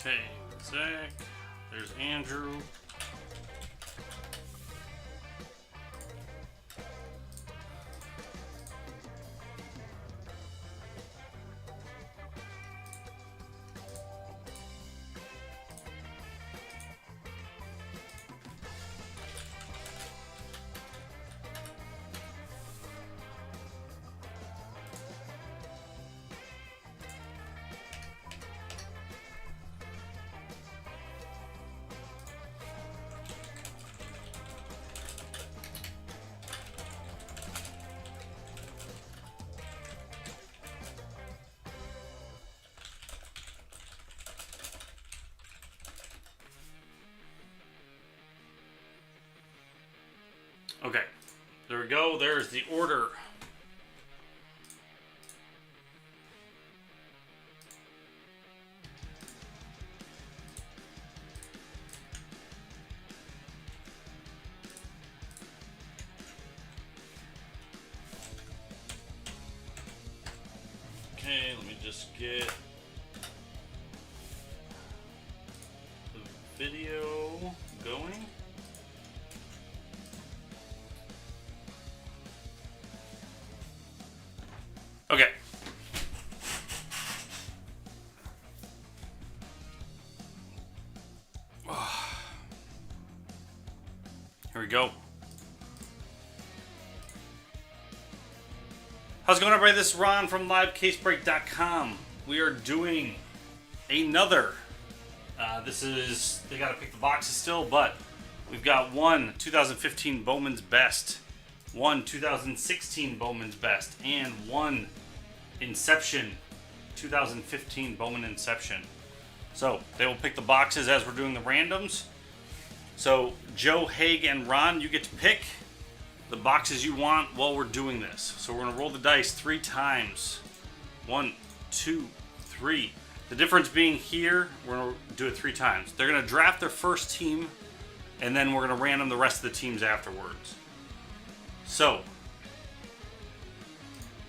S2: Okay, Zach. There's Andrew. Okay, there we go. There's the order. Okay, let me just get the video going. Okay. Here we go. How's it going, everybody? This is Ron from LiveCaseBreak.com. We are doing another. They got to pick the boxes still, but we've got one 2015 Bowman's Best, one 2016 Bowman's Best, and one Inception 2015 Bowman Inception. So they will pick the boxes as we're doing the randoms. So Joe, Haig, and Ron, you get to pick the boxes you want while we're doing this. So we're going to roll the dice 3 times. 1, 2, 3. The difference being here, we're going to do it 3 times. They're going to draft their first team, and then we're going to random the rest of the teams afterwards. So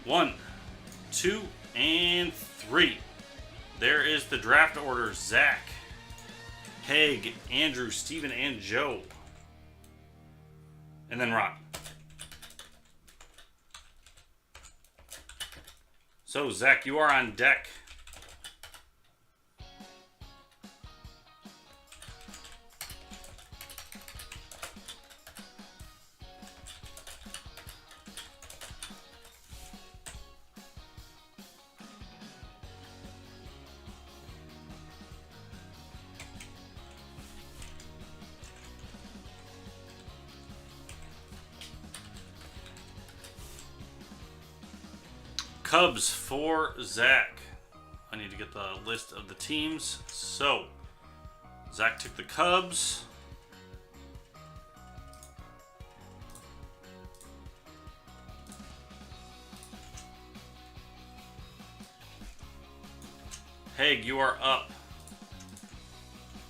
S2: 1, 2, and 3. There is the draft order. Zach, Haig, Andrew, Steven, and Joe. And then Ron. So, Zach, you are on deck. Cubs for Zach. I need to get the list of the teams. So, Zach took the Cubs. Haig, you are up.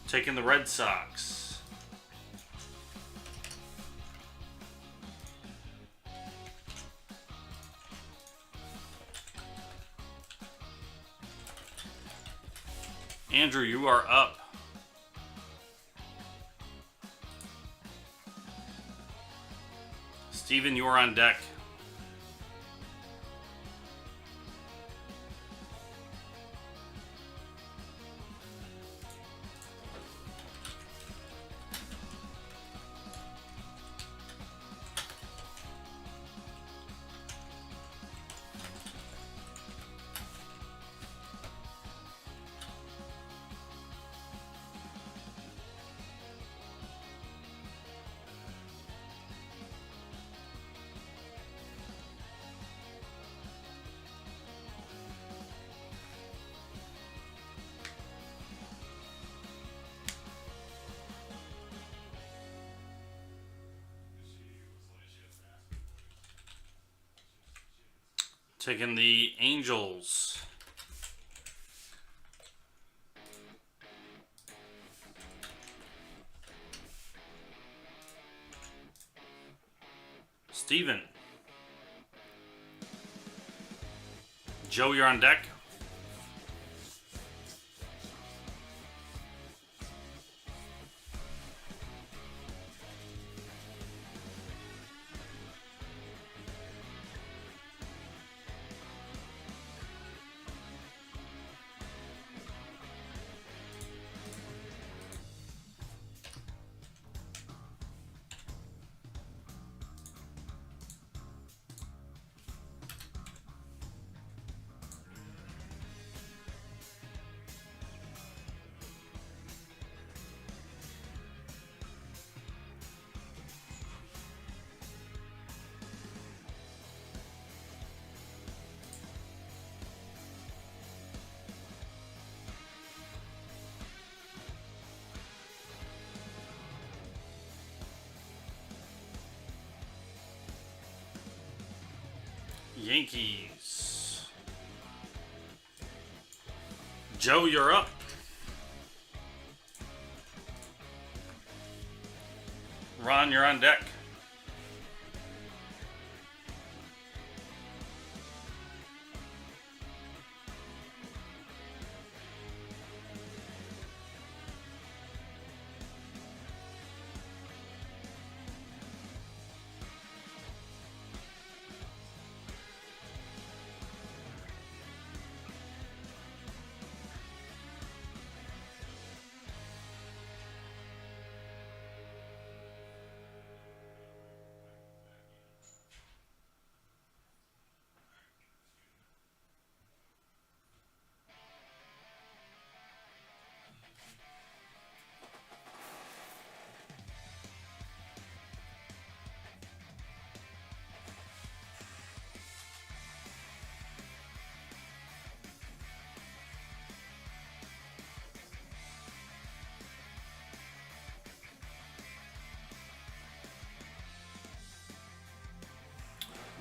S2: Taking the Red Sox. Andrew, you are up. Steven, you are on deck. Taking the Angels. Steven. Joe, you're on deck. Yankees. Joe, you're up. Ron, you're on deck.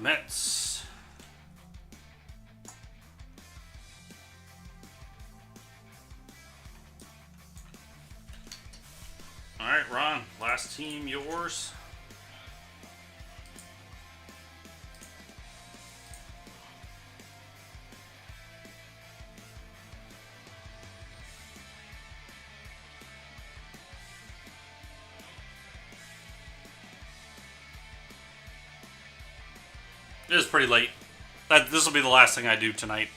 S2: Mets. All right, Ron, last team, yours. It is pretty late. This will be the last thing I do tonight.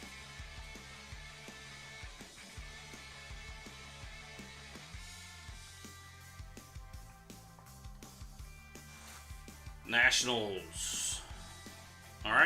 S2: Nationals. All right.